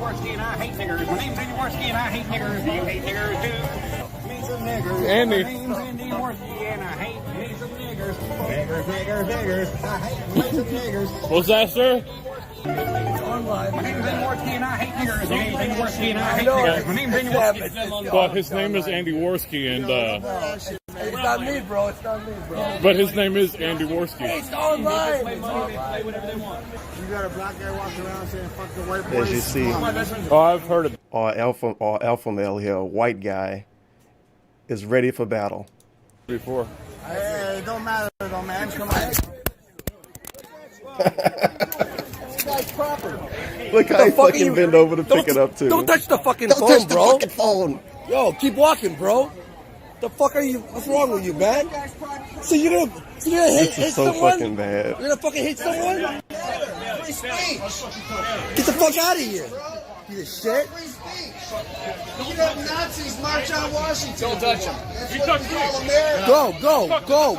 Jaworski and I hate niggers. My name's Andy Jaworski and I hate niggers. Do you hate niggers too? Me some niggers. Andy. My name's Andy Jaworski and I hate me some niggers. Niggers, niggers, niggers. I hate me some niggers. What's that, sir? My name's Andy Jaworski and I hate niggers. My name's Andy Jaworski and I hate niggers. My name's Andy Jaworski. But his name is Andy Jaworski, and It's not me, bro. It's not me, bro. but his name is Andy Jaworski. It's online. You got a black guy walking around saying "fuck the white boys." As you see, Oh, I've heard of. our alpha male here, white guy, is ready for battle. Before. Hey, it don't matter though, man. Come on. This guy's property. Look how he fucking bend over to pick it up too. Don't touch the fucking Don't phone, touch the bro. fucking phone. Yo, keep walking, bro. The fuck are you? What's wrong with you, man? So you're gonna hit This is so someone? fucking bad. You're gonna fucking hit someone? Get the fuck out of here. You shit. You got Nazis march on Washington. Don't touch him. You touch me. Go.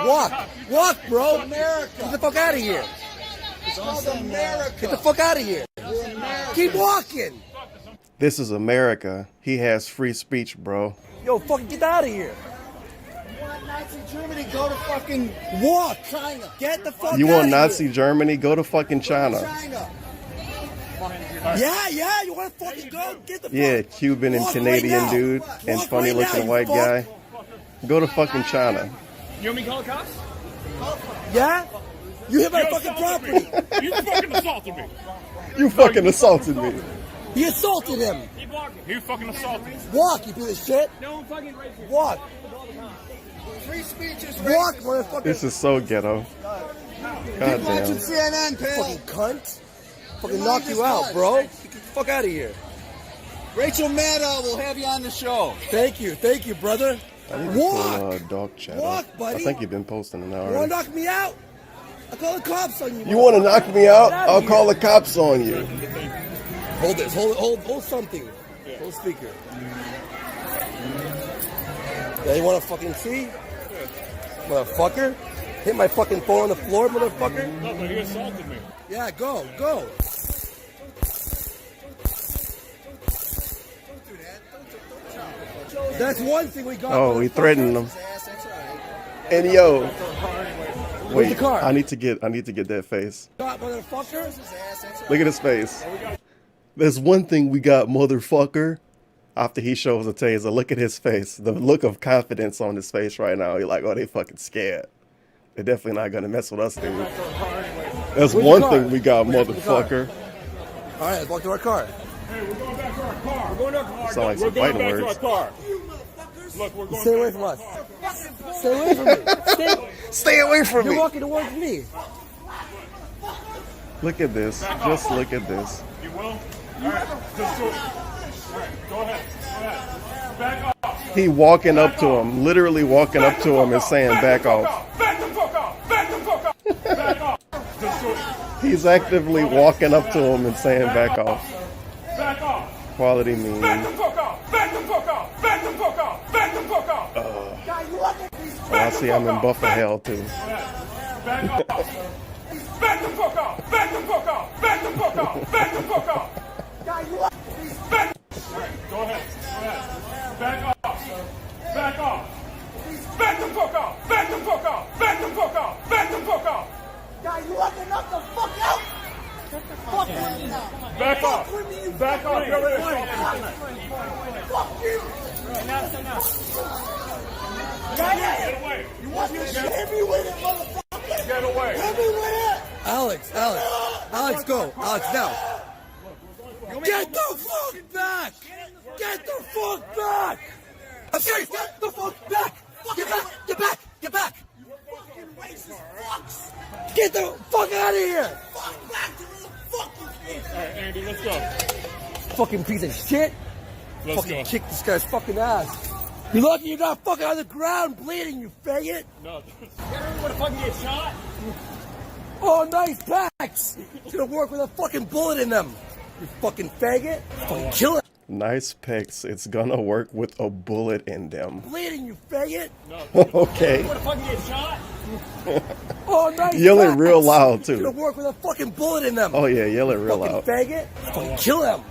Walk, bro. America. Get the fuck out of here. It's called America. Get the fuck out of here. Keep walking. This is America. He has free speech, bro. Yo, fucking get out of here. You want Nazi Germany? Go to fucking Walk. China. Get the fuck out You of want here. Nazi Germany? Go to fucking China. China. Yeah, you wanna fucking go? Get the fuck. Yeah, Cuban and Walk Canadian right now. dude and Walk funny right looking now, white you guy. fuck. Go to fucking China. You want me to call the cops? Yeah? You hit my fucking property. You fucking assaulted me. You fucking assaulted me. He assaulted him. Keep walking. You fucking assaulted me. Walk, you piece of shit. No fucking right here. Walk. Free speech is Walk, racist. motherfucker. This is so ghetto. Watching Goddamn. CNN, pal. Fucking cunt. Fucking knock you out, bro. Get the fuck out of here. Rachel Maddow will have you on the show. Thank you, brother. I need to Walk. pull dog chat Walk, up. buddy. I think you've been posting an You hour. wanna knock me out? I'll call the cops on you. You want to knock me out? Get out of I'll here. call the cops on you. Hold this. Hold something. Hold speaker. Yeah, you wanna fucking see? Motherfucker? Hit my fucking phone on the floor, motherfucker? No, but he assaulted me. Yeah, go. That's one thing we got. Oh, he motherfucker. threatened them. And yo, Where's wait, the car? I need to get that face. Got motherfucker. Look at his face. There's one thing we got, motherfucker. After he shows a taser, look at his face. The look of confidence on his face right now. You're like, oh, they fucking scared. They're definitely not gonna mess with us, dude. There's Where's one the car? thing we got, Where's the car? motherfucker. All right, let's walk to our car. Hey, we're going back to our car. We're going to our car. Sound like We're some going fighting back to our words. car. Look, we're going Stay away back. from us. Stay away from me. Stay away from You're me. walking towards me. Look at this. Just look at this. You will? All right, just do it. All right, go ahead. Back off. He walking up to him, literally walking up to him and saying, back off. Back the fuck off. Back the fuck off. Back off. Just do it. He's actively walking up to him and saying, back off. Back off. Quality mean. Back the fuck off. Back the fuck off. Back the fuck off. Back the fuck off. Oh, I see I'm in buffer hell too. Back off. Back the fuck off. Back the fuck off. Back the fuck off. Back the fuck off. Back. All right, go ahead. Back off. Back off. Back the fuck off. Back the fuck off. Back the fuck off. Back the fuck off. Back off. Back off. You're already Get away. You want me to hit me with it, motherfucker? Get away. Hit me with it. Alex, go. Alex, now. Get the fuck back! Get the fuck back! I'm serious, get the fuck back! Get back! Fucking racist fucks. Get the fuck out of here! Fuck back to where the fuck you came from. All right, Andy, let's go. Fucking piece of shit! Let's Fucking go. kick this guy's fucking ass. You're lucky you're not fucking on the ground bleeding, you faggot! No. Want to fucking get shot? Oh, nice packs! It's gonna work with a fucking bullet in them! You fucking faggot! Fucking kill it! Nice pics. It's gonna work with a bullet in them. Bleeding, you faggot! Okay. Want to fucking get shot? Oh, nice Yelling packs. real loud It's gonna too. work with a fucking bullet in them! Oh yeah, yell it real Fucking loud. faggot! Fucking kill them!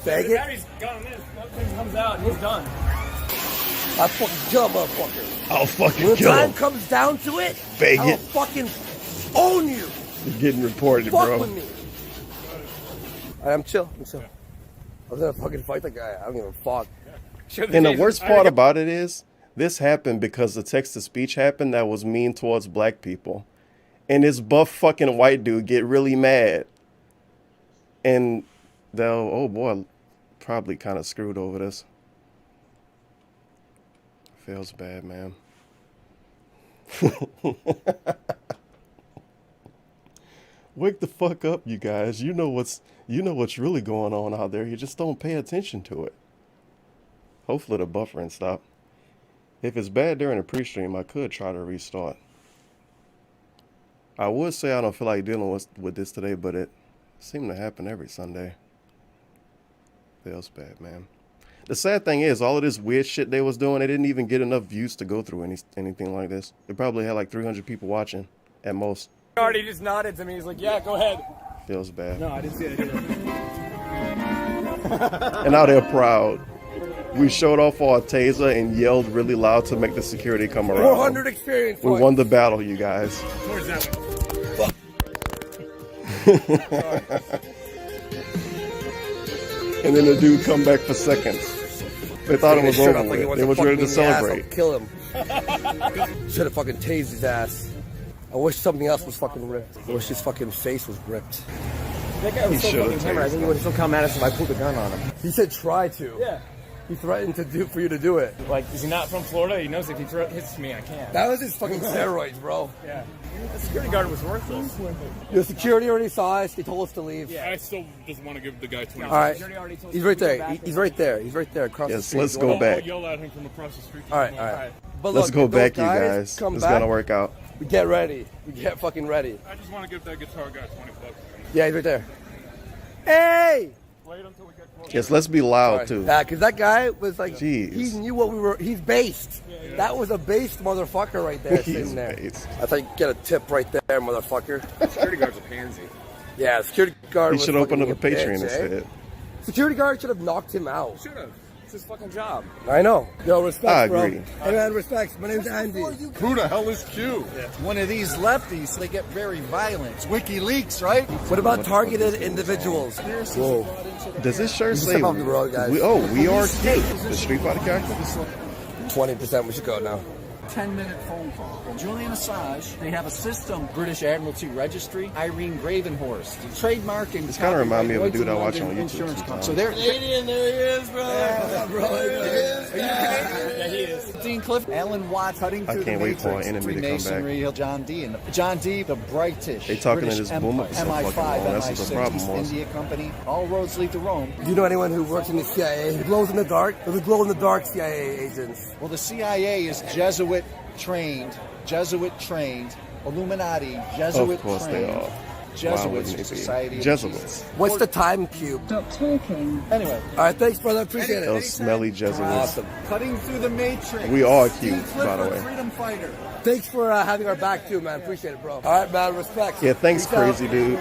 Faggot. Daddy's gone this. Nothing comes out and he's done. I fucking kill a motherfucker. I'll fucking When the kill time him. comes down to it, Faggot. I'll fucking own you. You're getting reported, Fuck bro. with me. I'm chill. I'm chill. I was gonna fucking fight the guy. I don't give a fuck. And the worst part about it is, this happened because the text-to-speech happened that was mean towards black people. And this buff fucking white dude get really mad. And they'll, oh boy, probably kind of screwed over this. Feels bad, man. Wake the fuck up, you guys. You know what's really going on out there. You just don't pay attention to it. Hopefully the buffering stop. If it's bad during the pre-stream, I could try to restart. I would say I don't feel like dealing with this today, but it seemed to happen every Sunday. Feels bad, man. The sad thing is, all of this weird shit they was doing, they didn't even get enough views to go through anything like this. They probably had like 300 people watching at most. He already just nodded to me. He's like, yeah, go ahead. Feels bad. No, I didn't see it either. And now they're proud. We showed off our taser and yelled really loud to make the security come around. 400 experience We points. won the battle, you guys. Where's that And then the dude come back for seconds. They thought it was Shut over up, like he with. wants They was fuck ready me to in the ass, I'll celebrate. kill him. Should have fucking tased his ass. I wish something else was fucking ripped. I wish his fucking face was ripped. That guy was He so should've fucking hammered. I think he would still come at us if I pulled the gun on him. He said try to. Yeah. He threatened for you to do it. Like, is he not from Florida? He knows if he hits me, I can't. That was his fucking steroids, bro. Yeah. The security guard was worthless. Your security already saw us. They told us to leave. Yeah. I still just want to give the guy 20. All right. He's right there. He's right there. He's right there across the Yes, street. let's go back. I'll yell at him from across the street. All right, all right. But Let's look, go if those back, you guys. come It's back, gonna work out. We get ready. We get fucking ready. I just want to give that guitar guy 20 bucks. Yeah, he's right there. Hey! Wait until we get close. Yes, let's be loud too. Yeah, because that guy was like, Jeez. he knew what we were. He's based. That was a based motherfucker right there He's sitting there. based. I thought you could get a tip right there, motherfucker. Security guard's a pansy. Yeah, security guard. He was should open up a fucking Patreon bitch, instead. Security guard should have knocked him out. Should have. It's his fucking job. I know. Yo, respect, I bro. agree. Hey, man, respects. My name's Andy. Who the hell is Q? One of these lefties, they get very violent. It's WikiLeaks, right? What about targeted individuals? Whoa. Does this shirt You say? step off the road, guys. We are Q. The Street Fighter character. 20%. We should go now. 10-minute phone call. Julian Assange, they have a system, British Admiralty Registry, Irene Gravenhorst, trademark and This kinda remind me of a dude I watch on YouTube insurance sometimes. So they're Canadian, there he is, bro. Yeah, he is. Dean Cliff, Alan Watts, cutting I through can't the wait for matrix, an enemy to come back. Freemasonry, John D. And John D, the British. They talking in British this boom Empire, so fucking MI5, long. That's what the MI6, problem East was. India Company. All roads lead to Rome. Do you know anyone who works in the CIA? Who glows in the dark? Or the glow in the dark CIA agents? Well, the CIA is Jesuit trained, Illuminati, Jesuit Of course they trained. are. Why Jesuits, wouldn't they Society be? of Jesuits. Jesus. What's the time cube? Stop talking. Anyway, All right, thanks, brother. Appreciate Those it. smelly Jesuits. Awesome. cutting through the matrix. We are Steve cute, by the Clifford, way. Freedom fighter. Thanks for having our back, too, man. Appreciate it, bro. All right, man. Respect. Yeah, thanks, Peace out. crazy dude.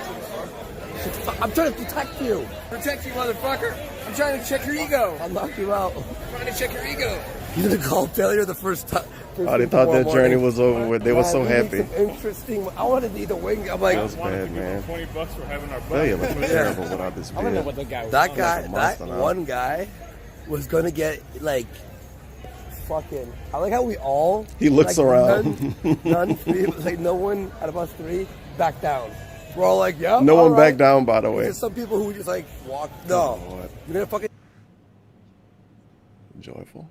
I'm trying to protect you. Protect you, motherfucker. I'm trying to check your ego. I'll knock you out. Trying to check your ego. You didn't call failure the first time. Oh, they thought that journey was over with. They were so happy. Interesting. I wanted to eat a wing. I'm like, That was bad, man. 20 bucks for having our Failure butt. looking terrible without this I don't know beard. what the guy was that on. guy, like a that monster now. one guy was going to get, like, fucking. I like how we all. He looks like, around. None three, like, no one out of us three backed down. We're all like, yeah. No all one right. backed down, by the way. There's some people who just, like, walk. No. Lord. You're going to fucking. Joyful.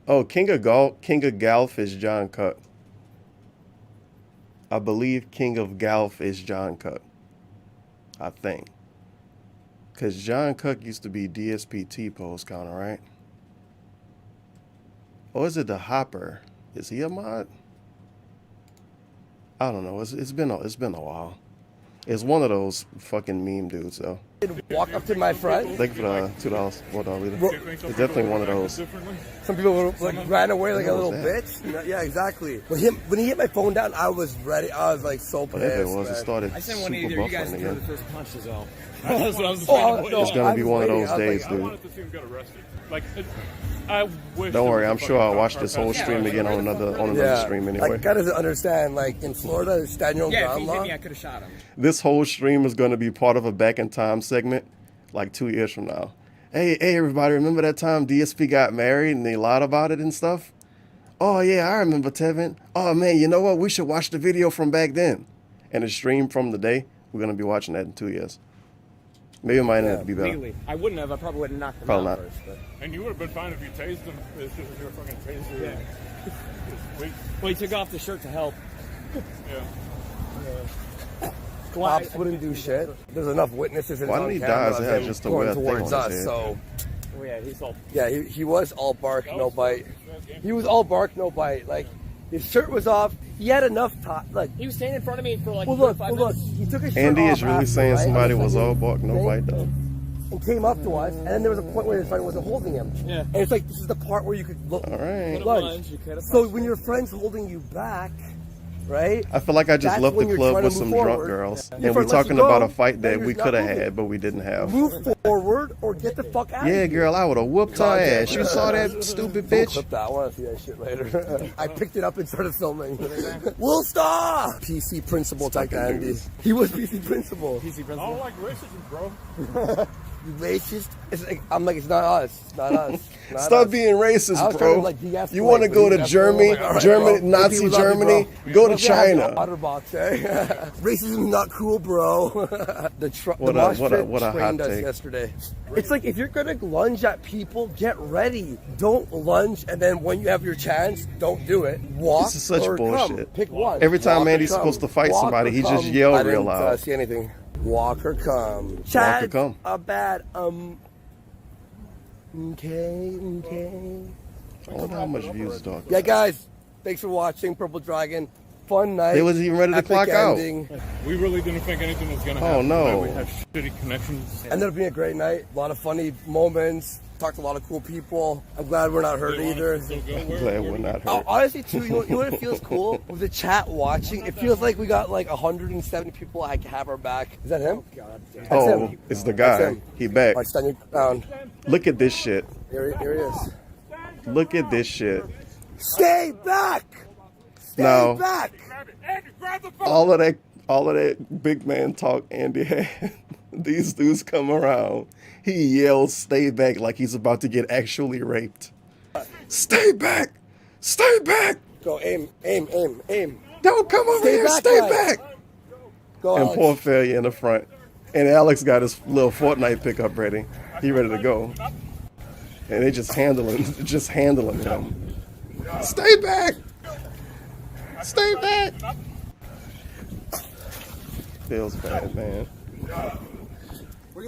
Oh, King of Galf is John Cook. I believe King of Galf is John Cook. I think. Because John Cook used to be DSPT post counter, right? Or is it the Hopper? Is he a mod? I don't know. It's been a while. It's one of those fucking meme dudes, though. Walk up to my friend. Thank you for the $2. $1 It's definitely one of those. Some people like ran away like a little bitch. Yeah, exactly. When he hit my phone down, I was ready. I was like so pissed. It was. It man. started I sent super one either. You guys buffering threw the again. first punch is all. That's what I was It's gonna be one of those days, I dude. wanted to see him get arrested. Like, I wish. Don't worry, there I'm was a sure I'll fucking watch cop this car whole pass. stream again on another Yeah, stream anyway. like, guy doesn't understand. Like in Florida, there's stand your own Yeah, if ground he law. hit me, I could have shot him. This whole stream is gonna be part of a back in time segment, like 2 years from now. Hey, everybody, remember that time DSP got married and they lied about it and stuff? Oh yeah, I remember, Tevin. Oh man, you know what? We should watch the video from back then. And the stream from the day, we're gonna be watching that in 2 years. Maybe it might not be better. Legally. I wouldn't have. I probably would have knocked him Probably out not. first. But. And you would have been fine if you tased him. It's just if you were fucking taser. Yeah. Wait, Well, he took off the shirt to help. yeah. Cops wouldn't do shit. There's enough witnesses in Why on did he camera die? His of head him just a going weird thing towards on his us. head. So Oh yeah, he's all. yeah, he was all bark, no bite. He was all bark, no bite. Like his shirt was off. He had enough time. Like He was standing in front of me for like well, look, 5 well, look. minutes. He took his shirt Andy off is really after, saying right? somebody On the was second all bark, no thing, bite though. and came up to us, and then there was a point where his friend wasn't holding him. Yeah. And it's like this is the part where you could look. All right. Lunge. You could have So when your friend's holding you back, right? I feel like I just That's left when the you're club trying to with move some drunk forward. girls. Your And we're friend lets talking you about go, a fight that then we you're could have not moving. had, but we didn't have. Move forward or get the fuck out. Yeah, of here. girl, I would have whooped her Goddamn. ass. You saw that stupid Don't bitch? clip that. I want to see that shit later. I picked it up and started filming. Will stop. PC principal type Andy. He was PC principal. PC I principal. don't like racism, bro. You racist. It's like, I'm like, it's not us. It's not us. Not Stop us. being I was racist, trying bro. to, like, de-escalate, You want to but go he to got Germany, all right, Germany, bro. Nazi People love you, Germany? bro. Go to Look at the China. Water box, eh? Racism is not cool, bro. the mosh pit what a hot trained us take. yesterday. It's like if you're gonna lunge at people, get ready. Don't lunge, and then when you have your chance, don't do it. Walk This is such or bullshit. come. Pick one. Every time Walk or Andy's come. supposed to fight Walk somebody, or he just come. yelled I real didn't, loud. see anything. Walk or come. Chad's come. a bad Okay. I wonder how much views dog. Yeah, guys, thanks for watching Purple Dragon. Fun night. They wasn't even ready to Epic clock out. ending. We really didn't think anything was gonna Oh, happen. no. We had shitty connections. Ended up being a great night. A lot of funny moments. Talked to a lot of cool people. I'm glad we're not hurt either. Glad we're not hurt. Honestly, too, you know what it feels cool? With the chat watching, it feels like we got like 170 people that have our back. Is that him? That's Oh, him. it's the That's guy. him. He back. All right, stand your ground. Look at this shit. Here he is. Look at this shit. Stay back! Stay No. back! Andy, grab the phone. All of that big man talk Andy had. These dudes come around. He yells, "Stay back!" like he's about to get actually raped. Stay back! Stay back! Go aim. Don't come over Stay here! back, Stay guys. back! Go And Alex. poor Failure in the front. And Alex got his little Fortnite pickup ready. He ready to go. And they just handling him. Stay back! Stay back! Feels bad, man.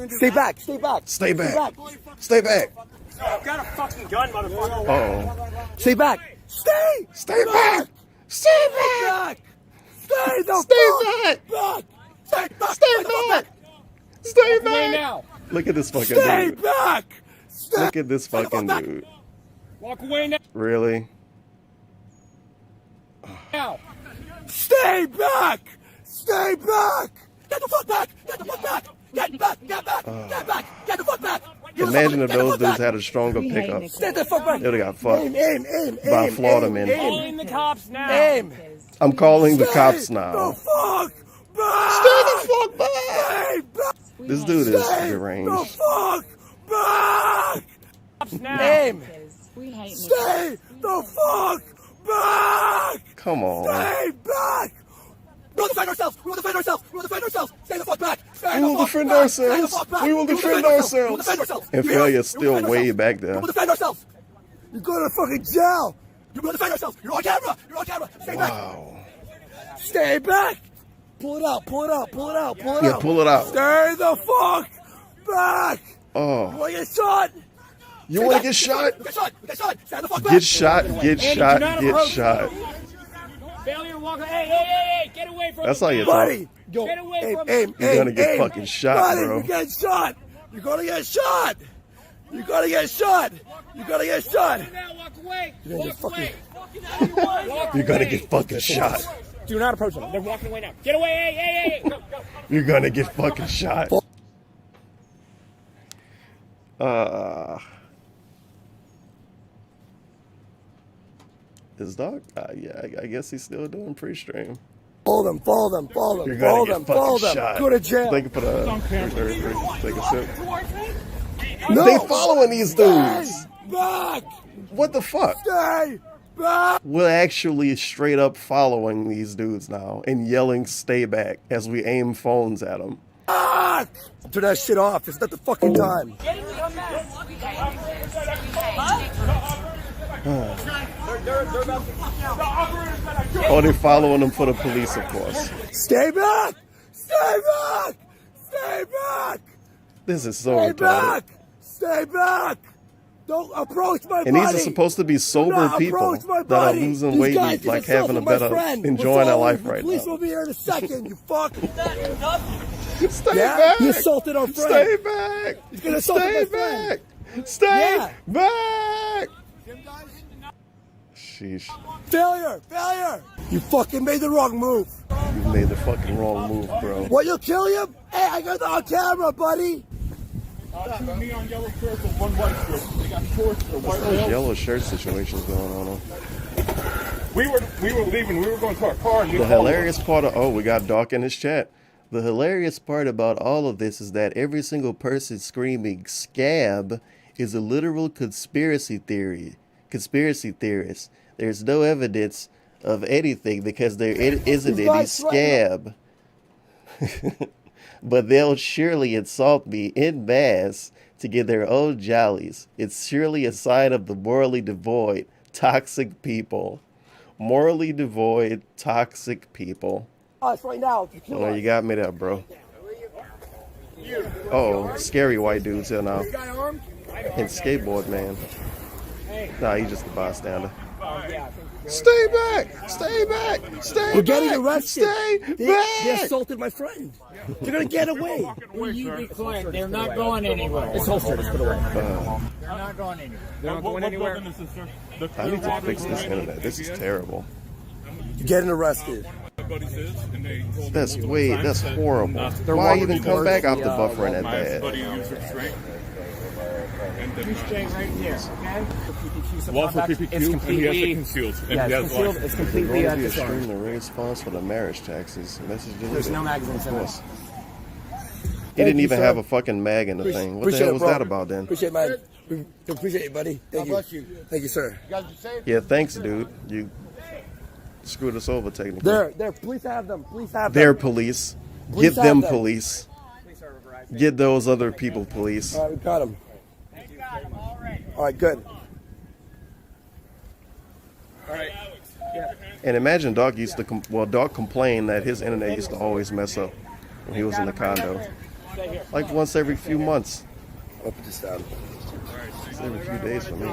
Stay back! Stay back! Stay back! Stay back! I've got a fucking gun, motherfucker. Uh-oh. Stay back! Stay! Stay back! Stay back! Back! Stay the Stay fuck back! back! Stay back! Stay back! Stay Hey back! now. Look at this fucking Stay dude. back! Stay Look at this fucking dude. Walk away Really? now. Stay back! Stay back! Get the fuck back! Get the fuck back! Get back! Get back! Get back! Get the fuck back! Imagine if those dudes had a stronger pickup. Get the fuck back! They'd have got fucked Aim! by Florida men. Calling the cops now. Aim! I'm calling the cops Stay now. the fuck back! Stay the fuck back! Stay back! This dude is Stay the deranged. fuck back! Cops now. Aim! We hate Stay the fuck back! Come on. Stay back! We will defend ourselves! We will defend ourselves! We will defend ourselves! Stay the fuck back! Stay We the will fuck defend back! ourselves. Stay the fuck back! We will defend We will ourselves. defend ourselves! And You hear us? Failure's We will still defend way ourselves. back there. We will defend ourselves! You're going to fucking jail! You will defend ourselves! You're on camera! You're on camera! Stay back! Wow. Stay back! Pull it out! Pull it out! Pull it out! Pull it Yeah, out! pull it out. Stay the fuck back! You Oh. want to get shot? You want to get shot? Get shot! Get shot! Stand the fuck back! Get shot, get Andy, shot, do not get approach. shot. Failure, walk. Hey, get away from That's him. how you Buddy, talk. yo, Get away from aim, You're gonna get fucking shot, buddy, bro. You're getting shot. You're gonna get shot. You're gonna get shot. You're gonna get shot. Now, walk away. You're gonna Walk get away. You're gonna get fucking shot. Do not approach them. They're walking away now. Get away. Hey. Go. You're gonna get fucking shot. His dog? Yeah, I guess he's still doing pre-stream. Follow them. You're Follow gonna them. get Follow fucking them. shot. Go to jail. They can put a take a sip. No. They following these dudes. Stay back. What the fuck? Stay back. We're actually straight up following these dudes now and yelling "stay back" as we aim phones at them. Turn that shit off. It's not the fucking time. Oh, they're following them for the police, of course. Stay back. Stay back. Stay back. This is so Stay retarded. back. Stay back. Don't approach my And buddy. these are supposed to be Do sober not people approach my that are buddy. losing These weight, guys and, like just having a assaulted my better, friend. enjoying We're their following life the right police now. will be here in a second, you fuck. Stay Yeah? back. He assaulted our friend. Stay back. He's gonna assault Stay my friend. back. Stay Yeah. back. Sheesh. Failure. You fucking made the wrong move. You made the fucking wrong move, bro. What, you'll kill him? Hey, I got that on camera, buddy. 2 neon yellow shirts and 1 white shirt. They got shorts and white Those belt. yellow shirt situations going on. We were leaving. We were going to our car. And The hilarious part of we got Doc in his chat. The hilarious part about all of this is that every single person screaming "scab" is a literal conspiracy theorist. There's no evidence of anything because there isn't any scab. But they'll surely insult me en masse to get their own jollies. It's surely a sign of the morally devoid, toxic people. Morally devoid, toxic people. Us right now. Oh, you got me there, bro. Oh, scary white dudes here now. And skateboard man. Nah, he's just a bystander. Stay back! Stay back! Stay We're getting back! arrested. Stay They back! assaulted my friend. They're gonna get away. Will you be quiet? They're not going anywhere. It's holstered. It's put away. They're not going anywhere. They're not going anywhere. building is this, sir? The I need to Clearwater fix this Drive. internet. This is terrible. You're getting arrested. My buddy says, and they told That's him wait, multiple that's times horrible. not to- Why even come back after buffering that My bad? buddy used restraint. And then, Stay right here, okay? well, for PPQ, and he has it concealed. And he has life. It's They completely going to be disarmed. streaming the raise funds for the marriage taxes. Message deleted. There's no magazines Of in course. this. He didn't you, even sir. have a fucking mag in the thing. What the Appreciate hell it, was bro. that about then? Appreciate it, man. We appreciate it, buddy. Thank you. Thank you, sir. Yeah, thanks, dude. You screwed us over technically. There. Please have them. Please have them. They're police. Police Get them have them. police. Get those other people police. All right, we got him. All right, good. And imagine Doc used to, Doc complained that his internet used to always mess up when he was in the condo. Like once every few months. I'll put this down. It's every few days for me.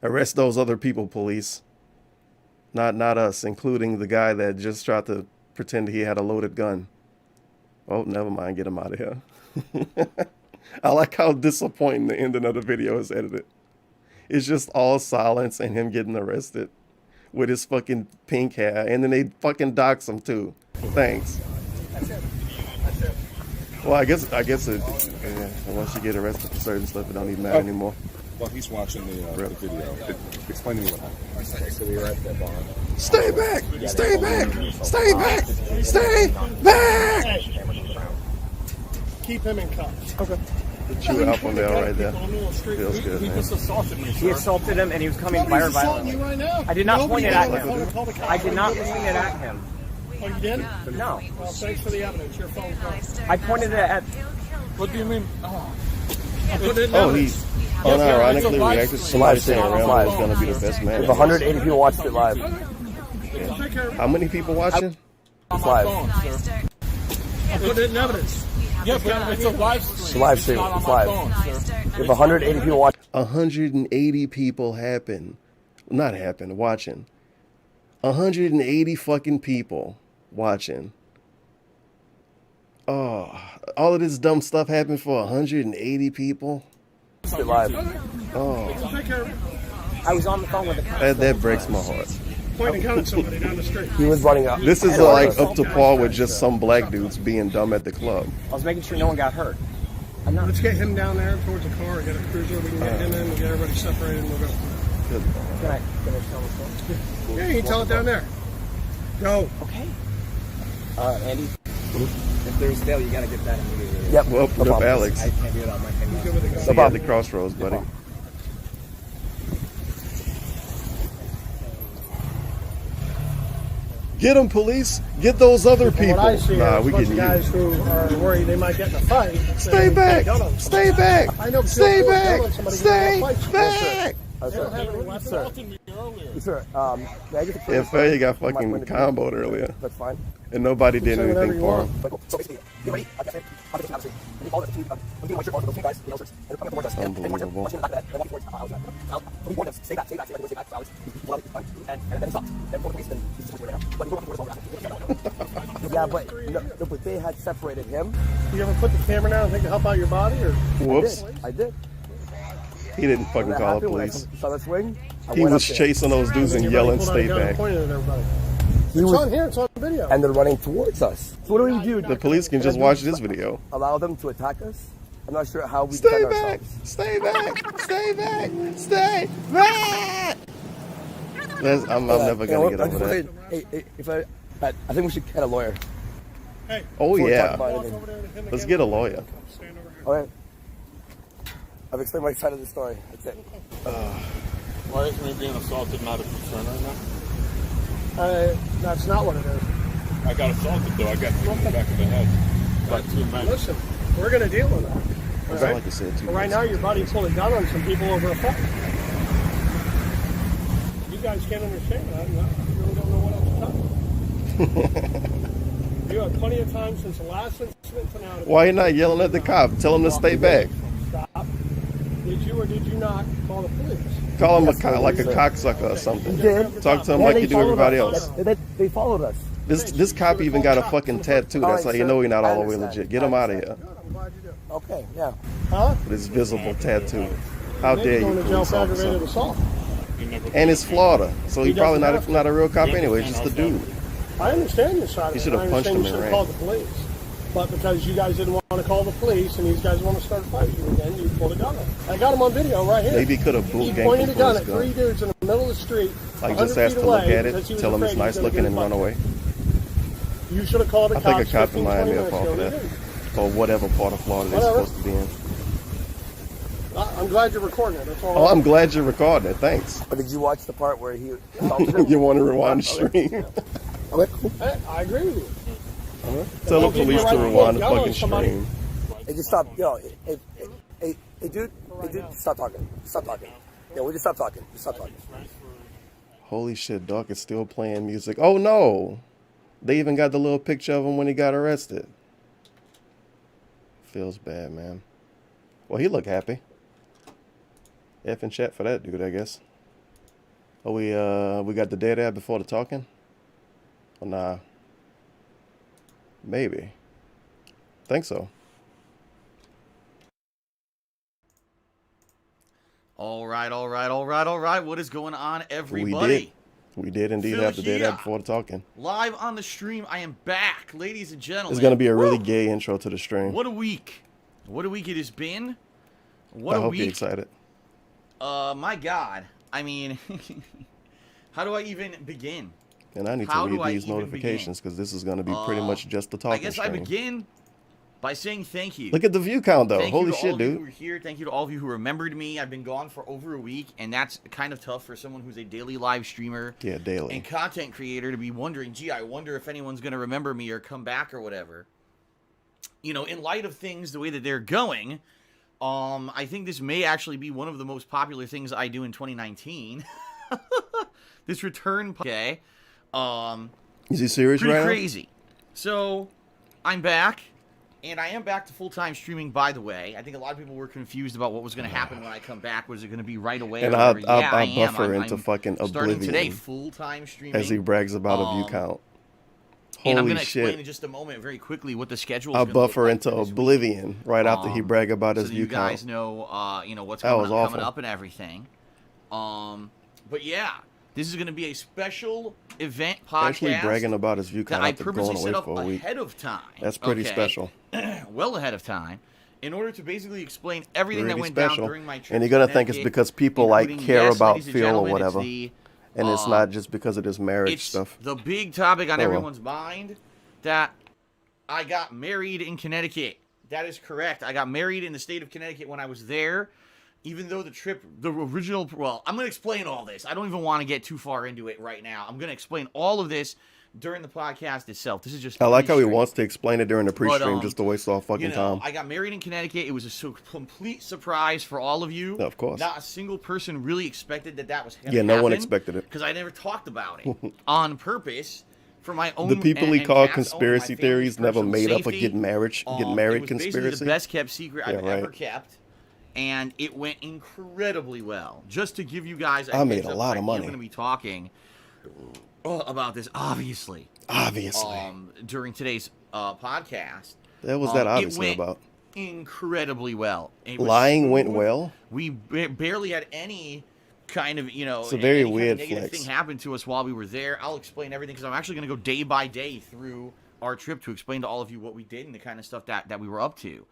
Arrest those other people, police. Not us, including the guy that just tried to pretend he had a loaded gun. Oh, never mind. Get him out of here. I like how disappointing the ending of the video is edited. It's just all silence and him getting arrested with his fucking pink hair. And then they fucking dox him too. Thanks. Well, I guess once you get arrested for certain stuff, it don't even matter anymore. Well, he's watching the video. Explain to me what happened. So we were at the bar. Stay back! Stay back! Stay back! Stay back! Keep him in cuffs. Okay. Chew out on there right there. Feels good, man. Assaulted me, He assaulted him and he was coming fire violently. right now. I did not point it at him. I did not point it at him. Oh, you did? No. Well, thanks for the evidence. Your phone call. I pointed it at. What do you mean? Oh. I put it in Oh, he evidence. unironically reacted to somebody saying stream. Rambo was going to be the best man. 180 people watched it live. How many people watching? It's live. I put it in evidence. Yeah, but it's a live stream. It's a live stream. not on It's my live. phone, sir. We have 180 people watching. 180 people watching. 180 fucking people watching. Oh, all of this dumb stuff happened for 180 people. Live. Oh, I was on the phone with the that breaks my heart. pointing gun at somebody down the street. He was running up. This is like up to par with just some black dudes being dumb at the club. I was making sure no one got hurt. Let's get him down there towards the car. Get a cruiser. We can get him in. We'll get everybody separated and we'll go. Good. Can I tell the story? Yeah, you can tell it down there. Go. Okay. Andy, if there's bail, you got to get that immediately. Yep. Well, put up Alex. I can't do it on my thing. See you at the crossroads, buddy. Get them, police. Get those other people. What I see Nah, are we a bunch getting of guys you. who are worried they might get in a fight. Stay back. Stay back. I know. Stay feel back. good telling somebody to Stay get in a fight. back. They don't have any weapons. Sir, may I get the Yeah, Faye got fucking comboed earlier, That's fine. and nobody did Say whatever anything you for want. him. So basically, you ready? Okay. Unbelievable. Yeah, but but they had separated him. You ever put the camera down and think to help out your body, or Whoops. I did. He didn't fucking When that call the happened, when I police. saw that swing, I He went was up there. chasing those dudes and yelling, pulled out a "Stay gun and back." pointed at everybody. He It's was, on here. It's on video. and they're running towards us. So what do we do? The police can just watch this video. Allow them to attack us? I'm not sure how we Stay defend back! ourselves. Stay back! Stay back! Stay back! I'm never gonna get over that. Hey, if I think we should get a lawyer. Oh before we talk yeah, about Walk anything. over there to him let's again. get a lawyer. Stand over here. All right. I've explained my side of the story. That's it. Why is me being assaulted not a concern right now? That's not what it is. I got assaulted though. I got hit in the back of the head by 2 men. Listen, we're going to deal with that. That's all I can say. But right now, your buddy pulled a gun on some people over a fight. You guys can't understand that. You really don't know what else to tell you. You had plenty of time since the last incident to now. Why you not yelling at the cop? Tell him to stay back. Stop. Did you or did you not call the police? Call him like a cocksucker or something. did. Talk to him Yeah, like they you do followed everybody us. else. They followed us. This cop even got a fucking tattoo. That's how you know he's not all the way understand. legit. Get him out of here. I'm glad you did. Okay, yeah. Huh? This visible tattoo. How Maybe dare going you, to jail police for aggravated officer? assault. And it's Florida, so he He probably doesn't not a real cop anyway. Just a dude. I understand your side of He it. should have I punched understand him you and should have ran. called the police. But because you guys didn't want to call the police and these guys want to start fighting again, you pulled a gun on him. I got him on video right here. Maybe he could have He boot pointed ganked a him gun for at his 3 gun. dudes in the middle of the street. Like 100 just asked feet to look away at because it, he was tell him it's afraid he nice was looking, gonna and get run away. You should have called the I think a cops cop 15, in Miami 20 will minutes fall ago, for and that. you didn't. Or whatever part of Florida they're Whatever. supposed to be in. I'm glad you're recording it. That's all. Oh, I'm glad you're recording it. Thanks. But did you watch the part where he assaulted him? You want to rewind the stream? Okay, cool. I agree with you. Tell the Don't give police me to right rewind the to yell fucking at somebody. stream. Hey, just stop. Hey, dude, stop talking. Stop talking. Yeah, we just stop talking. Just stop talking. Holy shit, Doc is still playing music. Oh no! They even got the little picture of him when he got arrested. Feels bad, man. Well, he looked happy. F and chat for that dude, I guess. Oh, we got the dead ad before the talking? Oh, nah. Maybe. Think so. All right. What is going on, everybody? We did indeed Phil have the dead here. ad before the talking. Live on the stream. I am back, ladies and gentlemen. It's going to be a really gay intro to the stream. What a week. What a week it has been. I What a hope week. you're excited. My God. I mean, how do I even begin? And I need How to do read I these even notifications because this is going to be pretty much just the talking I guess stream. I begin by saying thank you. Look at the view count, though. Thank Holy you to all shit, of you who dude. were here. Thank you to all of you who remembered me. I've been gone for over a week, and that's kind of tough for someone who's a daily live streamer Yeah, daily. and content creator to be wondering, gee, I wonder if anyone's going to remember me or come back or whatever. You know, in light of things the way that they're going, I think this may actually be one of the most popular things I do in 2019. This return, okay. Is he serious Pretty right crazy. So, I'm back. And I am back to full-time streaming, by the way. I think a lot of people were confused about what was going to happen when I come back. Was it going to be right away? And I buffer into fucking starting oblivion today, full-time streaming. as he brags about a view count. And I'm Holy going to explain shit. in just a moment very quickly what the schedule is I'll going to look buffer like into for this week. oblivion right after he brag about his So view you guys count. know, what's That was coming awful. up and everything. But yeah, this is going to be a special event podcast. Actually bragging about his view that count I after purposely going away set up for a week. ahead of time. That's pretty okay? special. Well ahead of time, in order to basically explain everything that Pretty went special. down during my trip. And you're to gonna think it's Connecticut, because people like including, care yes, about ladies and Phil or gentlemen, whatever. And it's not just because of this marriage it's stuff. the big topic on Oh, well. everyone's mind that I got married in Connecticut. That is correct. I got married in the state of Connecticut when I was there. Even though the original, well, I'm going to explain all this. I don't even want to get too far into it right now. I'm going to explain all of this during the podcast itself. This is just I like how he pre-stream. wants to explain it during the pre-stream just to waste all fucking time. I got married in Connecticut. It was a complete surprise for all of you. Of course. Not a single person really expected that was going to Yeah, happen. no one expected it. Because I never talked about it on purpose for my own. The people he and call Kat's own, conspiracy my family's theories never personal made up a safety. get married It was basically conspiracy. the best kept secret I've Yeah, right. ever kept. And it went incredibly well. Just to give you guys I made heads a up, lot of money. I'm going to be talking about this, obviously. During today's podcast. That was that it obviously went about. incredibly well. It was Lying went smooth. well? We barely had any kind of, It's a very any kind of weird negative flex. thing happened to us while we were there. I'll explain everything because I'm actually going to go day by day through our trip to explain to all of you what we did and the kind of stuff that we were up to.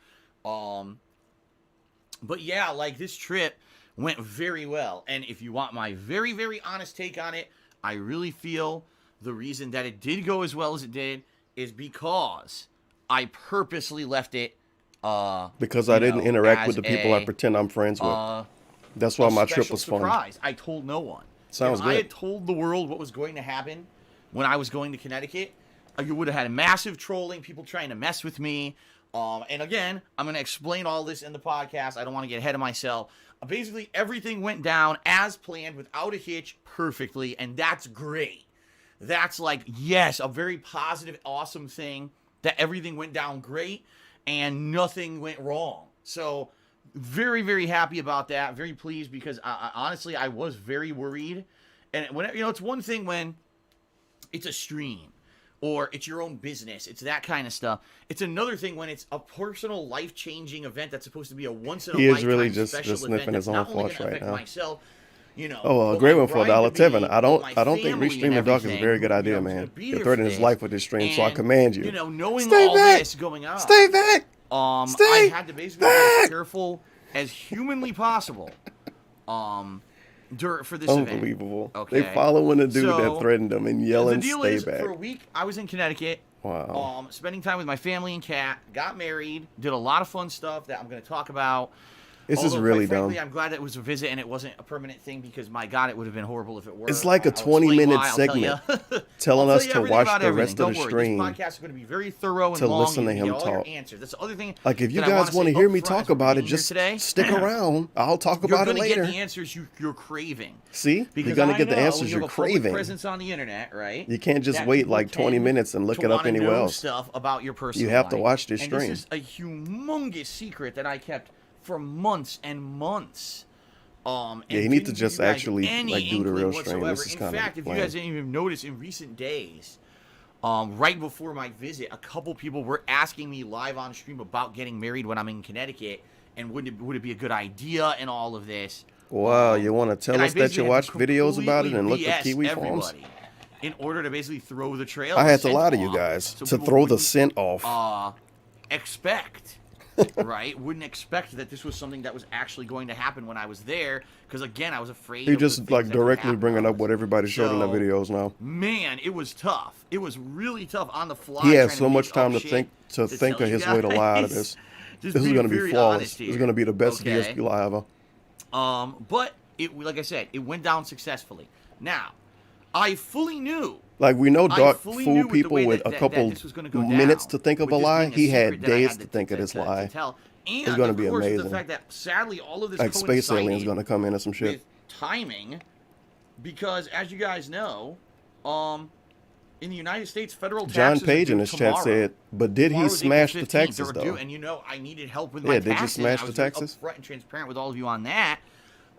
But yeah, like this trip went very well. And if you want my very, very honest take on it, I really feel the reason that it did go as well as it did is because I purposely left it Because I didn't interact with the people I a, pretend I'm friends with. That's why my trip special was fun. surprise. I told no one. Sounds if good. I had told the world what was going to happen when I was going to Connecticut, you would have had a massive trolling, people trying to mess with me. And again, I'm going to explain all this in the podcast. I don't want to get ahead of myself. Basically, everything went down as planned without a hitch perfectly, and that's great. That's like, yes, a very positive, awesome thing that everything went down great and nothing went wrong. So very, very happy about that. Very pleased because honestly, I was very worried. And when it's one thing when it's a stream or it's your own business, it's that kind of stuff. It's another thing when it's a personal, life-changing event that's supposed to be a once-in-a-lifetime He is really just special sniffing event his that's own not only flesh gonna right affect now. myself, Oh, a but great my one for bride-to-be, $1.10. I don't my think family Restreaming and Dark is a everything, very good idea, who's man. gonna be You're there threatening for his this. life with this stream, so I And, command you. Knowing Stay all back! this going on, Stay back! I Stay had to basically be as careful as humanly possible for this event. Unbelievable. Okay. They following a dude So, that threatened them and yelling, the deal stay is, back. for a week, I was in Connecticut. Wow. Spending time with my family and cat, got married, did a lot of fun stuff that I'm going to talk about. This is Although, really quite frankly, dumb. I'm glad it was a visit and it wasn't a permanent thing because, my God, it would have been horrible if it were. It's like a I'll explain 20-minute why, I'll tell segment ya. telling I'll us tell you to everything watch about the everything. rest of Don't the worry, stream This podcast is going to be very thorough and to long. listen to You can him get all your talk. answers. That's the other thing. Like, if you that I guys want to say hear me upfront talk as we're about it, being here just today. stick around. I'll talk You're about it gonna later. get the answers you're craving. See? Because You're going I to get the know answers when you you're have a public craving. presence on the internet, right? You can't just that wait people like 20 tend minutes and look to it up wanna anywhere know else. stuff about your personal You have to life. watch this And stream. This is a humongous secret that I kept for months and months. And Yeah, you need to didn't just give you guys actually, any like, do the inkling real stream. whatsoever. This is In kind fact, of if you guys didn't even notice in recent days, right before my visit, a couple people were asking me live on stream about getting married when I'm in Connecticut, and would it be a good idea and all of this. Wow, you want to tell And I us that you basically had watch to videos about it and look completely at Kiwi BS forums? everybody in order to basically throw the trail. I had to scent lie to you off guys so to people throw the wouldn't, scent off. Expect, right? Wouldn't expect that this was something that was actually going to happen when I was there, because again, I was afraid. You're of the just things like that could directly happen. bringing up what everybody showed in the So, videos now. Man, it was tough. It was really tough on the fly. He has trying so to much make time up to shit think to think tell of you his way to lie out of guys. this. Just This is being going to be very flawless. honest This is here. going to be the best Okay. VSP live ever. But it, like I said, it went down successfully. Now, I fully knew. Like, we know I Doc fully fooled knew with the people way with that- a that couple this was gonna go minutes down, to think of with a this lie. being a He had secret that I days had to think of this to lie. tell. And It's gonna be of course, amazing. The fact that sadly all of this Like, Space Alien's coincided going to come in or some shit. with timing, because as you guys know, in the United States, federal John taxes Page are in due his chat tomorrow. said, but did he Tomorrow's smash April the 15th. taxes They were due, though? and you know, I needed help with my Yeah, did you taxes. smash I the was very taxes? upfront and transparent with all of you on that.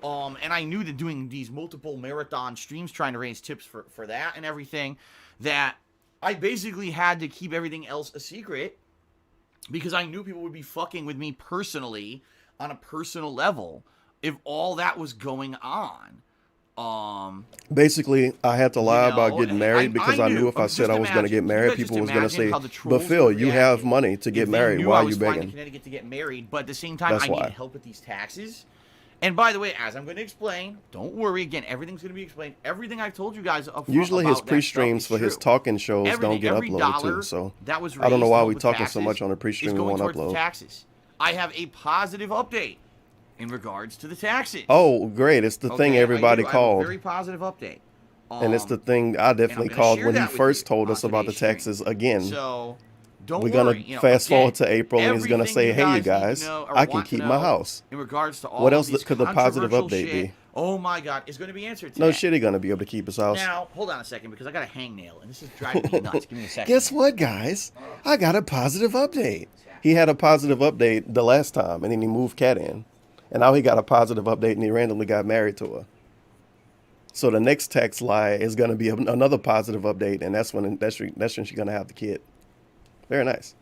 And I knew that doing these multiple marathon streams, trying to raise tips for that and everything, that I basically had to keep everything else a secret because I knew people would be fucking with me personally on a personal level if all that was going on. Basically, I had to lie about know, getting married because I knew if I just said I was going to imagine- get married, you guys people just was going to imagine say, how the but trolls Phil, would you react have money to if get they married. knew Why I are you was flying to begging? Connecticut to get married, but at the same time, That's I why. needed help with these taxes. And by the way, as I'm going to explain, don't worry. Again, everything's going to be explained. Everything I've told you guys up front Usually his about that stuff pre-streams is for his true. talking shows Everything, don't get every uploaded dollar too, so that was I don't know raised why to we help with talking so taxes much on the is pre-stream we going won't towards the upload. taxes. I have a positive update in regards to the taxes. Oh, great. It's the thing Okay, everybody I have a called. very positive update. And it's the thing I definitely gonna called share when he that with first you told on us about the today's stream. taxes again. So don't We're worry. going to fast forward to April and he's going to everything say, you hey, you need to guys, know or I can want to keep my know house. In regards to all What of else these could the positive controversial update shit, be? oh my God, is going to be answered today. No shit, he going to be able to keep his house. Now, hold on a second because I got a hangnail and this is driving me nuts. Give me a second. Guess what, guys? I got a positive update. He had a positive update the last time, and then he moved Kat in. And now he got a positive update, and he randomly got married to her. So the next text lie is going to be another positive update, and that's when she's going to have the kid. Very nice.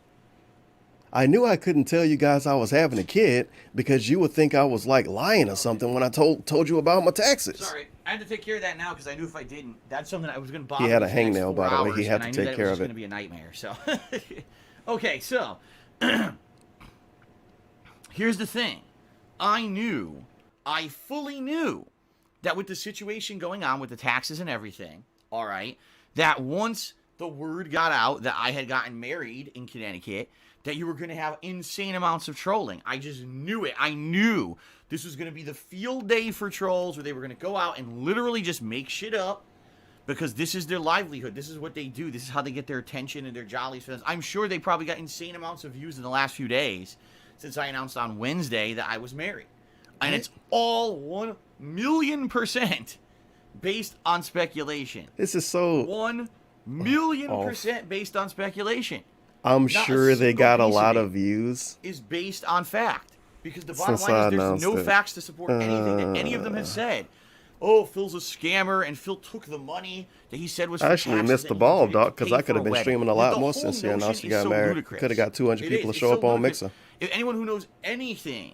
I knew I couldn't tell you guys I was having a kid because you would think I was like lying or something when I told you about my taxes. Sorry, I had to take care of that now because I knew if I didn't, that's something I was going to bother. He had a me for the next hangnail, 4 by the way. hours, He had and to I knew take that care it of was it. going to be a nightmare. So, okay, so here's the thing. I fully knew that with the situation going on with the taxes and everything, all right, that once the word got out that I had gotten married in Connecticut, that you were going to have insane amounts of trolling. I just knew it. I knew this was going to be the field day for trolls where they were going to go out and literally just make shit up because this is their livelihood. This is what they do. This is how they get their attention and their jollies. I'm sure they probably got insane amounts of views in the last few days since I announced on Wednesday that I was married. And it's all 1,000,000% based on speculation. This is so... 1,000,000% based on speculation. I'm Not sure they single got a piece lot it of views. Is based on fact. Because the bottom Since line I is there's announced no it. facts to support anything that any of them have said. Oh, Phil's a scammer and Phil took the money that he said was for I actually taxes missed that the he ball, did to Doc, because pay I could for have been wedding. streaming a The lot whole more since he announced he notion is got so married. ludicrous. Could have got 200 It people is. to It's show so up on ludicrous. Mixer. If anyone who knows anything,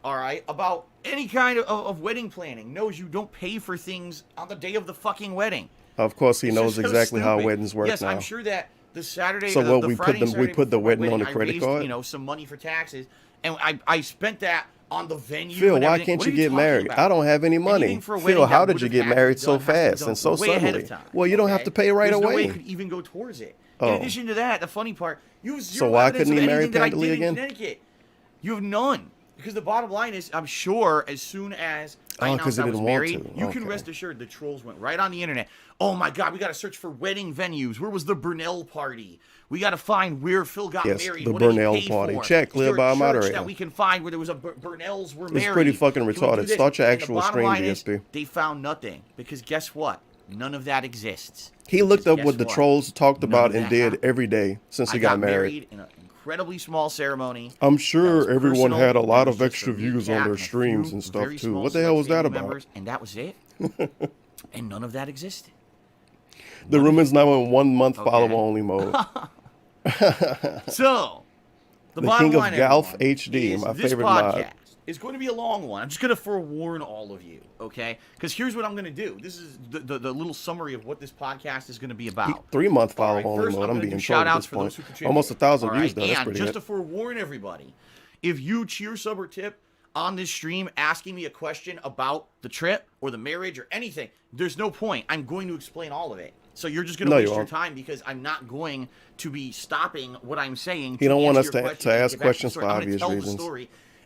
all right, about any kind of wedding planning knows you don't pay for things on the day of the fucking wedding. Of course, he It's knows just so exactly how stupid. weddings work yes, now. I'm sure that the Saturday, So the what, we Friday put them- and we Saturday put the before my wedding on the I credit raised, card? You know, some money for taxes, and I spent that on the venue. Phil, and why everything. can't What you are get talking married? about? I don't have any money. Anything for a Phil, wedding how that did you would get have married to so be done has to be fast done and so way ahead suddenly? of time, Well, you don't have okay? to pay right There's away. No way it could even go towards it. Oh. In addition to that, the funny part, you have zero So why evidence couldn't of he marry anything that I Pandely did again? in Connecticut. You have none. Because the bottom line is, I'm sure as soon as I Oh, announced 'cause he I was didn't want married, to. you can Okay. rest assured the trolls went right on the internet. Oh my God, we got to search for wedding venues. Where was the Burnell party? We got to find where Phil got Yes, married. the What did he Burnell pay party. for? Check, Is clear there a by a church moderator. that we can find where there was a Burnells were It's married. pretty fucking Can we do retarded. this? Start your And the actual bottom stream, line is, GSP. they found nothing because guess what? None of that exists. He looked Because up what guess the trolls talked None about of and that did happened. every day since he I got married. in an incredibly small ceremony. I'm That was sure everyone personal. had a lot It was of just extra for me, views Kat, on their and a streams few and stuff very too. small What the hell was select that family about? members, and that was it. And none of that existed. The room is now in 1 month Okay. follow only mode. So, the The bottom king of line, Golf everyone, HD, is my this favorite podcast mod. is going to be a long one. I'm just going to forewarn all of you, okay? Because here's what I'm going to do. This is the little summary of what this podcast is going to be about. 3 month All follow right, only first, mode. I'm I'm gonna being do trolled at shout-outs this for those point. who contribute. Almost 1,000 All views right, though. That's and pretty just good. to forewarn everybody, if you cheer, sub, or tip on this stream asking me a question about the trip or the marriage or anything, there's no point. I'm going to explain all of it. So you're just going to No, you waste your won't. time because I'm not going to be stopping what I'm saying. He don't want answer us your to question and ask get back to the questions story. for I'm gonna obvious tell reasons. The story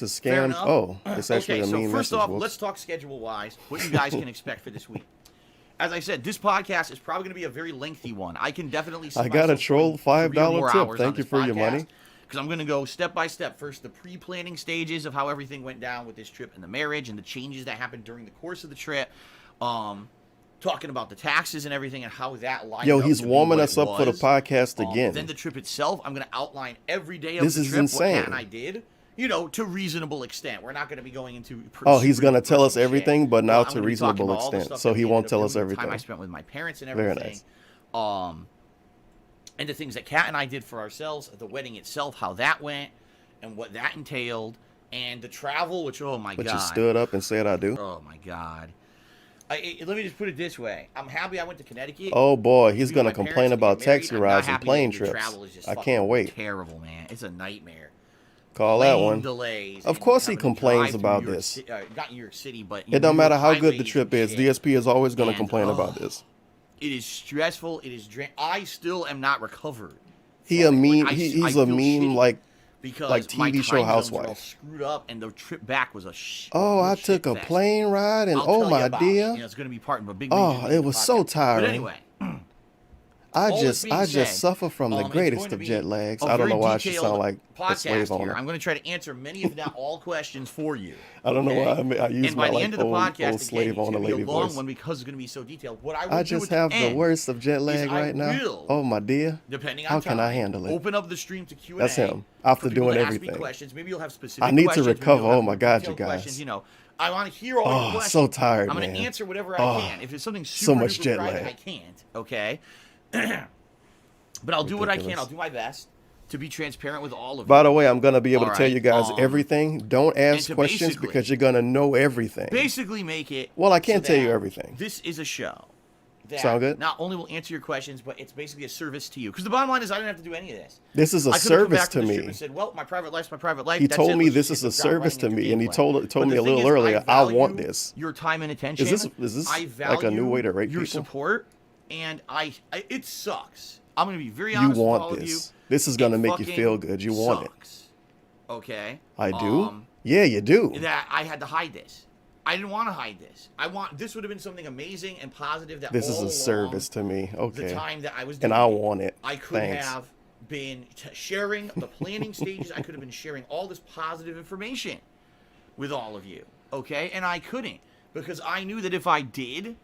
this is Fair scam? enough. Oh, it's actually Okay, a so mean first message. off, Whoops. let's talk schedule-wise, what you guys can expect for this week. As I said, this podcast is probably going to be a very lengthy one. I can definitely see I got a myself troll putting 3 or more $5 tip. hours Thank on you this for your podcast, money. because I'm going to go step by step. First, the pre-planning stages of how everything went down with this trip and the marriage and the changes that happened during the course of the trip. Talking about the taxes and everything and how that lined Yo, up he's to be warming what us it up for the was. podcast again. Then the trip itself, I'm going to outline every day of This the is trip, insane. what Kat and I did, you know, to reasonable extent. We're not going to be going into Oh, he's going to tell us everything, but now I'm to gonna be talking reasonable about all the extent. stuff So that he we won't ended tell up us doing, the everything. time I spent with my parents and Very everything. nice. And the things that Kat and I did for ourselves, the wedding itself, how that went, and what that entailed, and the travel, which, oh my But God. you stood up and said I do. Oh my God. Let me just put it this way. I'm happy I went to Connecticut. Oh boy, he's Be with gonna my complain parents and about get married. taxi I'm not rides and happy plane that the trips. travel is just I fucking can't wait. Terrible, man. It's a nightmare. Call that Plane one. delays. Of and course he having to complains drive through about New York this. not New York City, but It don't New matter York how good the highways trip and is. shit. DSP is always gonna And, complain about this. It is stressful. It is I still am not recovered. He a from it. meme. Like, I He's a feel meme shitty because because my TV show time zones were all housewife. screwed up, and the trip back was a Oh, I shit took a fest. plane ride and I'll oh tell my you about dear. It. You know, it's going to be part of a big. Oh, major it thing in was the so podcast. tiring. But anyway, I all this being just said, suffer from the it's greatest going to of be jet lags. a I don't know very why I should detailed sound like a podcast slave here. owner. I'm going to try to answer many, if not all, questions for you. I don't know why I use And my by the like end of the old podcast, slave again, it's owner going to be lady a long voice. one because it's going to be so detailed. What I will I do just at the have the end worst of jet lag is I right now. will, Oh my dear. depending on How time, can I handle it? open up the stream to Q&A. That's him. After for people doing to ask me everything. questions. Maybe you'll have specific I need to questions. Maybe recover. you'll have Oh my more God, detailed you guys. questions. You know, I want to hear all your Oh, questions. so tired, I'm going man. to answer whatever Oh, I can. If it's something so super much duper jet private, lag. I can't. Okay. But I'll do what I can. Ridiculous. I'll do my best to be transparent with all of you. By the way, I'm gonna be able to All tell right, you guys everything. Don't ask to questions basically- because you're gonna know everything. Basically, make it. Well, I can't so tell you that everything. This is a show that Sound good? not only will answer your questions, but it's basically a service to you. Because the bottom line is, I don't have to do any of this. This is a I could've come service back to the strip me. And said, well, my private life's my private life. He That's told it. me Let's this just is a hit the ground service running to and do me, and he gameplay. told But me the a thing little is, earlier, I want value this. Your time and attention. Is this I value like a new way to rate your people? support, and it sucks. I'm going to be very You honest with all want of you. this. This is gonna It make you fucking feel good. You want it. sucks. Okay. I do? Yeah, you do. That I had to hide this. I didn't want to hide this. This would have been something amazing and positive that This is all a service to me. the Okay. time that I was doing And I it, want it. I could Thanks. have been sharing the planning stages. I could have been sharing all this positive information with all of you. Okay? And I couldn't because I knew that if I did,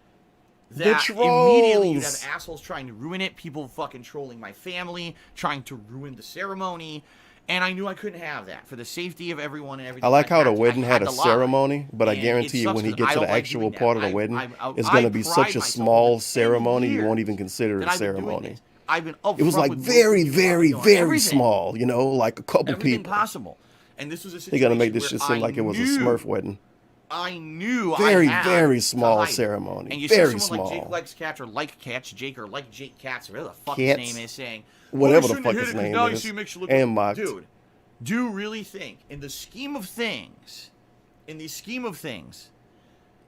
that immediately you'd have trolls. assholes trying to ruin it, people fucking trolling my family, trying to ruin the ceremony. And I knew I couldn't have that for the safety of everyone and everything. I like how the had to- wedding I had a to lie. ceremony, but I And guarantee it you sucks when he because gets I to the don't like actual doing that. part of the wedding, it's I going to be pride such a myself small over 10 ceremony you years won't even consider it a that I've been doing ceremony. this. I've been upfront It was like with both very, of you very, on very everything. small, you know, like a couple Everything people. possible. And this was a They're situation going to make this where shit seem like it was a knew- Smurf wedding. I knew Very, I had very to small hide it. ceremony. And you Very see someone like small. Jake likes cats or like cats, Jake or like Jake Cats, or whatever the fuck Cats. his name is, saying Whatever "Oh, the you shouldn't fuck have his hit it 'cause name now you is. see it makes you look And like-" mocked. Dude, do you really think in the scheme of things,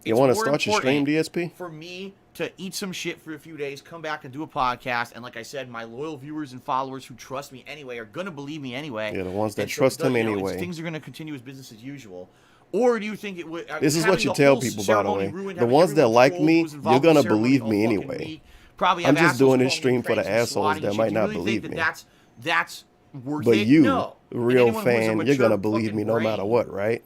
You it's want to more start your stream, important DSP? for me to eat some shit for a few days, come back and do a podcast, and like I said, my loyal viewers and followers who trust me anyway are gonna believe me anyway. Yeah, the ones that And so trust him you know, anyway. things are gonna continue as business as usual. Or do you think it would? This is having what you the tell whole people, by the ceremony way. ruined, The having ones that everyone like trolled me, who was involved you're in the gonna ceremony believe all me fucking anyway. week. Probably I'm have just doing assholes this stream calling me for the cranks and assholes swatting that shit. might Do not you really believe think me. that that's worth But it? you, No. And real anyone who has a fan, you're mature gonna believe fucking me no matter brain what, right?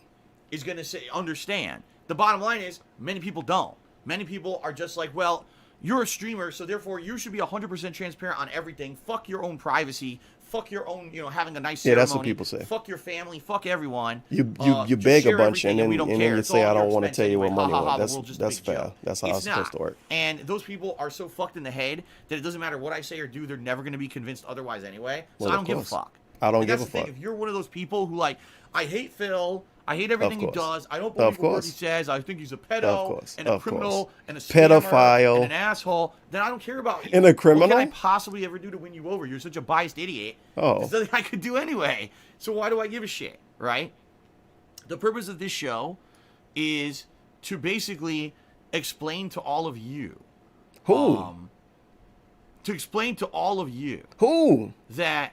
is going to say, understand. The bottom line is, many people don't. Many people are just like, well, you're a streamer, so therefore you should be 100% transparent on everything. Fuck your own privacy. Fuck your own, having a nice ceremony. Yeah, that's what people say. Fuck your family. Fuck everyone. You Just beg a share bunch and everything then we don't and care. then you It's say all I your don't want to expense tell you what anyway. money Ha, ha, ha, was. the world's just a That's big fair. joke. That's how It's it's supposed to not. work. And those people are so fucked in the head that it doesn't matter what I say or do. They're never going to be convinced otherwise anyway. So Well, I of don't give a course. fuck. I don't And give that's a the thing. fuck. If you're one of those people who I hate Phil. I hate everything he course. does. I don't Of believe a word he course. says. I think he's a Of pedo course. and a Of criminal course. and a scammer Pedophile. and an asshole. Then I don't care about you. And a criminal? What can I possibly ever do to win you over? You're such a biased idiot. Oh. There's nothing I could do anyway. So why do I give a shit, right? The purpose of this show is to basically explain to all of you. Who? To explain to all of you Who? that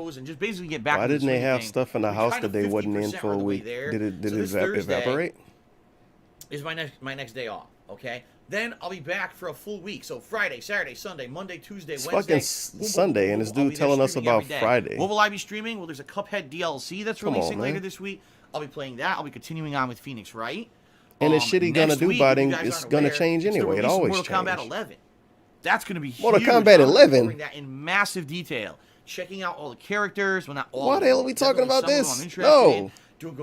shows and just basically get back. Why into the didn't they swing of have things. stuff in the We're house kind that of they wasn't in 50% for a of the way week? there. Did it So this Thursday, evaporate? is my next day off. Okay. Then I'll be back for a full week. So Friday, Saturday, Sunday, Monday, Tuesday, It's Wednesday. fucking Sunday, and this dude telling us about Friday. What will I be streaming? Well, there's a Cuphead DLC that's releasing later this week. I'll be playing that. I'll be continuing on with Phoenix Wright. And the shit he gonna do by then, it's gonna change anyway. It always changes. Mortal Kombat 11. That's gonna be huge. Mortal Kombat 11? Covering that in massive detail. Checking out all the characters. Well, not all. Why the hell are we talking about this? No.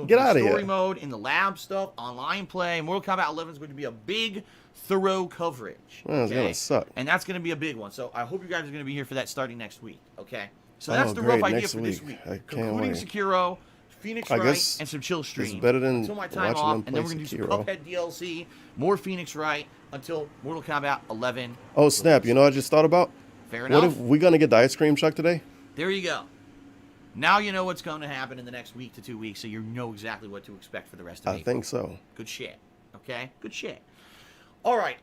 Get out of here. Story mode, in the lab stuff, online play. Mortal Kombat 11 is going to be a big, thorough coverage. Well, it's gonna suck. And that's going to be a big one. So I hope you guys are going to be here for that starting next week. Okay. So that's the rough idea for this week. Concluding Sekiro, Phoenix Wright, and some chill streams. It's better than until my time watching off, them play and then we're going to do some Sekiro. Cuphead DLC, more Phoenix Wright until Mortal Kombat 11. Oh snap! You know what I just thought about? Fair enough. What if we gonna get the ice cream truck today? There you go. Now you know what's going to happen in the next week to 2 weeks, so you know exactly what to expect for the rest of April. I think so. Good shit. Okay? Good shit. All right.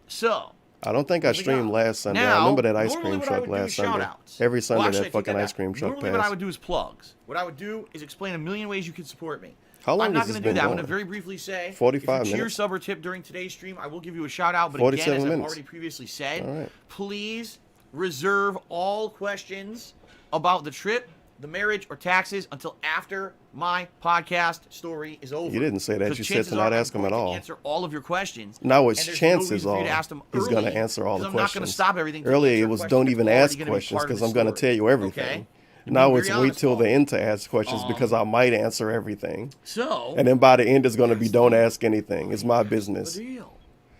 So. I don't think I streamed last Sunday. I remember that ice cream truck last Sunday. Every Sunday that fucking ice cream truck Normally what I passed. would do is plugs. What I would do is explain a million ways you can support me. How long I'm not has this going to do been that. I'm going? going to very briefly say, 45 if you cheer, minutes. sub, or tip during today's stream, I will give you a shout out. But 47 again, as I've minutes. already previously said, All right. please reserve all questions about the trip, the marriage, or taxes until after my podcast story is over. You didn't say that. Because You said chances to not are ask I'm them at going to all. answer all of your questions. Now it's and there's chances no reason for you are to ask them he's going to early, answer all the because I'm not going to questions. stop everything. to Earlier answer it was questions don't that's even already ask gonna be questions part of because the I'm going to story, tell you everything. okay? Now Being it's very wait honest, till the Paul. end to ask questions because I might answer everything. So, And then by the end it's going to be don't ask anything. It's my business. the deal.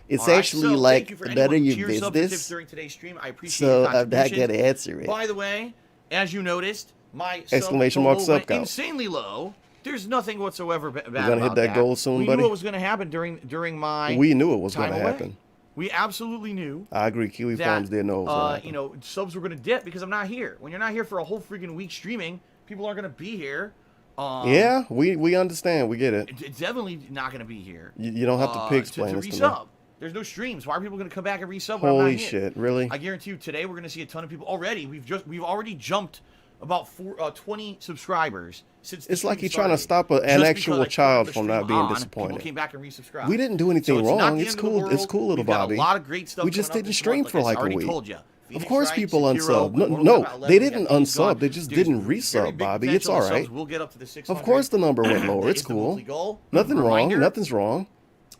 It's All right, actually so like thank you for none anyone of who your cheers, subs, and tips business. during today's stream. I appreciate So your I'm not going contributions. to answer it. By the way, as you noticed, my Exclamation mark total sub went count. insanely low. There's nothing whatsoever bad about gonna hit that goal soon, we buddy? knew what was going to happen during my We knew it was time going to away. happen. We absolutely knew I agree. Kiwi that Farms didn't know it was going to happen. you know, subs were going to dip because I'm not here. When you're not here for a whole freaking week streaming, people aren't going to be here. Yeah, we understand. We get it. It's definitely not going to be here. You don't have to pig explain to this to me. resub. There's no streams. Why are people going to come back and resub when I'm not Holy here? shit, really? I guarantee you today we're going to see a ton of people already. We've already jumped about 20 subscribers since. It's like he's he's trying to stop an actual child from not being People disappointed. came back and resubscribed. We didn't do anything So it's not wrong. the It's end of the cool. world. It's cool, little We've got Bobby. A lot of great stuff We just coming up didn't this stream month, for like I like a already week. told you. Of Phoenix course, Wright, people Sekiro, unsub. Mortal No, Kombat 11, they we didn't got Days Gone. unsub. They just There's didn't very resub, big Bobby. It's potential all the subs right. will get up to the 600. Of course, the number went lower. That It's is the cool. monthly goal. Nothing wrong. Reminder, Nothing's wrong.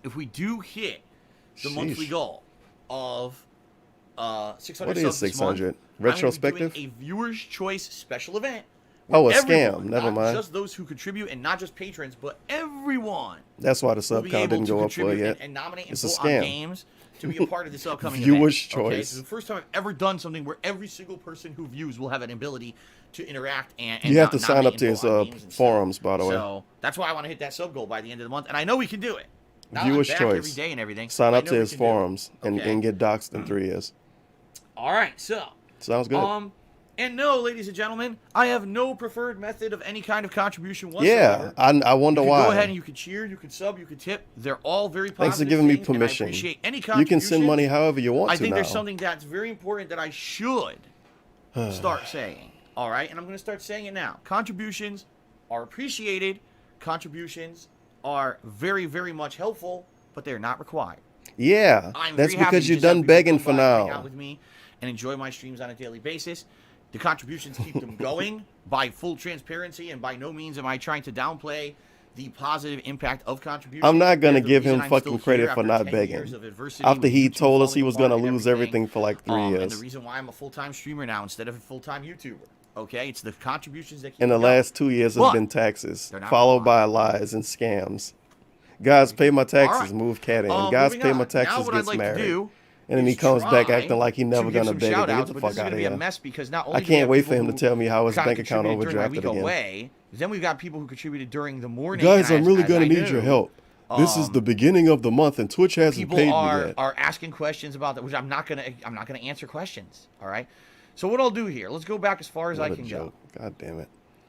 If we do hit the Sheesh. monthly goal of 600 What is subs this month, 600? I'm gonna be Retrospective? doing a viewer's choice special event. Oh, where a scam. everyone, Never not mind. just those who contribute and not just patrons, but everyone That's why the will sub be count able didn't to go up for it contribute yet. and nominate and It's a vote on scam. games to be a part of this upcoming Viewer's event. Okay, choice. this is the first time I've ever done something where every single person who views will have an ability to interact and You have to nominate sign up and to vote his on games and stuff. forums, by the way. So that's why I want to hit that sub goal by the end of the month, and I know we can do it. Now Viewer's I'm back every choice. day and everything. Sign I up know to we his can do it. forums Okay. and get doxxed in 3 years. All right, so Sounds good. and no, ladies and gentlemen, I have no preferred method of any kind of contribution Yeah, whatsoever. I wonder You can why. Go ahead and you can cheer, you can sub, you can tip. They're all very positive. Thanks for giving me things, and I permission. appreciate any You can send contributions. money however you want I to think now. there's something that's very important that I should start saying. All right, and I'm going to start saying it now. Contributions are appreciated. Contributions are very, very much helpful, but they're not required. Yeah, I'm that's very happy because to you're just have done people begging come for by, hang out now. with me and enjoy my streams on a daily basis. The contributions keep them going by full transparency, and by no means am I trying to downplay the positive impact of contributions. I'm not going to There's the give reason him I'm fucking still credit here for after not 10 begging. years of adversity After with he YouTube told us falling he was going to apart and lose everything for like 3 And years. the reason why I'm a full-time streamer now instead of a full-time YouTuber. Okay, it's the contributions that keep In the me going. last 2 years But have been taxes, they're not followed by required. lies and scams. Guys, pay my taxes, All right. move cat in. Guys, Moving pay on. my Now taxes, what I'd gets like to married. do And then he is comes back try acting like he never to give gonna some beg it. shout-outs, Get the but fuck this is out gonna of be a here. mess because not only I do we can't have wait for people him to who tell me how his kinda bank account contributed during my overdrafted week again. away, then we've got people who contributed during the morning. Guys, and I'm really as gonna I need your knew, help. This is the beginning of the month, and Twitch hasn't people paid me are yet. asking questions about that, which I'm not gonna answer questions. All right. So what I'll do here, let's go back as far as What I a can joke. God damn it. go.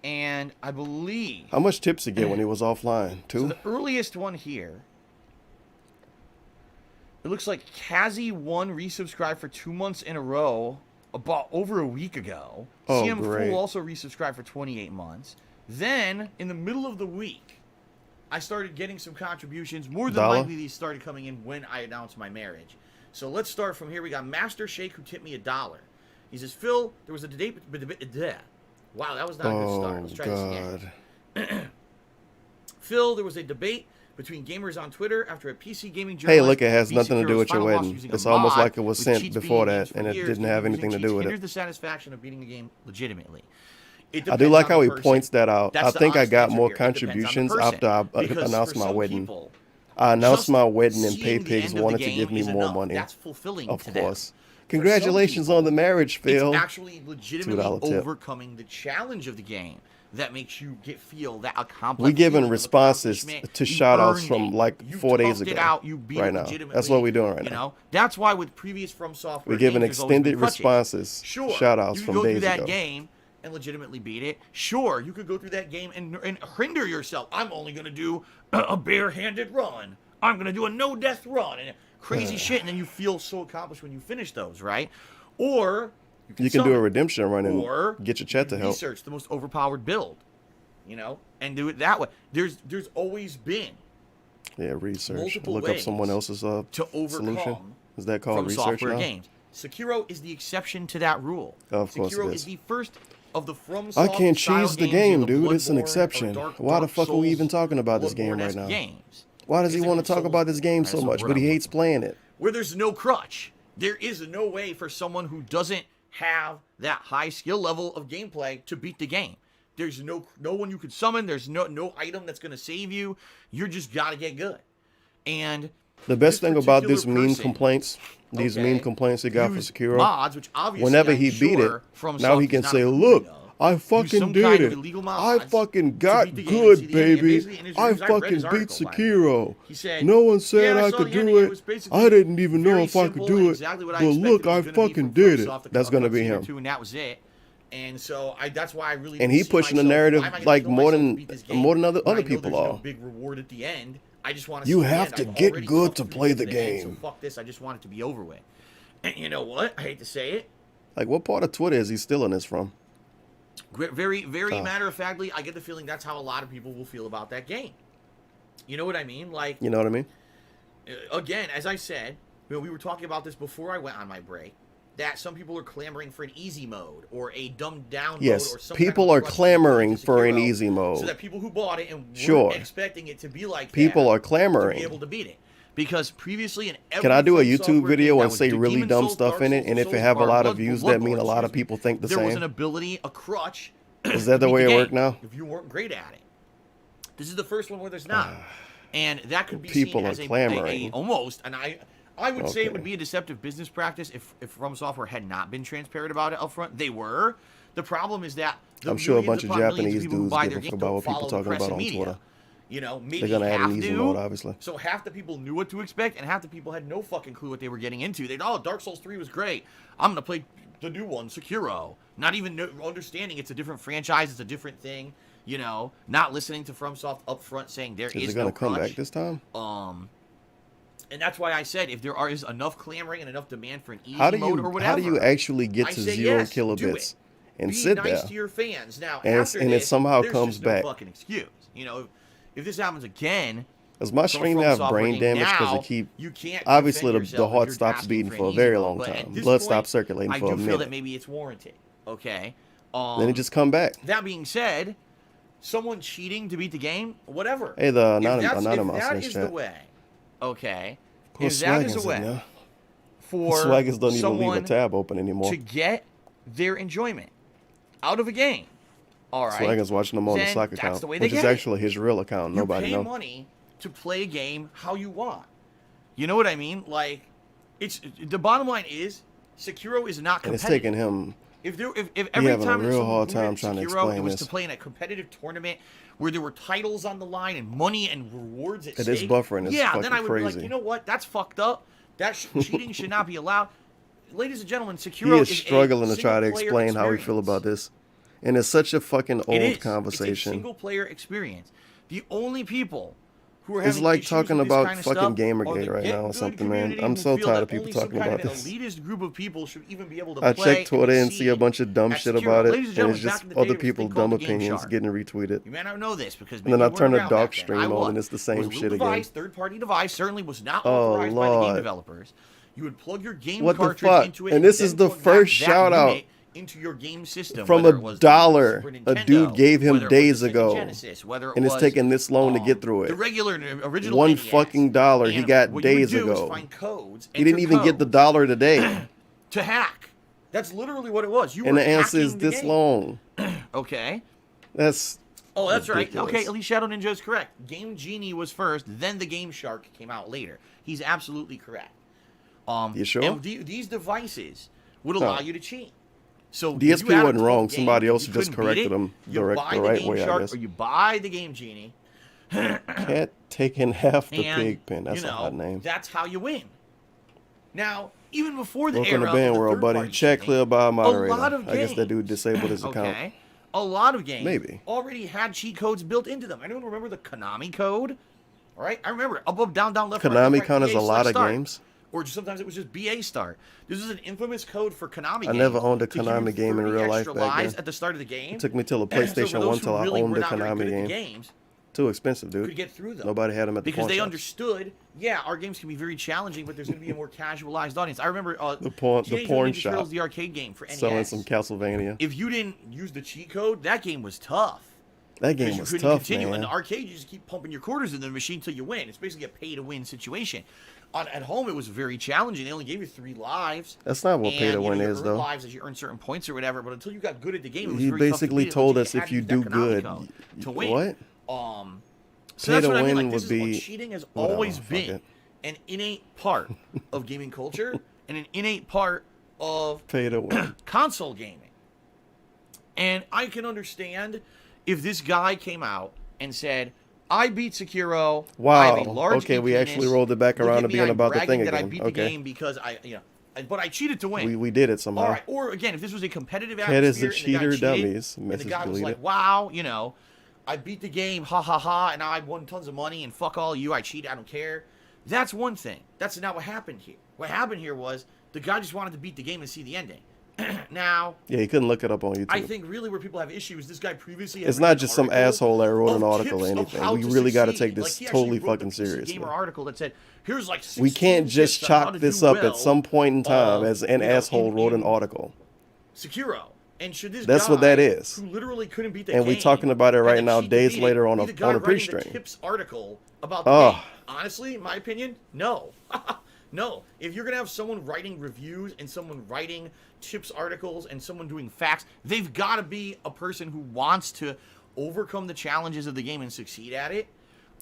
And I believe How much tips he get when he was offline? so 2? the earliest one here. It looks like Kazi1 resubscribed for 2 months in a row about over a week ago. Oh, CM great. Fool also resubscribed for 28 months. Then, in the middle of the week, I started getting some contributions. More than Dollar? likely, these started coming in when I announced my marriage. So let's start from here. We got Master Shake, who tipped me $1. He says, Phil, there was a debate. Wow, that was not a good start. Let's try this again. Phil, there was a debate between gamers on Twitter after a PC gaming journalist. Hey, look, it has beat nothing to do Securo's with your final loss wedding. using a It's almost mod like it was with sent cheats before being that, used and for it years. didn't have Using anything to cheats do with hinders it. the satisfaction of beating a game legitimately. I It do depends like on how the he person. points that out. That's I the think I honest got answer more here. It depends on the contributions person. after I Because announced for my some wedding. people, I announced just my wedding, and seeing the PayPigs end of the wanted to game give me is more enough. money. That's fulfilling Of to them. course. For Congratulations some on the people, marriage, Phil. It's actually legitimately $2 tip. overcoming the challenge of the game that makes you feel that accomplished. We giving responses to shout-outs from like you 4 days toughed it ago. out, you beat Right it now. legitimately, That's what we're doing right you now. know? That's why with previous From Software We're giving games, there's always been extended crutches. responses, Sure, shout-outs you can from go days through that ago. game and legitimately beat it. Sure, you could go through that game and hinder yourself. I'm only going to do a barehanded run. I'm going to do a no-death run and crazy shit, and then you feel so accomplished when you finish those, right? Or You can do a redemption run and or get your chat to help. research the most overpowered build, you know, and do it that way. There's always been Yeah, research. multiple Look up ways someone else's to solution. overcome Is that called From research Software now? games. Sekiro is the exception to that rule. Of course Sekiro it is is. the first of the From I Software can't style choose the games, game, the dude. It's an Bloodborne or exception. Dark Why the fuck are we Souls, even talking about this game right Bloodborne-esque now? Games. Why does he Basically, want to talk Souls- about this game that's so the much? word But he I'm hates looking playing it. where there's no crutch. There is no way for someone who doesn't have that high skill level of gameplay to beat the game. There's no one you could summon. There's no item that's going to save you. You just got to get good. And The best this thing about particular this meme person, complaints, these okay, meme complaints he got for used Sekiro, mods, which obviously whenever I'm he beat sure it, From now he Soft can is not say, approving look, of. I Use fucking some did kind of it. illegal I mods fucking to got beat the game and see good, the ending. And baby. basically in his I reviews, read fucking his beat article, by the way. Sekiro. He said, No one said "Yeah, I saw could the do ending. it. was basically I didn't even know very if I could simple do and it. exactly what I But expected look, it was I gonna be fucking from did it." FromSoft, That's gonna be cutscene or him. two, and that was it. And so that's why I really And didn't he see pushing the myself, narrative why am I gonna like kill more myself than to beat this game more than when I other know people there's no are. big reward at the end. I just want to You see the have end. to I've get already good toughed to to play get the to end, game. so fuck this. I just want it to be over with. And you know what? I hate to say it. Like, what part of Twitter is he stealing this from? Very matter of factly, I get the feeling that's how a lot of people will feel about that game. You know what I mean? Like, You know what I mean? again, as I said, you know, we were talking about this before I went on my break, that some people are clamoring for an easy mode or a dumbed down Yes, mode or some people kind are of crutch clamoring to for an Sekiro, easy mode. so that people who bought it and weren't Sure. expecting it to be like People that are clamoring. to be able to beat it. Because previously in every Can I do a From YouTube Software video game, and that was say really Demon dumb Souls, stuff Dark in it? Souls, And if it Souls, have a or lot of Bloodborne, views, that mean a lot of excuse me, people think the there was same? an ability, a crutch. Is that the to beat way it game work now? If you weren't great at it. This is the first one where there's not. And that could be People seen are as clamoring. almost, and I would say it Okay. would be a deceptive business practice if From Software had not been transparent about it up front. They were. The problem is that the I'm sure a millions bunch of upon millions Japanese people who dudes buy give their a game fuck about don't what people follow the talking press about and on media. Twitter. You know, maybe They're gonna add half an easy do. mode, obviously. So half the people knew what to expect, and half the people had no fucking clue what they were getting into. They'd, oh, Dark Souls 3 was great. I'm gonna play the new one, Sekiro. Not even understanding it's a different franchise, it's a different thing. You know, not listening to FromSoft up front saying there Is is it gonna no come crutch. back this time? And that's why I said if there is enough clamoring and enough demand for an easy How do mode or whatever, how do you actually get I to say 0 yes, do kilobits it. and Be sit nice there? to your fans. Now, And after it this, somehow there's comes just back. No fucking excuse. You know, if this happens again, Does my from stream From have Software brain game damage because now, it keep you can't obviously defend the yourself if heart you're stops asking beating for for a an very easy long mode. But time. at this Blood point, stops circulating I for a do feel that minute. maybe it's warranted. Okay. Then it just come back. That being said, someone cheating to beat the game, whatever. Hey, the If anonymous that in is chat. the way, okay. Of course, If that is Swaggins the in way there. for Swaggins don't even leave a someone tab open anymore. to get their enjoyment out of a game, all right. Swaggins watching them on the then Slack that's account, the way they which is get it. actually his real account. You Nobody pay knows. money to play a game how you want. You know what I mean? Like, it's the bottom line is Sekiro is not And it's competitive. taking him. If every having a time that real someone hard booted time trying to Sekiro, explain it was this. to play in a competitive tournament where there were titles on the line and money and rewards at It stake. is buffering. It's yeah, fucking then I would be crazy. like, you know what? That's fucked up. That cheating should not be allowed. Ladies and gentlemen, He Sekiro is struggling to try to single-player explain how he feel experience. about this, and it's such a fucking It old is. It's a conversation. single-player experience. The only people who are It's having like issues talking with this about kind of fucking stuff Gamergate are the right get now or good something, man. community I'm who so feel tired that of people only some talking kind about of this. elitist group of people should even be able to I play check Twitter and see a succeed bunch of dumb at shit Sekiro. about it, Ladies and and gentlemen, it's back just in the day, other there was this people's thing called dumb the Game opinions Shark. getting retweeted. You may not know this because And then maybe I you turn weren't the around dock back then. stream I on, was. and it's the It same was a little shit device, again. third-party device, certainly was not Oh, authorized by the game Lord. developers. You would plug your game What the cartridge fuck? into it, And this then is the plug first that shout out unit into your game system, from whether a it was dollar the Super a Nintendo, dude gave him whether it was days the Sega ago, Genesis, whether it and it's was, taking this long to get through the it. regular original One NES. fucking dollar he And got what you would days do is ago. find codes, He didn't enter even get the codes dollar today, to hack. That's literally what it was. You and were the answer is hacking the this game. long. Okay. That's Oh, that's ridiculous. right. Okay, at least Shadow Ninja is correct. Game Genie was first, then the Game Shark came out later. He's absolutely correct. You sure? And these devices would allow you to cheat. So DSP if you had a wasn't tough wrong. game Somebody and else you just couldn't beat corrected it, him you the buy the right Game way, I Shark guess. or you buy the Game Genie. Cat taking half the And, pig pen. That's you a know, hot name. That's how you win. Now, even before the Welcome era to Band of the World, buddy. third-party Check cheating, clear by a moderator. lot of I guess that games- dude disabled his account. Okay. A lot of games Maybe. already had cheat codes built into them. Anyone remember the Konami code? All right, I remember up, up, down, down, left, right, Konami left, right, count as BA a lot of start. games. Or just, sometimes it was just BA start. This is an infamous code for Konami. I never games owned a to give Konami you game in 30 real life extra back lives then. at the start of the game. It took me till the So for PlayStation those 1 who till I really owned were the not very Konami good at the game. games, Too expensive, dude. could get through them. Nobody had them at the because pawn they shops. understood, yeah, our games can be very challenging, but there's going to be a more casualized audience. I remember The porn Teenage Mutant Ninja shop. Turtles, the arcade game for NES. Selling some Castlevania. If you didn't use the cheat code, that game was tough. That game Because was you couldn't tough, continue. In man. the arcade, you just keep pumping your quarters in the machine until you win. It's basically a pay-to-win situation. At home, it was very challenging. They only gave you 3 lives. That's not what pay to win you is, earn though. lives as you earn certain points or whatever. But until you got good at the game, it was He very tough to basically beat it told unless us you if had you that do Konami good. code to win. What? So Pay that's to what I mean. win Like, this would is what be- cheating has whatever, always fuck been it. an innate part of gaming culture and an innate part of Pay to win. console gaming. And I can understand if this guy came out and said, I beat Sekiro. I have a Wow. large Okay, we penis. actually rolled it back Look around at to me, being I'm about the bragging thing that I again. beat the Okay. game because but I cheated to win. We did it somehow. All right. Or again, if this was a competitive Cat is atmosphere a and the cheater, guy cheated, dummies. and the Message guy was deleted. like, wow, you know, I beat the game, ha ha ha, and now I won tons of money, and fuck all you, I cheated, I don't care. That's one thing. That's not what happened here. What happened here was the guy just wanted to beat the game and see the ending. Now, Yeah, he couldn't look it up on YouTube. I think really where people have issues, this guy previously had It's written not an just some article asshole that wrote an of article or tips of anything. how We to really got to succeed. take this Like, he actually totally wrote fucking the PC seriously. Gamer article that said, here's like We 16 can't just tips on how chalk to this do up well, at some point in time as an you know, asshole wrote an article. Sekiro. And should this That's guy, what that is. who literally couldn't beat the And game, we're talking about it had right to now, cheat to days beat it, later on be a the guy writing pre-stream. the tips article about the Oh. game. Honestly, in my opinion, no. No. If you're going to have someone writing reviews and someone writing tips articles and someone doing facts, they've got to be a person who wants to overcome the challenges of the game and succeed at it.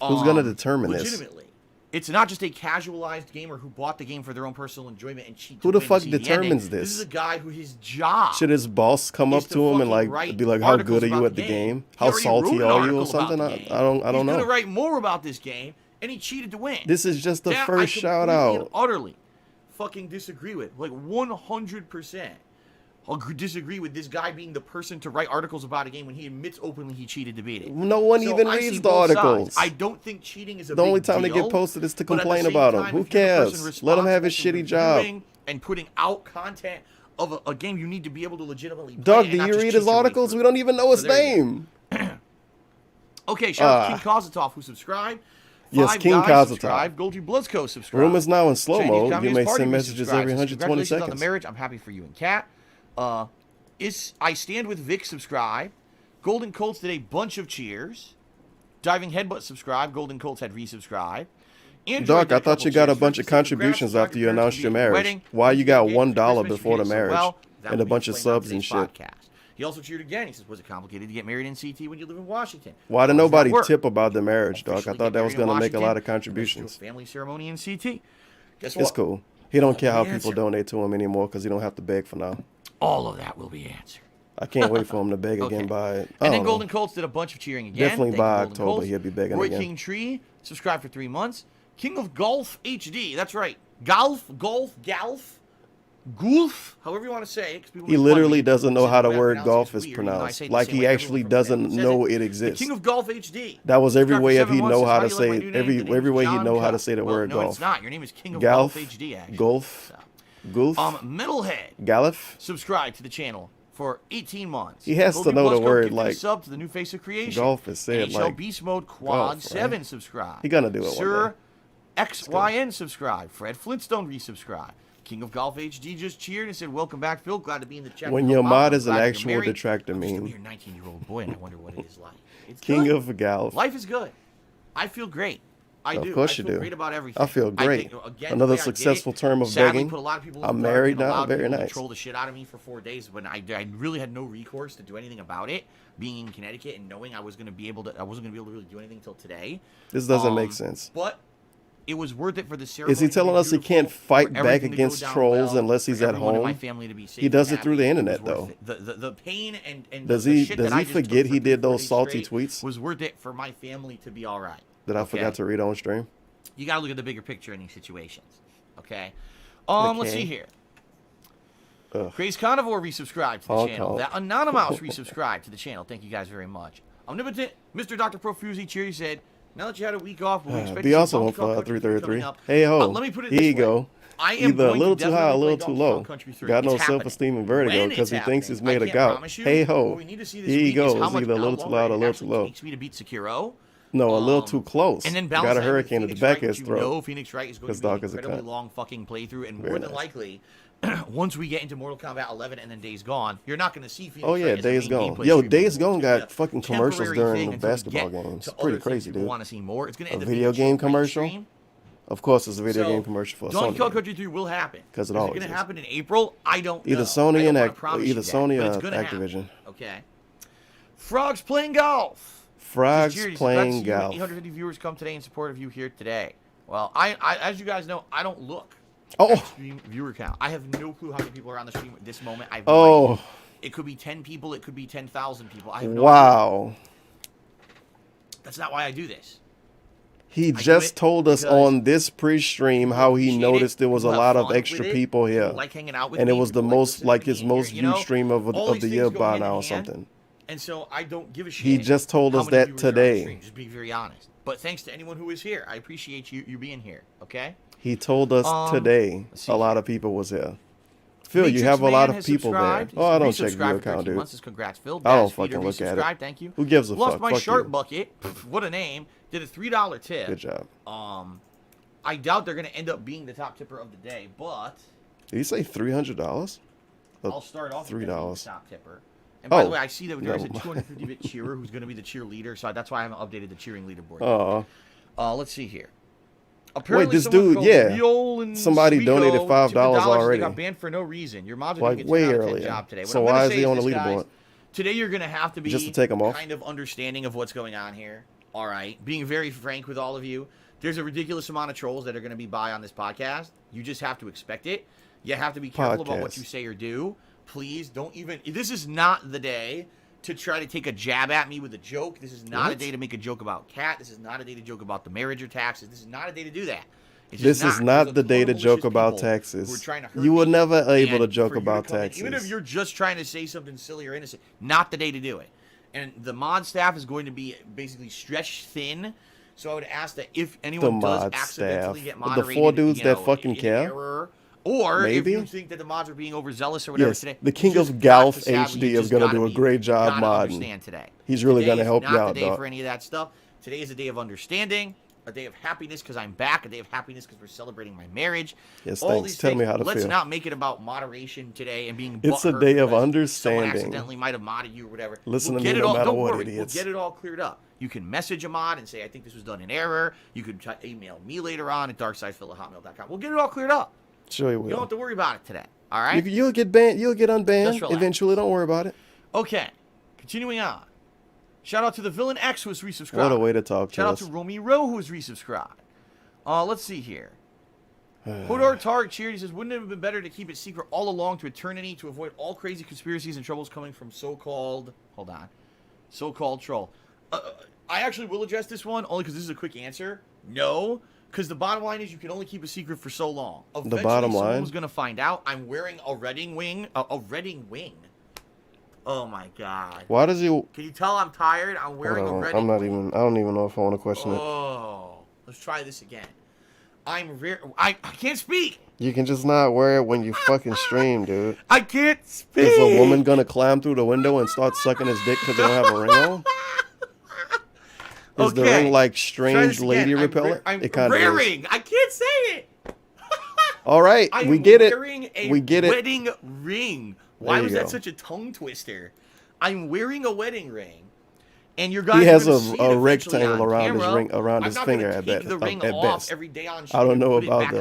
Who's going to determine this? Legitimately. It's not just a casualized gamer who bought the game for their own personal enjoyment and cheat. Who to the win fuck to see the determines ending. this? This is a guy who his job. Should his boss come is up to him and fucking like write be like, "How articles good are you about at the game? He How already salty wrote an are you, article or about something?" the I game. don't He's know. gonna write more about this game, and he cheated to win. This is just the That first I shout completely and out. utterly fucking disagree with, like 100%. I'll disagree with this guy being the person to write articles about a game when he admits openly he cheated to beat it. No one even I see reads the both sides. articles. I don't think cheating is a The only big time they deal, get posted is to but at the complain same about 'em. time, Who if you're the person cares? Let 'em have his responsible shitty for job. reviewing and putting out content of a game, you need to be able to legitimately play Doug, it do and not you just read cheat his your way articles? through We it. don't even know his So there you name. Okay, shout out to King Kozatov who subscribed. Yes, Five King Guys Kozatov. subscribed. Goldie Bloodsco subscribed. Room is now in slow Chinese mode. You Communist may Party send who messages subscribes. every 120 Congratulations on seconds. the marriage. I'm happy for you and Kat. I Stand With Vic subscribe. Golden Colts did a bunch of cheers. Diving Headbutt subscribe. Golden Colts had resubscribe. Android Doc, did I thought couple you got a cheers. bunch of First, he said, contributions "Congrats, after you Dr. announced Kurtz, your on marriage. wedding. Why you Thank got again $1 for Christmas. before You the did so marriage well. That and will a be bunch of explained on subs and today's shit? podcast. He also cheered again. He says, was it complicated to get married in CT when you live in Washington? Why did How does that nobody work? tip about the marriage, Doc? I Officially thought get that was married in going to make a lot Washington, of contributions. let's do a family ceremony in CT. Guess what? It's cool. He don't care how the people answer. donate to him anymore because he don't have to beg for now. All of that will be answered. I can't wait for him to beg Okay. again by. I And don't then know. Golden Colts did a bunch of cheering again. Definitely Thank you, by Golden October Colts. he'll be begging Roy again. King Tree subscribed for 3 months. King of Golf HD. That's right. Golf. Golf, however you want to say it. He literally doesn't know how the way I word pronounce golf it is weird, even though I pronounced. say it the Like same he way actually everyone from doesn't Canada know says it The exists. King of Golf HD. That was every Subscribed way for of he 7 know months, how says, to "How do you say like it. my new name?" The Every name way is he John know how to Cup. say the Well, word no, golf. it's not. Your name is King of Golf, Golf HD, actually. golf, So. goof, Metalhead. Galif. Subscribe to the channel for 18 months. He has to Goldie know the Plus Code, word, gifted a like, sub to the new face of creation. golf is said NHL like Beast Mode Quad golf, right? 7 subscribe. He gonna do it one Sir day. XYN subscribe. Fred Flintstone resubscribe. King of Golf HD just cheered and said, "Welcome back, Phil. Glad to be in the chat." When your mod is an actual detractor I'm just a meme. mere 19-year-old boy, and I wonder what it is like. It's King good. of Galif. Life is good. I feel great. I do. Of course I you feel do. great about everything. I feel great. think, again, Another the way I did successful it, term of sadly begging. put a lot of people in I'm the dark married and now. allowed Very people to nice. troll the shit out of me for 4 days when I really had no recourse to do anything about it. Being in Connecticut and knowing I wasn't going to be able to really do anything until today. This doesn't make sense. But it was worth it for the ceremony. Is he telling us he can't fight back against trolls unless he's at home? He does it through the internet, though. The pain and Does the he shit that I just forget took he for did 3 those salty straight tweets was worth it for my family to be all right. that I forgot to read on stream? You got to look at the bigger picture in these situations. Okay. Let's see here. Craze Carnivore resubscribed to the channel. That Anonymous resubscribed to the channel. Thank you guys very much. Omnipotent Mr. Dr. Profusi Cheery said, "Now that you had a week off, we expect Be to also see on Funky Kong Country 3 333. coming up." Hey ho. Let me put it Here this you way. go. I am Either a going little to too high or a definitely little play too Donkey low. Kong Country 3. Got no It's happening. self-esteem and vertigo When because it's he thinks he's happening, made a I can't gout. promise you. Hey ho. What we need to see this Here you week go. is It's how much either a little too loud or a little too low. takes me to beat Sekiro. No, a little too close. And then Got balance a that with hurricane at the Phoenix back Wright, of his which throat. You know Phoenix Wright is going to be an Dark as a incredibly cunt. long fucking playthrough, and Very more than nice. likely, once we get into Mortal Kombat 11 and then Days Gone, you're not going to see Phoenix Oh yeah, Wright as the Days main Gone. gameplay Yo, streamer Days anymore. Gone It's gonna got be a fucking commercials temporary during thing the until we basketball get games. to It's pretty other things crazy, people dude. want to see more. It's going to A end up video being game a commercial? stream. Of course, it's a video So, game commercial for Donkey Kong Sony. Country 3 will happen. 'Cause it is always going to is. happen in April? I don't know. Either I Sony don't and wanna promise you that, Sony but it's or gonna happen. Activision. Okay. Frogs playing golf. Frogs Jared, he said, playing "Glad to see you. golf. 850 viewers come today in support of you here today." Well, I as you guys know, I don't look Oh. at stream viewer count. I have no clue how many people are on the stream at this moment. I have no Oh. idea. It could be 10 people. It could be 10,000 people. I have no idea. Wow. That's not why I do this. He do just it told us because on this pre-stream how he appreciate noticed it. there was a People lot have of fun extra with it. people here. People like hanging out with And it me. was the People like most, listening like to his me most here, you know? viewed stream All of these the things year go by hand in now or hand. something. And so I don't give a shit. He just told how us many that viewers are on the today. stream, just be very honest. But thanks to anyone who is here. I appreciate you being here. Okay? He told us today let's see a lot of people was here. Phil, you Matrix have a lot Man of has people there. subscribed. Oh, I don't He's check resubscribed viewer for count, 13 dude. months. Congrats, Phil. I don't Dash Feeder fucking look at resubscribed. it. Thank you. Who gives a Lost fuck? my Fuck shark you. bucket. What a name. Did a $3 tip. Good job. I doubt they're going to end up being the top tipper of the day, but Did you say $300? I'll start off with $3. the top tipper. And by Oh. the way, I see that there's a No. 250-bit cheerer who's going to be the cheerleader, so that's why I haven't updated the cheering leaderboard. Let's see here. Apparently this someone dude, called yeah. Riol and Somebody Sweeko donated tipped $5 $1. already. They got banned for no reason. Your mods are Like, doing a way 10 out of 10 earlier. job today. What So I'm gonna why is say he on the this, guys, leaderboard? today you're going to have to be Just to take him off? kind of understanding of what's going on here. All right. Being very frank with all of you. There's a ridiculous amount of trolls that are going to be by on this podcast. You just have to expect it. You have to be careful about what you say or do. Please don't even... This is not the day to try to take a jab at me with a joke. This is not a day to make a joke about Cat. This is not a day to joke about the marriage or taxes. This is not a day to do that. It's just This is not There's the a day ton to of joke malicious about people who are taxes. trying to hurt You were me, never able to and joke for you about come in, taxes. even if you're just trying to say something silly or innocent, not the day to do it. And the mod staff is going to be basically stretched thin. So I would ask that if anyone does mod accidentally staff. get The moderated, four dudes you know, that fucking in care? error, or Maybe? if you think that the mods are being overzealous or whatever Yes, today, the King you of just Golf got to sadly, HD you is just gonna gotta do a be- great job gotta modding. understand today. He's really Today gonna is help you not out, the day dog. for any of that stuff. Today is a day of understanding, a day of happiness because I'm back, a day of happiness because we're celebrating my marriage. Yes, All thanks. these Tell things. me how to Let's feel. not make it about moderation today and being It's a butthurt day of because understanding. Someone accidentally might have modded you or whatever. Listen to get me it no all, matter don't what, worry. idiots. We'll get it all cleared up. You can message a mod and say, I think this was done in error. You could email me later on at darksidephil@hotmail.com. We'll get it all cleared up. Sure you You don't have will. to worry about it today. All right? You'll get banned. You'll get unbanned Just relax. eventually. Don't worry about it. Okay. Continuing on. Shout out to the Villain X who was resubscribed. What a way to talk to Shout out us. to Romy Rowe who was resubscribed. Let's see here. Hodor Targ cheered. He says, wouldn't it have been better to keep it secret all along to eternity to avoid all crazy conspiracies and troubles coming from so-called... Hold on. So-called troll. I actually will address this one only because this is a quick answer. No, Because the bottom line is you can only keep a secret for so long. Eventually, bottom line? someone was going to find out. I'm wearing a Reading wing. A Reading wing. Oh, my God. Why does he... Can you tell I'm tired? I'm wearing a Reading I'm not wing. even... I don't even know if I want to question it. Oh. Let's try this again. I can't speak. You can just not wear it when you fucking stream, dude. I can't speak. Is a woman gonna climb through the window and start sucking his dick because they don't have a ring on? Is the ring like strange lady repellent? It kind of is. I can't say it. All right, we get it. We get it. Wedding ring. Why was that such a tongue twister? I'm wearing a wedding ring. And your guy has a rectangle around his ring, around his finger at best. Every day on I don't know about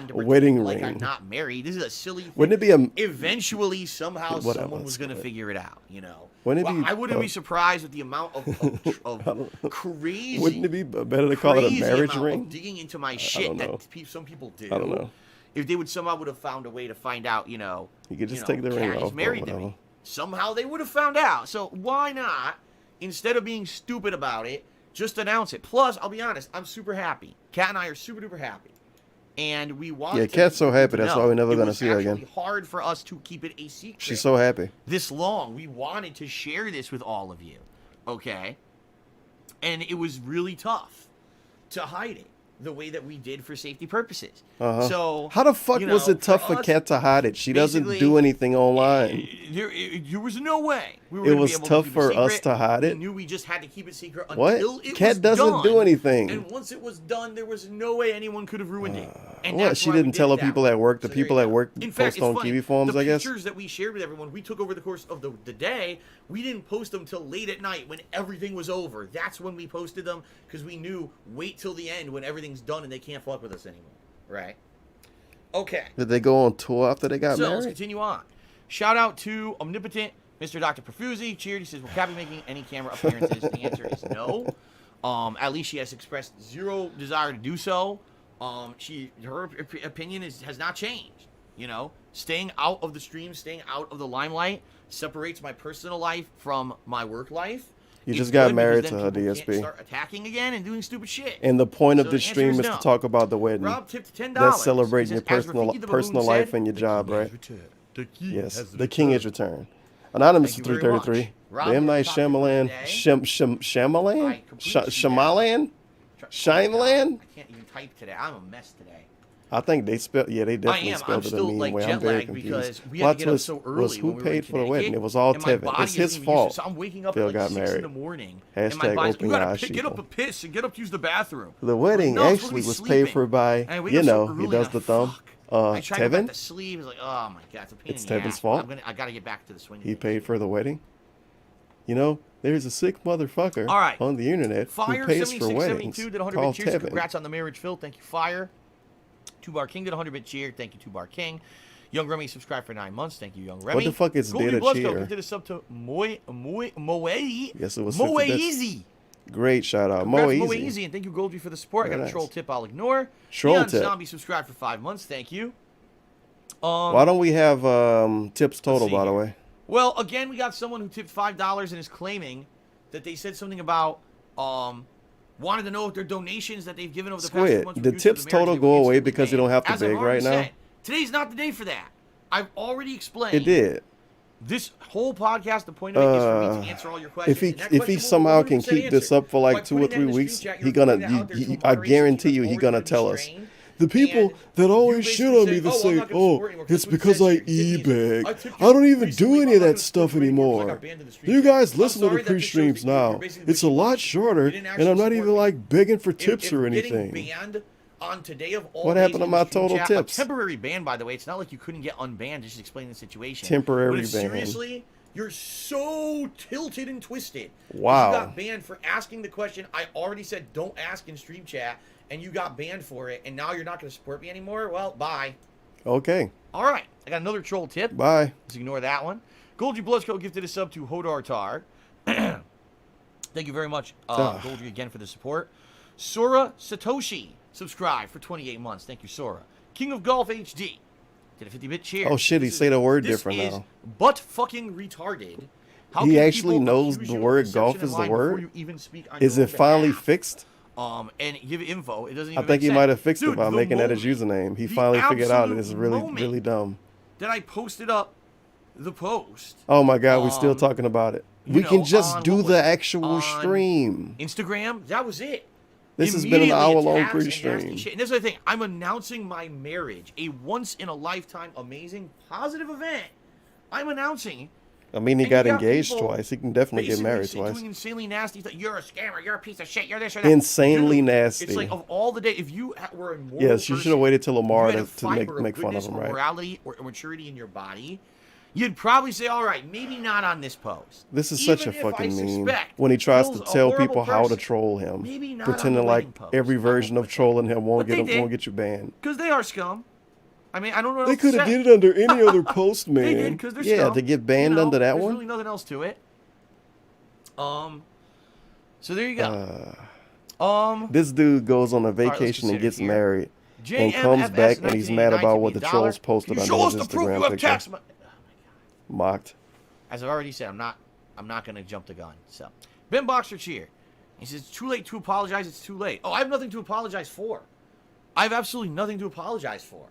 the wedding ring. I'm not married. This is a silly thing. Wouldn't it be eventually somehow someone was going to figure it out, you know? Wouldn't it be, I wouldn't be surprised with the amount of crazy. Wouldn't it be better to call it a marriage ring? Digging into my shit that some people do. I don't know. If they would somehow would have found a way to find out, you know, you could just take the ring off. Married to me. Somehow they would have found out. So why not? Instead of being stupid about it, just announce it. Plus, I'll be honest, I'm super happy. Kat and I are super duper happy. And we want Yeah, Kat's so happy. That's why we're never going to see her again. It was hard for us to keep it a secret. She's so happy. This long. We wanted to share this with all of you. Okay? And it was really tough to hide it the way that we did for safety purposes. So how the fuck was it tough for Kat to hide it? She doesn't do anything online. There was no way. It was tough for us to hide it. We knew we just had to keep it secret until it was Kat doesn't do anything. And once it was done, there was no way anyone could have ruined it. And what? She didn't tell the people at work. The people at work post on TV forums, I guess. The pictures that we shared with everyone, we took over the course of the day. We didn't post them till late at night when everything was over. That's when we posted them because we knew wait till the end when everything's done and they can't fuck with us anymore. Right? Okay. Did they go on tour after they got married? So let's continue on. Shout out to Omnipotent Mr. Dr. Perfuzzi. Cheered. He says, will Kat be making any camera appearances? The answer is no. At least she has expressed zero desire to do so. Her opinion has not changed. You know, staying out of the stream, staying out of the limelight separates my personal life from my work life. You just got married to her, DSP. Can't start attacking again and doing stupid shit. And the point of this stream is to talk about the wedding. Rob tipped $10. That's celebrating your personal life and your job, right? Yes, the king is returned. Anonymous 333. M. Night Shyamalan. Shyamalan? Shyamalan? Shyamalan? I can't even type today. I'm a mess today. I think they spelled. Yeah, they definitely spelled it a mean way. I'm very confused. Plot twist was who paid for the wedding. It was all Tevin. It's his fault. So I'm waking up Phil at like got 6 married. in the morning. Hashtag open your eyes, get up and piss and get up to use the bathroom. The wedding actually was paid for by, you know, he does the thumb. I tried to Tevin? the sleeve. It's like, oh my god, it's a pain It's in the Tevin's ass. fault. I got to get back to the swing. He paid for the wedding. You know, there's a sick motherfucker on the internet who pays for weddings did 100 called cheers. Tevin. Congrats on the marriage, Phil. Thank you, Fire. 2-Bar King did 100-bit cheer. Thank you, 2-Bar King. Young Remy subscribed for 9 months. Thank you, Young Remy. What the fuck is Goldie did a Blusco cheer? did a sub to Moe Yes, it was Easy. Great shout out. Moe Easy. Easy. And thank you, Goldie, for the support. Very I got a troll tip I'll ignore. Troll Neon tip. Zombie subscribed for 5 months. Thank you. Why don't we have tips total, by the way? Well, again, we got someone who tipped $5 and is claiming that they said something about wanted to know if their donations that they've given over the past 2 months. The tips total go away because you don't have to beg right now. Today's not the day for that. I've already explained. It did. This whole podcast, the point of it is for me to answer all your questions. If he somehow can keep this up for like 2 or 3 weeks, I guarantee you, he gonna tell us. The people that always shit on me that say, oh, it's because I e-beg. I don't even do any of that stuff anymore. You guys listen to the pre-streams now. It's a lot shorter, and I'm not even like begging for tips or anything. On today of all what happened to my total tips? A temporary ban, by the way. It's not like you couldn't get unbanned. Just explain the situation. Temporary ban. Seriously, you're so tilted and twisted. Wow. You got banned for asking the question. I already said don't ask in stream chat, and you got banned for it, and now you're not going to support me anymore? Well, bye. Okay. All right. I got another troll tip. Bye. Let's ignore that one. Goldie Blusco gifted a sub to Hodar Tar. Thank you very much, Goldie, again for the support. Sora Satoshi subscribed for 28 months. Thank you, Sora. King of Golf HD did a 50-bit cheer. Oh shit, he say the word different now. This is butt fucking retarded. He actually knows the word golf is the word? Is it finally fixed? and give info. It doesn't I even think make he might have sense. fixed it Dude, by the making that his moment- username. He the finally figured out it absolute is really, moment really dumb. that I posted up the post. Oh my God, we're still talking about it. We know, can just on do what was the it? actual On stream. Instagram, that was it. This has been an Immediately hour-long attacks and pre-stream. nasty shit. And this is the thing. I'm announcing my marriage, a once-in-a-lifetime, amazing, positive event. I'm announcing. I mean, he And got you got engaged people twice. He can definitely get basically married twice. doing insanely nasty stuff. You're a scammer. You're a piece of shit. You're this or that. Insanely Dude, nasty. It's like of all the day, if you were a moral Yes, you should have waited till Lamar if you had a to make fiber make fun of goodness him, or right? morality or maturity in your body, you'd probably say, all right, maybe not on this post. This is Even such a if I fucking meme. suspect When he tries Bill's to a tell horrible people how to person, troll him, maybe not on pretending the like wedding post. every I version won't of trolling him won't But they did. won't get you banned. Because they are scum. I mean, I don't know what They else to could have say. did it under any other post, man. They did, because they're yeah, scum. to get banned You know, under that there's one. really nothing else to it. So there you go. This dude goes on a let's vacation and consider gets here. married and comes back and he's mad about what the trolls posted under his Instagram picture. Mocked. As I've already said, I'm not going to jump the gun. So, Ben Boxer Cheer. He says, it's too late to apologize. It's too late. Oh, I have nothing to apologize for. I have absolutely nothing to apologize for.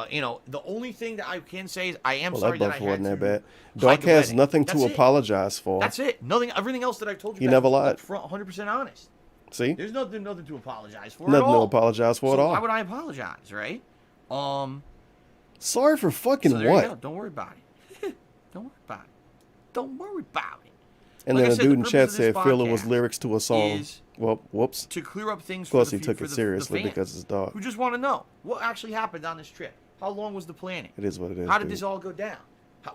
You know, the only thing that I can say is I am sorry that I had wasn't to that bad. hide Doc the has wedding. nothing That's to it. apologize for. That's it. Nothing. Everything else that I've told you He guys never is lied. upfront, 100% honest. See? There's nothing to apologize for. Nothing at all. to apologize for So at all. why would I apologize, right? Sorry for fucking So there what? you go. Don't worry about it. Don't worry about it. Don't worry about it. And Like then I a said, dude the in purpose chat of this said Filler was podcast lyrics to a song. is Well, whoops. to clear up things Of course, for he the, took for it the seriously fans because his dog. who just want to know what actually happened on this trip. How long was the planning? It is what it is. How did dude. this all go down?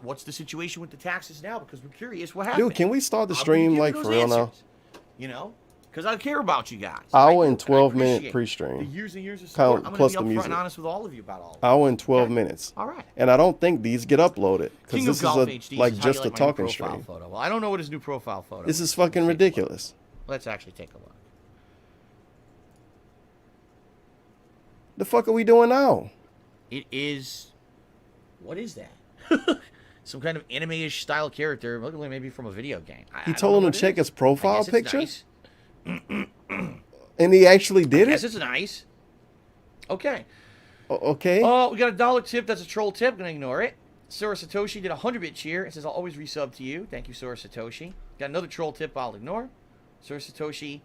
What's the situation with the taxes now? Because we're curious what happened. Dude, can we start the How can you stream give like those for real now? answers? You know, because I care about you guys. Hour I and do, 12 I minute appreciate pre-stream. The years and years of Count support. I'm plus going to the be upfront music. and honest with all of you about all of it. Hour and 12 Okay. minutes. All right. And I don't think these get uploaded because King this of is Golf a, HD like says, how do just you a like my new talking profile stream. Photo? Well, I don't know what his new profile photo This is Let's fucking take a look. ridiculous. Let's actually take a look. The fuck are we doing now? It is. What is that? Some kind of anime-ish style character, looking like maybe from a video game. I He don't told know him what to it check is. his profile I guess it's picture? Nice. And he actually did Yes, it? it's nice. Okay. Okay. Oh, we got a $1 tip. That's a troll tip. Gonna ignore it. Sora Satoshi did a 100-bit cheer. It says, I'll always resub to you. Thank you, Sora Satoshi. Got another troll tip I'll ignore. Sora Satoshi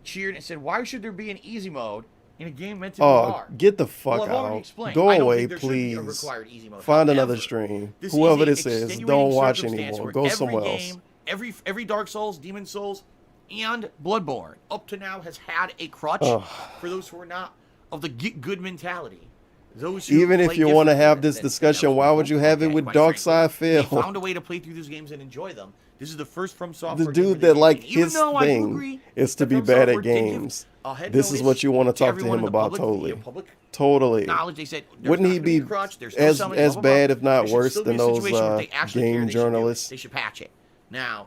cheered and said, why should there be an easy mode in a game meant to be hard? Get the fuck Well, I've already out. explained. Go I don't away, think there should be a please. required easy mode. Find However, another stream. this Whoever is a this is, extenuating don't watch circumstance anymore. where Go every somewhere game, else. Every Dark Souls, Demon Souls, and Bloodborne up to now has had a crutch for those who are not of the get good mentality. Those who Even if play you want to differently have than- this than discussion, most why would people. you have it Okay, with quite Dark frankly, Side Phil? They found a way to play through these games and enjoy them. This is the first From Software The game dude where that they like did. Even his though I do thing agree is to that be From bad Software at did give games. a head This is notice what you want to talk to everyone him in the about public, totally. via public Totally. knowledge. They said there's Wouldn't not he gonna be be a crutch, there's no as summon, as blah, blah, blah. bad, if not There should worse, still be than a those situation where they actually care, game they should do it. journalists? They should patch it. Now,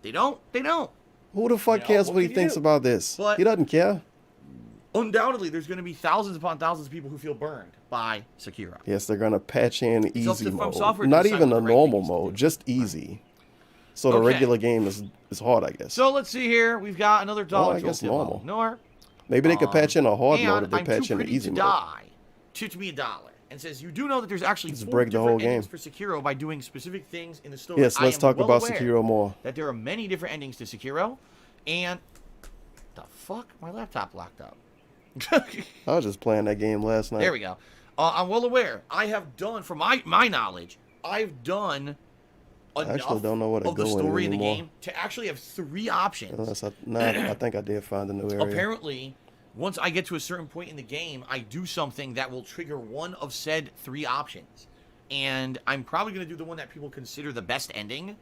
they don't. They don't. Who the fuck know, cares what what he can you thinks do? about this? But- He doesn't care. Undoubtedly, there's going to be thousands upon thousands of people who feel burned by Sekiro. Yes, they're gonna patch in up easy to From mode. Software to Not decide even what a the right normal thing is to mode, do. just easy. So the Okay. regular game is hard, I guess. So let's see here. We've got another Well, $1 I guess tip I'll normal. ignore. Maybe they could patch in a hard And mode if they I'm patch too in an pretty easy to mode. die to be $1. And says, you do know that there's actually Just 4 break the whole different endings game. for Sekiro by doing specific things in the story. Yes, let's talk about Sekiro more. That there are many different endings to Sekiro. And the fuck? My laptop locked up. I was just playing that game last night. There we go. I'm well aware. I have done, from my knowledge, I've done enough actually don't know where to of the go in story in the anymore. game to actually have 3 options. Unless I think I did find a new area. Apparently, once I get to a certain point in the game, I do something that will trigger one of said 3 options. And I'm probably going to do the one that people consider the best ending.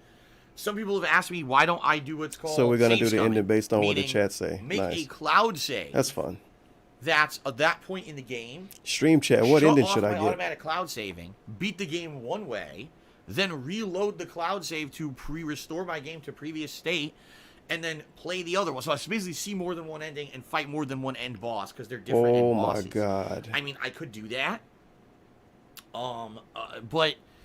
Some people have asked me, why don't I do what's called So we're gonna save do the scumming, ending based on what the meaning chat say. Make Nice. a cloud save. That's fun. That's at that point in the game. Stream chat. What shut ending off should I my get? automatic cloud saving, beat the game one way, then reload the cloud save to restore my game to previous state, and then play the other one. So I basically see more than one ending and fight more than one end boss because they're different end Oh my bosses. god. I mean, I could do that. But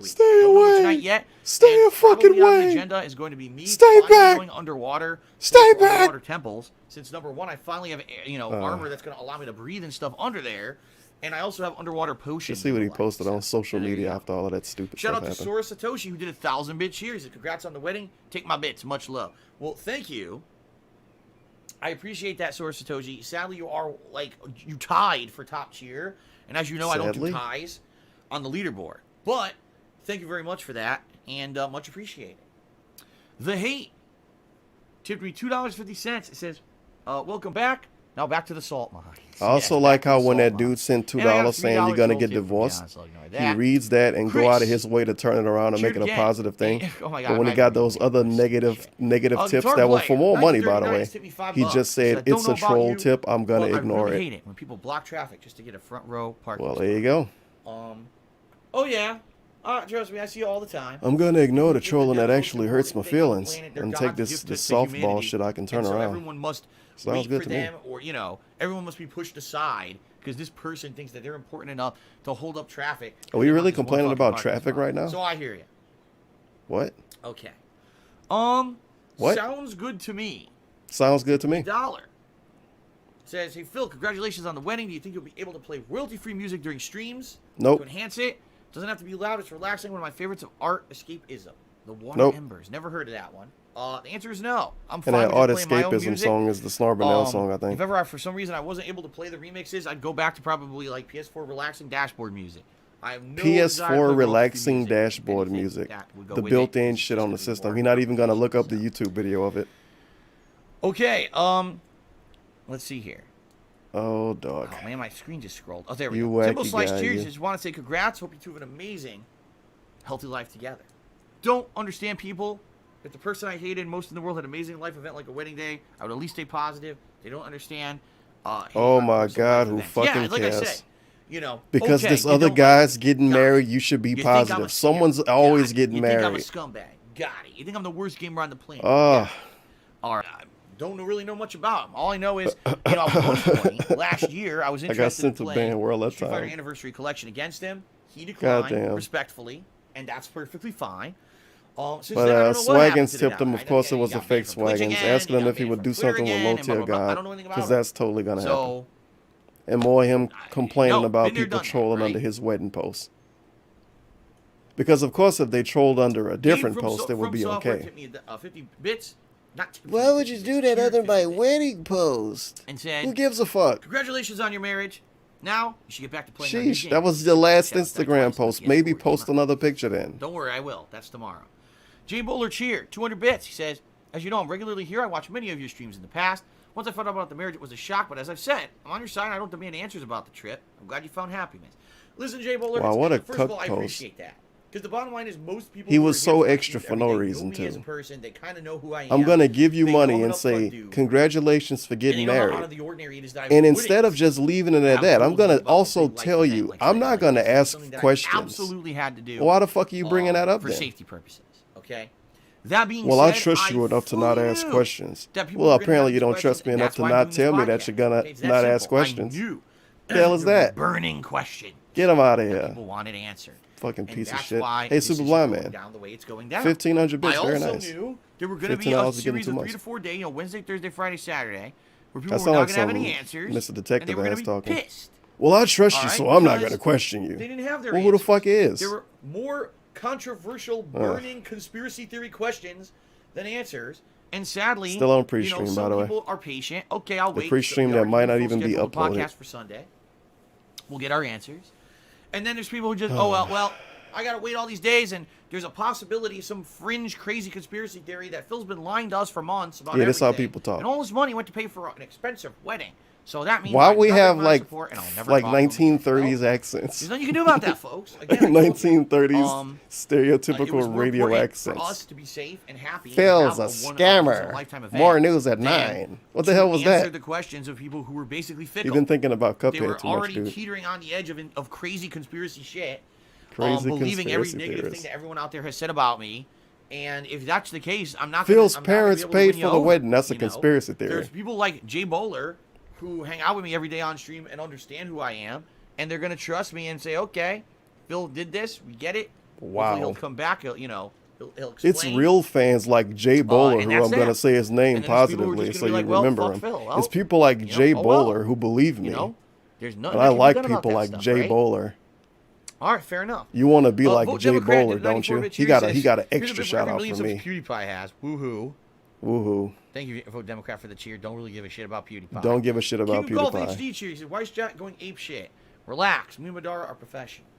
week. Stay Don't know away. tonight yet. Stay And a fucking probably on the way. agenda is going to be me Stay finally back. going underwater. Stay for back. Underwater temples. Since number one, I finally have armor that's going to allow me to breathe and stuff under there. And I also have underwater potions. Just see what he posted on social There you media go. after all of that stupid Shout stuff out to happened. Sora Satoshi, who did 1,000 bit cheers. Congrats on the wedding. Take my bits. Much love. Well, thank you. I appreciate that, Sora Satoshi. Sadly, you are, like, you tied for top cheer. And as you know, I don't do Sadly? ties on the leaderboard. But thank you very much for that, and much appreciated. The Hate tipped me $2.50. It says, welcome back. Now back to the salt mines. I also Yes, like back to how the when salt that dude mines. sent And I got a $2 saying you're $3 gonna gold get tip from divorced, John, so ignore he that. reads that and go out of Chris, his way to turn it around and make it a cheered positive again. thing. Oh my God, But when I'm he got not those gonna other read this negative shit. tips Guitar that were player, for more money, by the 1939 way, tipped me $5. he just He said "Don't it's know a about troll you, tip. I'm gonna but ignore I really it. hate it when people block traffic just to get a front row parking Well, spot. there you go. Oh yeah. Trust me, I see you all the time. I'm gonna ignore the If trolling that devil actually is hurts my important, they on the feelings planet, they're and take God's this gift this to softball humanity, shit I can turn and so around. everyone must Sounds wait good for to me. them, or everyone must be pushed aside because this person thinks that they're important enough to hold up traffic. Are we They're really not just one complaining fucking about parking traffic spot. right now? So I hear you. What? Okay. What? Sounds good to me. Sounds good to me. Dollar says, "Hey Phil, congratulations on the wedding. Do you think you'll be able to play royalty-free music during streams? Nope. To enhance it, doesn't have to be loud. It's relaxing. One of my favorites of art escapism. The Water Nope. Embers. Never heard of that one. The answer is no. I'm And fine that with Art just playing my own Escapism music. song is the Snarbonell song, I think. If ever for some reason I wasn't able to play the remixes, I'd go back to probably like PS4 relaxing dashboard music. I have no desire to play PS4 royalty-free relaxing music. dashboard Anything music. that would go The with it. built-in It's shit just on the gonna be system. more He's not even gonna look up the stuff. YouTube video of it. Okay, let's see here. Oh, dog. Oh man, my screen just scrolled. Oh, there we You go. Simple wacky Slice guy, Cheers. you. Just want to say congrats. Hope you two have an amazing, healthy life together. Don't understand people. If the person I hated most in the world had an amazing life event like a wedding day, I would at least stay positive. They don't understand. Hate Oh on my personal God, life who events. fucking yeah, like cares? I said, Because okay, this you other don't guy's like- getting got it. married, you should be You think I'm a positive. scam? Someone's Got always it. getting you married. think I'm a scumbag? Got it. You think I'm the worst gamer on the planet? Ah. All right. I don't really know much about him. All I know is, at one point last year, I was interested in sent to playing Ban World that Street Fighter time. Anniversary Collection against him. He declined Goddamn. respectfully, and that's perfectly fine. Since But then, I don't know what happened Swaggins to the tipped guy. him. I Of know course, it he was a got fake banned from Twitch Swaggins. again, Asking he him got if he banned would from do Twitter something with again, low and blah, tier blah, blah. I God, don't know anything about because him. that's totally gonna happen. So, And more him complaining no, about been there, people done that, trolling right? under his wedding post. Because of course, if they trolled under a different post, it would be okay. 50 bits. Not tipped Why me would you 50 do bits, that tiered under my 50 bits. wedding post? And said, Who gives a fuck? congratulations on your marriage. Now, you should get back to playing your new Sheesh, game. that was the last Yeah, that's Instagram twice, post. yes, Maybe Lord, post come on. another picture then. Don't worry, I will. That's tomorrow. Jay Bowler Cheer, 200 bits. He says, as you know, I'm regularly here. I watched many of your streams in the past. Once I found out about the marriage, it was a shock. But as I've said, I'm on your side. I don't demand answers about the trip. I'm glad you found happiness. Listen, Jay Bowler. Wow, what a first of all, cuck I post. appreciate that. Because the bottom line is most people He who was are so here for my extra streams for every no day know reason, me as a too. person. They kind of know who I am. I'm gonna give you They know money I'm and an say upfront dude. congratulations for And getting they know how out married. of the ordinary it is that I And wouldn't instead of just leaving it at have that, I'm told gonna you about also the big life tell event you, like I'm that. not gonna It's ask something that I questions. absolutely had to do. Why the fuck are you bringing that up for then? safety purposes? Okay. That being Well, said, I trust you enough to not ask knew questions. that people Well, were gonna apparently have you don't these trust me questions, and enough that's to why I'm not doing tell this me that podcast. you're gonna Okay, it's that not ask simple. I questions. knew The hell is there were that? burning question. Get him out of here. People wanted answered. Fucking And piece of that's shit. why Hey, this Super is Blind going Man. down the way it's going down. 1,500 bits, I very also nice. knew there were going to be $15 a is getting series too of much. 3 to 4 days, Wednesday, Thursday, Friday, Saturday, where people That were sound not like going to have any some answers. Mr. and Detective they were going ass to be talking. pissed. Well, I trust you, All right, so I'm not because gonna question you. They didn't have their Well, who the answers. fuck is? There were more controversial, burning conspiracy theory questions than answers. And sadly, Still on pre-stream, some by the way. people are patient. Okay, I'll wait. pre-stream We that already might did not full even be schedule of the uploaded. podcast for Sunday. We'll get our answers. And then there's people who just, well, I gotta wait all these days, and there's a possibility, some fringe, crazy conspiracy theory that Phil's been lying to us for months about Yeah, that's how everything. people talk. And all this money went to pay for an expensive wedding. So that means Why I we nothing have but like support, and I'll never like talk to them. 1930s Well, accents? there's nothing you can do about that, folks. Again, I told you. 1930s it was stereotypical more radio important accents. For us to be safe and happy. Phil's and a have scammer. lifetime event More news at than 9. What the to hell was answer that? the questions of people who were basically fickle. You've been thinking about They Cuphead were too much, already dude. teetering on the edge of crazy conspiracy shit. Crazy believing every conspiracy negative theorists. thing that everyone out there has said about me. And if that's the case, I'm not Phil's gonna, I'm not gonna parents be able to paid win for you the over, wedding. That's a you know? conspiracy theory. There's people like Jay Bowler who hang out with me every day on stream and understand who I am, and they're gonna trust me and say, okay, Phil did this, we get it. Wow. Hopefully he'll come back. He'll explain. It's real fans like Jay Bowler and who that's I'm going to that. say his name And then there's people who are positively just so gonna you be like, well, remember fuck him. Phil. Well, It's people like you know, Jay oh, well. Bowler who believe me. You know, There's nothing. And I that can be like done about people that like stuff, Jay right? Bowler. All right, fair enough. You want to be like Vote Jay Democrat Bowler, did don't you? 94 He got bit he got an cheer. extra Here's a shout bit out more for me. PewDiePie has. Woohoo. Woohoo! Thank you. Vote Democrat for the cheer. Don't really give a shit about PewDiePie. Don't give a shit about King of Golf PewDiePie. HD cheer. He said, "Why is Jack going ape shit? Relax. Me and Madara are professionals."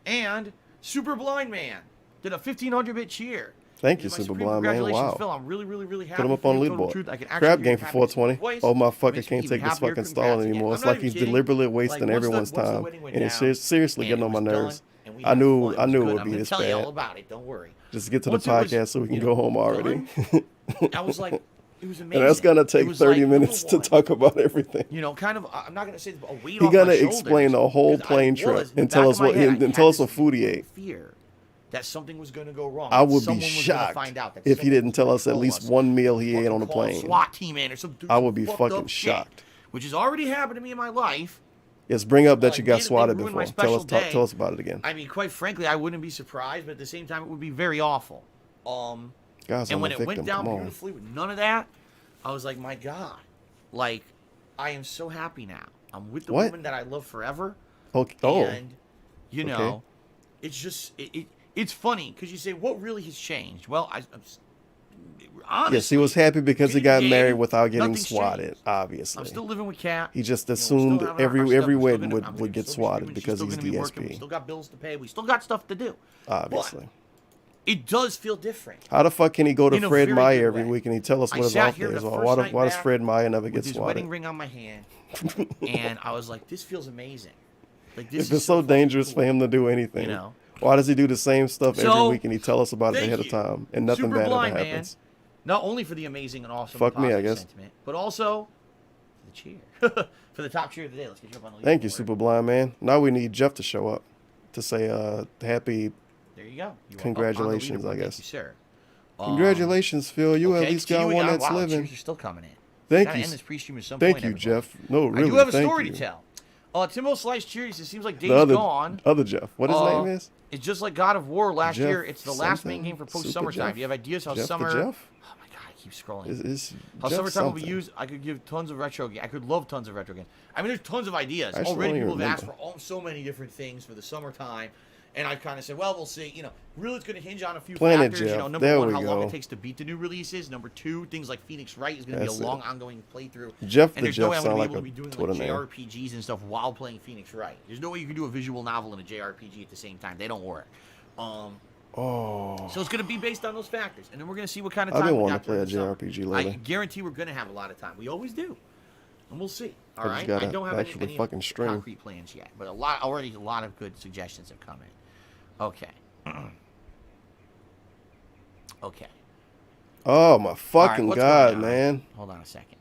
And Super Blind Man did a 1500-bit cheer. Thank He you, said, "My Super supreme Blind Man. congratulations, Wow. Phil. I'm really, really, really happy. Put him up for on you. Total leaderboard. truth, I can actually Crab hear game your for happiness in 420. your voice. Oh, my Makes fucker me can't even take this happier. fucking Congrats stalling again. anymore. I'm It's not like even he's kidding. deliberately Like, wasting once the everyone's time. wedding went And it's down, seriously and getting it on my was nerves. done, and we I had knew fun. It I was knew it good. would I'm be gonna this tell you all bad. about it. Don't worry. Just get to the Once it was, podcast so we can you go know, home already. done, I was like, it was amazing. And that's gonna It take was 30 like, minutes to number one, talk about everything. You know, kind of. I'm not gonna say a weight He off gotta my shoulders, explain the whole 'cause I plane was, trip in the and tell back us of my what head, I and had tell us this what food he ate. Fear that something was gonna go wrong. I would Someone be was gonna shocked find out that if he someone didn't was tell gonna us at control least us. one meal he ate Fucking on a call a plane. SWAT team in or some dude. I would be fucked fucking up shit, shocked. which has already happened to me in my life. Yes, bring up that Like, you got they swatted ruined my before. special day. Tell us about it again. I mean, quite frankly, I wouldn't be surprised, but at the same time, it would be very awful. Guys, And I'm when a it victim. went down Come on. beautifully with none of that, I was like, my God, like, I am so happy now. I'm with the What? woman that I love forever. Okay. Oh, And, you know, it's just, it's funny because you say, what really has changed? Well, I'm honestly, yes, he was happy because he getting got engaged, married without getting nothing's swatted. changed. Obviously, I'm still living with Kat. he just You know, we're still assumed having our every stuff. We're still wedding gonna- would get still be swatted streaming. She's because still he's gonna be working. We DSP. still got bills to pay. We still got stuff to do. Obviously. But it does feel different. How the fuck can he go to In a Fred very Meyer good every way. week and he tell us I what his sat off here days the are? first Why does night Fred Meyer never with get his swatted? wedding ring on my hand, and I was like, this feels amazing. Like this If is it's so fucking dangerous cool. for him to do anything, You know? why does he do the same stuff every So, week and he tell us about it thank ahead of you, time and nothing Super bad ever Blind happens? Man, not only for the amazing and awesome Fuck me, I positive guess. sentiment, but also for the cheer. For the top cheer of the day. Let's get you up on the Thank you, leaderboard. Super Blind Man. Now we need Jeff to show up to say happy There you go. You are up on the Congratulations, I leaderboard. guess. Thank you, sir. Congratulations, Phil. You at Okay, least to got you one again. that's Wow, living. cheers are still coming in. Thank Gotta you. end this pre-stream at some Thank point, you, everybody. Jeff. No, really, I do have a thank story you. to tell. Timbo Slice Cheers. It seems like Days The other, Gone. other Jeff. What his name is? It's just like God of War last Jeff year. It's the last something? main game for Super post-summertime. Jeff? Do you have ideas how Jeff the summer... Jeff? Oh my God, I keep scrolling. Is How Jeff summertime will be something? used. I could give tons of retro games. I could love tons of retro games. I mean, there's tons of ideas. I actually Already don't even people have asked for remember. so many different things for the summertime. And I've kind of said, well, we'll see. You know, really it's going to hinge on a few Planet factors. You know, Jeff. number There one, we how long go. it takes to beat the new releases. Number two, things like Phoenix Wright is going to be That's a it. long, ongoing playthrough. Jeff And the there's no Jeff way I'm sound going like to be a able to be doing Twitter like name. JRPGs and stuff while playing Phoenix Wright. There's no way you can do a visual novel and a JRPG at the same time. They don't work. Oh, So it's going to be based on those factors, and then we're going to see what kind of I've time been we wanting got to play a during the JRPG summer. I lately. guarantee we're going to have a lot of time. We always do, and we'll see. All I just right, I gotta don't have actually any fucking stream. concrete plans yet, but a lot of good suggestions have come in. Okay. Okay. Oh my All right, fucking what's God, going on? man. Hold on a second.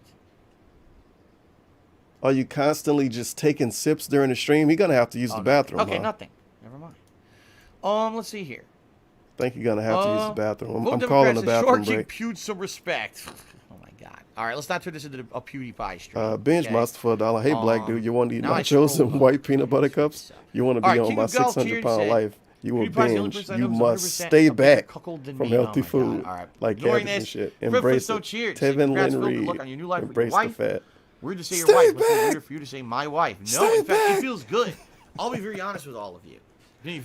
Are you constantly just taking sips during the stream? You're gonna have to use the no. bathroom. Okay, huh? nothing. Never mind. Let's see here. Think you're gonna have to use the bathroom. Vote I'm Democrat calling a says bathroom Short King break. pewed some respect. Oh my God. All right, let's not turn this into a PewDiePie stream. Binge okay? Monster for $1. Hey, black dude, you want to eat now I nachos scroll and up. white peanut butter cups? You want to be All right, on King my of Golf 600-pound said, life? You will PewDiePie's the only binge. person I You know who's must 100% stay a bigger back cuckold than from me. Oh healthy my God. food, All right. like Ignoring cabbage and this, shit. Fred Embrace so it. cheers. Tevin Congrats, Lynn Phil. Good Reed. luck on your new life with Embrace your the wife. fat. Weird to say your Stay wife, but it's back. weird for you to say my wife. No, Stay in fact, back. it feels good. I'll be very honest with all of you.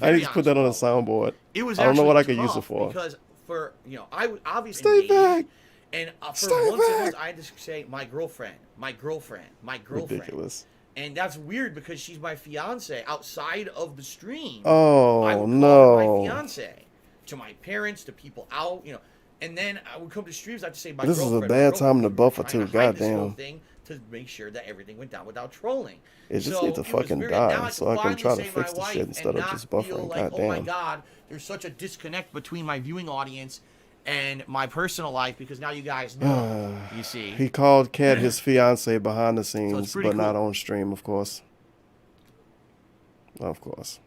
I need to put that on a soundboard. It was I don't know what I actually could use it tough for. because I would obviously Stay engage, back. and for Stay once in a back. while, I had to say my girlfriend, my girlfriend, my girlfriend. Ridiculous. And that's weird because she's my fiance outside of the stream. Oh, I would call her no. my fiance to my parents, to people out, you know. And then I would come to streams. I have to say my This is a girlfriend. my bad girlfriend. time to buffer, Trying too. hide this whole Goddamn. thing to make sure that everything went down without trolling. It just So needs to was fucking very- die now so I can finally try to say fix my the wife shit instead and of not just feel buffering. like, oh my Goddamn. God, there's such a disconnect between my viewing audience and my personal life because now you guys know. You see. He called Kat his fiance behind the scenes, pretty but not cool. on stream, of course. Of course.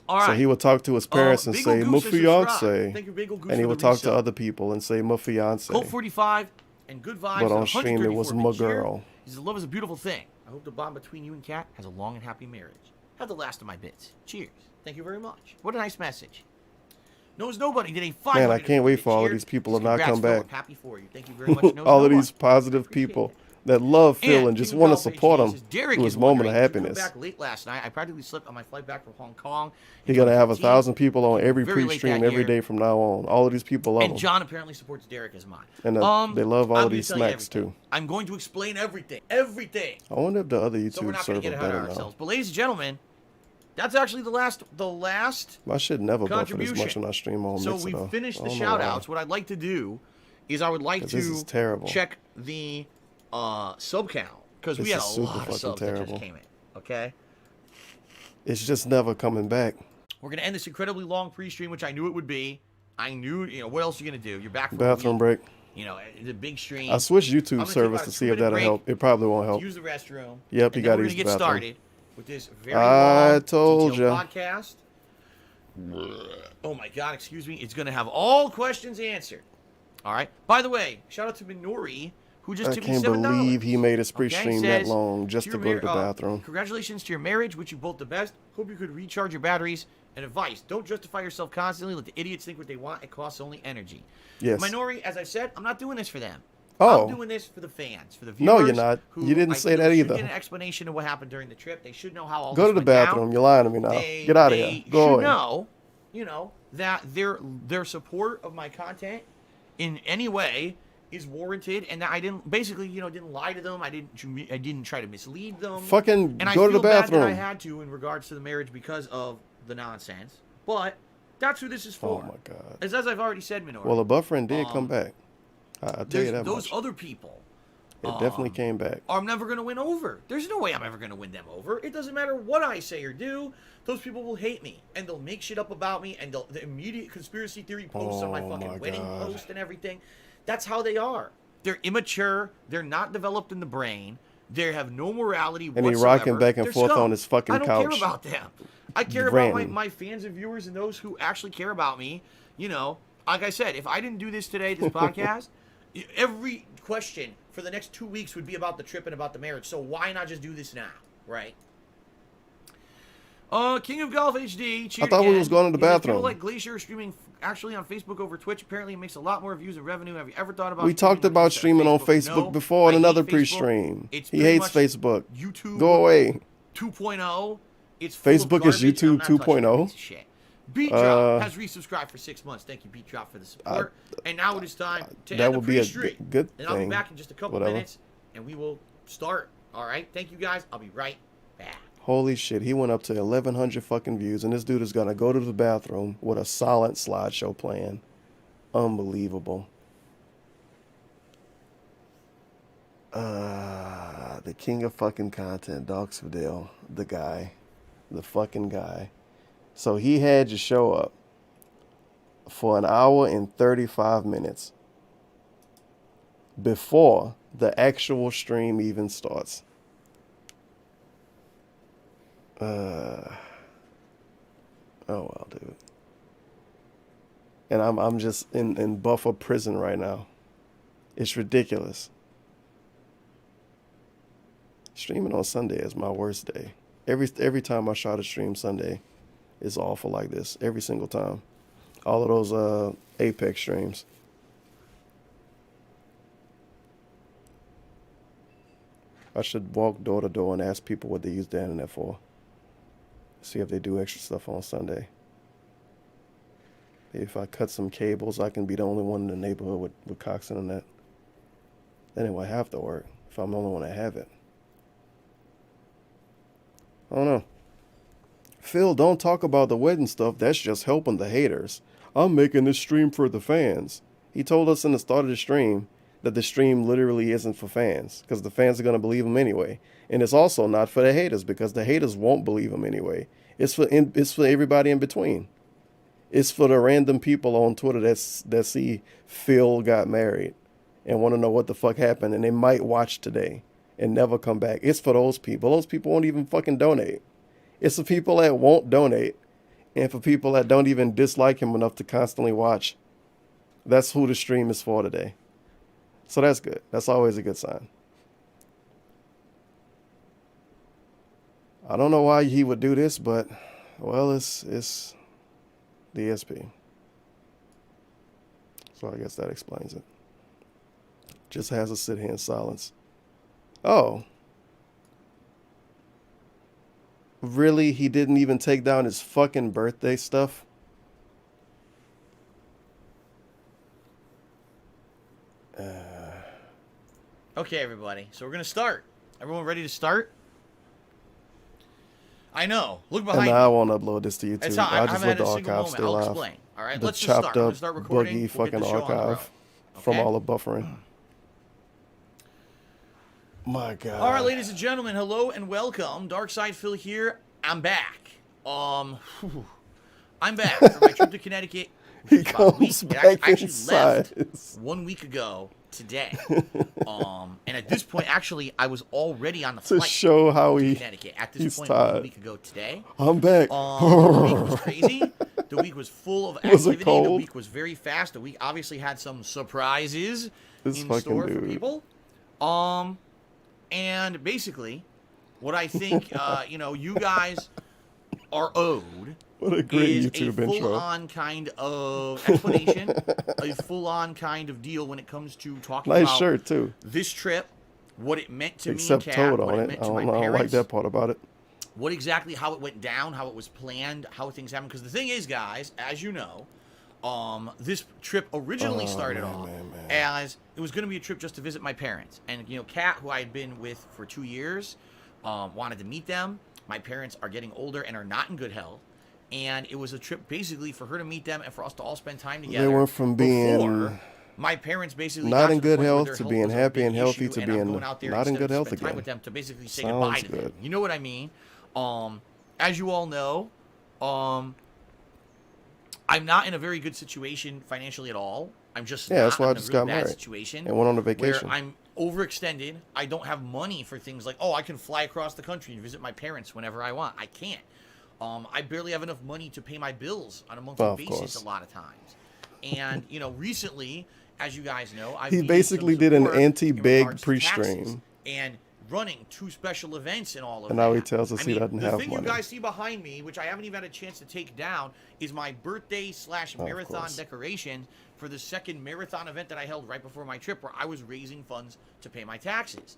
All right. So he would talk to his parents and Bagel say, Goose "My has subscribed. fiance," Thank you, Bagel Goose, and he for would the talk to resub. other people and say, "My fiance." Colt 45 and good vibes. But on and stream, it was 134 my big cheer. girl. He says, love is a beautiful thing. I hope the bond between you and Kat has a long and happy marriage. Have the last of my bits. Cheers. Thank you very much. What a nice message. Knows Nobody did a 500 Man, I can't wait for all of cheer. these people to Congrats, not come Phil. back. I'm happy for you. Thank you very much. Knows All of Nobody. these positive Appreciate people. it. that love Phil and just King of want to Golf support HD him says, Derek through is his moment of wondering, "Did you come happiness. back late last night. I practically slept on my flight back from Hong Kong. He's gonna have 2015. 1,000 people on every Very late pre-stream that every year. day from now on. All of these people love And him, John apparently supports Derek as mine. and they love all I'm of gonna these tell you smacks everything. too. I'm going to explain everything. Everything. I wonder if the other So we're YouTube not going server to get ahead of better now. ourselves. But ladies and gentlemen, that's actually the last My shit never buffer this contribution. much when I stream on So Mixer, we though. finished I the don't know shout why. outs. What I'd like to do is I would like 'Cause this to is terrible. check the sub count. Because we This had is a super lot of fucking subs that terrible. just came in. Okay? It's just never coming back. We're going to end this incredibly long pre-stream, which I knew it would be. I knew, what else are you going to do? You're back for Bathroom a week. break. The big stream. I switched I'm YouTube gonna take service about to a see if 2-minute that'll break help. It probably won't to help. use the restroom. Yep, and you then gotta we're use gonna the get bathroom. started with this very I long, told detailed ya. podcast. Oh my God, excuse me. It's going to have all questions answered. All right. By the way, shout out to Minori, who just I tipped me can't $7. believe he made his pre-stream that Says, long just to go to the bathroom. Congratulations to your marriage. Wish you both the best. Hope you could recharge your batteries. And advice, don't justify yourself constantly. Let the idiots think what they want. It costs only energy. Yes. Minori, as I said, I'm not doing this for them. Oh. I'm doing this for the fans, for the viewers. No, you're not. Who You didn't I say feel that should either. Get an explanation of what happened during the trip. They should know how all Go this to the went down. bathroom. You're lying to me now. Get out of here. Go should away. know, that their support of my content in any way is warranted, and that I didn't didn't lie to them. I didn't try to mislead them. Fucking and I go to feel the bad bathroom. that I had to in regards to the marriage because of the nonsense. But that's who this is for. Oh my God. As I've already said, Minori. Well, a buffer did come back. I'll tell you that those much. other people. It definitely came back. I'm never going to win over. There's no way I'm ever going to win them over. It doesn't matter what I say or do. Those people will hate me, and they'll make shit up about me, and the immediate conspiracy theory posts on my fucking wedding post and everything. That's how they are. They're immature. They're not developed in the brain. They have no morality And he whatsoever. rocking back and They're forth scum. on his fucking I don't couch. care about them. I care about Ranting. my fans and viewers and those who actually care about me. Like I said, if I didn't do this today, this podcast, every question for the next 2 weeks would be about the trip and about the marriage. So why not just do this now, right? King of Golf HD. I thought we was going to the He says, bathroom. People like Glacier streaming actually on Facebook over Twitch. Apparently, it makes a lot more views and revenue. Have you ever thought about? We talked about streaming on Facebook No, before in I hate another Facebook. pre-stream. It's He pretty hates much Facebook. YouTube Go away. 2.0. It's full of Facebook is garbage, and I'm YouTube not touching that 2.0. piece of shit. Beat Drop has resubscribed for 6 months. Thank you, Beat Drop, for the support. And now it is time to that end the would be a pre-stream. good And I'll be thing. back in just a couple Whatever. minutes, and we will start. All right? Thank you, guys. I'll be right back. Holy shit, he went up to 1,100 fucking views, and this dude is gonna go to the bathroom with a silent slideshow playing. Unbelievable. The king of fucking content, Docs Vidal, the guy. The fucking guy. So he had you show up for an hour and 35 minutes before the actual stream even starts. Oh well, dude. And I'm just in buffer prison right now. It's ridiculous. Streaming on Sunday is my worst day. Every time I try to stream Sunday, it's awful like this. Every single time. All of those Apex streams. I should walk door to door and ask people what they use the internet for. See if they do extra stuff on Sunday. Maybe if I cut some cables, I can be the only one in the neighborhood with Cox Internet. Then it would have to work if I'm the only one that have it. I don't know. Phil, don't talk about the wedding stuff. That's just helping the haters. I'm making this stream for the fans. He told us in the start of the stream that the stream literally isn't for fans because the fans are going to believe him anyway. And it's also not for the haters because the haters won't believe him anyway. It's for everybody in between. It's for the random people on Twitter that see Phil got married and want to know what the fuck happened, and they might watch today and never come back. It's for those people. Those people won't even fucking donate. It's for people that won't donate and for people that don't even dislike him enough to constantly watch. That's who the stream is for today. So that's good. That's always a good sign. I don't know why he would do this, but, well, it's the SP. So I guess that explains it. Just has us sit here in silence Oh. Really? He didn't even take down his fucking birthday stuff? Okay, everybody. So we're going to start. Everyone ready to start? I know. Look behind And me. I won't upload this to YouTube. It's not, I I'll just haven't let had the a single archive moment. stay I'll live. explain. All right, The let's just start. chopped I'm going up, to start recording. buggy We'll get fucking the show on the road. archive from Okay? all the buffering. My God. All right, ladies and gentlemen, hello and welcome. Dark Side Phil here. I'm back. I'm back from my trip to Connecticut. He Which is about a week. comes It back actually in left size. 1 week ago today. And at this point, actually, I was already on the To flight show how to he, Connecticut. At this he's point, tired. 1 week ago today. I'm back. The week was crazy. The week was full of Was it activity. The cold? week was very fast. The week obviously had some surprises This in fucking store for dude. people. And basically, what I think, you guys are owed What a great is YouTube a intro. full-on kind of explanation, a full-on kind of deal when it comes to talking Nice about shirt, too. this trip, what it meant to Except me and Kat, Toad what on it it. meant I to my don't like parents, that part about it. what exactly, how it went down, how it was planned, how things happened. Because the thing is, guys, as you know, this trip originally started off as it was going to be a trip just to visit my parents. And, Kat, who I had been with for 2 years, wanted to meet them. My parents are getting older and are not in good health. And it was a trip basically for her to meet them and for us to all spend time together. They went from being before my parents basically not got in to the good point where health their to health being was a happy big and healthy issue, to and I'm being going out there not in instead good of health spend time again. with them to basically say Sounds goodbye to good. them. You know what I mean? As you all know, I'm not in a very good situation financially at all. I'm just Yeah, not. that's why I'm I in a just really got bad married situation and went on a vacation. where I'm overextended. I don't have money for things like, I can fly across the country and visit my parents whenever I want. I can't. I barely have enough money to pay my bills on a monthly basis course. a lot of times. And, recently, as you guys know, I've He needed basically some did an support in anti-big regards to taxes pre-stream. and running 2 special events and all of And that. now he tells us he doesn't the have thing money. you guys see behind me, which I haven't even had a chance to take down, is my birthday / marathon course. decoration for the second marathon event that I held right before my trip, where I was raising funds to pay my taxes.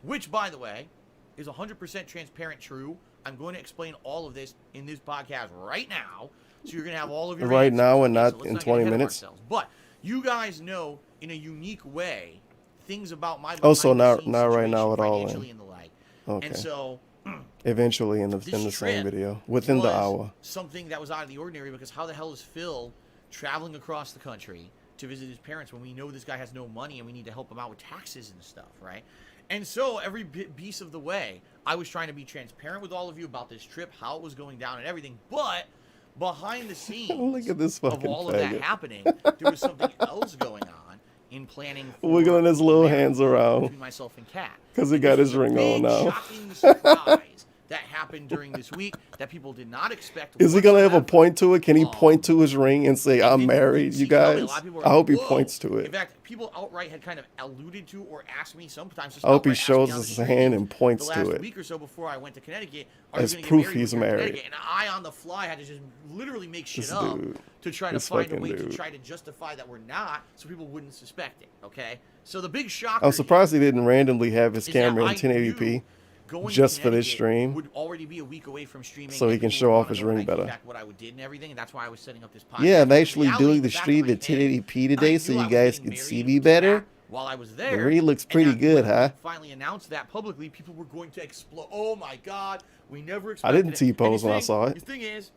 Which, by the way, is 100% transparent true. I'm going to explain all of this in this podcast right now, so you're going to have all of your Right answers. now and Okay, not so let's in get 20 ahead of minutes? ourselves. But you guys know, in a unique way, things about my Oh, so not behind-the-scenes right now situation at all, financially then. and the like. Okay. And so Eventually in the this same trip video. Within the was hour. something that was out of the ordinary, because how the hell is Phil traveling across the country to visit his parents when we know this guy has no money and we need to help him out with taxes and stuff, right? And so every piece of the way, I was trying to be transparent with all of you about this trip, how it was going down and everything. But behind the scenes Look at this of fucking all of that faggot. happening, there was something else going on in planning for Wiggling his little hands around. between myself and Kat. 'Cause he And got this his was a ring on big, now. shocking surprise that happened during this week that people did not expect. Is he gonna have a whatsoever. point to it? Can he point to his ring and say, And "I'm didn't married"? see You coming. A guys. lot of people were I hope he like, "Whoa." points to In it. fact, people outright had kind of alluded to or asked me sometimes. Just I hope he outright asked me shows on the his street hand and points the to last it. week or so before I went to Connecticut, are As you gonna proof get married he's when you're in married. Connecticut? And I, on the fly, had to just literally make shit This up dude. to try to This find a fucking way to dude. try to justify that we're not, so people wouldn't suspect it. Okay, so the big shocker. I'm surprised he didn't randomly have his is that camera in I 1080p knew going to just for this Connecticut stream. would already be a week away from streaming, So he and can people show would off wanna his know ring and better. feedback what I did and everything, and that's why I was setting up this podcast. Yeah, I'm But in actually reality, doing the back stream of my at 1080p head, today I so knew you I was guys getting can married see to me better. Kat while I was there. The ring looks and pretty that good, when huh? we finally announced that publicly, people were going to explode. Oh my God, we never I expected didn't it. T-pose And when I saw it. The thing is,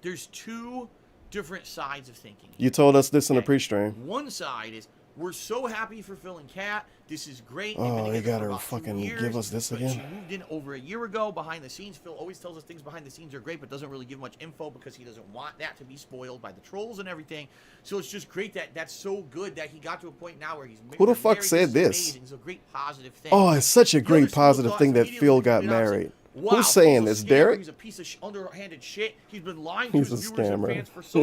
there's 2 different sides of thinking. You told us this in the Okay. pre-stream. One side is, we're so happy for Phil and Kat. This is great. Oh, They've been they together gotta for about 2 fucking years, give us this but again? She moved in over a year ago behind the scenes. Phil always tells us things behind the scenes are great, but doesn't really give much info because he doesn't want that to be spoiled by the trolls and everything. So it's just great that that's so good that he got to a point now where he's Who the they're fuck married. said is this? amazing. It's a great positive thing. Oh, it's such a The other great school positive thoughts thing that immediately Phil tweeted got out saying, married. "Wow, Who's saying Phil's a this, scammer. Derek? He's a piece of underhanded shit. He's been lying He's to his a viewers and scammer. fans for so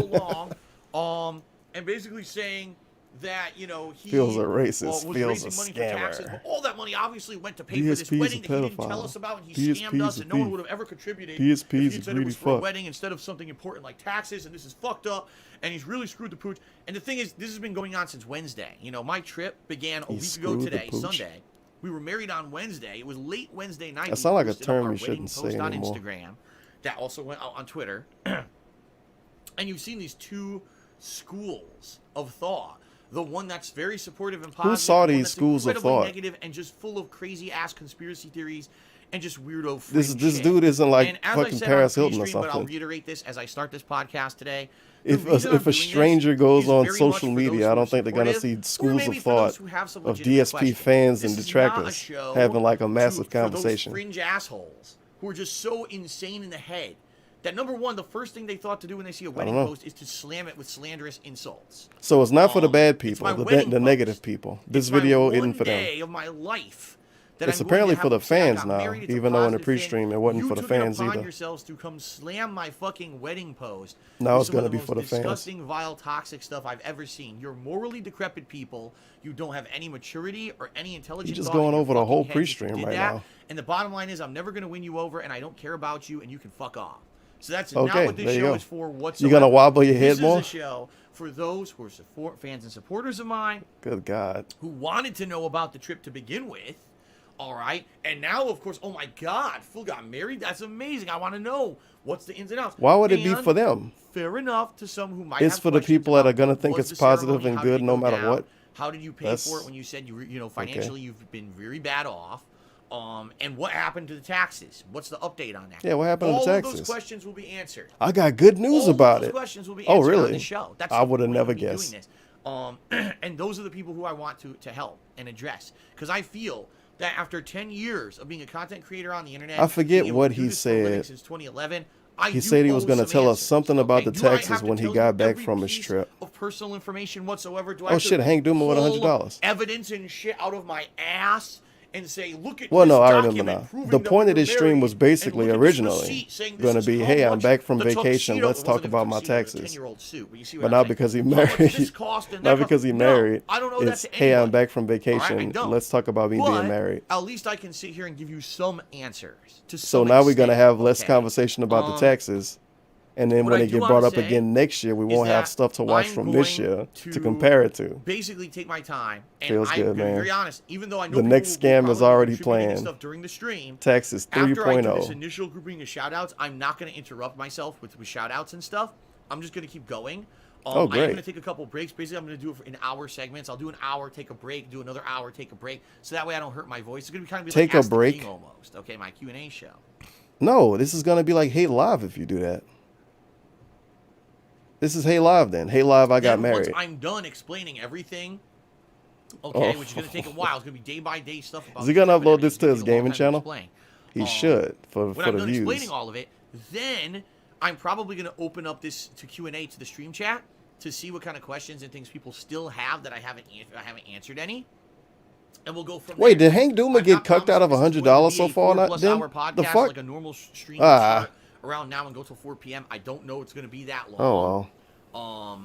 long." And basically saying that, you know, he Phil's a racist. was Phil's raising a money for taxes. scammer. But all that money obviously went to pay for this DSP is wedding a that he didn't tell pedophile. us about, and he DSP scammed is us, a and no one thief. would have ever contributed DSP if he is a said it greedy was for a fuck. wedding instead of something important like taxes, and this is fucked up, and he's really screwed the pooch. And the thing is, this has been going on since Wednesday. You know, my trip began a week ago screwed the today, pooch. Sunday. We were married on Wednesday. It was late Wednesday night. That We sound like a posted up term our you wedding shouldn't post say on anymore. Instagram. That also went out on Twitter. And you've seen these two schools of thought. The one that's very supportive and positive. saw the one these that's schools of incredibly thought? negative and just full of crazy ass conspiracy theories and just weirdo This fringe shit. dude isn't like And as I fucking said Paris on Hilton or pre-stream, but I'll something. reiterate this as I start this podcast today. If a stranger goes on social media, I don't think they're gonna see schools of thought of DSP fans and detractors having like a massive for those conversation. fringe assholes who are just so insane in the head that number one, the first thing they thought to do when they see a wedding know. post is to slam it with slanderous insults. So it's not for the bad It's people, my the wedding negative post. people. This It's my video one isn't for them. day of my life that It's I'm going apparently to for the have to say I fans got now, married. It's a even though in the positive pre-stream thing. it wasn't You for the took it fans upon either. yourselves to come slam my fucking wedding post. Now with it's some of gonna be most for the fans. disgusting, vile, toxic stuff I've ever seen. You're morally decrepit people. You don't have any maturity or any intelligence. You're just going over the whole pre-stream right now. And the bottom line is, I'm never going to win you over, and I don't care about you, and you can fuck off. So that's Okay, not what this there you show go. is for whatsoever. You gonna wobble your head This more? is a show for those who are fans and supporters of mine Good God. who wanted to know about the trip to begin with. All right. And now, of course, oh my God, Phil got married. That's amazing. I want to know what's the ins and outs. Why would it be And for them? Fair enough to some who might It's have for the questions people that about are gonna think was it's the positive ceremony, and how did good it no go matter down, what. How did you pay That's- for it when you said financially you've been very bad off? And what happened to the taxes? What's the update on that? Yeah, what happened to the All of taxes? those questions will be answered. I got good news All of about those it. questions will be Oh, answered really? on the show. That's I the would have point never of me doing guessed. this. And those are the people who I want to help and address, because I feel that after 10 years of being a content creator on the internet, I forget being able what to do he this for a living said. since 2011, He said he was going to tell us something about the Do I have taxes to when he tell got you back every from his piece trip. of personal information whatsoever? Do I Oh, have to shit, Hank Duma with pull $100. evidence and shit out of my ass and say, look at Well, this no, I remember document now. proving The that point we of were this stream married, was and basically look at this originally receipt saying this going to is be, how hey, I'm much back from the vacation. tuxedo- Let's it talk wasn't a about my tuxedo, it was a taxes. 10-year-old suit, but you see what But I'm not saying? because he How much does this married. cost and Not that because he cost? married. No, I don't know that It's, to hey, I'm anybody. back from All right, I vacation. don't. Let's talk about me But being married. at least I can sit here and give you some answers. To So some now we're going to extent, have less okay? conversation about the taxes. And then what when I it do get wanna brought up say again next year, we is won't have that stuff to watch I'm from this going year to compare it to. Basically, take my time, and Feels I'm good, gonna be man. very honest. Even though I know The people next will scam probably is already contribute planned. stuff during the stream. Taxes After I do this 3.0. initial grouping of shout-outs, I'm not going to interrupt myself with shout-outs and stuff. I'm just going to keep going. Oh, I am great. going to take a couple breaks. Basically, I'm going to do it in hour segments. I'll do an hour, take a break, do another hour, take a break, so that way I don't hurt my voice. It's going to be kind of like Take a Ask the break? King almost. Okay, my Q&A show. No, this is going to be like Hey Live if you do that. This is Hey Live then. Hey Live, I got Then married. Once I'm done explaining everything, okay, Oh. which is going to take a while. It's going to be day-by-day stuff. About Is he gonna the trip and upload this to everything. his It's gonna gaming take a long channel? time to explain. He should for When I'm the done views. explaining all of it, then I'm probably going to open up this to Q&A to the stream chat to see what kind of questions and things people still have that I haven't answered any. And we'll go from Wait, there. did Hank Duma I've get not cucked out of promised this is $100 going to so be a far? 4+ Then hour podcast, the fuck? like a normal stream Ah. start around now and go till 4 p.m. I don't know it's going to be that long. Oh well.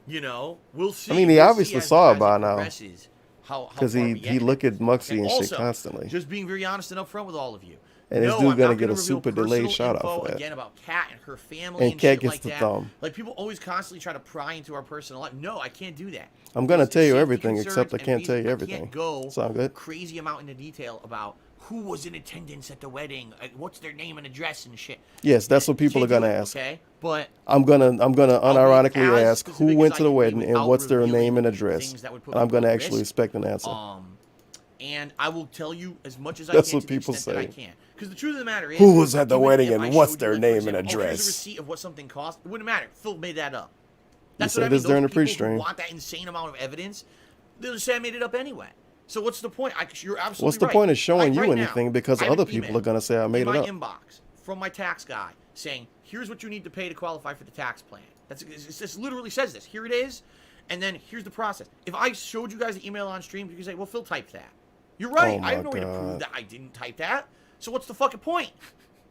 You know, we'll see. I mean, he We'll see obviously as- saw it as by now. progresses, how Because far he we get. look at Muxie Okay, and also, shit constantly. Just being very honest and upfront with all of you. And this no, dude's I'm gonna not get a reveal super delayed personal shout out info for that. Again about Kat and her family And and Kat shit gets like the that. thumb. Like people always constantly try to pry into our personal life. No, I can't do that. I'm gonna There's tell you safety everything, concerns except I and can't tell reasons you I everything. can't go Sound good? crazy amount into detail about who was in attendance at the wedding, what's their name and address and shit. Yes, that's what people are Can't do gonna it, ask. Okay, but I'm gonna unironically as ask who specific went as to the I can wedding be and without what's their revealing name and address. things that would put And I'm people gonna at actually risk. expect an answer. And I will tell you as much as I That's can what to the people extent that I say. can. Because the truth of the matter is, Who was at the even wedding if and I what's showed their you, like, for name and example, oh, here's address? a receipt of what something cost. It wouldn't matter. Phil made that up. You That's said what I mean. this during Those the people pre-stream. who want that insane amount of evidence, they'll just say I made it up anyway. So what's the point? You're absolutely What's the right. point of showing Like, you right now, anything because I have other an people email are gonna say I made in it my up. inbox from my tax guy saying, here's what you need to pay to qualify for the tax plan. It literally says this. Here it is. And then here's the process. If I showed you guys the email on stream, you could say, well, Phil typed that. You're right. Oh I have my no way to prove God. that I didn't type that. So what's the fucking point?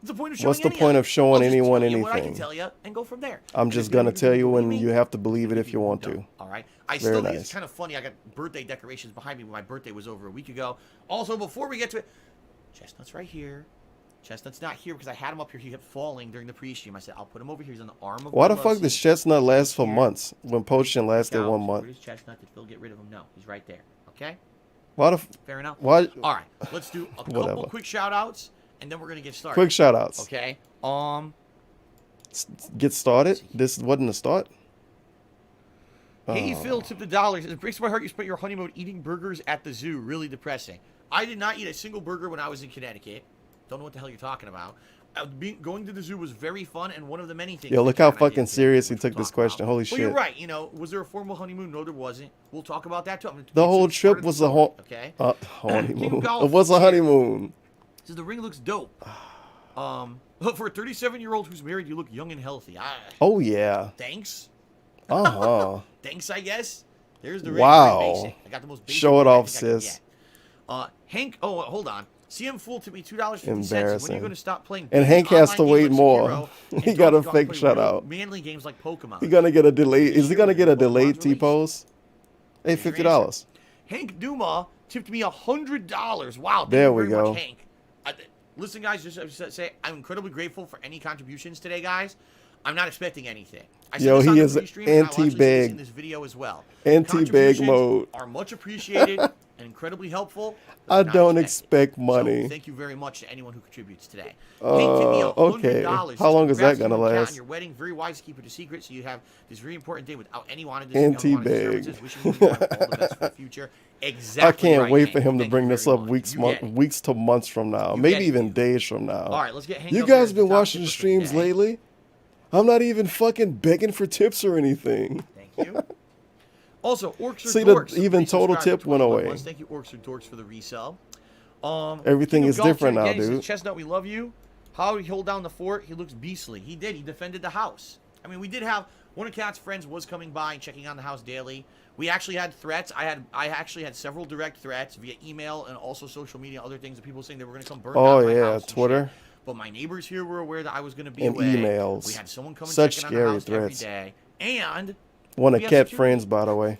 What's the point of showing What's the any point of of showing I'll just anyone tell you what I can anything? tell you and go from there. I'm just gonna tell you, and you have to believe it if you want to. All right. I Very still think nice. it's kind of funny. I got birthday decorations behind me, but my birthday was over a week ago. Also, before we get to it, Chestnut's right here. Chestnut's not here because I had him up here. He kept falling during the pre-stream. I said, I'll put him over here. He's on the arm of Why my the fuck love does seat. Chestnut last for Here. months when poaching lasted Now, 1 month? Where's Chestnut? Did Phil get rid of him? No, he's right there. Okay? Why the Fair couple why? All right. Let's do a couple Whatever. quick shout-outs, and then we're going to get started. Quick shout outs. Okay? Get started. This wasn't a start. Hey, Phil, tip the dollars. It breaks my heart you spent your honeymoon eating burgers at the zoo. Really depressing. I did not eat a single burger when I was in Connecticut. Don't know what the hell you're talking about. Going to the zoo was very fun, and one of the many things. Yo, look that how I did fucking today, serious he which took we'll this talk question. about. Holy Well, shit. you're right. You know, was there a formal honeymoon? No, there wasn't. We'll talk about that too. The whole trip was a okay. honeymoon. Golf It was a here. honeymoon. Says the ring looks dope. For a 37-year-old who's married, you look young and healthy. Oh yeah. Thanks. Uh-huh. I guess. There's the ring. Wow. Very basic. I got the most basic Show it ring I off, think I can sis. get. Hank, oh, hold on. CM Fool to me $2.50. When are Embarrassing. you going to stop playing? And big Hank has to online wait games like more. Sekiro and He got a Donkey Kong fake play shout real out. Manly games like Pokemon. He gonna get a delay. Is he gonna get a This year, delayed Pokemon's T-pose? Hey, Here's your $50. Hank Duma tipped me $100. Wow. Thank There you we very go. much, Hank. Listen, guys, just to say I'm incredibly grateful for any contributions today, guys. I'm not expecting anything. I said Yo, this on he the is pre-stream, and I will actually say this anti-bag. in this video as well. Anti-bag Contributions mode. are much appreciated and incredibly helpful. but I they're not don't expected. expect money. So thank you very much to anyone who contributes today. Hank tipped me Okay. $100. How long is that Congrats gonna to you and Kat last? on your wedding. Very wise to keep it a secret, so you have this very important day without anyone in Anti-bag. Wishing you all the best for the future. Exactly. I can't right, wait Hank. for him to Thank bring you this very up much. weeks, You get it. weeks to months from now, You maybe get it, even dude. days from now. All right, let's get Hank. You up here guys as the been top watching the tipper for streams today. lately? I'm not even fucking begging for tips or anything. Thank you. Also, Orcs or See, the Dorks. even total resubscribed tip for went 21 away. months. Thank you, Orcs or Dorks, for the resell. Everything King of is Golf different Tip now, again, he says, dude. Chestnut, we love you. How did he hold down the fort? He looks beastly. He did. He defended the house. I mean, we did have one of Kat's friends was coming by and checking on the house daily. We actually had threats. I actually had several direct threats via email and also social media, other things of people saying they were going to come burn Oh, down my yeah, house and Twitter. shit. But my neighbors here were aware that I was going to be And away. emails. We had someone come and Such checking on the house scary every threats. day. And One of we have Cat security. friends, by the way.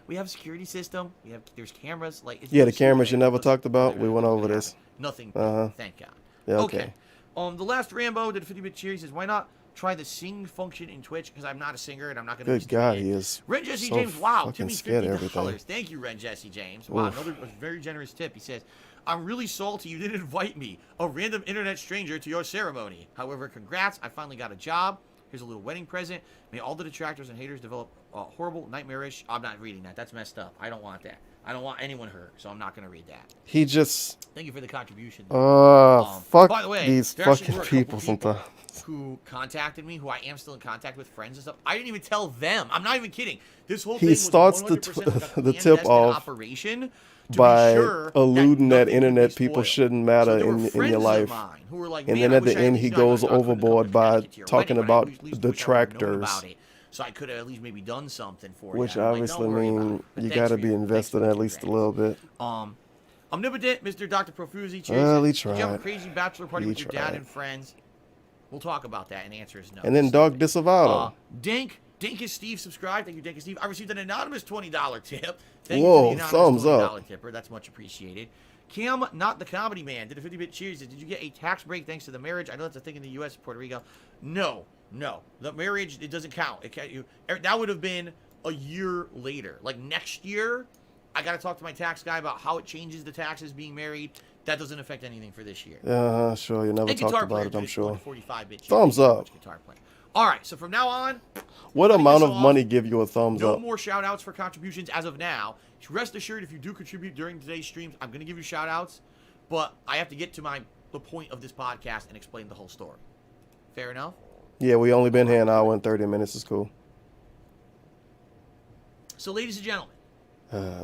We have a security system. There's cameras. Like it's Yeah, the really smart. cameras you never Let's- talked about. We went over this. Nothing. Uh-huh. Thank God. Yeah, okay. The last Rambo did a 50-bit cheer. He says, "Why not try the sing function in Twitch? Because I'm not a singer and I'm not going to." Good God, he is Ren Jesse so James. Wow, fucking Timmy, scared of $50. everything. Thank you, Ren Jesse James. Wow, Oof. another very generous tip. He says, "I'm really salty you didn't invite me, a random internet stranger, to your ceremony. However, congrats. I finally got a job. Here's a little wedding present. May all the detractors and haters develop horrible, nightmarish." I'm not reading that. That's messed up. I don't want that. I don't want anyone hurt, so I'm not going to read that. He just, Thank you for the contribution. fuck By the way, these there actually fucking were a couple people sometimes. who contacted me, who I am still in contact with, friends and stuff. I didn't even tell them. I'm not even kidding. This whole He thing was starts the 100% like a the tip clandestine off operation to by be sure alluding that nothing would be internet people spoiled. shouldn't So matter there were in friends your of life. mine who were like, And "Man, then I at the wish I end, at he least known. goes I couldn't come overboard to by Connecticut to your talking wedding, but I about at least the wish I would've known tractors. about it. So I could have at least maybe done something for Which you. I'm like, obviously "Don't worry about mean it." But you thanks got to for be your- invested thanks at for least a your little bit. Omnipotent, Mr. Dr. Profusi. Well, he Did you have a tried. crazy bachelor party He with your dad tried. and friends? We'll talk about that, and the answer is no. And then Dog disavowed him. Dink is Steve subscribed. Thank you, Dink is Steve. I received an anonymous $20 tip. Thank Whoa, you for the anonymous thumbs $20 up. tipper. That's much appreciated. Cam, not the comedy man, did a 50-bit cheers. Did you get a tax break thanks to the marriage? I know that's a thing in the U.S. Puerto Rico. No. The marriage, it doesn't count. That would have been a year later. Like next year, I got to talk to my tax guy about how it changes the taxes being married. That doesn't affect anything for this year. Sure, you never And talked guitar about player, it, I'm dude, sure. 45-bit Thumbs up. Guitar player. All right, so from now on, What cutting amount this of off, money give you a thumbs no up? more shout outs for contributions as of now. Rest assured, if you do contribute during today's streams, I'm going to give you shout outs, but I have to get to the point of this podcast and explain the whole story. Fair enough? Yeah, we only been here an hour and 30 minutes. It's cool. So, ladies and gentlemen,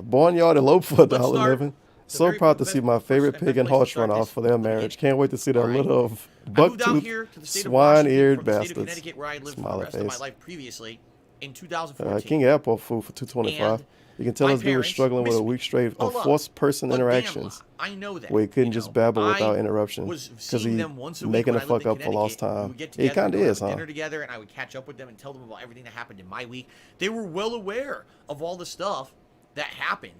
Barnyard elope for Let's $1.11. start. So very proud to best see my favorite person- pig and best place horse to start run this off for their marriage. hit. Can't wait to see that All right. litter of I moved out buck-toothed here to the state of swine-eared Washington from the state of bastards. Connecticut, where I lived for Smiley the rest of my face. life previously, in 2014. King Airport food for $2.25. And You can tell My this dude was parents struggling with a week straight of forced person interactions. I know that. Where he couldn't just babble without interruption. Was Because seeing he them once a week making when a I lived fuck in up for lost Connecticut. We time. would get It together, kind of we'd is, have huh? dinner together, and I would catch up with them and tell them about everything that happened in my week. They were well aware of all the stuff that happened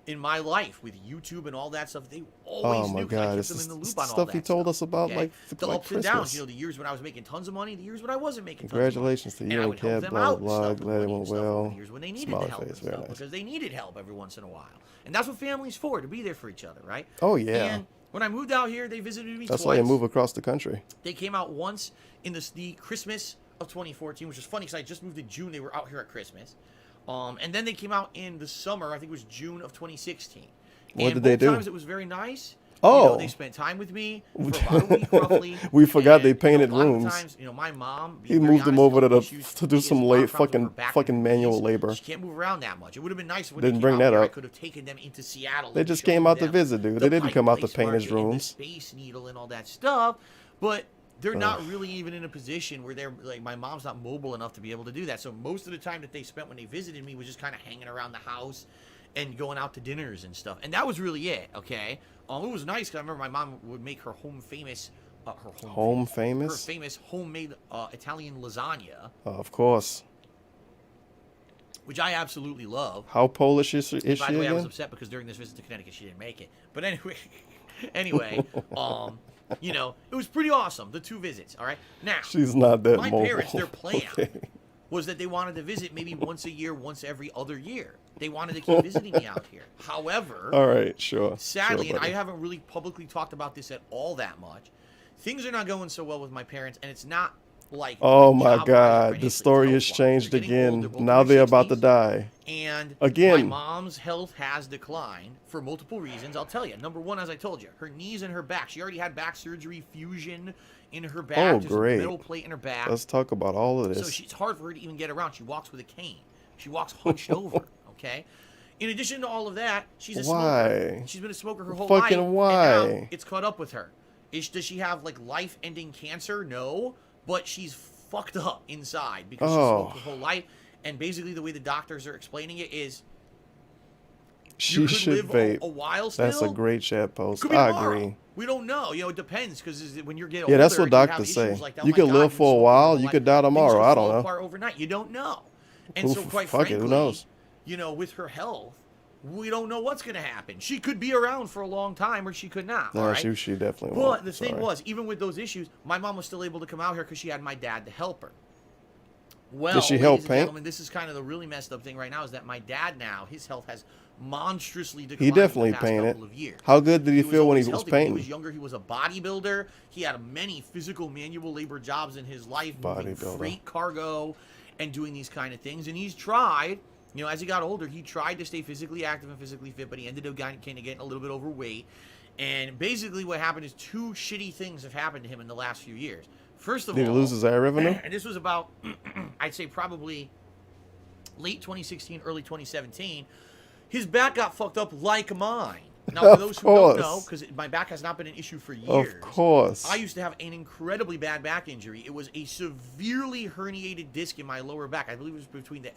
in my life with YouTube and all that stuff. They always Oh my knew, 'cause I God, kept this them is in the the loop on all stuff that he told stuff, us about, okay? like the like ups and downs. Christmas. You know, the years when I was making tons of money, the years when I wasn't making tons Congratulations to of money. you And I and would help Kat, them blah, out blah, and stuff glad it with money went and stuff over well. the years when they needed Smiley the help face, and very stuff, nice. because they needed help every once in a while. And that's what family's for, to be there for each other, right? Oh, yeah. And when I moved out here, they visited me That's twice. why you move across the country. They came out once in the Christmas of 2014, which was funny because I just moved in June. They were out here at Christmas. And then they came out in the summer, I think it was June of 2016. What and did they both do? times it was very nice. Oh. You know, they spent time with me for about a week roughly. We forgot And, they painted a lot of rooms. times, my mom, He moved them over to do some late fucking manual labor. She can't move around that much. It would have been nice when Didn't they bring came that out here. I up. could have taken them into Seattle. They and just shown came out to them visit, dude. the They didn't Pike come out to Place paint his Market and the rooms. Space Needle and all that stuff, but they're not really even in a position where they're like, my mom's not mobile enough to be able to do that. So most of the time that they spent when they visited me was just kind of hanging around the house and going out to dinners and stuff. And that was really it, okay? It was nice because I remember my mom would make her home famous, her famous homemade Italian lasagna. Of course. Which I absolutely love. How Polish is she By the way, I was again? upset because during this visit to Connecticut, she didn't make it. But anyway, it was pretty awesome, the 2 visits, all right? Now, She's not that my mobile. parents, their plan Okay. was that they wanted to visit maybe once a year, once every other year. They wanted to keep visiting me out here. However, All right, sure. sadly, sure, and I buddy. haven't really publicly talked about this at all that much, things are not going so well with my parents, and it's not like Oh my job-wise or God, the financially, story it's has health-wise. changed They're getting again. older, both Now in their they're about to 60s. die. And Again. my mom's health has declined for multiple reasons. I'll tell you. Number one, as I told you, her knees and her back. She already had back surgery, fusion in her back. Oh, There's great. a metal plate in her back. Let's talk about all of So this. it's hard for her to even get around. She walks with a cane. She walks hunched over, okay? In addition to all of that, she's a smoker. Why? She's been a smoker her whole Fucking life. why? And now it's caught up with her. Does she have, like, life-ending cancer? No. But she's fucked up inside because she smoked her whole life. And basically the way the doctors are explaining it is She you could should live vape. a while still. That's a great chat post. Could be I tomorrow. agree. We don't know. It depends because when you get Yeah, that's older, what you have doctors issues say. like that. You Oh my could God, live you've for a smoked while, your whole you life. could die Things tomorrow, could I don't fall know. apart overnight. You don't know. And so, quite Fuck it, frankly, who knows? with her health, we don't know what's going to happen. She could be around for a long time, or she could not. No, all right? she definitely But won't. the thing Sorry. was, even with those issues, my mom was still able to come out here because she had my dad to help her. Well, Did she help ladies and paint? gentlemen, this is kind of the really messed up thing right now is that my dad now, his health has monstrously declined. He definitely in the past painted. couple of years. How good did he was feel when he always was healthy. When painting? He was younger. He was a bodybuilder. He had many physical manual labor jobs in his life, moving Bodybuilder. freight cargo and doing these kind of things. And he's tried, as he got older, he tried to stay physically active and physically fit, but he ended up kind of getting a little bit overweight. And basically what happened is 2 shitty things have happened to him in the last few years. First of all, Did he lose his eye revenue? and this was about, I'd say probably late 2016, early 2017, his back got fucked up like mine. Now, for those who don't know, because my back has not been an issue for years. Of course. I used to have an incredibly bad back injury. It was a severely herniated disc in my lower back. I believe it was between the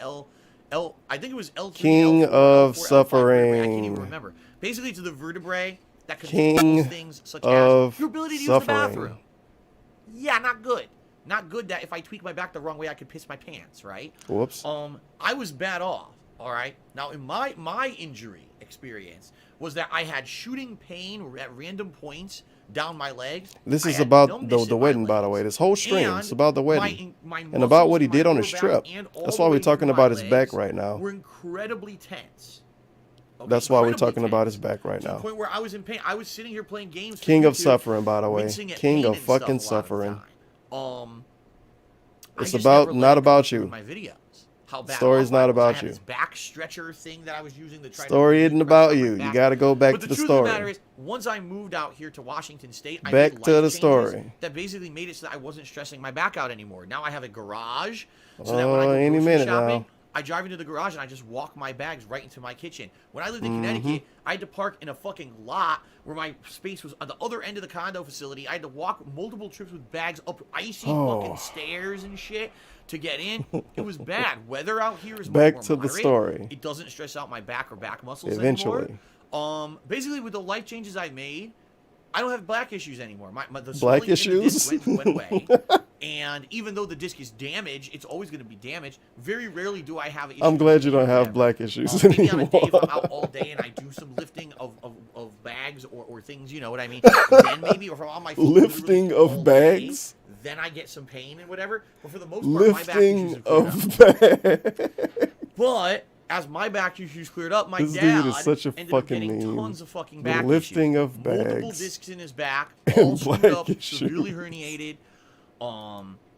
I think it was L3, King L4, of L4, L5 vertebrae. I can't even suffering. remember. Basically, to the vertebrae that King controls things such of as your ability to use suffering. the bathroom. Yeah, not good. Not good that if I tweak my back the wrong way, I could piss my pants, right? Whoops. I was bad off, all right? Now, in my injury experience was that I had shooting pain at random points down my legs. This I is had about numbness the in my wedding, by the legs. way. This whole stream And is about the wedding. my And about what he muscles did in on my his lower trip. back and all That's the why we're way through talking my about his back legs right now. Were incredibly tense. Okay, That's why we're incredibly talking about tense, his back right to the now. point where I was in pain. I was sitting here playing games. for King of YouTube, suffering, by the way. wincing at King pain of and stuff fucking a lot of the suffering. time. I It's just about never let not it come about through you. in my videos. How bad Story's off I not was. about I had you. this back stretcher thing that I was using to try Story to isn't relieve about pressure on you. my You back. got to go back But to the the truth of the matter story. is, once I moved out here to Washington State, I Back made to the life changes story. that basically made it so that I wasn't stressing my back out anymore. Now I have a garage, so that when I Oh, go any grocery minute shopping, now. I drive into the garage and I just walk my bags right into my kitchen. When I lived in Connecticut, I had to park in a fucking lot where my space was on the other end of the condo facility. I had to walk multiple trips with bags up icy fucking stairs and shit to get in. It was bad. Weather out here is Back much to more the moderate. story. It doesn't stress out my back or back muscles Eventually. anymore. Basically, with the life changes I've made, I don't have back issues anymore. The Black swelling in the issues? disc went away. And even though the disc is damaged, it's always going to be damaged. Very rarely do I have issues. I'm glad you don't have whatever. black issues Maybe on a day if anymore. I'm out all day and I do some lifting of bags or things, you know what I mean? Then maybe, or if I'm on my feet Lifting literally all of day, bags? then I get some pain and whatever. But for the most part, my back issues Lifting have cleared up. of bags. But as my back issues cleared up, my This dude dad is such a ended up fucking getting meme. tons of fucking The back lifting issues. of Multiple bags discs in his back, and all screwed black up, issues. severely herniated.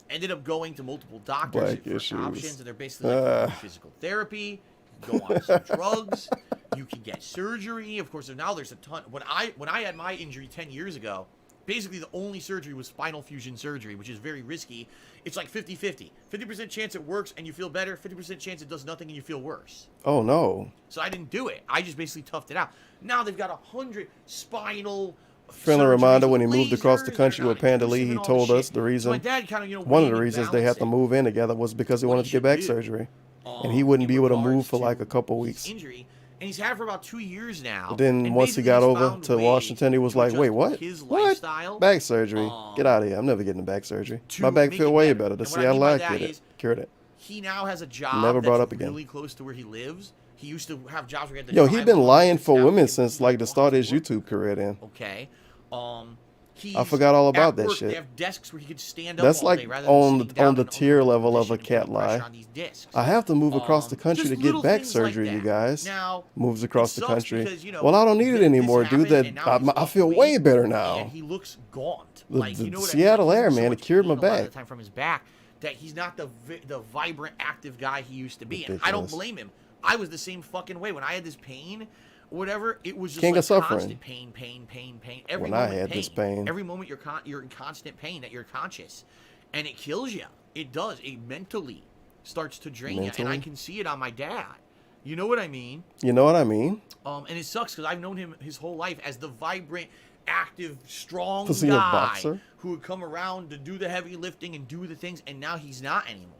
Ended up going to multiple doctors Black for issues. options, and they're basically like physical therapy. You can go on some drugs. You can get surgery. Of course, now there's a ton. When I had my injury 10 years ago, basically the only surgery was spinal fusion surgery, which is very risky. It's like 50-50. 50% chance it works and you feel better, 50% chance it does nothing and you feel worse. Oh no. So I didn't do it. I just basically toughed it out. Now they've got 100 spinal Friendly surgeries reminder, when he with moved across the lasers, country they're with Panda non-intrusive Lee, he and all told this us shit. the So reason, my dad kind of, one of the weighed and reasons they had to balanced move in together was because he what wanted he to get should back do, surgery. And he wouldn't in be able to regards move for like a couple his weeks. Injury, and he's had it for about 2 years now. But then and once he basically got he's over found to ways Washington, he was to like, adjust wait, what? his What? lifestyle, Back surgery? Get out of here. I'm never getting a back surgery. to My back make feel it way better. better. The And what I mean by Seattle that did it. is Cured it. he now has a job Never brought that's up again. really close to where he lives. He used to have jobs where he had to Yo, drive he been long lying distance. for Now women he can since walk like the start of his to work. YouTube career then. Okay. He's I forgot all about at that work, shit. They have desks where he could stand That's up all like day rather than on sitting down the in tier uncomfortable level of a position and cat putting pressure lie. on these discs. I have to move across the country just to get little back things like surgery, you that. guys. Now, Moves across it the sucks country. because, you know, Well, I don't need it this anymore, happened, dude. and now he's I lost feel weight, way better now. And he looks gaunt. The- Like, the you know what Seattle I mean? air, He's in so man, it much cured my pain a lot of back. the time from his back that he's not the vibrant, active guy he used to be. And I don't Ridiculous. blame him. I was the same fucking way when I had this pain. Whatever, it was just King like of suffering. constant pain. Every When I moment had this pain. Every moment you're in constant pain that you're conscious, and it kills you. It does. It mentally starts to drain you, and I Mentally? can see it on my dad. You know what I mean? You know what I mean? And it sucks because I've known him his whole life as the vibrant, active, strong Was he a guy boxer? who would come around to do the heavy lifting and do the things, and now he's not anymore.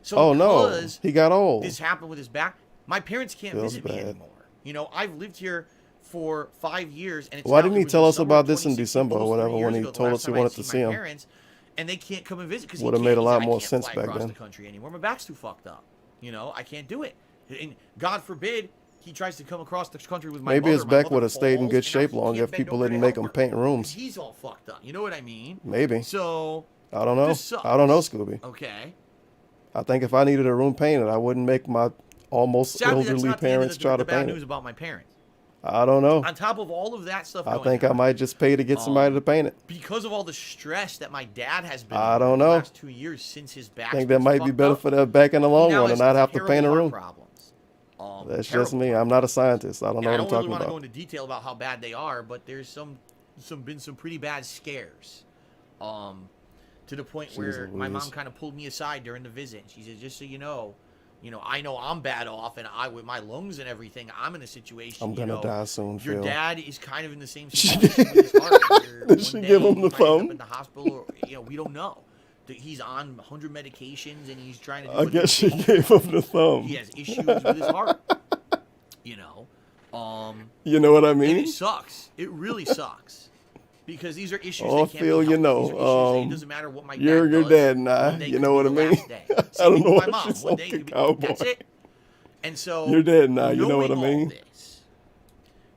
So Oh no, because he got old. this happened with his back, my parents can't Feels visit me bad. anymore. You know, I've lived here for 5 years, and it's Why now- didn't it he was tell the us summer about of this in 2016, December or almost 3 whatever, when years he ago, the told last us he time I wanted had to seen see my him? parents, and they can't come and visit because Would've made a lot more I can't sense fly back across then. the country anymore. My back's too fucked up. You know, I can't do it. And God forbid he tries to come across the country with my Maybe mother. his My back mother would have stayed in falls, good and now shape he long can't if bend people over didn't to make help him her. paint rooms. He's all fucked up. You know what I mean? Maybe. So I don't know. this sucks. I don't know, Scooby. Okay. I think if I needed a room painted, I wouldn't make my almost Sadly, that's elderly not the end of parents try to the bad paint news it. about my parents. I don't know. On top of all of that stuff, I going think I on, might just pay to get somebody to paint it. because of all the stress that my dad has been I under don't the know. last 2 years since his back. I think that might be better for their back in the long run and not have to paint a room. Problems. That's just me. I'm not a scientist. I don't know I what I'm don't really talking want to go about. into detail about how bad they are, but there's been some pretty bad scares. To the point where my mom Louise. kind of pulled me aside during the visit. She said, "Just so you know, I know I'm bad off, and with my lungs and everything, I'm in a situation. I'm gonna die soon, Your Phil." dad is kind of in the same situation with his heart. Where Did one she day give him he the might end up thumb? in the hospital, or we don't know. He's on 100 medications, and he's trying to. Do I what guess she he gave him the thumb. He has issues with his heart. You know. You know what I And mean? it sucks. It really sucks. Because these are issues Oh, that can't Phil, be you helped. know, These are issues that it doesn't matter what my you're dad your does. dad and I, One day you could know be what the I mean? last day. I don't Same know with my why mom. she's One like day a could be, cowboy. that's it. And so You're dead now, you know what I knowing all mean? this,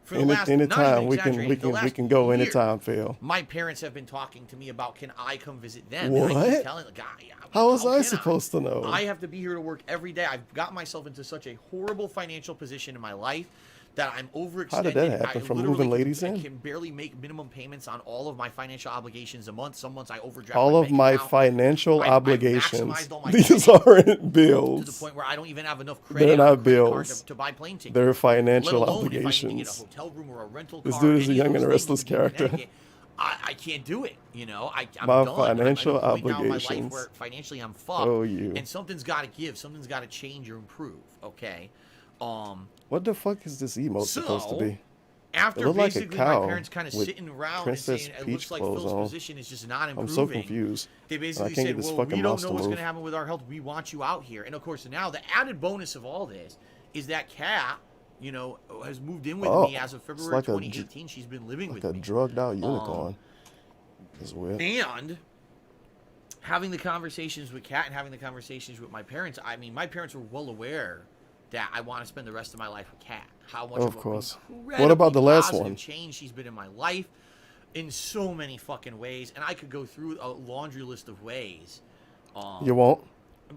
for the last, not Anytime even we can exaggerating, the we last can go year, anytime, Phil. My parents have been talking to me about, can I come visit them? What? And I keep telling the guy, How was I can supposed to know? I have to be here to work every day. I've got myself into such a horrible financial position in my life that I'm overextended. How did that happen? I From literally moving ladies can, in? can barely make minimum payments on all of my financial obligations a month. Some months I overdraft All my of bank my account. financial I've obligations. maximized all my These credit aren't to the bills. point where I don't even have enough They're credit not on a credit card bills. to buy plane tickets. They're financial Let alone if I need to get a obligations. hotel room or a rental This car, dude is a any of Young those and things Restless in character. Connecticut. I can't do it. You know, I'm My done. financial I'm at a point now in my life obligations. where financially I'm fucked. Oh, you. And something's got to give. Something's got to change or improve. Okay. What the fuck is this emote supposed to be? After It looked like a basically cow my parents kind of with sitting around and Princess saying it Peach looks like clothes Phil's on. position is just not I'm improving. so confused. They I basically can't get said, this well, fucking we don't mouse know to what's going move. to happen with our health. We want you out here. And of course, now the added bonus of all this is that Kat, you know, has moved in with me as of February like 2018. She's been living Like with a me. drugged out unicorn. That's weird. And having the conversations with Kat and having the conversations with my parents, I mean, my parents were well aware that I want to spend the rest of my life with Kat. How much Of a course. incredibly What about the last positive one? change she's been in my life in so many fucking ways, and I could go through a laundry list of ways. You won't?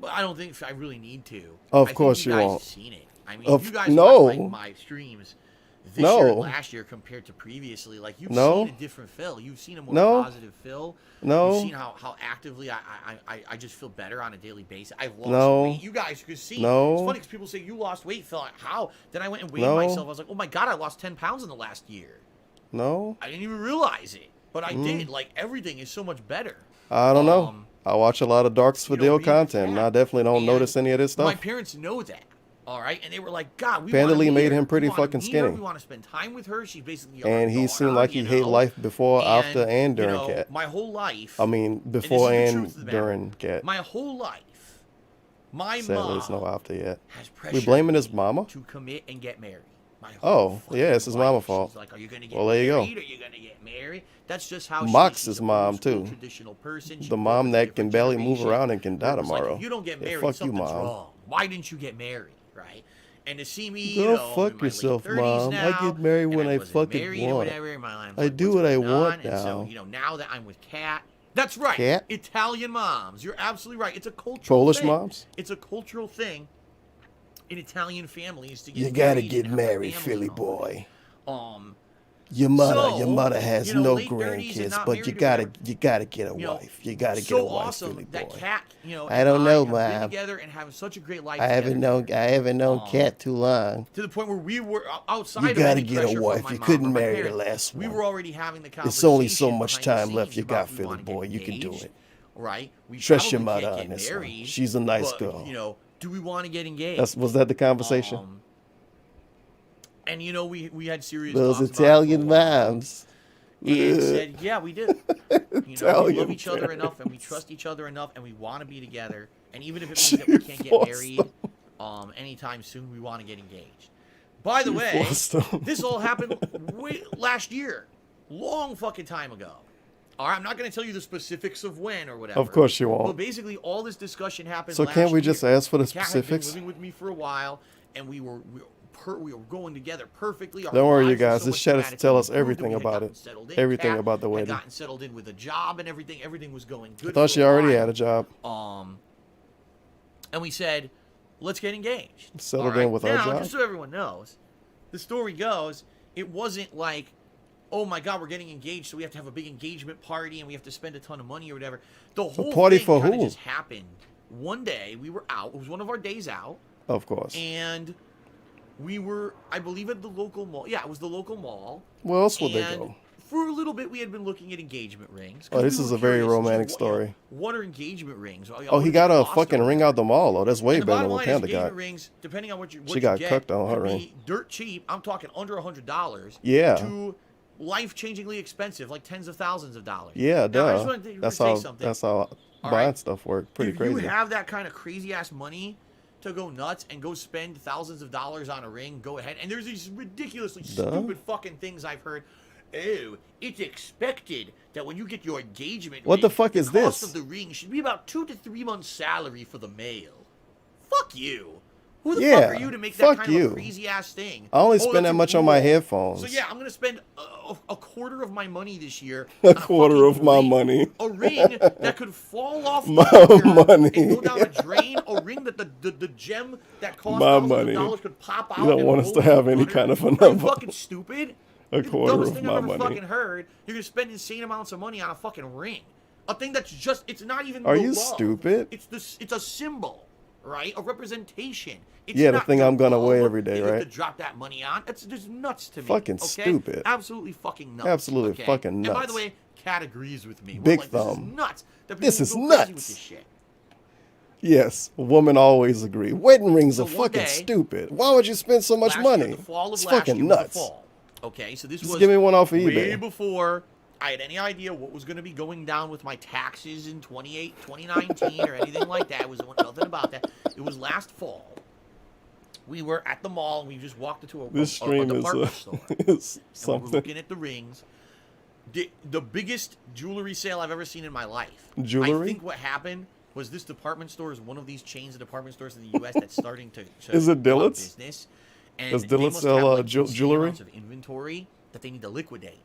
But I don't think I really need to. Of I think course you you guys won't. have seen it. I mean, Of- you guys no. watch my streams this year and last year compared to previously. Like, you've No. seen a different Phil. You've seen a more No. positive Phil. No. You've seen how actively I just feel better on a daily basis. I've lost No. weight. You guys could see. No. It's funny because people say, you lost weight, Phil. How? Then I went and weighed No. myself. I was like, oh my God, I lost 10 pounds in the last year. No? I didn't even realize it. But I did. Like, everything is so much better. I don't know. I watch a lot of Dark you know, Spadil being content, and I definitely don't And notice any of this My stuff. parents know that. All right, and they were like, God, we Panda wanna Lee meet made her. him pretty We wanna fucking meet her. skinny. We want to spend time with her. She's basically our And he daughter, seemed like he you hated know? life before, after, and you during know, Cat. My whole life. I mean, this before is the and truth of the matter. during Cat. My whole life, my Sadly, mom it's no after yet. has We pressured blaming his me mama? to commit and get married. My Oh, whole yeah, it's his fucking mama's life. fault. She's like, are you gonna get Well, there you go. married? Are you gonna get married? That's just how Mox she's is a mom, old school too. Traditional person. She The grew mom up in a that different can barely move generation around and can die where it was like, tomorrow. if you don't get Yeah, married, fuck you, something's Mom. wrong. Why didn't you get married, right? And to see me, Go you know, fuck in my yourself, late 30s Mom. now, I get married and when I wasn't fucking married or want. whatever, my life, I like, do what's what I going want on? And so, now. you know, now that I'm with Kat, that's right. Kat? Italian moms. You're absolutely right. It's a cultural Polish thing. moms? It's a cultural thing in Italian families to get You gotta married get and have a married, family Philly and all that. boy. Um, Your mother has you know, no late 30s and grandkids, not but married you or gotta whatever. get a You know, wife. You gotta get so a wife, awesome Philly that boy. Kat, you know, I don't and know, have Mom. been together and having such a great life. I haven't known Cat too long. To the point where we were outside You of gotta any get a pressure from wife. my You mom couldn't or my marry the parents, last we one. were already having the conversation. It's only so much behind the time left. scenes You about got we Philly wanna boy. get You can do engaged, it. Right? We Trust your probably mother can't on get this one. married, She's a nice but, girl. You know, do we want to get engaged? Was that the conversation? And you know, we had serious Those talks about it Italian for a while. moms. And said, yeah, we do. You know, we Italian love each other parents. enough, and we trust each other enough, and we want to be together. And even if it means that we can't get married anytime soon, we want to get engaged. By the way, forced them. this all happened last year, long fucking time ago. All right, I'm not going to tell you the specifics of when or whatever. Of course you won't. But basically, all this discussion happened. So last can't we year. just ask for the Kat had been specifics? living with me for a while, and we were going together perfectly. Our Don't worry, you lives were guys. so This much chat is to tell us dramatically everything improved, and we had about gotten it. settled in. Everything Kat about the had wedding. gotten settled in with a job and everything. Everything was going good. I thought for she a already while. had a job. And we said, let's get engaged. Settled All in with our now, job? just so everyone knows, the story goes, it wasn't like, oh my God, we're getting engaged, so we have to have a big engagement party and we have to spend a ton of money or whatever. The whole party thing for kinda who? just happened. One day, we were out. It was one of our days out. Of course. And we were, I believe, at the local mall. Yeah, it was the local mall. Where else would they And go? for a little bit, we had been looking at engagement rings. Oh, this is a very romantic What, story. what are engagement rings? Oh, he got a fucking ring out the mall. Oh, that's way and the better bottom than what line is Panda engagement got. rings, depending on what you She got get, cooked on her could be ring. dirt cheap. I'm talking under $100. Yeah. To life-changingly expensive, like tens of thousands of dollars. Yeah, Now, I just duh. wanted to That's say how something. buying right? stuff work. Pretty if crazy. you have that kind of crazy-ass money to go nuts and go spend thousands of dollars on a ring, go ahead. And there's these ridiculously stupid fucking things I've heard. Oh, it's expected that when you get your engagement What ring, the fuck is cost this? of the ring should be about 2 to 3 months' salary for the male. Fuck you. Who the Yeah, fuck are you to make that fuck kind of you. a crazy-ass thing? I only Oh, spend that's that a much on my rule. headphones. So yeah, I'm gonna spend a quarter of my money this year. A on quarter fucking of my ring. money. A ring that could fall off My the finger money. and go down a drain. A ring that the gem that costs My thousands money. of dollars could pop out. You don't and want us roll to in the have any gutter. kind of a Are you number. fucking stupid? A It's quarter the dumbest of thing my I've ever money. fucking heard. You're gonna spend insane amounts of money on a fucking ring. A thing that's just, it's not even Are the you love. stupid? It's a symbol, right? A representation. It's Yeah, the not thing I'm gonna wear love every day, that you right? have to drop that money on. That's just nuts to me. Fucking okay? stupid. Absolutely fucking nuts. Absolutely okay? fucking And by nuts. the way, cat agrees with me. We're Big like, thumb. This is nuts. That This people is go crazy with nuts. this shit. Yes, women always agree. Wedding rings So are one fucking day, stupid. Why would you spend so much last money? Year, the fall of It's last fucking year was the nuts. fall. Okay, so this Just was give me one off of way eBay. before I had any idea what was going to be going down with my taxes in 2019 or anything like that. It was nothing about that. It was last fall. We were at the mall and we just walked into a This stream department store. is And we were something. looking at the rings. The biggest jewelry sale I've ever seen in my life. Jewelry? I think what happened was this department store is one of these chains of department stores in the U.S. that's starting to Is it go out of Dillard's? business. And Does they Dillard's must sell, have, like, ju- insane jewelry? amounts of inventory that they need to liquidate.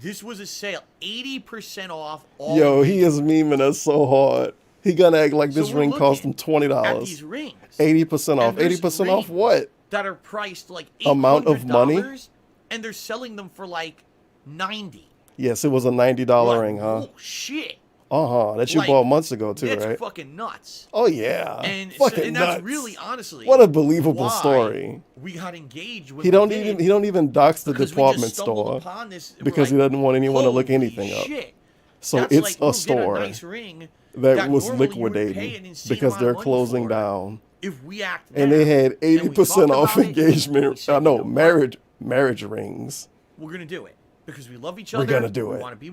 This was a sale, 80% off all Yo, of he these. is memeing us so hard. He gonna act like So this we're ring cost him looking at these $20. rings. 80% off. And there's 80% off rings what? That are priced like Amount of money? $800, and they're selling them for like $90. Yes, it was a $90 Like, ring, huh? oh shit! That you Like, bought months ago too, That's right? fucking nuts. Oh yeah, And, fucking and nuts. that's really, honestly, What a believable why story. We got engaged with He don't the even dox the because we department just stumbled store upon this, and we're because he like, doesn't want anyone to look "Holy anything up. shit." So That's it's like, a we'll get store nice ring that was normally you would pay liquidating an insane because amount they're of money closing for it down, if we act and now. they had And we 80% talked off about it, and we engagement. said, I know "You know what? marriage rings. We're gonna do it because we love each We're other. gonna do we it. want to be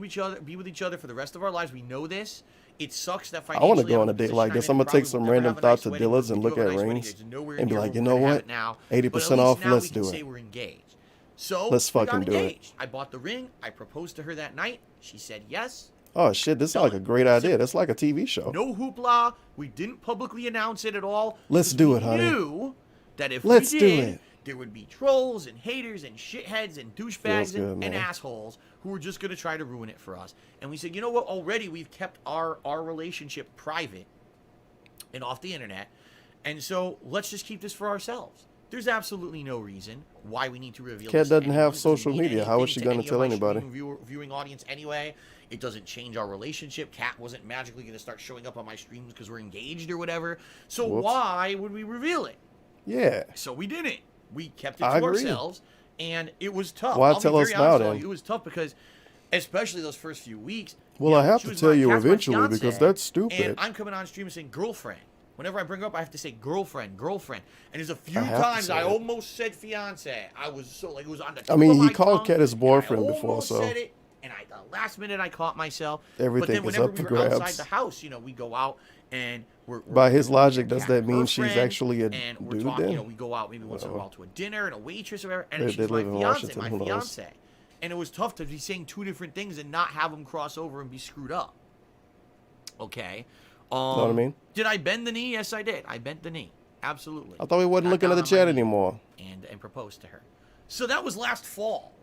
with each other for the rest of our lives. We know this. It sucks that I want financially. to go on I'm a in date position like this. I'm I'm in. gonna take Probably some will never random have a thoughts nice to wedding, Dillard's but and we look do have at a nice wedding. rings There's nowhere and be near like, where you we're know gonna have what? it now, 80% but at off. least now Let's we can do say it. we're engaged. So Let's we fucking got do it. engaged. I bought the ring. I proposed to her that night. She said yes. Oh shit, this is like a great idea. That's like a TV show. No hoopla. We didn't publicly announce it at all. Let's because do we it, honey. Knew that if Let's we do did, it. there would be trolls and haters and shitheads and Feels douchebags good, and man. assholes who were just going to try to ruin it for us. And we said, you know what? Already we've kept our relationship private and off the internet. And so let's just keep this for ourselves. There's absolutely no reason why we need to reveal Kat this to doesn't have anyone. It doesn't social mean media. How is anything she to gonna any of tell my anybody? viewing audience anyway. It doesn't change our relationship. Kat wasn't magically going to start showing up on my streams because we're engaged or whatever. So Whoops. why would we reveal it? Yeah. So we didn't. We kept it I to agree. ourselves, and it was tough. Why I'll tell be us very now, honest with then? you. It was tough because, especially those first few weeks. Well, you know, I have she to was tell you Kat's my eventually because fiancé, that's stupid. And I'm coming on stream and saying girlfriend. Whenever I bring her up, I have to say girlfriend, girlfriend. And there's a few I have to times say I it. almost said fiance. I was so like it was on the. I tip mean, of he my called tongue, Kat his and boyfriend I before, almost so- said it, and the last minute I caught myself. But Everything then is whenever up we for were outside grabs. the house, you know, we go out and we're By his we're logic, with does Kat that and mean her she's friend, actually a and we're dude talking, then? you know, we go out maybe once in a while to a dinner and a waitress or whatever, and They she's my live in fiance, Washington, my who knows? fiance. And it was tough to be saying two different things and not have them cross over and be screwed up. Okay. Know what I mean? Did I bend the knee? Yes, I did. I bent the knee. Absolutely. I thought we wasn't Got looking at down the on my chat knee anymore. and proposed to her. So that was last fall.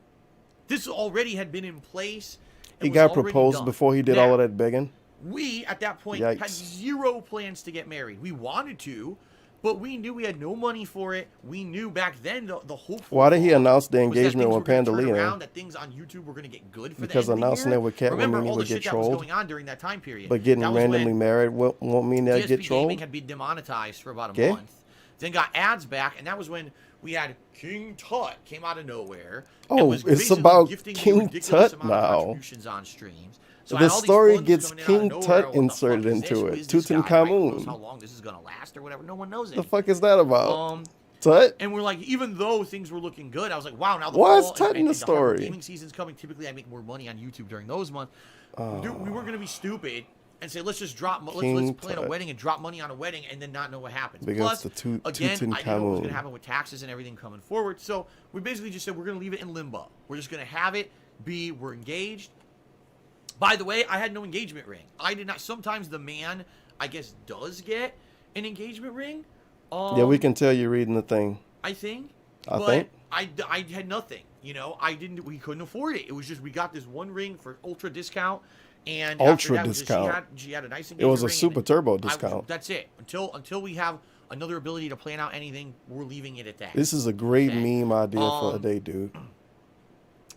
This already had been in place. He was got already proposed done. before he did Now, all of that begging. We, at that point, had Yikes. zero plans to get married. We wanted to, but we knew we had no money for it. We knew back then the whole. Why did he announce the was that engagement things with were gonna turn Pandalina? around, that things on YouTube were going to get good for Because the end of the announcing year? it with Kat would Remember mean he all would the get shit that was trolled? going on during that time period. But getting That was randomly when married won't mean that PSP get trolled? Gaming had been demonetized for about a Okay. month. Then got ads back, and that was when we had King Tut came out of nowhere. Oh, and was it's basically about gifting me King ridiculous Tut amount of now. contributions on streams. So I The had all these story funds gets coming in out of King nowhere. Tut What the fuck inserted is into this? Who it. is this guy? Tutankhamun. Who knows how long this is going to last or whatever. No one knows The it. fuck is that about? Um, Tut? And we're like, even though things were looking good, I was like, wow, now the Why is fall Tut in and the hardcore story? gaming season's coming. Typically, I make more money on YouTube during those months. Dude, we weren't going to be stupid and say, let's just drop, let's King plan a Tut. wedding and drop money on a wedding and then not know what happens. Because Plus, the again, I didn't know what was Tutankhamun. going to happen with taxes and everything coming forward. So we basically just said, we're going to leave it in limbo. We're just going to have it be, we're engaged. By the way, I had no engagement ring. I did not. Sometimes the man, I guess, does get an engagement ring. Yeah, we can tell you're reading the thing. I think. I but think. I had nothing. You know, we couldn't afford it. It was just we got this one ring for ultra discount, and after Ultra that, it was just- discount. She had a nice It was a engagement ring, super and turbo I- discount. that's it. Until we have another ability to plan out anything, we're leaving it at that. This is a great Okay. meme idea for a day, dude.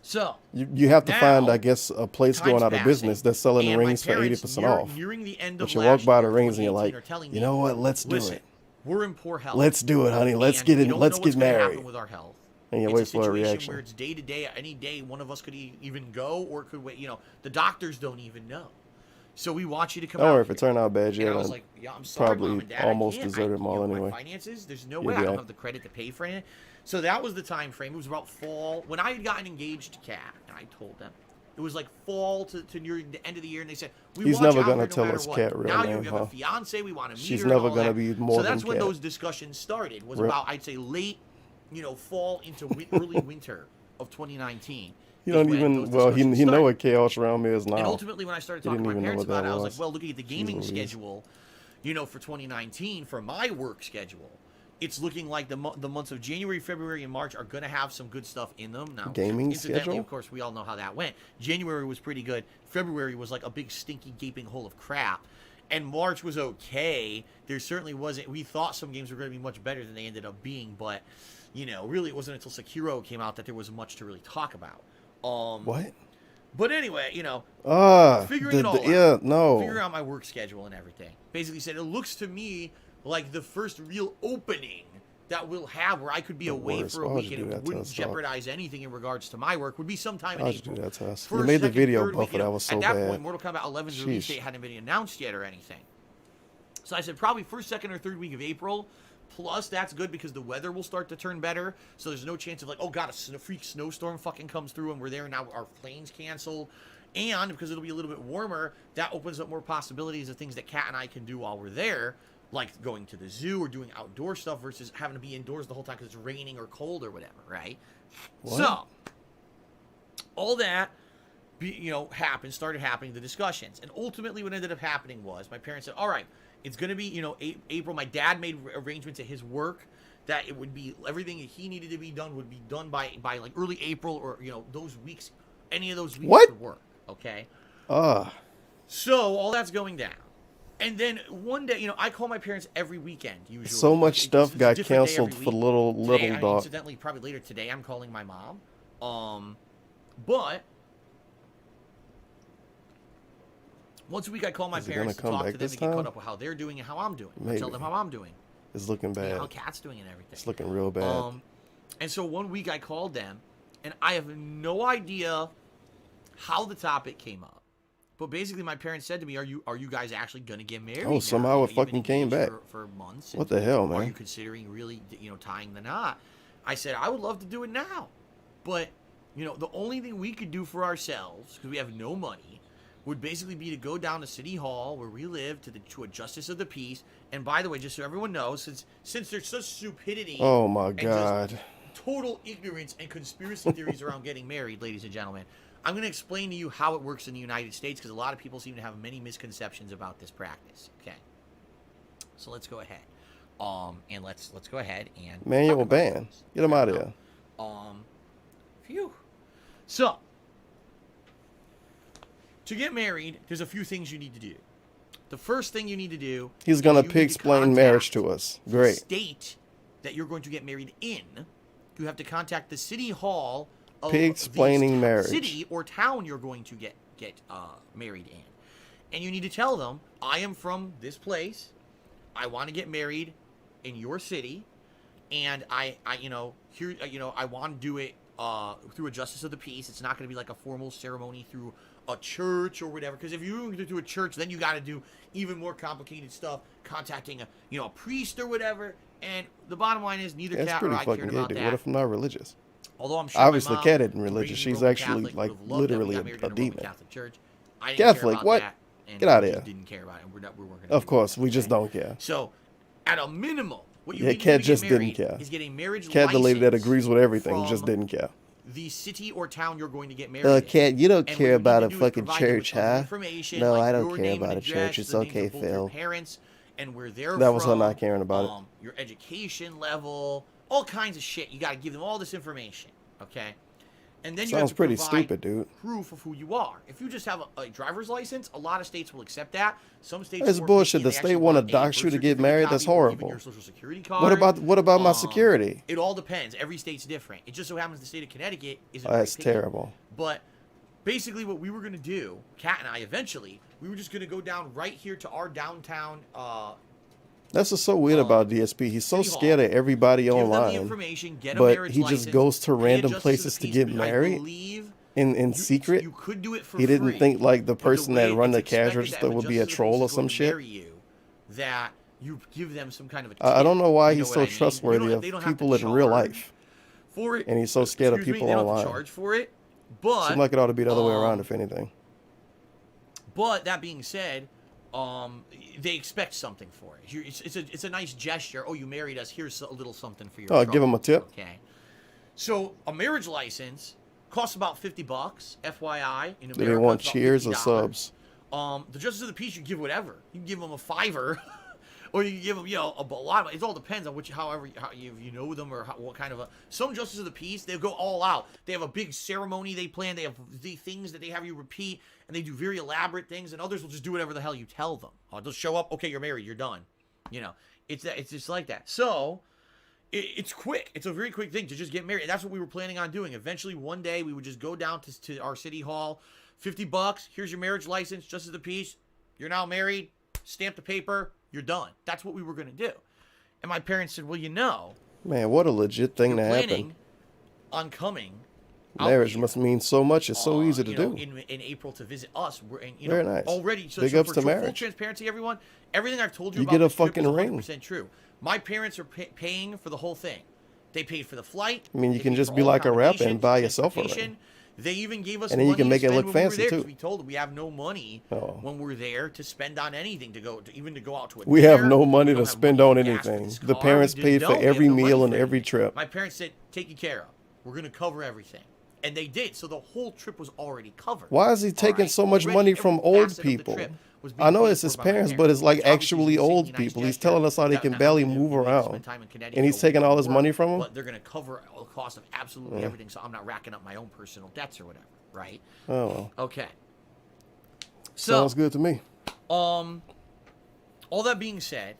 So You have to find, now, I guess, a place time's going out of passing, business that's selling and my rings for parents, 80% near- off. Nearing the end But of you last walk by year, the rings and you're 2018, like, are telling you me, know what? Let's do listen, it. we're in poor health. Let's do it, honey. Let's and get we in. don't Let's know get what's gonna happen married. with our health. And you it's wait a for a situation reaction. where it's day to day. Any day, one of us could even go or could wait. You know, the doctors don't even know. So we want you to come Don't out worry, if here. it turned out bad, And yeah, I was then like, yeah, I'm sorry, Mom probably and Dad, almost I can't. deserted them all My anyway. finances, there's no You'll way. be I don't all have the credit to pay for it. So that was the time frame. It was about fall. When I had gotten engaged to Kat, and I told them, it was like fall to near the end of the year, and they said, we He's want you never out gonna here no tell matter us what. Kat real now name, you have huh? a fiance, we want to meet She's her never and all gonna that. be more So than that's when Kat. those discussions started, was Rip. about, I'd say, late, fall into early winter of 2019. He is don't when even, those well, he discussions know started. what Chaos Realm is now. And ultimately, when I started He talking to didn't my even know parents what about that it, I was was. like, well, looking at the gaming Louise. schedule, for 2019, for my work schedule, it's looking like the months of January, February, and March are going to have some good stuff in them. Now, Gaming incidentally, schedule? of course, we all know how that went. January was pretty good. February was like a big, stinky, gaping hole of crap. And March was okay. There certainly wasn't. We thought some games were going to be much better than they ended up being, but, really it wasn't until Sekiro came out that there was much to really talk about. What? But anyway, figuring it all out. Yeah, no. Figuring out my work schedule and everything. Basically said, it looks to me like the first real opening that we'll have where I could be away worst. for a Why would week you and do it that to wouldn't us, dog? jeopardize anything in regards to my work would be sometime in Why'd you April. do that to us? First, You made the second, video third week, buffer. That was so at that bad. point, Mortal Kombat 11's release Sheesh. date hadn't been announced yet or anything. So I said probably first, second, or third week of April. Plus, that's good because the weather will start to turn better. So there's no chance of like, oh god, a freak snowstorm fucking comes through and we're there and now our plane's canceled. And because it'll be a little bit warmer, that opens up more possibilities of things that Kat and I can do while we're there, like going to the zoo or doing outdoor stuff versus having to be indoors the whole time because it's raining or cold or whatever, right? What? So all that started happening, the discussions. And ultimately what ended up happening was my parents said, all right, it's going to be, April. My dad made arrangements at his work that it would be everything that he needed to be done would be done by like early April or, those weeks, any of those weeks What? would work. Okay. Ah, So all that's going down. And then one day, I call my parents every weekend usually. so much It's stuff a got different day canceled every for week. little Today, dog. incidentally, probably later today, I'm calling my mom. But once a week, I call my Is he parents to gonna come talk back to them this to get caught time? up with how they're doing and how I'm doing. I Maybe. tell them how I'm doing, It's looking bad. how Kat's doing and everything. It's looking real bad. And so one week I called them, and I have no idea how the topic came up. But basically, my parents said to me, "Are you guys actually gonna get married?" Oh, now? somehow it You've been fucking came engaged back. for months. What and the hell, Are man? you considering really, tying the knot? I said I would love to do it now, but the only thing we could do for ourselves because we have no money would basically be to go down to City Hall where we live to a justice of the peace. And by the way, just so everyone knows, since there's such stupidity, Oh my and just god. total ignorance and conspiracy theories around getting married, ladies and gentlemen, I'm going to explain to you how it works in the United States because a lot of people seem to have many misconceptions about this practice. Okay, so let's go ahead, and let's go ahead and Manual talk about ban. this. Get him out of here. Phew. So, to get married, there's a few things you need to do. The first thing you need to do He's is gonna you need to pig-splain marriage contact to us. the Great. state that you're going to get married in. You have to contact the city hall of Pig-splaining the marriage. city or town you're going to get married in, and you need to tell them, I am from this place. I want to get married in your city, and I want to do it through a justice of the peace. It's not going to be like a formal ceremony through a church or whatever. Because if you're going to do a church, then you got to do even more complicated stuff, contacting a priest or whatever. And the bottom line is, neither That's Kat or pretty I fucking cared gay, about dude. that. What if I'm not religious? Although I'm sure Obviously, my mom, Kat isn't the religious. raging She's Roman actually, Catholic, like, would have loved that we literally got married a in Roman demon. Catholic Church. I didn't care Catholic, about what? that, and Get outta we here. just didn't care about it. We're not going to. Of course, we just don't care. So, at a minimum, what you Yeah, need to Kat do to just get didn't married care. is get a marriage Kat, the lady that license agrees with everything, just from didn't care. the city or town you're going to get married in. Kat, you don't And care what about you a need to do is fucking provide them with church, tons of huh? information, No, like I don't your care name about and a church. address, It's the names okay, of both your Phil. parents and where they're That was her from, not caring about it. your education level, all kinds of shit. You got to give them all this information, okay? And then you have Sounds to pretty provide stupid, dude. proof of who you are. If you just have a driver's license, a lot of states will accept that. Some states That's are more bullshit. picky, The they state actually wanna want a dox you birth to get certificate married? That's copy or even horrible. your social security card. What about my security? It all depends. Every state's different. It just so happens the state of Connecticut is Oh, that's terrible. But basically what we were going to do, Kat and I eventually, we were just going to go down right here to our downtown That's what's so weird about DSP. He's so City Hall. scared of everybody Give them the online, information, get a but marriage he just license, goes to pay a random justice of places the to peace. get I married believe in secret. You could do it for He didn't free, think like the but person way that run it's the cash expected register that if would be a justice of the troll peace or is going some to shit. marry you, that you give them some kind of a tip. I don't know why You he's what so I mean? trustworthy They of don't have people to in real charge life, for it. and he's so scared of Excuse me, people they don't have to online. charge for it, but Seems like it ought to be the other way around, if anything. But that being said, they expect something for it. It's a nice gesture. Oh, you married us. Here's a little something for your Oh, trouble. give him a tip. Okay. So a marriage license costs about $50. FYI. In America, Do they want it's about cheers or $50. subs? The justice of the peace, you give whatever. You can give them a $5, or you can give them, a lot of. It all depends on how you know them or what kind of a. Some justice of the peace, they go all out. They have a big ceremony they plan. They have the things that they have you repeat, and they do very elaborate things. And others will just do whatever the hell you tell them. They'll show up. Okay, you're married. You're done. It's just like that. So. It's quick. It's a very quick thing to just get married. That's what we were planning on doing. Eventually, one day, we would just go down to our city hall. $50. Here's your marriage license. Justice of the peace. You're now married. Stamp the paper. You're done. That's what we were going to do. And my parents said, well, Man, what a legit thing to planning happen. on coming. Marriage must mean so much. It's so easy to do. In April to visit us. Very nice. Already. So, Big so ups for to full marriage. transparency, everyone, everything I've told you You about get a this trip fucking is ring. 100% true. My parents are paying for the whole thing. They paid for the flight. I mean, you They can paid just for be all like a rapper and accommodations, buy yourself a ring. transportation. They even gave us And then you money can make to it spend look when we were fancy, there, too. 'cause we told them we have no money Oh. when we're there to spend on anything, to go out to a We have dinner. no money We to don't have spend money on for gas for anything. this The car. parents We paid just for don't. We have every no money meal for and every anything. trip. My parents said, take you care of. We're going to cover everything. And they did. So the whole trip was already covered. Why is he taking Alright? so much Already money every from old facet of the people? trip was being I know paid it's his for by my parents, but it's like Obviously, actually it's an old exceedingly nice people. He's gesture. telling us how they Not can only barely do move we spend around. time in Connecticut And he's or taking all work, his money from him? But they're going to cover the cost of absolutely everything, so I'm not racking up my own personal debts or whatever, right? Oh, well. Okay. So, Sounds good to me. all that being said,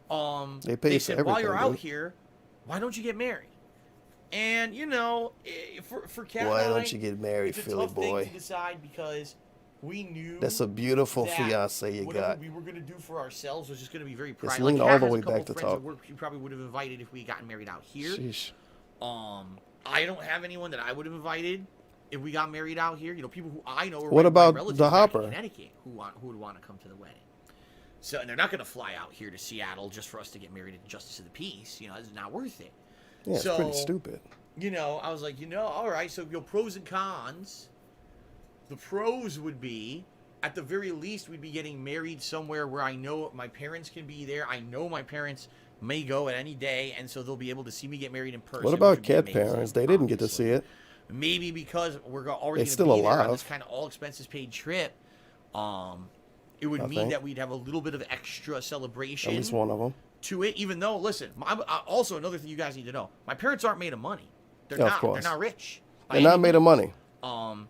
They pay for said, while you're everything, out dude. here, why don't you get married? And, for Kat Why and I, don't you get married, it's a Philly tough boy? thing to decide because we knew That's a beautiful that fiance you whatever got. we were going to do for ourselves was just going to be very private. lean Kat all the has a way couple back to friends at talk. work she probably would have invited if we gotten married out here. Sheesh. I don't have anyone that I would have invited if we got married out here. People who I know are What my about relatives the back Hopper? in Connecticut who would want to come to the wedding. So, and they're not going to fly out here to Seattle just for us to get married at Justice of the Peace. It's not worth it. Yeah, it's so, pretty stupid. I was like, all right, so pros and cons. The pros would be, at the very least, we'd be getting married somewhere where I know my parents can be there. I know my parents may go at any day, and so they'll be able to see me get married in person. What which about would be Cat amazing, parents? They didn't get to obviously. see it. Maybe because we're already They're going to still be there on alive. this kind of all expenses paid trip. It would I mean think. that we'd have a little bit of extra celebration At least one of them. to it. Even though, listen, also another thing you guys need to know: my parents aren't made of money. They're Yeah, of not. course. They're not rich. by They're not any made of means. money.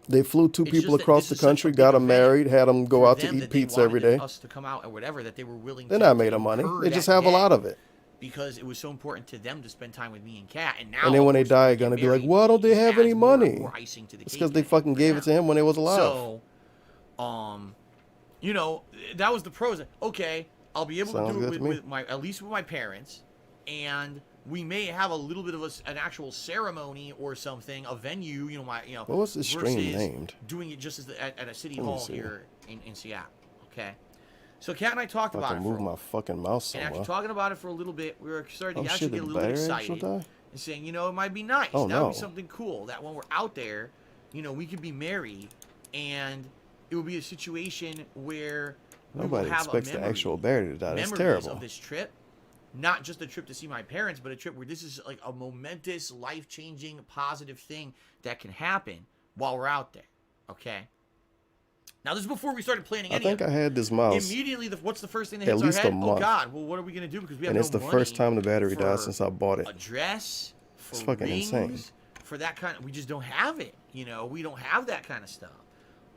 They flew two It's people just that across this the is such a country, big got them event married, had them go for out to them eat that they pizza every wanted day. us to come out or whatever, that they were willing. They're to not made of money. incur They that just have a lot debt of it. because it was so important to them to spend time with me and Kat. And now, And then when they of course, die, we get gonna be like, married, why don't they it have adds any more and money? more icing to the It's cake because they and fucking for gave them. it to him when they was alive. So, that was the pros. Okay, I'll be able Sounds to do good it to me. with my, at least with my parents, and we may have a little bit of an actual ceremony or something, a venue. What was this stream versus named? doing it just at a city Let me hall see. here in Seattle. Okay, so Kat and I talked I about have it. to move for a my while. fucking mouse And somewhere. after talking about it for a little bit, we were starting to Oh actually shit, get a the little bit battery actually excited die? and saying, it might be nice. Oh, that would no. be something cool. That when we're out there, we could be married, and it would be a situation where we Nobody will have expects a the memory, actual battery to die. That's memories terrible. of this trip. Not just a trip to see my parents, but a trip where this is like a momentous, life-changing, positive thing that can happen while we're out there. Okay. Now, this is before we started planning I any think of I it. had this mouse. Immediately, what's the first thing that At hits our least a head? Oh, month. God. Well, what are we going to do? Because we have And no it's the money first time the battery died for since I bought it. a dress, for It's fucking rings, insane. for that kind of... We just don't have it. We don't have that kind of stuff.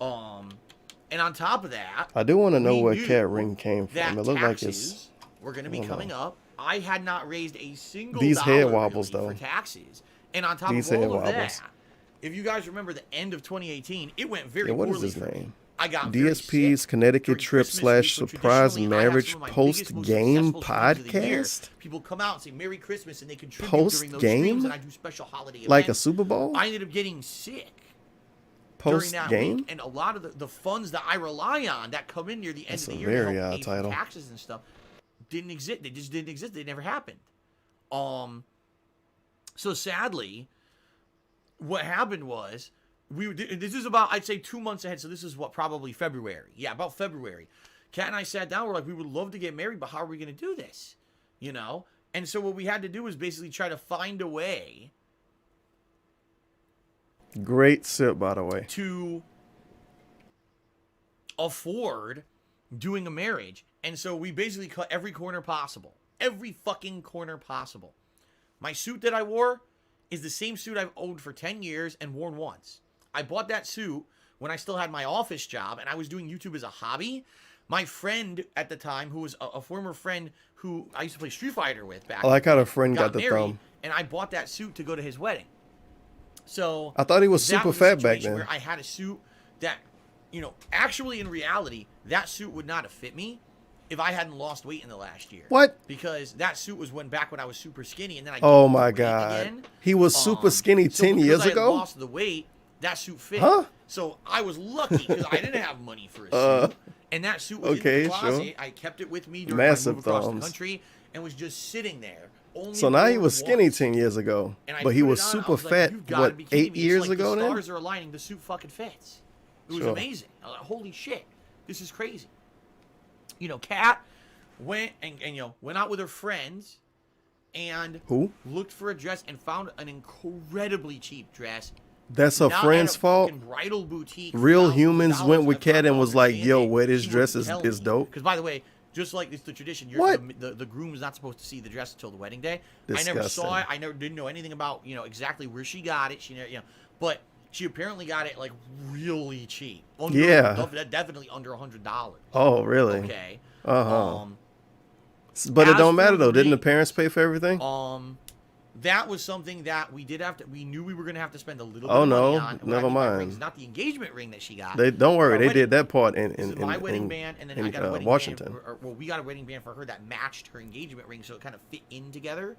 And on top of that... I do want to know we where knew Cat Ring came that from. It looked like taxes it's... were going to be I don't coming know. up. I had not raised a single These dollar head wobbles, really though. for taxes. And on top These of head all of wobbles. that, if you guys remember the end of 2018, it went very Yeah, what is poorly his for me. name? I got very DSP's sick Connecticut during trip Christmas slash week, so surprise traditionally, I have marriage some of my post biggest, most game successful streams of the year. podcast. People come out and say Merry Christmas, and they contribute Post during those game? streams, and I do special holiday events. Like a Super Bowl? I ended up getting sick Post during that game? week, and a lot of the funds that I rely on that come in near the end That's of the a year very to help odd pay for title. taxes and stuff didn't exist. They just didn't exist. They never happened. So sadly, what happened was this is about, I'd say, 2 months ahead. So this is what, probably February. Yeah, about February. Kat and I sat down. We're like, we would love to get married, but how are we going to do this? You know? And so what we had to do was basically try to find a way Great sip, by the way. to afford doing a marriage. And so we basically cut every corner possible. Every fucking corner possible. My suit that I wore is the same suit I've owned for 10 years and worn once. I bought that suit when I still had my office job and I was doing YouTube as a hobby. My friend at the time, who was a former friend who I used to play Street Fighter with back I like how the friend got the married, thumb. and I bought that suit to go to his wedding. So I thought he was that super a fat back situation then. Where I had a suit that, you know, actually in reality, that suit would not have fit me if I hadn't lost weight in the last year. What? Because that suit was back when I was super skinny, and then I Oh gained my weight God. again. He was super skinny So 10 because years I had ago? lost the weight, that suit fit. Huh? So I was lucky because I didn't have money for a suit, and that suit was okay, in the closet. sure. I kept it with me during Massive my move across thumbs. the country, and was just sitting there. Only So now he worn was skinny once. 10 years ago. And I But he put was it on, I super was like, fat, "You've gotta what, be kidding 8 me." It's years like ago the then? stars are aligning. The suit fucking fits. It was Sure. amazing. I was like, holy shit, this is crazy. You know, Kat went and you know, went out with her friends and Who? looked for a dress and found an incredibly cheap dress. That's her Not friend's at a fault? fucking bridal boutique. Real $1,000 humans went with I can't Kat and was like, understand yo, it. wear this She dress wouldn't is tell me. dope. Because, by the way, just like it's the tradition, What? the groom is not supposed to see the dress until the wedding day. I never saw Disgusting. it. I never didn't know anything about, you know, exactly where she got it. She never, you know, but she apparently got it like really cheap. Yeah. Definitely under $100. Oh, really? Okay. Uh-huh. But it as don't matter, for though. Didn't the rings, parents pay for everything? That was something that we did have to. We knew we were going to have to spend a little bit Oh, of money no. on. When I Never get my mind. rings, not the engagement ring that she got. They Don't worry. Our They wedding did that part This is my wedding in band, and then I got a wedding Washington. band. Well, we got a wedding band for her that matched her engagement ring, so it kind of fit in together.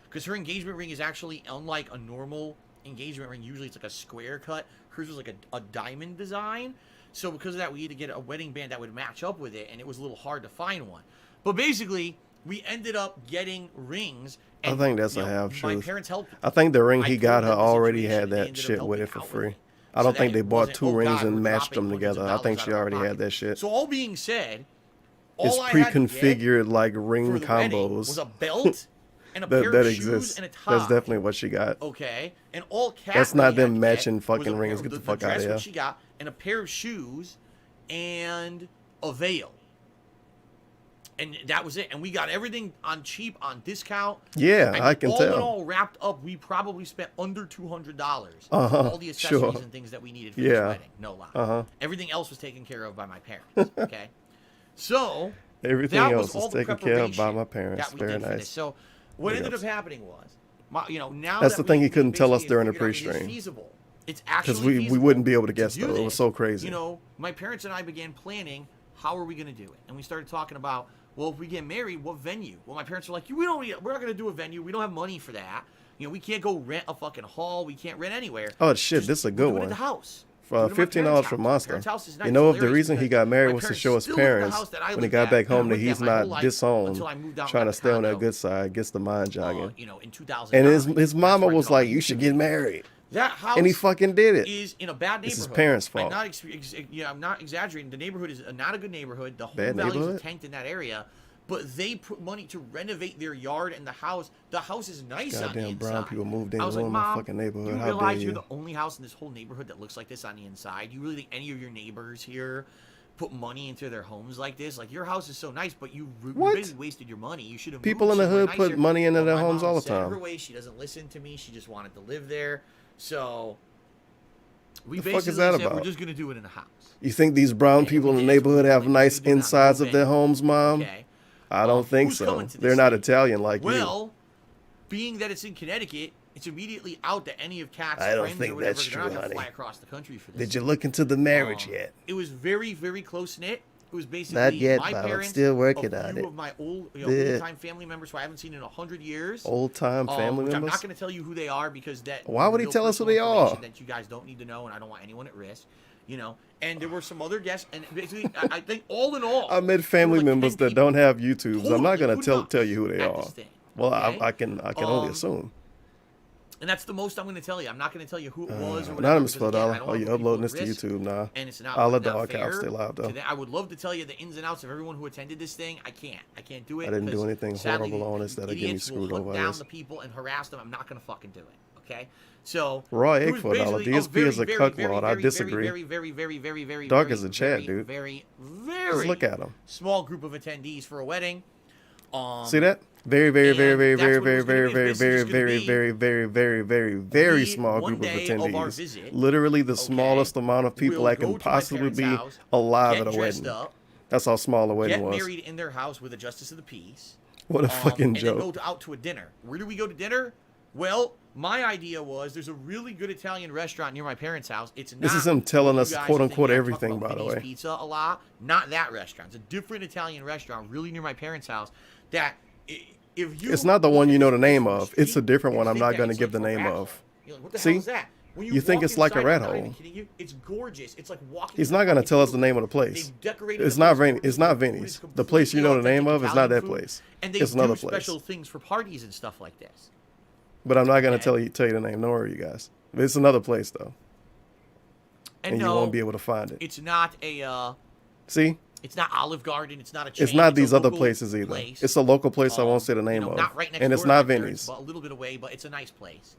Because her engagement ring is actually, unlike a normal engagement ring, usually it's like a square cut. Hers was like a diamond design. So because of that, we had to get a wedding band that would match up with it, and it was a little hard to find one. But basically, we ended up getting rings. I And, think that's you a know, half My truth. parents helped. I think the ring I he told got her them the already situation, had and they that ended up shit with helping it for out with free. it. I don't So think that they it bought wasn't, two "Oh, rings God, and we're matched dropping them hundreds together. of I think dollars she out of already our had pocket." that shit. So all being said, It's all I had to get pre-configured like ring for the wedding combos. was a belt and a that pair that of shoes exists. and a tie. That's definitely what she got. Okay, and all Kat That's not really had them to matching get fucking was a rings. pair- Get the fuck dress outta which here. She got and a pair of shoes and a veil. And that was it. And we got everything on cheap, on discount. Yeah, mean, I can all tell. in all, wrapped up, we probably spent under $200 Uh-huh, for all the accessories sure. and things that we needed for this Yeah. wedding. No lie. Uh-huh. Everything else was taken care of by my parents. Okay, so Everything that else was all is the taken care of by preparation my parents. that we Very did for this. nice. So what Big ended ups. up happening was, you know, now That's that the thing we- he couldn't we tell us basically during the figured out it is pre-stream. feasible. It's actually Because we feasible wouldn't be able to guess, do though. It was this. so crazy. You know, my parents and I began planning, how are we going to do it? And we started talking about, well, if we get married, what venue? Well, my parents were like, we're not going to do a venue. We don't have money for that. You know, we can't go rent a fucking hall. We can't rent anywhere. Oh, shit, this is a good we'll do it at one. the house. For We'll do it at my $15 parents' from house. My Moscow. parents' house is nice. You know, It's if the hilarious reason he because got married my was to parents show his still live in the parents house that I when he lived got at, back and I home that lived he's at my whole not life disowned, until I moved out trying and to got the stay on that condo, good side, gets the mind jogging. you know, in 2009. And his mama That's where I was did all like, my you should YouTube get videos. married. That house And he fucking did it. is in a bad neighborhood. It's his parents' fault. I'm not, I'm not exaggerating. The neighborhood is not a good neighborhood. The home Bad values are neighborhood? tanked in that area. But they put money to renovate their yard and the house. The house is nice on the Goddamn inside. brown people moved in I was and like, ruined my Mom, fucking neighborhood. you How realize dare you're you? the only house in this whole neighborhood that looks like this on the inside? You really think any of your neighbors here put money into their homes like this? Like, your house is so nice, but you What? basically wasted your money. You should have People moved in the somewhere hood put nicer. money into But their my homes mom all the set time. her way. She doesn't listen to me. She just wanted to live there. So we The fuck basically is that said about? we're just going to do it in a house. You think these brown Okay, people in we the did. neighborhood have We nice do not insides move of their in. homes, Mom? Okay. I don't think Who's so. coming to They're this not thing? Italian like you. Well, being that it's in Connecticut, it's immediately out that any of Kat's I don't friends think or whatever, that's they're not true, going to fly honey. across the country for this. Did you look into the marriage yet? It was very, very close knit. It was basically Not yet, my Bob. I'm parents, still working a on few it. of my old, Yeah. old-time family members who I haven't seen in 100 years. Old-time family which I'm members? not going to tell you who they are because that. Why would he real tell us who personal they are? information that you guys don't need to know, and I don't want anyone at risk. And there were some other guests, and basically, I think all in all, I met family there were like members 10 that don't have YouTubes. totally I'm not gonna including us tell you who they at are. this thing, Well, okay? I can only assume. And that's the most I'm going to tell you. I'm not going to tell you who it was or whatever. Anonymous because, $4. again, I don't Oh, wanna you put people uploading at this to risk, YouTube now? and it's not, All the not dog fair cows stay live though. to them. I would love to tell you the ins and outs of everyone who attended this thing. I can't do it. I didn't do because anything sadly, horrible on this that'll get me idiots screwed will over, hunt I down guess. the people and harass them. I'm not going to fucking do it. Okay, so Raw it egg was for $1. basically DSP is a very, cucklord. very, I very, disagree. Very, Dog very, is a chat, very, dude. Very, Just look at him. small group of attendees for a wedding. See that? Very, very, very, and very, that's very, what it very, was very, gonna be. very, It's very, basically very, just very, very, very, very we, small one group of day of our attendees. visit, Literally the smallest amount of people we'll that can go to my possibly parents' be house, alive get at a dressed wedding. up, That's how small the wedding get was. married in their house with a justice of the peace. What a fucking and joke. then go out to a dinner. Where do we go to dinner? Well, my idea was there's a really good Italian restaurant near my parents' house. It's not. This is him telling what us, you guys quote think. unquote, I talk everything, about by the Vinny's way. Pizza a lot. Not that restaurant. It's a different Italian restaurant, really near my parents' house. That if you. It's not the one you know the name of. It's a street, different one you I'm think not that going to it's give the like a name rat of. hole. You're like, what the See? hell is that? When You think walk it's like a inside, rat I'm not hole. even kidding you, it's gorgeous. It's like walking. He's not going to tell us the name of the place. They've decorated It's the not place Vinny. It's not beautifully. Vinny's. Food is The place you know the completely name of is not that authentic Italian place. food, and they It's do another place. special things for parties and stuff like this. But I'm not going to Okay. tell you the name. Don't worry, you guys. It's another place though, and you no, won't be able to find it. it's not a. See? It's not Olive Garden. It's not a chain. It's not a these other local places either. place. It's a local place I won't say the name you know, of. not right next And door it's to not my parents, Vinny's. but a little bit away, but it's a nice place.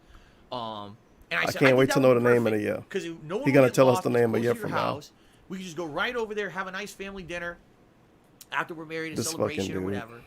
And I said, can't think wait that to would know be the name of perfect, the year. 'cause no one He would gonna get tell us lost. the It's name a close year to your from now. house. We could just go right over there, have a nice family dinner after we're married, a This celebration fucking or dude. whatever.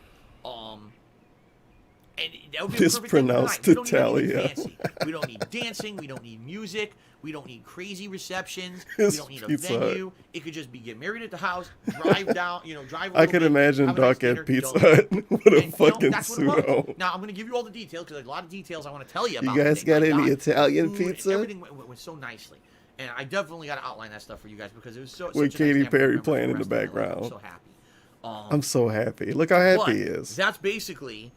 And that would be This a perfect thing for pronounced tonight. We don't need Italia. anything fancy. We don't need dancing. We don't need music. We don't need crazy receptions. His We don't need a Pizza Hut. venue. It could just be get married at the house, drive down, drive. A I little could bit, imagine have a nice Doc dinner, at Pizza done. Hut with a And, fucking that's what it suit was. on. Now I'm going to give you all the details because there's a lot of details I want to tell you about. You guys the got thing. My any God, Italian food and pizza? Everything went so nicely, and I definitely got to outline that stuff for you guys because it was so. With such a nice Katy day. I'm gonna Perry remember playing for in the rest of my life. background. I'm so happy. I'm so happy. Look how happy But he is. that's basically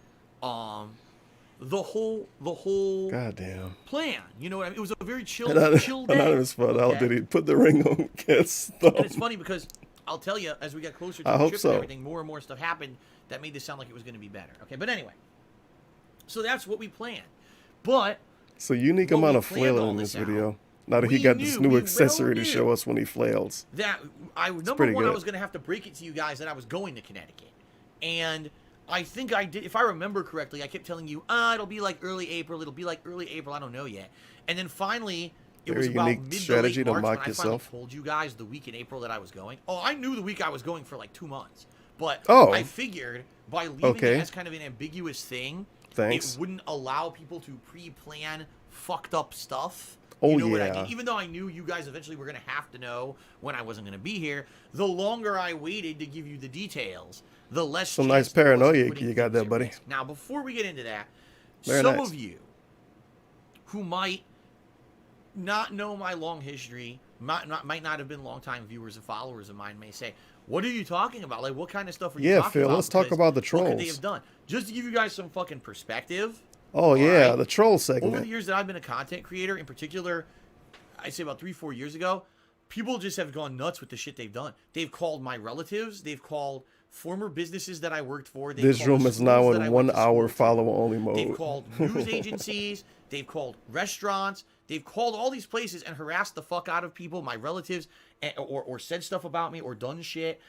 the whole Goddamn. plan. You know what I mean? It was a very chill day. Anonymous $4. okay? Did he put the ring on Cat's thumb? And it's funny because I'll tell you, as we got closer to I the hope trip so. and everything, more and more stuff happened that made this sound like it was going to be better. Okay, but anyway, so that's what we planned. But It's a unique When amount we of planned flailing all in this this out, video. Now that he we got this knew- new we accessory well to knew show us when he flails. that number pretty one, I good. was going to have to break it to you guys that I was going to Connecticut, and I think I did. If I remember correctly, I kept telling you, it'll be like early April. It'll be like early April. I don't know yet. And then finally, it Very was about unique mid strategy to to late March mock when I finally yourself. told you guys the week in April that I was going. Oh, I knew the week I was going for like 2 months, but Oh. I figured by leaving Okay. it as kind of an ambiguous thing, Thanks. it wouldn't allow people to pre-plan fucked up stuff. Oh, You know what I yeah. did? Even though I knew you guys eventually were going to have to know when I wasn't going to be here, the longer I waited to give you the details, the less Some chance nice there was of paranoia putting you got things there, at buddy. risk. Now, before we get into that, Very some nice. of you who might not know my long history, might not have been longtime viewers and followers of mine, may say, "What are you talking about? Like, what kind of stuff are you Yeah, talking Phil, about? let's talk Because about the What could they trolls. have done?" Just to give you guys some fucking perspective. Oh, yeah, right. the troll Over the segment. years that I've been a content creator, in particular, I'd say about 3-4 years ago, people just have gone nuts with the shit they've done. They've called my relatives. They've called former businesses that I worked for. They've This called room the is now schools that I in went 1 to hour school to. follow only They've mode. called news agencies. They've called restaurants. They've called all these places and harassed the fuck out of people, my relatives, or said stuff about me or done shit.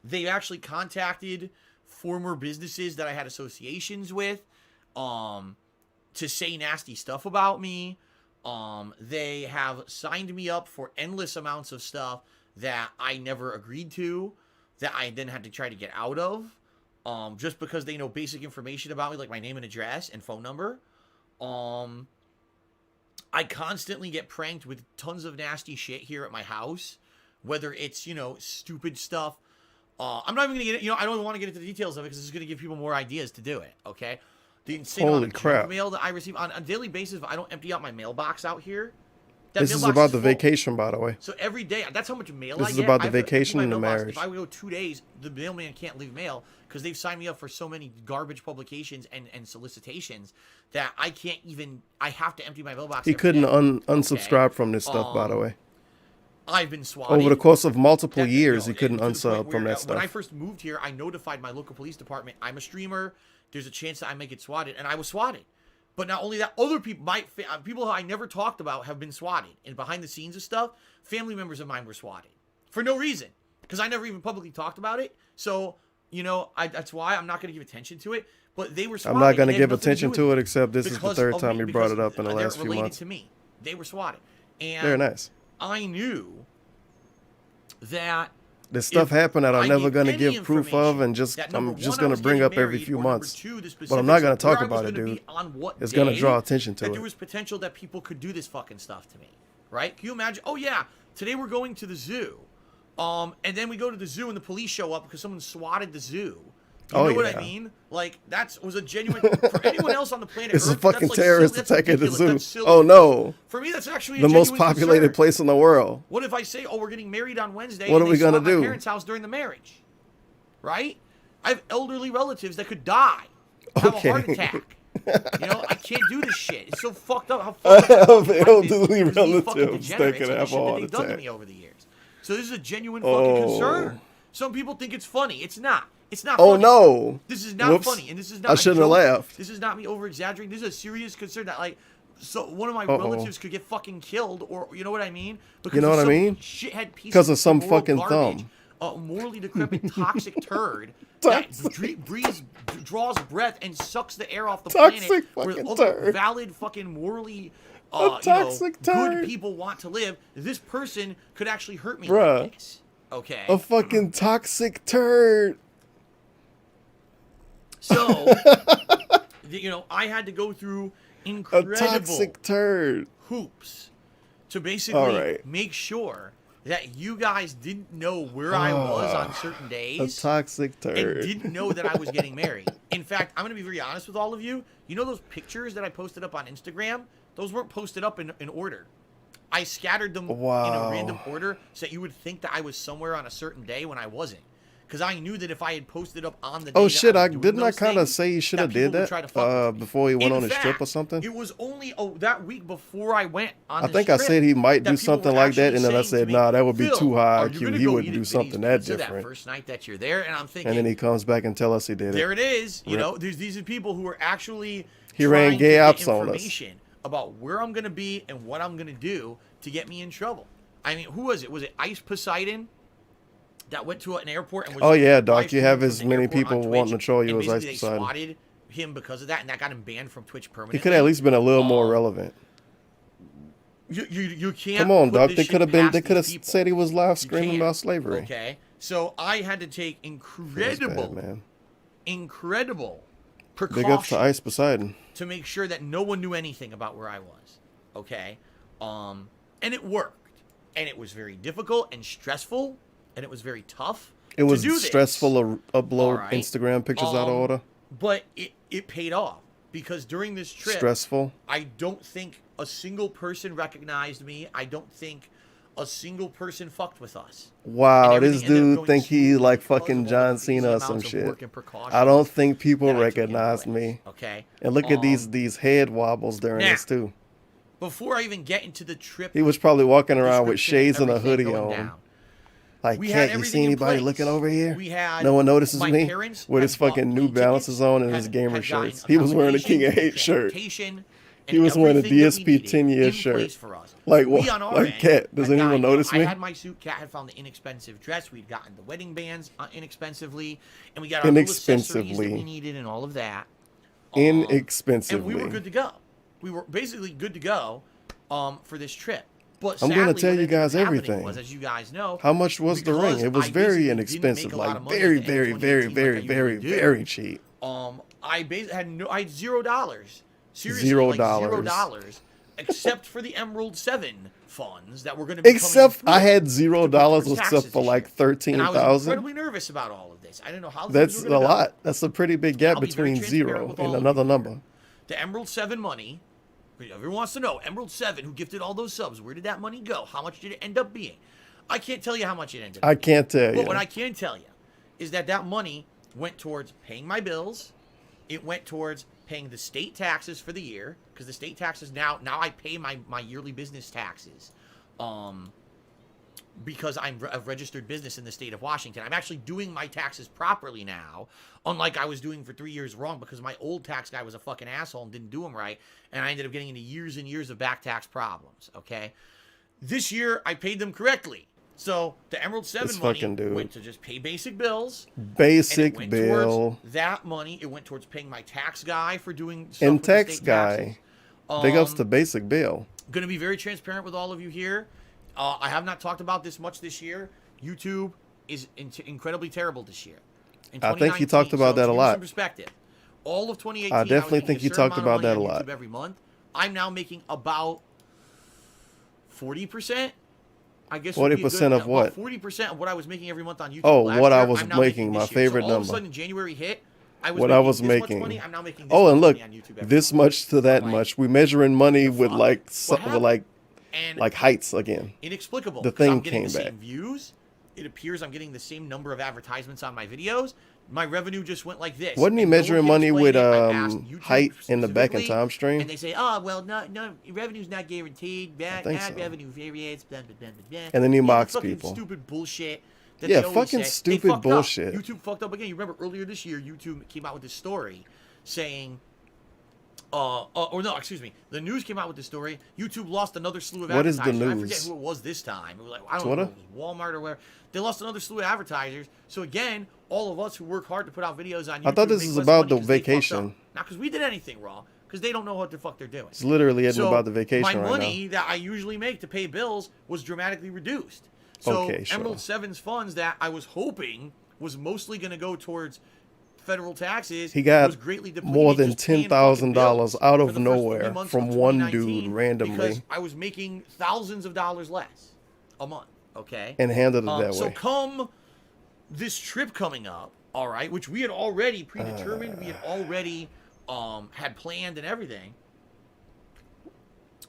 They actually contacted former businesses that I had associations with to say nasty stuff about me. They have signed me up for endless amounts of stuff that I never agreed to, that I then had to try to get out of, just because they know basic information about me, like my name and address and phone number. I constantly get pranked with tons of nasty shit here at my house, whether it's, stupid stuff. I'm not even going to get, I don't even want to get into the details of it because it's going to give people more ideas to do it, okay? The insane amount Holy of junk crap. mail that I receive on a daily basis. If I don't empty out my mailbox out here, This is mailbox about the full. vacation, by the way. So every day, that's how much mail This I is get. about the I have to empty vacation my and the mailbox. marriage. If I go 2 days, the mailman can't leave mail because they've signed me up for so many garbage publications and solicitations that I can't even. I have to empty my mailbox. He every couldn't day. unsubscribe from this stuff, by the way. I've been swatted. Over the course of multiple That- years, no, he couldn't to the point unsub from where, that When I stuff. first moved here, I notified my local police department. I'm a streamer. There's a chance that I may get swatted, and I was swatted. But not only that, other people, people who I never talked about, have been swatted. And behind the scenes of stuff, family members of mine were swatted for no reason, because I never even publicly talked about it. So that's why I'm not going to give attention to it. But they were swatted. I'm not going to It had give nothing to attention do to with it, except this is the because third of time me, you brought it because up in the they're last few related months. to me. They were swatted, and Very nice. I knew that This stuff happened that I'm I never gave going to any give proof of, and just that, number I'm just one, I going was to bring getting up every married, few or number months. two, the But I'm not specifics going of to talk where I was about it, gonna dude. be on what It's going to day, draw attention to that it. there was potential that people could do this fucking stuff to me, right? Can you imagine? Oh yeah, today we're going to the zoo, and then we go to the zoo and the police show up because someone swatted the zoo. You know what I mean? Like, that was a genuine... For anyone else on the planet It's a Earth, fucking that's like terrorist silly, that's attack at the ridiculous, zoo. that's silly. Oh no. For me, that's actually a The most genuine populated concern. place in the world. What if I say, oh, we're getting married on Wednesday, What and are we they swat gonna do? my parents' house during the marriage? Right? I have elderly relatives that could die, have a heart attack. I can't do this shit. It's so fucked up. How fucked up Have life is elderly because these fucking relatives that degenerates could and the have a shit that heart they've done to attack. me over the years. So this is a genuine fucking Oh. concern. Some people think it's funny. It's not. It's not Oh funny. no. This is not Whoops. funny, and this is not. I a shouldn't have joke. laughed. This is not me over exaggerating. This is a serious concern that, like, so one of my Uh-oh. relatives could get fucking killed, or you know what I mean? Because You know of what I some mean? Shithead piece 'Cause of some moral fucking garbage, thumb. A morally decrepit, toxic turd Toxic. that draws breath and sucks the air off the Toxic planet, where fucking other turd. valid, fucking morally, toxic turd. good people want to live. This person could actually hurt me Bruh. like this. Okay. A fucking toxic turd. So, I had to go through A incredible toxic turd. hoops to basically All right. make sure that you guys didn't know where I was on certain A days toxic and turd. didn't know that I was getting married. In fact, I'm going to be very honest with all of you. You know those pictures that I posted up on Instagram? Those weren't posted up in order. I scattered them in Wow. a random order so that you would think that I was somewhere on a certain day when I wasn't. Because I knew that if I had posted up on the day Oh that shit! I I was doing didn't I those kind of things, say you should have people did would that try to fuck with me. before he went In on his trip or fact, something. It was only that week before I went on I this think I trip said he might that do people something were like that, actually and then I saying to said, me, "Nah, that would be "Phil, too high are you IQ. gonna He go wouldn't eat do at something Vinny's that Pizza different." first night that you're there, and I'm thinking, And then he comes back and tell us he did there it. it is. You Rip. know, these are people who are actually He ran trying gay to get ops on us. information about where I'm going to be and what I'm going to do to get me in trouble. I mean, who was it? Was it Ice Poseidon that went to an airport and was Oh, yeah, Doc, live you have streaming as from the many airport on people Twitch, wanting to troll you and as Ice basically Poseidon. They swatted him because of that, and that got him banned from Twitch permanently. He could have at least been a little more relevant. You can't. Come on, put Doc. this They shit could have been. past They could have these people. said he was live You screaming can't, about slavery. Okay, so I had to take Feels incredible, bad, man. incredible Big precautions ups to Ice Poseidon. to make sure that no one knew anything about where I was. Okay, and it worked, and it was very difficult and stressful, and it was very tough. It was to do this. stressful to upload All right. Instagram pictures out of order. But it paid off because during this trip, Stressful. I don't think a single person recognized me. I don't think a single person fucked with us. Wow, And this everything ended up dude going think he smoothly like because fucking of all John the Cena easy or some amounts of shit. work and precautions I don't think people that I took into recognize place, me. Okay. And look at these head wobbles during now, this too. Before I even get into the trip, He was probably walking around with description, shades and a everything hoodie going on. down. Like, We had can't you see everything in anybody place. looking over here? We had No one notices my me parents with had his fucking bought New me Balances tickets, on and his had gamer gotten shirts. He was wearing a King of Hate shirt. transportation, He and was wearing a everything that we DSP needed 10-year in shirt. place for us. Like, We what? on our Like, end Cat, does had anyone gotten, notice I me? had my suit. Cat had found the inexpensive dress. We'd gotten the wedding bands inexpensively, and we got our little accessories that Inexpensively. we needed and all of that. Inexpensively. And we were good to go. We were basically good to go for this trip. But I'm gonna sadly, tell what you ended up guys happening everything. Was, as you guys know, How much was the ring? because It was I very basically didn't inexpensive. make a lot Like, of money very, at the end very, of very, 2018 very, like I very, usually do. very cheap. I basically had $0. Seriously, $0. like $0 except for the Emerald 7 funds that were going to be Except coming I through had to put towards $0 taxes except for this like year. And I was 13,000. incredibly nervous about all of this. I didn't know how things That's were a going to go. lot. That's a pretty big gap I'll be very between transparent 0 with all and of another you. number. The Emerald 7 money, everyone wants to know, Emerald 7, who gifted all those subs, where did that money go? How much did it end up being? I can't tell you how much it ended up I being. can't tell you. But what I can tell you is that that money went towards paying my bills. It went towards paying the state taxes for the year, because the state taxes now I pay my yearly business taxes. Because I'm a registered business in the state of Washington. I'm actually doing my taxes properly now, unlike I was doing for 3 years wrong because my old tax guy was a fucking asshole and didn't do them right, and I ended up getting into years and years of back tax problems, okay? This year, I paid them correctly. So, the Emerald 7 This money fucking dude. went to just pay basic bills. Basic and it went bill. towards that money. It went towards paying my tax guy for doing stuff And with the tax state guy. taxes. Big ups to basic bill. Going to be very transparent with all of you here. I have not talked about this much this year. YouTube is incredibly terrible this year. In I think you talked 2019, about that to a give you lot. some perspective, all of 2018, I definitely was think making you a certain talked amount about of money that a on lot. YouTube every month. I'm now making about 40%. I guess 40% of what? 40% of what I was making every month on YouTube. Oh, last what I year, was I'm now making, my this year. favorite so all of a number. sudden, January hit. I was What making I was this making. much money. I'm now making this Oh, much and look, money on YouTube every this month. much to that Like, much. We measuring money with fuck? like What some, happened? like And heights again. inexplicable. The 'cause thing I'm getting came the back. same views. It appears I'm getting the same number of advertisements on my videos. My revenue just went like this. Wasn't he And no one measuring can money explain with it. I've asked YouTube height in the back and specifically, time stream? And they say, oh, well, no, revenue's not guaranteed. Ad think so. revenue varies. Blah, blah, blah, blah, blah. And then he Yeah, the mocks fucking people. Stupid bullshit. That Yeah, they always fucking say. stupid They fucked up. bullshit. YouTube fucked up again. You remember earlier this year, YouTube came out with this story saying, or no, excuse me. The news came out with this story. YouTube lost another slew of What is the advertisers. I news? forget who it was this time. It was like, I don't Twitter? know, it was Walmart or whatever. They lost another slew of advertisers. So again, all of us who work hard to put out videos on YouTube, I thought this make was less about money the 'cause they fucked vacation. up. Not because we did anything wrong, because they don't know what the fuck they're doing. It's literally So about the vacation my right money that I usually make to pay bills was dramatically reduced. So Okay, sure. Emerald 7's funds that I was hoping was mostly going to go towards federal taxes. He got was greatly depleted more than just paying $10,000 fucking out bills of for the first 3 nowhere months from of one 2019 dude randomly. because I was making thousands of dollars less a month. Okay, And handled it that so way. come this trip coming up, all right, which we had already predetermined, we had already had planned and everything.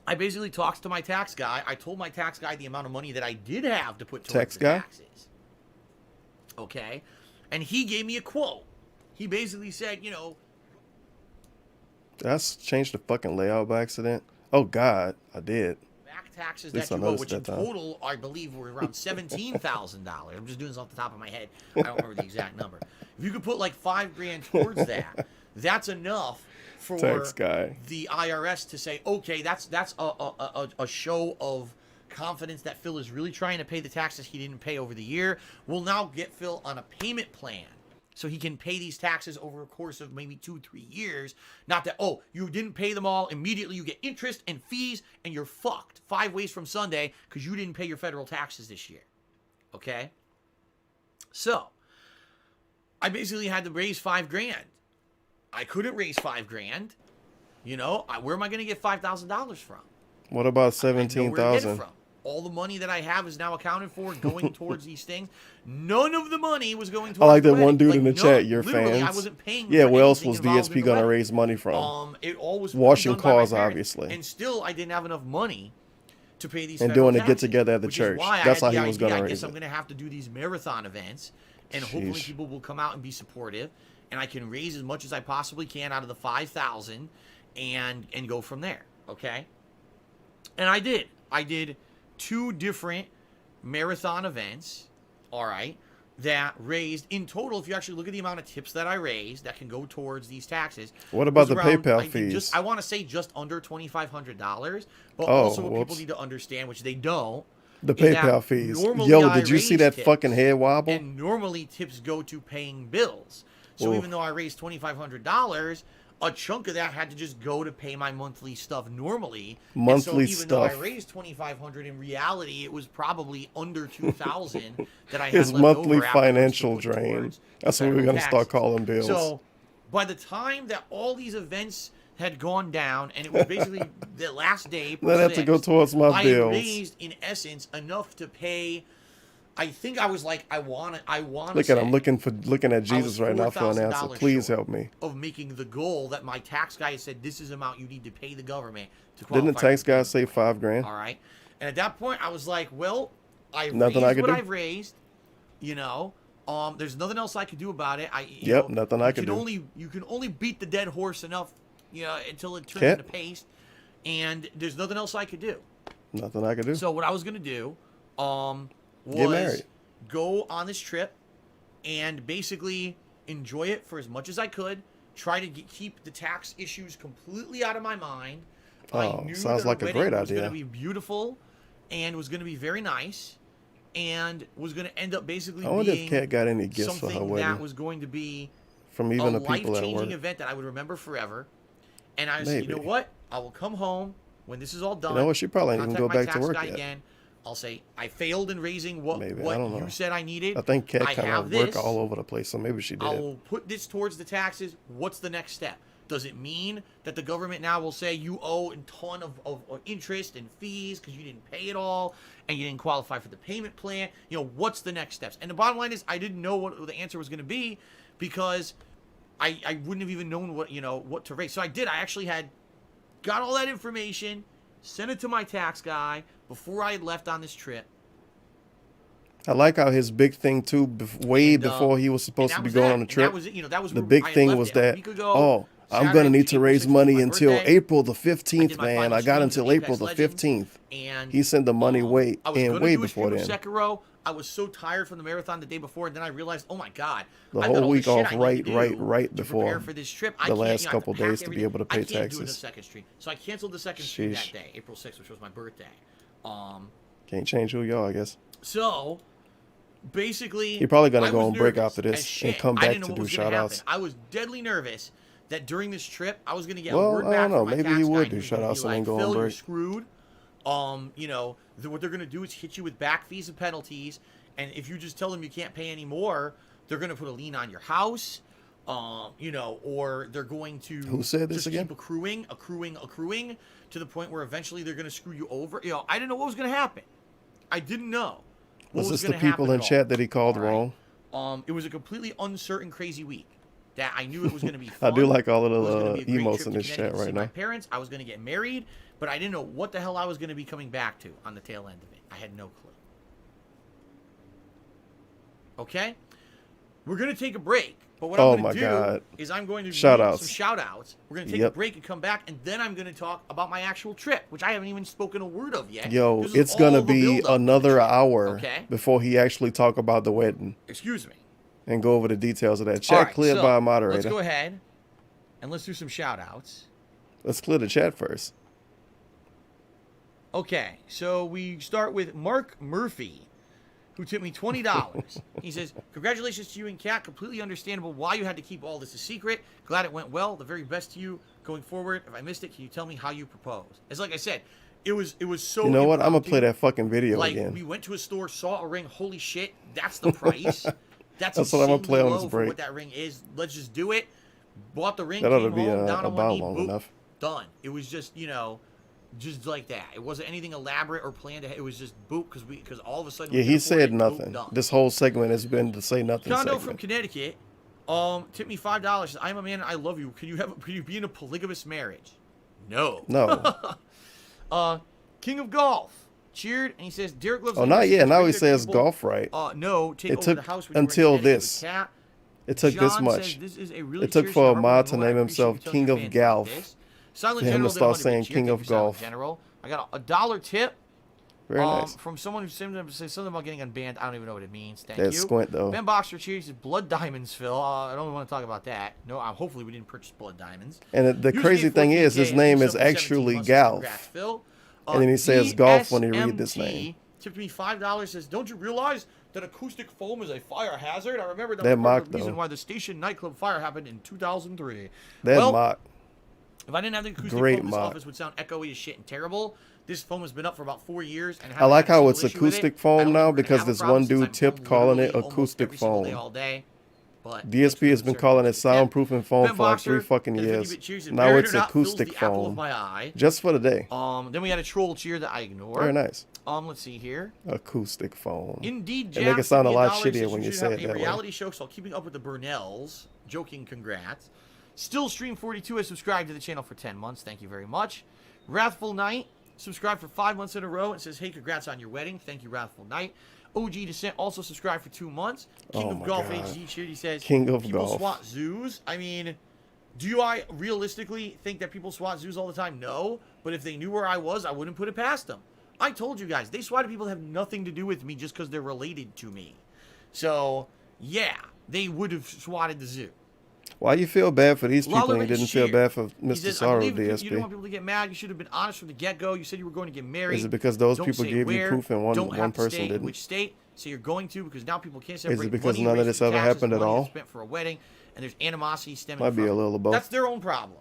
I basically talked to my tax guy. I told my tax guy the amount of money that I did have to put towards Tax the guy? taxes. Okay, and he gave me a quote. He basically said, you know, Did I change the fucking layout by accident? Oh God, I did. back taxes At least that I you owe, noticed which in that time. total, I believe, were around $17,000. I'm just doing this off the top of my head. I don't remember the exact number. If you could put like $5,000 towards that, that's enough for Tax guy. the IRS to say, okay, that's a show of confidence that Phil is really trying to pay the taxes he didn't pay over the year. We'll now get Phil on a payment plan so he can pay these taxes over a course of maybe 2-3 years. Not that, oh, you didn't pay them all immediately. You get interest and fees and you're fucked 5 ways from Sunday because you didn't pay your federal taxes this year. Okay? So, I basically had to raise $5,000. I couldn't raise $5,000. You know, where am I going to get $5,000 from? What about I know where to get it 17,000? from. All the money that I have is now accounted for, going towards these things. None of the money was going towards I like the that one wedding. dude Like, in the none. chat. Your Literally, fans. I wasn't paying. Yeah, for where else anything was involved in DSP the gonna wedding. raise money from? It all was Washing done by my cars, parents. obviously. And still, I didn't have enough money to pay these And federal doing a taxes, get-together at the which is church. why I That's had how the he was idea, gonna I raise guess it. I'm going to have to do these marathon events, and hopefully Sheesh. people will come out and be supportive, and I can raise as much as I possibly can out of the 5,000, and go from there. Okay, and I did. I did 2 different marathon events. All right. That raised in total, if you actually look at the amount of tips that I raised that can go towards these taxes. What about was the around, PayPal I think fees? I want to say just under $2,500. But Oh, also what people whoops. need to understand, which they don't, The is that PayPal fees. normally Yo, I did you see raise that tips, fucking head wobble? And normally tips go to paying bills. So Oof. even though I raised $2,500, a chunk of that had to just go to pay my monthly stuff normally. Monthly and so even though I stuff. raised $2,500, in reality it was probably under $2,000 that I had His left monthly over afterwards to financial put drain. towards That's what we're federal gonna start taxes. calling bills. So by the time that all these events had gone down, and it was basically the last day. That had to go towards my I bills. raised, in essence, enough to pay. I think I was like, I want to. Look at, I'm looking at Jesus right now for an answer. $4,000 Please short help me. of making the goal that my tax guy said, this is the amount you need to pay the government to qualify. Didn't the tax for the guy say $5,000? All right. And at that point, I was like, well, I've Nothing I raised could what do. I've raised. You know, there's nothing else I could do about it. Yep, nothing I could do. You can only beat the dead horse enough, you know, until it turns Can't. into paste. And there's nothing else I could do. Nothing I could do. So what I was gonna do, was Get married. go on this trip and basically enjoy it for as much as I could. Try to keep the tax issues completely out of my mind. I Oh, knew sounds that like a wedding great was idea. going to be beautiful and was going to be very nice and was going to end up basically I wonder being if Kat got any gifts for her something wedding that was going to be from a even the people at life-changing work. event that I would remember forever. And I said, you know Maybe. what? I will come home when this is all done. You know what? She probably ain't even contact go my back to tax work guy yet. again. I'll say I failed in raising what Maybe, I don't know. you said I needed. I think Kat I kind have of work this. all over the place, so maybe she I did. will put this towards the taxes. What's the next step? Does it mean that the government now will say you owe a ton of interest and fees because you didn't pay it all and you didn't qualify for the payment plan? You know, what's the next steps? And the bottom line is I didn't know what the answer was going to be because I wouldn't have even known what to raise. So I did. I actually got all that information, sent it to my tax guy before I had left on this trip. I like how his big thing too, before he was supposed to be going on the trip. That was The where big I had thing left was it a that, week ago. oh, I'm Saturday, going to need to April raise 6th was money my until birthday. April the I 15th, did my man. final I got stream until with April the Apex Legends, 15th. and He sent the money I was way gonna do a before stream of then. Sekiro. I was so tired from the marathon the day before, and then I realized, oh my god, The I've got whole all week this shit off I need to do right to before prepare for this trip. I the can't, last I have couple to pack days to be everything. able to pay I can't do it in the taxes. second stream, so I canceled the second stream Sheesh. that day, April 6th, which was my birthday. Can't change who you are, I guess. So basically, You're probably gonna I go was on break nervous after this as shit. and come I back didn't know to what do was gonna shout-outs. happen. I was deadly nervous that during this trip I was gonna get a Well, word I back don't know. from my Maybe tax he guy would and do he was gonna shout-outs be and then like, go on Phil, you're break. screwed. What they're gonna do is hit you with back fees and penalties, and if you just tell them you can't pay any more, they're gonna put a lien on your house. Or they're going to Who said this just again? keep accruing to the point where eventually they're going to screw you over. I didn't know what was going to happen. I didn't know. Was this the people in chat that he called wrong? It was a completely uncertain, crazy week. That I knew it was going to be I fun. do like all of It was the gonna be a great emotes trip in to this Connecticut chat to see right my now. parents. I was going to get married, but I didn't know what the hell I was going to be coming back to on the tail end of it. I had no clue. Okay? We're going to take a break. But what I'm going to do is I'm going to do some shout-outs. We're going to take a break and come back, and then I'm going to talk about my actual trip, which I haven't even spoken a word of yet. Yo, This is it's going to all the be build-up to the another trip, hour okay? before he actually talk about the wedding Excuse me. and go over the details of that. All Chat right, cleared so by a moderator. let's go ahead and let's do some shout-outs. Let's clear the chat first. Okay, so we start with Mark Murphy, who tipped me $20. He says, congratulations to you and Kat. Completely understandable why you had to keep all this a secret. Glad it went well. The very best to you going forward. If I missed it, can you tell me how you proposed? It's like I said, it was so You know what? I'm going to impromptu. play that fucking video Like, again. we went to a store, saw a ring. Holy shit, that's the price. That's what I'm gonna play on insanely this low for break. what that ring is. Let's just do it. Bought the ring, That ought to came be home, down on one about knee, long boop, enough. done. It was just, just like that. It wasn't anything elaborate or planned. It was just boop because all of a sudden. Yeah, we he could afford said it, boop, nothing. done. This whole segment has been to say nothing. Condo segment. from Connecticut, tipped me $5. Says, I'm a man and I love you. Can you be in a polygamous marriage? No. No. King of Golf cheered and he says Derek loves. Oh, not yet. Now he says people. golf right. No. Take It over took the house when you were in until Connecticut with this. Kat. It took John this says, much. this is a really It took serious for and Ahmad to heartwarming name moment. I himself appreciate you King telling of your fans about Golf. this. Silent For him General to didn't start want be saying cheered. King Thank of you, Silent Golf. General. I got a $1 tip. Very nice. From someone who seemed to say something about getting unbanned. I don't even know what it means. Thank That you. squint, though. Ben Boxer cheers. Says, Blood diamonds, Phil. I don't want to talk about that. No, hopefully we didn't purchase blood diamonds. And the Usually crazy thing is, his 14K name and is 17 actually months. Golf. Congrats, Phil. And then he says golf when he read this DSMT name. Tipped me $5. Says, don't you realize that acoustic foam is a fire hazard? I remember That mock, the reason though. why the station nightclub fire happened in 2003. That well, mock. if I didn't have the acoustic Great foam, this mock. office would sound echoey as shit and terrible. This foam has been up for about 4 years. And I like how it's acoustic acoustic foam now because this one dude tipped calling it acoustic foam. All day. But DSP has been calling it soundproofing foam Ben for like Boxer, 3 fucking and the 50 years. bit cheers, Now buried it's or not, fills acoustic the apple of foam. my eye. Just for the day. Then we had a troll cheer that I ignored. Very nice. Let's see here. Acoustic foam. Indeed, It Jack. make it sound a lot $50 shittier says when you should say have it a that way. reality show called Keeping Up with the Burnells. Joking, congrats. Still Stream 42 has subscribed to the channel for 10 months. Thank you very much. Wrathful Knight subscribed for 5 months in a row and says, hey, congrats on your wedding. Thank you, Wrathful Knight. OG Descent also subscribed for 2 months. King of Golf HD cheered. He says, King of people Golf. swat zoos. I mean, do I realistically think that people swat zoos all the time? No. But if they knew where I was, I wouldn't put it past them. I told you guys, they swatted people that have nothing to do with me just because they're related to me. So, yeah, they would have swatted the zoo. Why you feel bad for these people and you Lawler didn't feel cheer. bad for He Mr. says, I Sorrow, believe you DSP? don't want people to get mad. You should have been honest from the get-go. You said you were going to get married. Is it because those Don't people say gave you where. proof and Don't one have to person stay in didn't? which state? So you're going to, because now people can't separate Is it because money none of raised this from ever taxes happened and at money all? that's spent for a wedding, and there's animosity stemming Might be from a it. little of both. That's their own problem.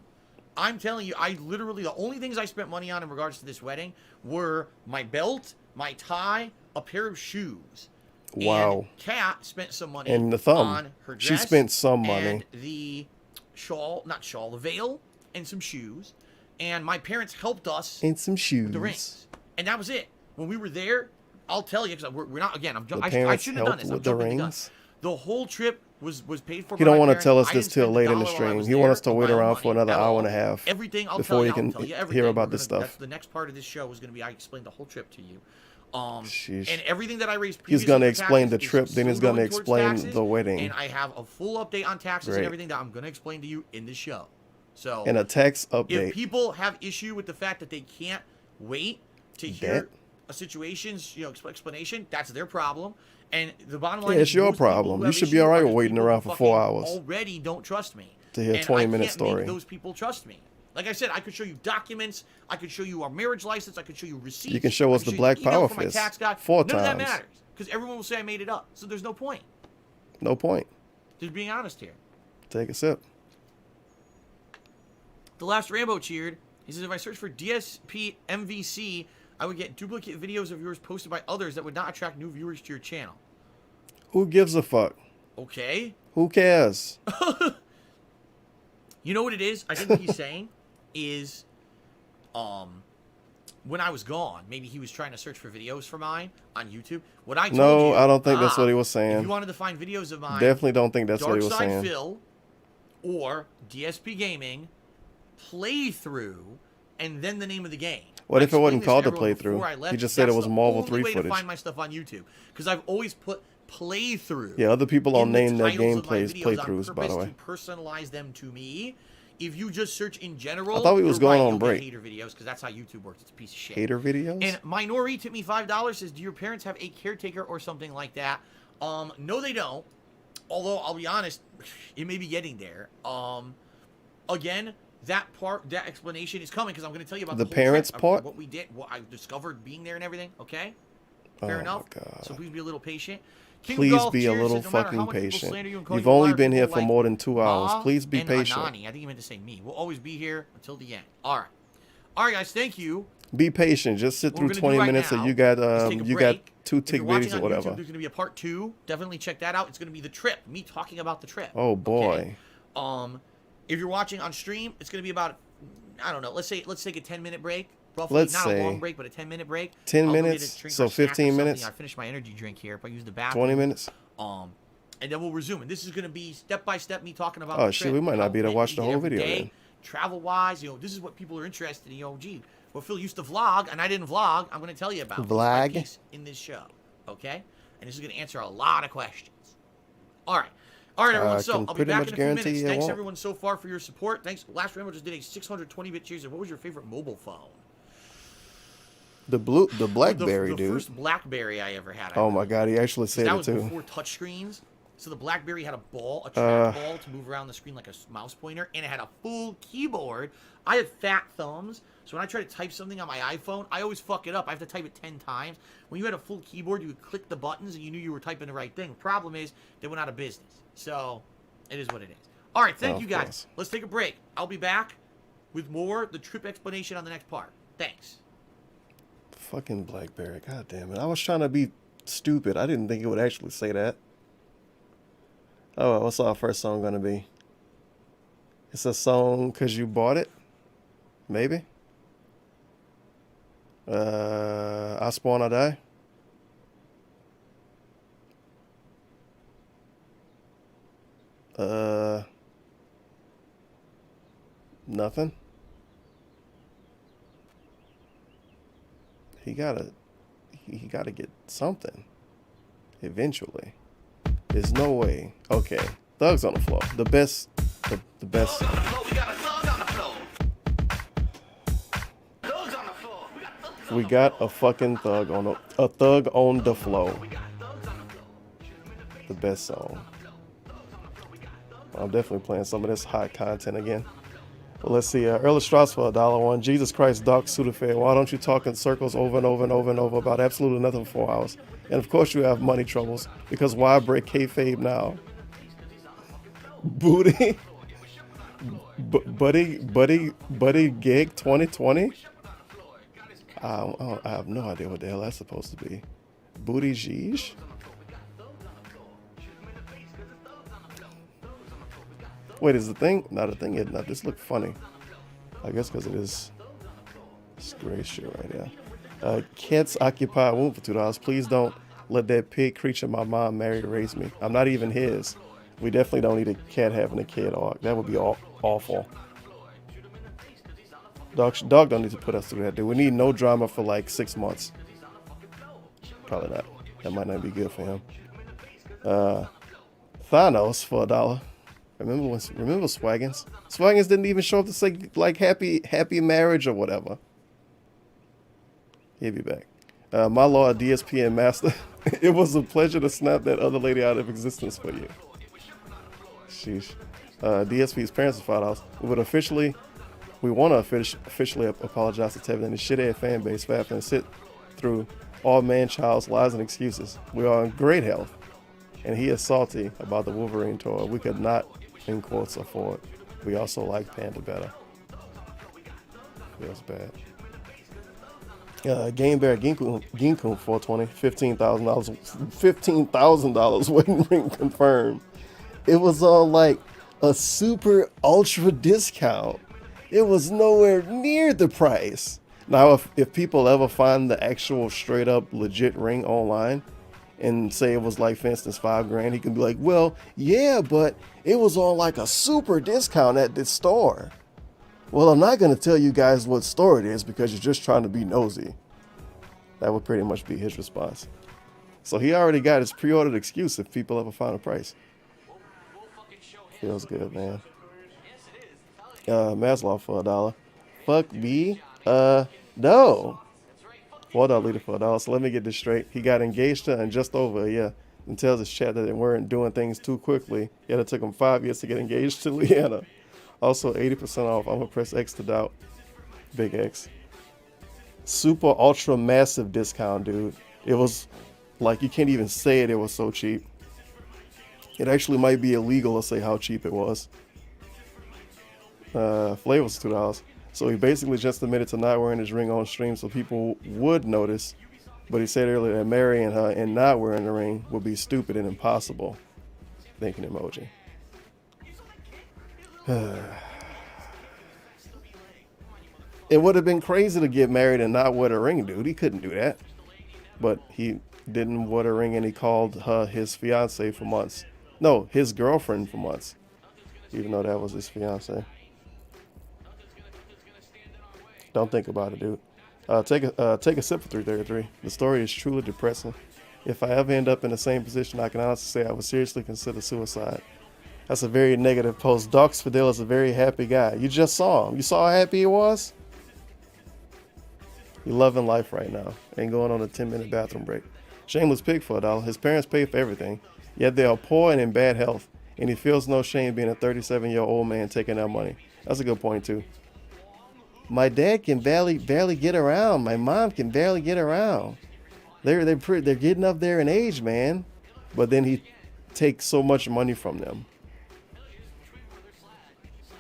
I'm telling you, I literally, the only things I spent money on in regards to this wedding were my belt, my tie, a pair of shoes. Wow. And Kat spent some money And the thumb. on her She dress. spent some money. And the the veil, and some shoes. And my parents helped us And some shoes. with the rings. And that was it. When we were there, I'll tell you, because we're not, again, The I parents shouldn't have done helped this. I'm with the jumping the gun. rings. The whole trip was paid for He by don't my want to parents. tell us I this didn't till spend late in the $1 while I stream. was He wants us there to of wait my own around for money another at hour all. and a half Everything I'll before tell he you. can I'll tell you hear everything. about this stuff. That's the next part of this show is going to be I explain the whole trip to you. Sheesh. And everything that I raised He's previously going to for explain the taxes is trip, then he's still going to towards explain taxes, the wedding. And I have a full update on taxes Great. and everything that I'm going to explain to you in this show. So And a tax if update. people have issue with the fact that they can't wait to hear a situation's explanation, that's their problem. And the bottom line Yeah, is it's your most people problem. who You have should be issue all right are with just waiting people around who for 4 fucking hours already don't trust me. to hear a And 20-minute I can't story. make those people trust me. Like I said, I could show you documents. I could show you our marriage license. I could show you receipts. You can show us I could the you Black email Power from my Fist tax guy. 4 None of that times. matters because everyone will say I made it up. So there's no point. No point. Just being honest here. Take a sip. The last Rambo cheered. He says, if I search for DSP MVC, I would get duplicate videos of yours posted by others that would not attract new viewers to your channel. Who gives a fuck? Okay. Who cares? You know what it is? I think what he's saying is, when I was gone, maybe he was trying to search for videos for mine on YouTube. What I told No, you, I don't think that's what he was saying. If you wanted to find videos of mine, Definitely don't think that's what he was Darkside saying. Phil or DSP Gaming playthrough, and then the name of the game. What I if it wasn't explained this called to the everyone playthrough? before I left. He just said it That's was the Marvel only 3 way footage. to find my stuff on YouTube, because I've always put playthrough. Yeah, other people on in the name their titles of my gameplays videos on playthroughs, by the purpose way. to personalize them to me. If you just search in general, I thought we was you're going right, on you'll get break. hater videos, because that's how YouTube works. It's a piece of shit. Hater videos? And Minori tipped me $5. Says, do your parents have a caretaker or something like that? No, they don't. Although I'll be honest, it may be getting there. Again, that explanation is coming, because I'm going to tell you about The the whole parents trip, part? what we did, what I discovered being there and everything. Okay, fair Oh, enough. my God. So please be a little patient. King Please Golf be a cheers, little says, no matter how fucking much people patient. slander you and call You've you a only liar, been here people for like more than 2 hours. Ma Please be and patient. Anani, I think he meant to say me. We'll always be here until the end. All right, guys. Thank you. Be patient. Just sit What we're through gonna do 20 right minutes now and you got is take a you got break. 2 If tick you're watching videos or on whatever. YouTube, there's going to be a part 2. Definitely check that out. It's going to be the trip. Me talking about the trip. Oh boy. Okay? If you're watching on stream, it's going to be about, I don't know. Let's take a 10-minute break. Roughly, Let's not say a long break, but a 10-minute break. 10 I'll go get a minutes, drink so or a snack or 15 something. minutes? I finished my energy drink here. If I use the bathroom. 20 minutes? And then we'll resume. And this is going to be step by step me talking about Oh the shit, trip, we might how not be able to it watch the went whole every video day, then. travel-wise. This is what people are interested in. Gee, well, Phil used to vlog, and I didn't vlog. I'm going to tell you about my Vlog? piece in this show, okay? And this is going to answer a lot of questions. All right, everyone. So can I'll be pretty back much in a few guarantee minutes. you it Thanks won't. everyone so far for your support. Thanks. Last Rambo just did a 620-bit cheers. What was your favorite mobile phone? The BlackBerry, the dude. first BlackBerry I ever had. Oh my god, he actually said that it was too. before touchscreens. So the BlackBerry had a trackball to move around the screen like a mouse pointer, and it had a full keyboard. I have fat thumbs, so when I try to type something on my iPhone, I always fuck it up. I have to type it 10 times. When you had a full keyboard, you would click the buttons, and you knew you were typing the right thing. The problem is, they went out of business. So, it is what it is. All right, thank you guys. Course. Let's take a break. I'll be back with more the trip explanation on the next part. Thanks. Fucking BlackBerry, god damn it. I was trying to be stupid. I didn't think it would actually say that. Oh, what's our first song gonna be? It's a song "Cause You Bought It," maybe. I Spawn or Die. Nothing. He gotta get something eventually. There's no way. Okay, Thugs on the Floor. The best. The best. We got a fucking thug on a thug on the flow. The best song. I'm definitely playing some of this hot content again. Well, let's see. Earl Strauss for $1. Jesus Christ, Doc Sudafed. Why don't you talk in circles over and over and over and over about absolutely nothing for 4 hours? And of course you have money troubles, because why break kayfabe now? Booty. Buddy Gig 2020? I have no idea what the hell that's supposed to be. Booty Jeesh? Wait, is the thing? Not a thing. Not this look funny. I guess because it is. It's great shit right here. Cats occupy a womb for $2. Please don't let that pig creature my mom married raise me. I'm not even his. We definitely don't need a cat having a kid. Or that would be awful. Dog don't need to put us through that, dude. We need no drama for like 6 months. Probably not. That might not be good for him. Thanos for $1. Remember Swaggins? Swaggins didn't even show up to say like happy marriage or whatever. He'll be back. My Lord DSP and Master. It was a pleasure to snap that other lady out of existence for you. Sheesh. DSP's parents are $5. We want to officially apologize to Tevin and his shithead fan base for having to sit through all man-child's lies and excuses. We are in great health, and he is salty about the Wolverine tour. We could not, in quotes, afford. We also like Panda better. Feels bad. Game Bear Ginkgo 420, $15,000. $15,000 wedding ring confirmed. It was on like a super ultra discount. It was nowhere near the price. Now, if people ever find the actual straight up legit ring online and say it was like, for instance, $5,000, he can be like, well, yeah, but it was on like a super discount at this store. Well, I'm not going to tell you guys what store it is because you're just trying to be nosy. That would pretty much be his response. So he already got his pre-ordered excuse if people ever find a price. Feels good, man. Maslow for $1. Fuck me? No. $4 leader for $1. So let me get this straight. He got engaged to her in just over a year and tells his chat that they weren't doing things too quickly. Yet it took him 5 years to get engaged to Leanna. Also 80% off. I'm gonna press X to doubt. Big X. Super ultra massive discount, dude. It was like, you can't even say it. It was so cheap. It actually might be illegal to say how cheap it was. Flavor was $2. So he basically just admitted to not wearing his ring on stream so people would notice. But he said earlier that marrying her and not wearing the ring would be stupid and impossible. Thinking emoji. It would have been crazy to get married and not wear the ring, dude. He couldn't do that. But he didn't wear the ring and he called her his fiance for months. No, his girlfriend for months. Even though that was his fiance. Don't think about it, dude. Take a sip for 333. The story is truly depressing. If I ever end up in the same position, I can honestly say I would seriously consider suicide. That's a very negative post. Docs Fidel is a very happy guy. You just saw him. You saw how happy he was? He's loving life right now. Ain't going on a 10-minute bathroom break. Shameless pig for $1. His parents pay for everything, yet they are poor and in bad health, and he feels no shame being a 37-year-old man taking their money. That's a good point, too. My dad can barely get around. My mom can barely get around. They're getting up there in age, man. But then he takes so much money from them.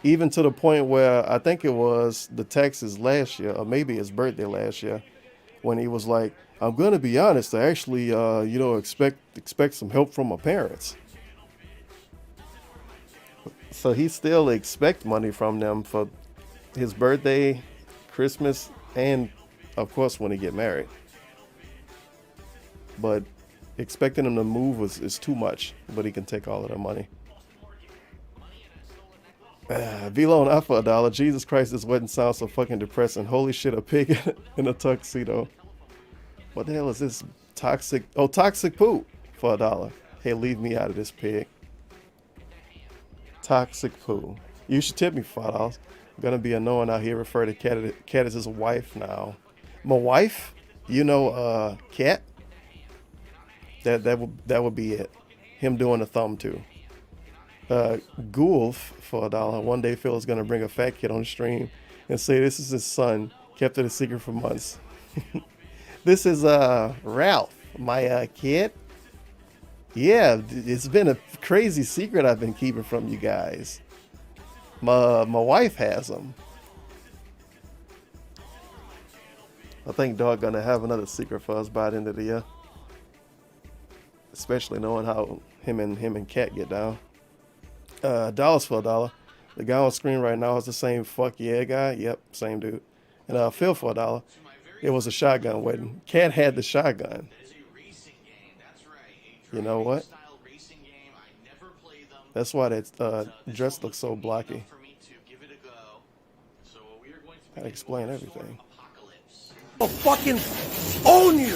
Even to the point where I think it was the taxes last year, or maybe his birthday last year, when he was like, I'm gonna be honest, I actually expect some help from my parents. So he still expect money from them for his birthday, Christmas, and of course when he get married. But expecting him to move is too much, but he can take all of their money. V-Lone, I for $1. Jesus Christ, this wedding sounds so fucking depressing. Holy shit, a pig in a tuxedo. What the hell is this? Toxic poop for $1. Hey, leave me out of this, pig. Toxic poo. You should tip me $5. I'm gonna be annoying out here. Refer to Cat as his wife now. My wife? You know, Cat? That would be it. Him doing the thumb too. Ghoul for $1. One day Phil is gonna bring a fat kid on the stream and say this is his son. Kept it a secret for months. This is Ralph, my kid. Yeah, it's been a crazy secret I've been keeping from you guys. My wife has him. I think Dog gonna have another secret for us by the end of the year. Especially knowing how him and Cat get down. Dollars for $1. The guy on screen right now is the same fuck yeah guy. Yep, same dude. And Phil for $1. It was a shotgun wedding. Cat had the shotgun. You know what? That's why that dress looks so blocky. I explain everything. I'll fucking own you.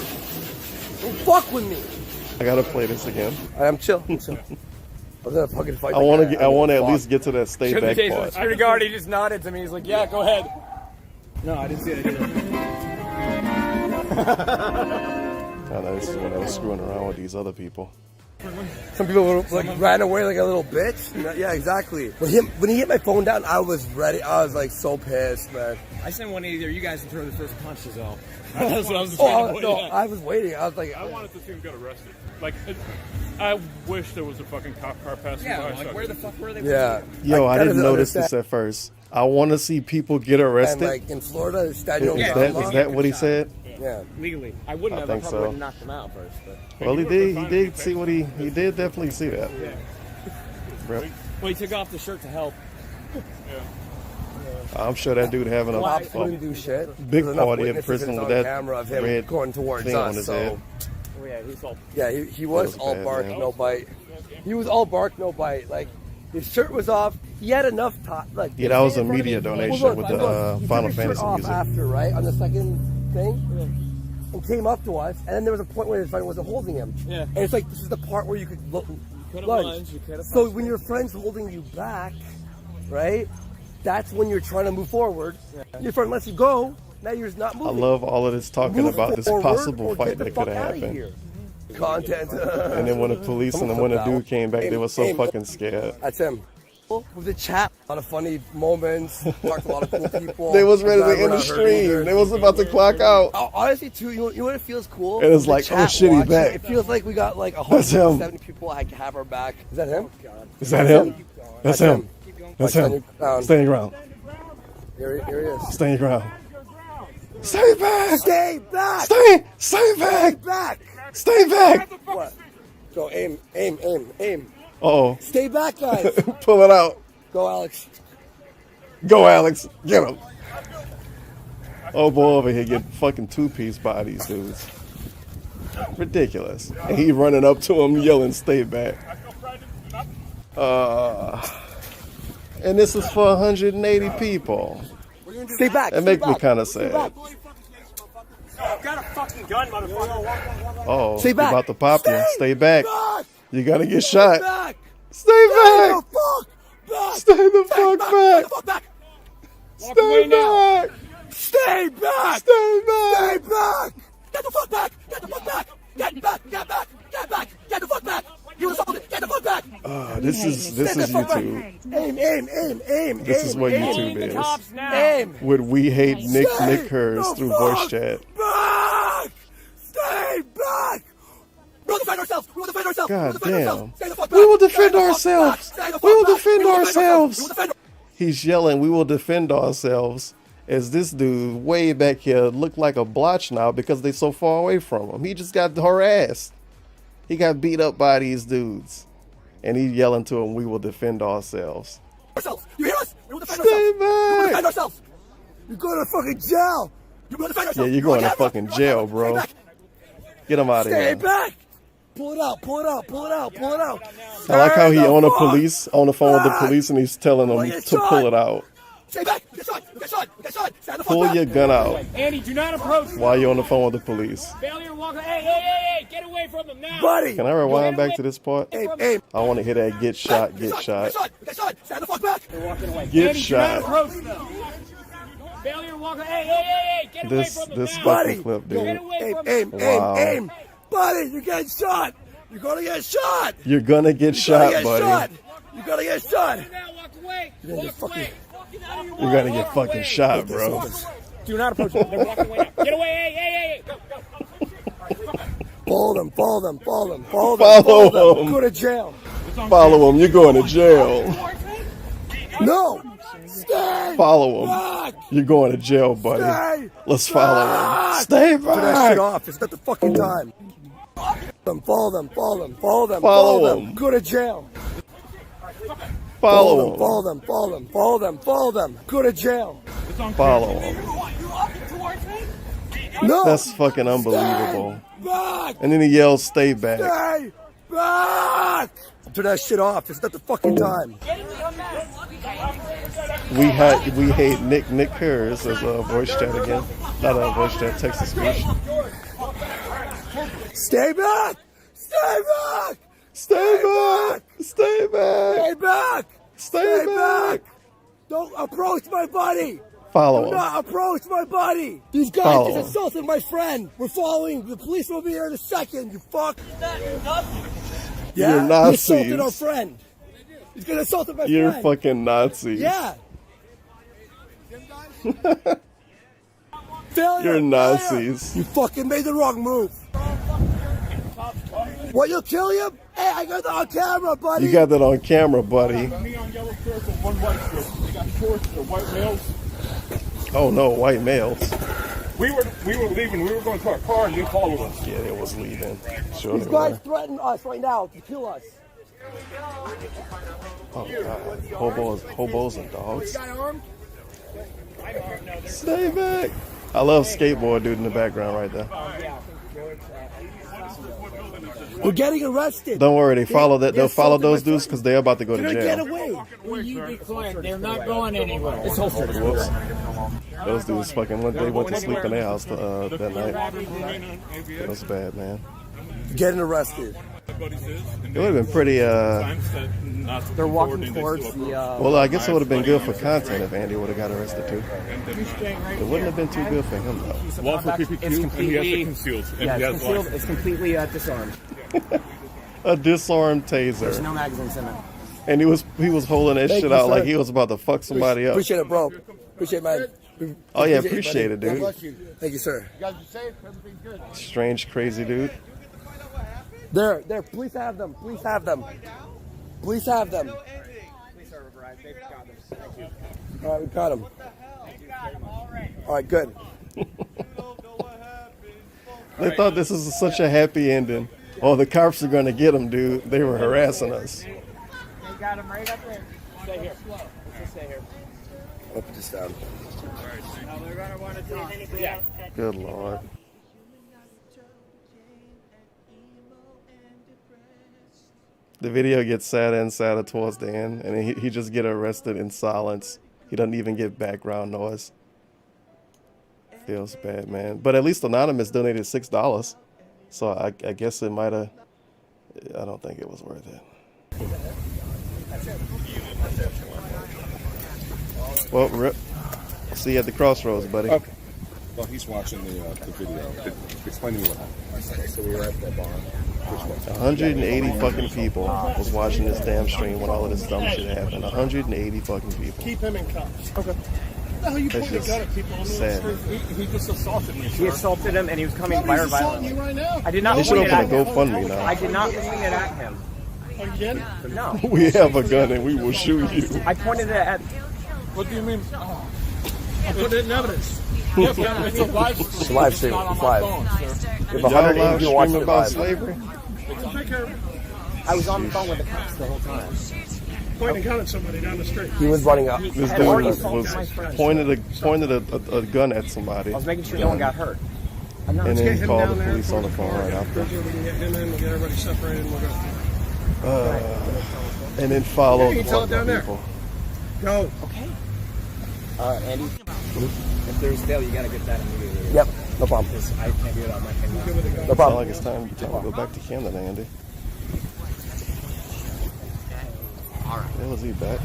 Don't fuck with me. I gotta play this again. I'm chill. I'm chill. I'm gonna fucking fight. I want to at least get to that stay back part. I regard he just nodded to me. He's like, yeah, go ahead. No, I didn't see it either. I know this is when I was screwing around with these other people. Some people like ran away like a little bitch. Yeah, exactly. When he hit my phone down, I was ready. I was like so pissed, man. I sent one to either you guys to throw the first punches out. That's what I was trying to avoid. I was waiting. I was like, I wanted to see him get arrested. Like, I wish there was a fucking cop car passing by. Yeah, like where the fuck were they? yeah. Yo, I didn't notice this at first. I want to see people get And arrested. like in Florida, Is that what he said? Yeah. Legally, I wouldn't I have. think I probably so. would have knocked them out first. But Well, he did see what he did definitely see that. yeah. Rip. Well, he took off the shirt to help. I'm sure that dude having a Cops wouldn't do shit. big There's enough party in witnesses prison on with that camera of him red going towards thing on us. his So head. Oh yeah, he's all. yeah, he was That was all bad, bark, man. no bite. He was all bark, no bite. Like his shirt was off. He had enough top. Like Yeah, that was a in front of media me. donation Well, with look, the he took Final his shirt Fantasy off music. after, right, on the second thing. And came up to us, and then there was a point where his friend wasn't holding him. Yeah. And it's like, this is the part where you could look. Could have lunge. lunged, you could have So punched when him. your friend's holding you back, right, that's when you're trying to move forward. Your friend lets you go, now you're not I moving. love all of this talking Move about this forward possible or fight get the that fuck could have outta happened. here. Content. And then when the police and then when the dude came back, they were so fucking scared. That's him. With the chat, a lot of funny moments, talked to a lot of cool people. They was ready Glad to end we're the not hurting either. stream. They was about to clock out. Honestly, too, you know what it feels cool? And it's The like, chat oh, shit, he's watching, back. It feels like we got like That's him. 170 people that have our back. Is that him? Is that him? That's him. That's Stand him. your ground. Stay your ground. Here he is. Stay your ground. Stay back. Stay back! Stay back. back! Stay back. What? Go aim. Uh-oh. Stay back, guys. Pull it out. Go, Alex. Go, Alex. Get him. Oh, boy, over here get fucking two-piece by these dudes. Ridiculous. And he running up to him yelling, stay back. And this is for 180 people. Stay back. That makes me kind of sad. I've got a fucking gun, motherfucker. Oh, Stay he back. about to pop you. Stay back. You gotta get shot. Back. Stay back. Back. Stay the fuck back. Back. Stay back. Stay back. Stay Stay back. back. Get the fuck back. Get the fuck back. Get back. Get back. Get back. Get the fuck back. You assaulted. Get the fuck back. This is YouTube. Aim. This is what YouTube The is. cops now. Aim. Would we hate Nick Stay Hers the through fuck voice chat? Back. Stay back. We will defend ourselves. We will defend ourselves. God we will defend damn. ourselves. Stay the fuck We will back. defend Stay the fuck ourselves. back. Stay the fuck We will back. defend We will ourselves. We will defend He's yelling, we will defend ourselves, as this dude way back here looked like a blotch now because they so far away from him. He just got harassed. He got beat up by these dudes. And he yelling to him, we will defend ourselves. ourselves. You hear us? We will defend Stay ourselves. We will back. defend ourselves. You go to fucking jail. You will defend Yeah, ourselves. you're going to fucking jail, bro. Get him out of Stay here. back. Pull it out. Pull it out. Pull it out. Pull it out. I like how he Stay on the the police, on the phone with the police, and he's telling them Get to shot. pull it out. Stay back. Get shot. Get shot. Get shot. Stand the fuck Pull back. your gun out Andy, do not approach. while you're on the phone with the police. Failure, walk. Hey, get away from them now. Buddy. Can I rewind back to this part? Aim. I want to hear that get shot, get shot, Get shot. Stand the fuck back. get Andy, do not shot. approach them. Failure, walk. Hey, get away from them This now. fucking clip, Get dude. away from Aim. them. Wow. Aim. Buddy, you're getting shot. You're gonna get shot. You're gonna get You're gonna shot, get buddy. shot. You're gonna get shot. Now walk away. You're gonna get Walk fucking. away. You're gonna get fucking shot, bro. Do not approach them. They're walking away now. Get away. Hey. Go. Follow them. Follow them. Follow them. Follow them. Follow Follow them. them. Go to jail. Follow him. You're going to jail. No. Stay. Follow him. back. You're going to jail, buddy. Stay. Let's follow him. back. Stay Turn that back. shit off. It's not the fucking time. Follow them. Follow them. Follow them. Follow Follow them. them. Go to jail. Follow him. Follow them. Follow them. Follow them. Follow them. Go to jail. Follow him. No. That's fucking unbelievable. Back. And then he yells, "Stay back." Stay back. Turn that shit off. It's not the fucking time. We hate Nick Harris as a voice chat again. Not a voice chat, text to speech. Stay back. Stay back. Stay back. Stay back. Stay back. Stay back. Don't approach my buddy. Follow Do him. not approach my buddy. These guys Follow just him. assaulted my friend. We're following. The police will be here in a second. You fuck. Yeah, You're he Nazis. assaulted our friend. He's gonna assault my You're friend. fucking Nazis. Yeah. Failure. You're Nazis. You fucking made the wrong move. What, you'll kill him? Hey, I got that on camera, buddy. You got that on camera, buddy. Me on yellow shirts and one white shirt. They got shorts, the white males. Oh no, white males. We were leaving. We were going to our car and they followed us. Yeah, they was leaving. Sure These they guys were. threaten us right now to kill us. Oh god, hobos and dogs. Stay back. I love skateboard dude in the background right there. We're getting arrested. Don't worry, they follow that. They'll follow assaulted my those dudes friend. because they're about to go to They're gonna get jail. away. You be quiet. They're not going anywhere. Whoops. Those dudes fucking went to sleep in their house that night. That was bad, man. Getting arrested. It would have been pretty. They're walking towards the. Well, I guess it would have been good for content if Andy would have got arrested too. It wouldn't have been too good for him though. One for PPQ, It's and he has completely- it concealed. And Yeah, he it's has concealed. license. It's completely disarmed. A disarmed There's taser, no magazines in it. and he was holding that Thank shit you, out like sir. he was about to fuck somebody up. Appreciate it, bro. Appreciate it, man. Oh yeah, appreciate it, dude. Thank you, sir. Strange, crazy dude. There. Police have them. Police have them. Police have them. All right, we got him. All right, good. They thought this was such a happy ending. Oh, the cops are gonna get him, dude. They were harassing us. They got him right up there. Stay here. Just stay here. I'll put this down. No, they're gonna want to talk. Yeah. Good lord. The video gets sadder and sadder towards the end, and he just get arrested in silence. He doesn't even get background noise. Feels bad, man. But at least Anonymous donated $6, so I guess it might have. I don't think it was worth it. Well, Rip. See you at the crossroads, buddy. Okay. Well, he's watching the video. Explain to me what happened. So we were at that bar. Which one? 180 fucking people was watching this damn stream when all of this dumb shit happened. 180 fucking people. Keep him in cuffs. Okay. No, you That's pointed a gun at just people on the sad. street. He just assaulted me. He assaulted him, and he was coming Nobody's fire assaulting you violently. right now. I did not They should point it open a at him. GoFundMe now. I did not point it at him. Again? No, We have a gun and we will shoot you. I pointed it at. What do you mean? Oh. I put it in evidence. Yes, it's a live stream. It's a live stream. Not on It's my live. phone, sir. If Y'all 180 live people watching streaming it about live. slavery? Take care of it. I was on the phone with the cops the whole time. pointing a gun at somebody down the street. He was running up. This had already dude assaulted my was friend. pointed a gun at somebody. I was making sure no one got hurt. And Get then him called down the there, police on the phone right get after. Cruiser, we can get him in, we'll get everybody separated, and we'll go. And then followed You tell it down there. people. Go. Okay. Andy, if there's bail, you gotta get that immediately. Yep, no problem. Because I can't do it on my thing. No It's not problem. like it's time to go back to Canada, Andy. All right. Where was he back?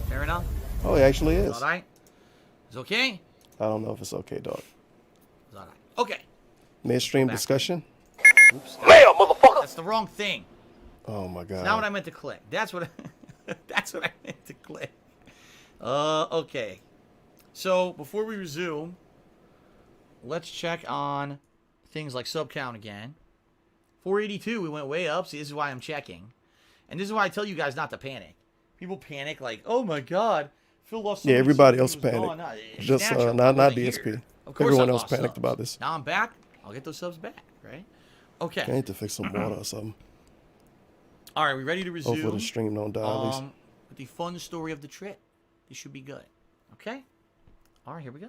Fair enough. Oh, he actually is. All right. It's okay. I don't know if it's okay, dog. It's all right. Okay. Midstream discussion? That's the wrong thing. Oh my god. Not what I meant to click. That's what that's what I meant to click. Okay. So before we resume, let's check on things like sub count again. 482, we went way up. See, this is why I'm checking. And this is why I tell you guys not to panic. People panic like, oh my god, Phil lost so Yeah, many everybody subs, else he was panicked. gone. No, it's Just natural. not I wasn't DSP. here. Of course Everyone I else lost panicked subs. about this. Now I'm back. I'll get those subs back, right? Okay. I need to fix some water or something. All right, we ready to resume? Hopefully the stream don't die at least. With the fun story of the trip. This should be good. Okay? All right, here we go.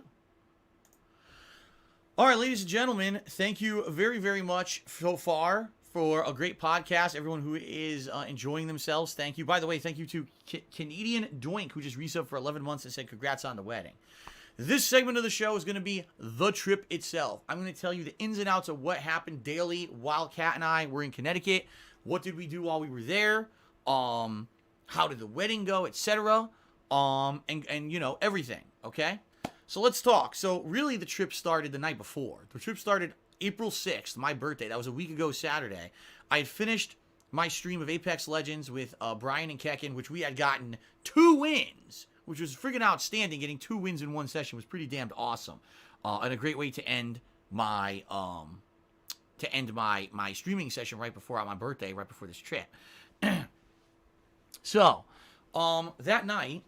All right, ladies and gentlemen, thank you very, very much so far for a great podcast. Everyone who is enjoying themselves, thank you. By the way, thank you to Canadian Doink, who just resubbed for 11 months and said congrats on the wedding. This segment of the show is going to be the trip itself. I'm going to tell you the ins and outs of what happened daily while Kat and I were in Connecticut. What did we do while we were there? How did the wedding go, etc. And you know, everything, okay? So let's talk. So really the trip started the night before. The trip started April 6th, my birthday. That was a week ago Saturday. I had finished my stream of Apex Legends with Brian and Kekin, which we had gotten 2 wins, which was freaking outstanding. Getting 2 wins in one session was pretty damned awesome. And a great way to end my my streaming session right before my birthday, right before this trip. So, that night,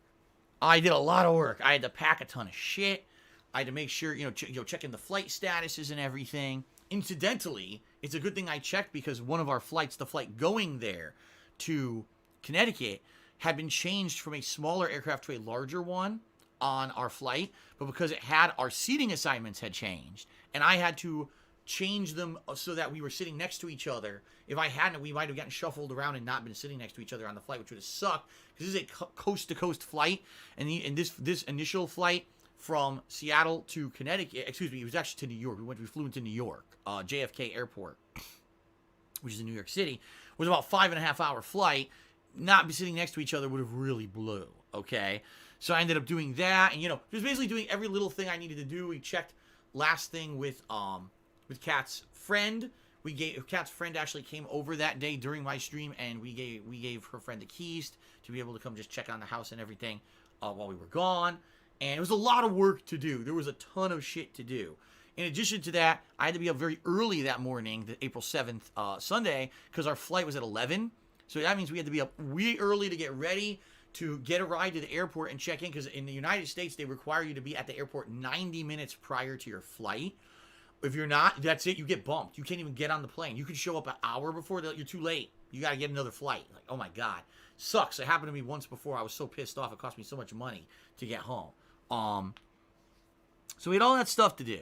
I did a lot of work. I had to pack a ton of shit. I had to make sure, checking the flight statuses and everything. Incidentally, it's a good thing I checked because one of our flights, the flight going there to Connecticut, had been changed from a smaller aircraft to a larger one on our flight. But because it had, our seating assignments had changed. And I had to change them so that we were sitting next to each other. If I hadn't, we might have gotten shuffled around and not been sitting next to each other on the flight, which would have sucked because this is a coast-to-coast flight, and this initial flight from Seattle to Connecticut, excuse me, it was actually to New York. We flew into New York, JFK Airport, which is in New York City. It was about 5.5 hour flight. Not be sitting next to each other would have really blew. Okay, so I ended up doing that, and just basically doing every little thing I needed to do. We checked last thing with Kat's friend. Kat's friend actually came over that day during my stream, and we gave her friend the keys to be able to come just check on the house and everything while we were gone. And it was a lot of work to do. There was a ton of shit to do. In addition to that, I had to be up very early that morning, the April 7th, Sunday, because our flight was at 11. So that means we had to be up way early to get ready to get a ride to the airport and check in, because in the United States, they require you to be at the airport 90 minutes prior to your flight. If you're not, that's it. You get bumped. You can't even get on the plane. You could show up an hour before. You're too late. You got to get another flight. Like, oh my God. Sucks. It happened to me once before. I was so pissed off. It cost me so much money to get home. So we had all that stuff to do.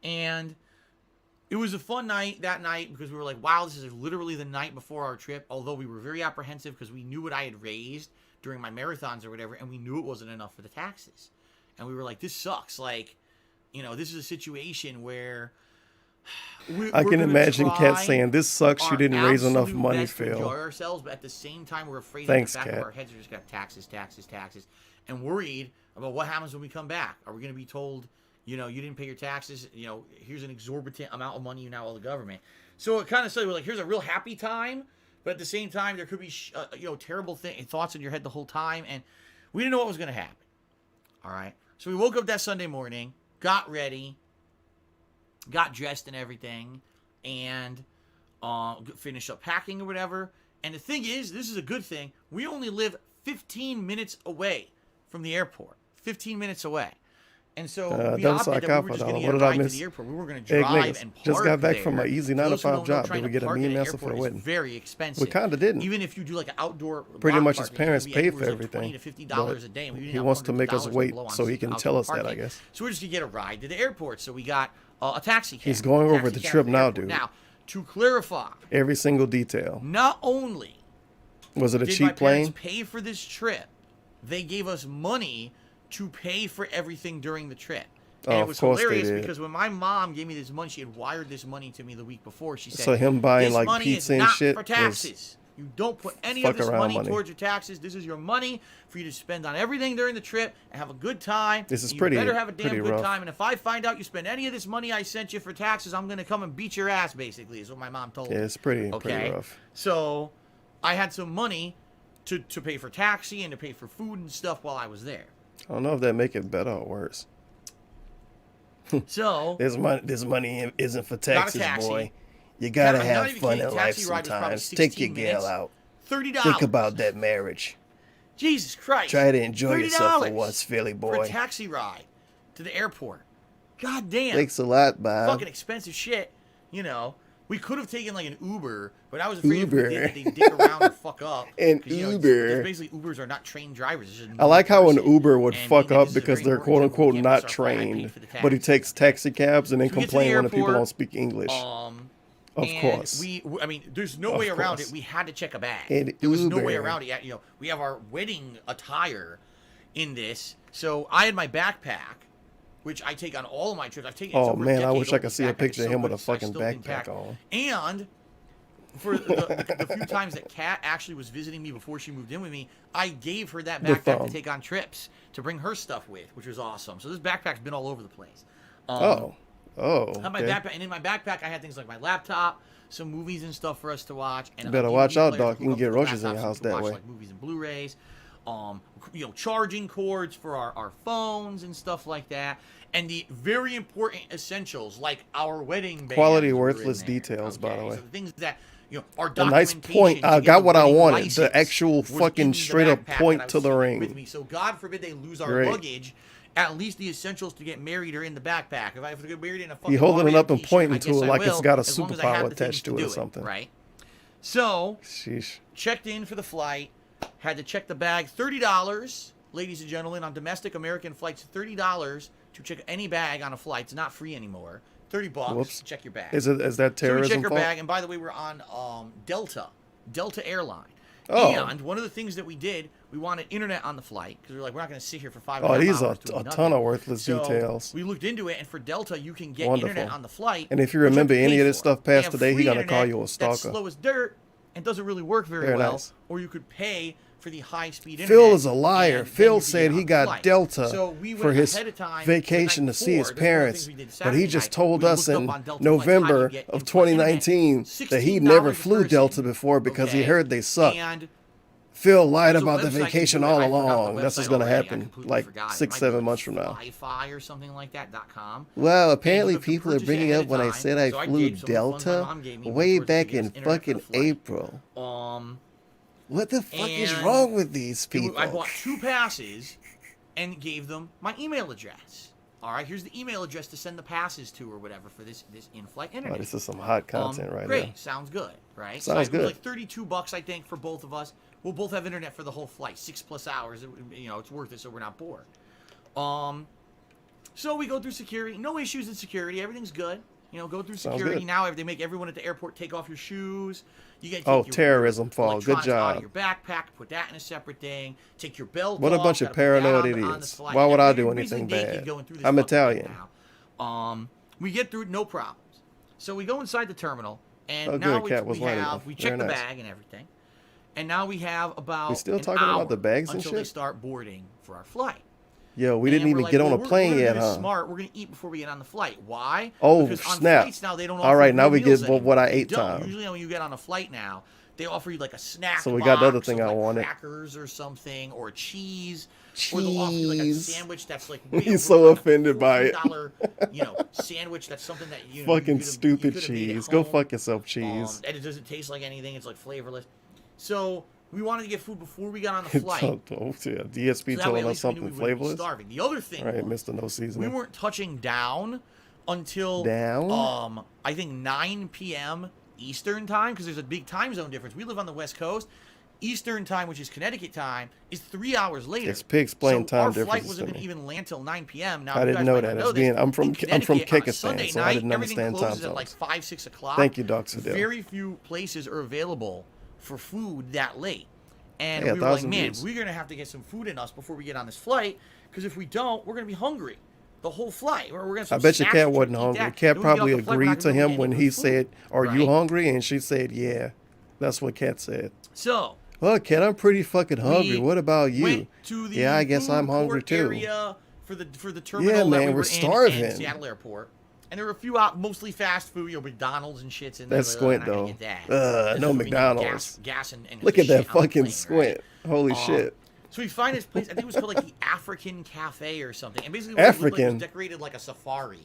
And it was a fun night that night because we were like, wow, this is literally the night before our trip. Although we were very apprehensive because we knew what I had raised during my marathons or whatever. And we knew it wasn't enough for the taxes. And we were like, this sucks. Like, this is a situation where I can imagine Kat saying, this sucks, you didn't raise enough money, Phil. Enjoy ourselves, but at the same time, we're afraid Thanks, that the back Kat. of our heads are just got taxes, and worried about what happens when we come back. Are we going to be told, you didn't pay your taxes, here's an exorbitant amount of money you now owe the government. So it kind of said, we're like, here's a real happy time, but at the same time, there could be, terrible thoughts in your head the whole time, and we didn't know what was going to happen. All right. So we woke up that Sunday morning, got ready, got dressed and everything, and finished up packing or whatever. And the thing is, this is a good thing. We only live 15 minutes away from the airport. 15 minutes away. And so we That's opted like that we were just $5. going to What get a did I ride to miss? the airport. We were going to Hey, drive niggas, and park just got back there. from an easy For 9 to those who 5 don't know, job. trying Did we to get a park mean at an answer for the airport is wedding? very expensive. We kind of didn't. Even if you do like an outdoor Pretty lot much his parking, parents we paid were for like everything. $20 to $50 a day. And we didn't He have wants to make us $100 wait blow on so he can outdoor tell us that, I parking. guess. So we're just going to get a ride to the airport. So we got a taxi cab. He's going over Taxi the cab trip to now, airport. dude. Now, to clarify, Every single detail. not only Was it a did my cheap parents plane? pay for this trip, they gave us money to pay for everything during the trip. And Oh, it of was course they hilarious did. because when my mom gave me this money, she had wired this money to me the week before. She said, So him buying, this like, money pizza is and not shit for was taxes. You don't put any fuck of this around money money. towards your taxes. This is your money for you to spend on everything during the trip and have a good time. This is you pretty- better have a damn pretty good rough. time. And if I find out you spend any of this money I sent you for taxes, I'm going to come and beat your ass, basically, is what my mom told me. Yeah, it's pretty Okay? rough. So I had some money to pay for taxi and to pay for food and stuff while I was there. I don't know if that make it better or worse. So This money isn't for Got a taxes, taxi. boy. You gotta I'm not have even fun kidding, in life taxi ride was probably sometimes. Take your 16 gal minutes. out. $30. Think about that marriage. Jesus Christ. Try to enjoy yourself for $30 once, Philly for a boy. taxi ride to the airport. God damn. Thanks a lot, Bob. Fucking expensive shit. You know, we could have taken like an Uber, but I was afraid Uber. if we did, they'd dick around and fuck up. An 'Cause, you know, Uber. because basically, Ubers are not trained drivers. It's just I like how an person. Uber would And fuck being that up this is a because very they're important quote unquote trip, we not can't miss our flight. I paid trained, for the but he taxi. takes taxi cabs and then So we get to the complain when the people airport, don't speak English. Of and course. I mean, there's no Of way around course. it. We had to check a bag. And There was no way Uber. around it. You know, we have our wedding attire in this. So I had my backpack, which I take on all of my trips. I've taken. It's Oh, over a man, I decade wish I old. could This see a backpack is picture of so him with good, a so I fucking still didn't pack. backpack on. And for the few times that Kat actually was visiting me before she moved in with me, I gave her that The backpack thumb. to take on trips to bring her stuff with, which was awesome. So this backpack's been all over the place. Oh, I had my okay. backpack, and in my backpack I had things like my laptop, some movies and stuff for us to watch. And You better a watch DVD out, player dog. to You can hook get up to the roaches in your laptop so house we can that watch, way. like movies and Blu-rays, you know, charging cords for our phones and stuff like that, and the very important essentials like our wedding bands Quality, were in worthless there, details, by the okay? way. So the things that, you know, our A nice documentation point. to I get got the what I wedding wanted. license The actual was fucking in the straight up backpack point that I to was the taking ring. with me. So God forbid they lose our Great. luggage. At least the essentials to get married are in the backpack. If I have to get married in a fucking He holding it up and t-shirt, pointing I to guess it I like it's will, got a as long as I have superpower the things attached to it do or something. Right. So Sheesh. checked in for the flight. Had to check the bag. $30, ladies and gentlemen, on domestic American flights. $30 to check any bag on a flight. It's not free anymore. $30. Whoops. Check your bag. Is that So we terrorism check our fault? bag, and by the way, we're on Delta Airline. Oh. And one of the things that we did, we wanted internet on the flight because we're like, we're not going to sit here for 5 Oh, hours. these are doing a nothing. ton of worthless So details. we looked into it, and for Delta, you can get Wonderful. internet on the flight. And if you but have remember to any pay of this for it. stuff They past have today, he free gonna call internet you a that's stalker. slow as dirt and doesn't really work very Very well. nice. Or you could pay for the high-speed internet. Phil is a liar. and then Phil you could said get he on the got flight. Delta So we for went his ahead of time vacation the to night see his before. That's one of the parents, things we did but Saturday he just night. told We us looked up in on Delta flights how to November get of in-flight internet. 2019 that he $16 never a flew person, Delta before because he okay? heard they suck. And Phil lied there's a about the website you vacation can do it. all I forgot the along. That's what's website going to already. I happen completely like forgot. It 6, might be 7 like months from now. Wi-Fi or something like that.com. Well, And apparently you have to people are purchase it bringing ahead up of when I time. said I So I flew gave some of the funds my Delta mom gave me way towards back to get in us internet for the fucking flight. April. What the fuck is And wrong with these people? I bought 2 passes and gave them my email address. All right, here's the email address to send the passes to or whatever for this in-flight internet. Oh, this is some hot content right great. now. Sounds good, right? Sounds It good. was like $32, I think, for both of us. We'll both have internet for the whole flight, 6+ hours. You know, it's worth it, so we're not bored. So we go through security. No issues in security. Everything's good. You know, go through Sounds security. good. Now they make everyone at the airport take off your shoes. You got to take Oh, your terrorism fall. Good electronics out job. of your backpack. Put that in a separate thing. Take your belt What a off, bunch of gotta put that paranoid on the idiots. flight. Why would I You're do basically anything naked bad? going through this I'm fucking thing Italian. now. We get through no problems. So we go inside the terminal, and Oh, now good, Cat was we right have enough. we check Very the nice. bag and everything, and now we have about We still an talking about hour the bags and until shit? they start boarding for our flight. Yo, we And didn't we're even like, get on well, a we're plane gonna do yet, this huh? Smart. We're gonna eat before we get on the flight. Why? Oh, because on snap. flights now they don't All offer right, now we meals get what I anymore. They ate don't. time. Usually when you get on a flight now, they offer you like a snack. So we got the other box thing of, I like, wanted. crackers or something, or cheese. Or they'll offer you like a Cheese. sandwich that's like way He's over, so like, offended by it. $14, you know, sandwich that's something that you know, Fucking you could've- stupid you could've made at cheese. Go home. fuck yourself, cheese. And it doesn't taste like anything. It's like flavorless. So we wanted to get food before we got on the flight. DSP So that way, told at us least we knew something we wouldn't be flavorless. starving. The other thing, Right, was, Mr. No we Seasoning. weren't touching down until I think 9 p.m. Eastern time, because there's a big time zone difference. We live on the West Coast. Eastern time, which is Connecticut time, is 3 hours later. Explain time our differences flight wasn't to going to me. even land till 9 p.m. Now I you didn't guys know might that. not know As being, this. I'm from In Connecticut, on a Kyrgyzstan, Sunday so I night, didn't everything understand time closes at like zones. 5, 6 o'clock. Thank you, Dr. Sedell. Very few places are available for food that late. And Hey, we were like, 1,000 man, views. we're going to have to get some food in us before we get on this flight, because if we don't, we're going to be hungry the whole flight. We're going to I bet your cat wasn't hungry. Cat probably agreed to him when he said, "Are you hungry?" And she said, "Yeah." That's what Cat said. So, well, Cat, I'm pretty fucking hungry. What about you? went to the Yeah, I guess I'm food hungry court too. area for the terminal Yeah, that man, we we're were starving. in Seattle Airport. And there were a few mostly fast food, McDonald's and shits in there. That squint We're not though. gonna get that. No We need McDonald's. Gas and Look at shit that on the fucking plane, squint. right? Holy shit. So we find this place. I think it was called like the African Cafe or something. And basically, what it looked like, it was decorated like a safari.